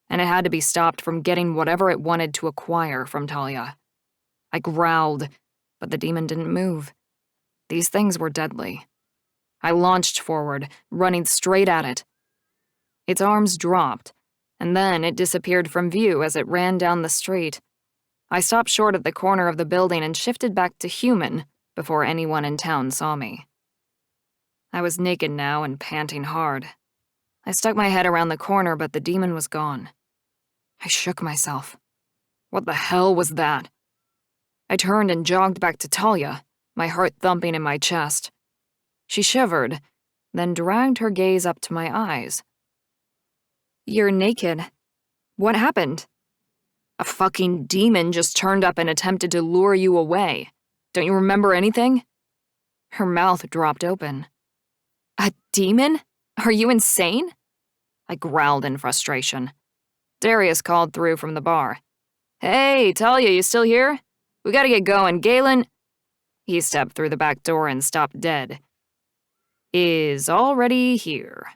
and it had to be stopped from getting whatever it wanted to acquire from Talia. I growled, but the demon didn't move. These things were deadly. I launched forward, running straight at it. Its arms dropped, and then it disappeared from view as it ran down the street. I stopped short at the corner of the building and shifted back to human before anyone in town saw me. I was naked now and panting hard. I stuck my head around the corner, but the demon was gone. I shook myself. What the hell was that? I turned and jogged back to Talia, my heart thumping in my chest. She shivered, then dragged her gaze up to my eyes. "You're naked. What happened?" "A fucking demon just turned up and attempted to lure you away. Don't you remember anything?" Her mouth dropped open. "A demon? Are you insane?" I growled in frustration. Darius called through from the bar. "Hey, Talia, you still here? We gotta get going. Galen—" He stepped through the back door and stopped dead. "Is already here."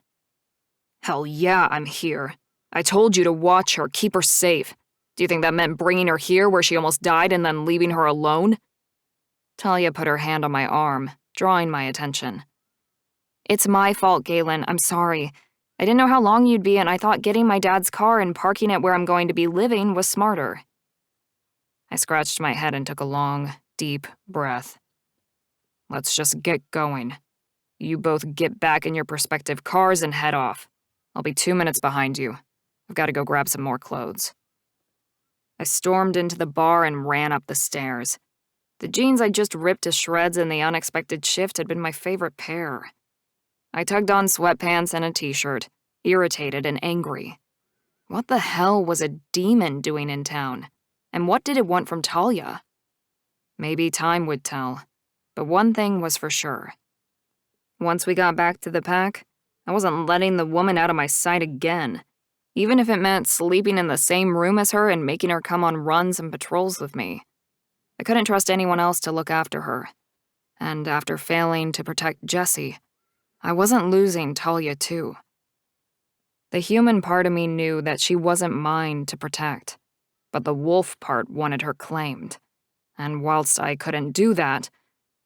"Hell yeah, I'm here. I told you to watch her, keep her safe. Do you think that meant bringing her here where she almost died and then leaving her alone?" Talia put her hand on my arm, drawing my attention. "It's my fault, Galen. I'm sorry. I didn't know how long you'd be, and I thought getting my dad's car and parking it where I'm going to be living was smarter." I scratched my head and took a long, deep breath. "Let's just get going. You both get back in your respective cars and head off. I'll be 2 minutes behind you. I've got to go grab some more clothes." I stormed into the bar and ran up the stairs. The jeans I'd just ripped to shreds in the unexpected shift had been my favorite pair. I tugged on sweatpants and a t-shirt, irritated and angry. What the hell was a demon doing in town? And what did it want from Talia? Maybe time would tell, but one thing was for sure. Once we got back to the pack, I wasn't letting the woman out of my sight again, even if it meant sleeping in the same room as her and making her come on runs and patrols with me. I couldn't trust anyone else to look after her. And after failing to protect Jessie, I wasn't losing Talia too. The human part of me knew that she wasn't mine to protect, but the wolf part wanted her claimed. And whilst I couldn't do that,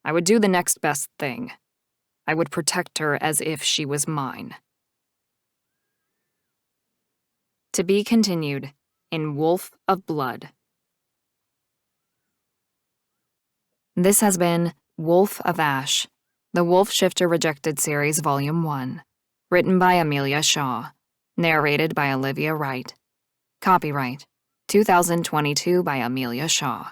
I would do the next best thing. I would protect her as if she was mine. To be continued in Wolf of Blood. This has been Wolf of Ash, the Wolf Shifter Rejected Series Volume 1, written by Amelia Shaw, narrated by Olivia Wright. Copyright 2022 by Amelia Shaw.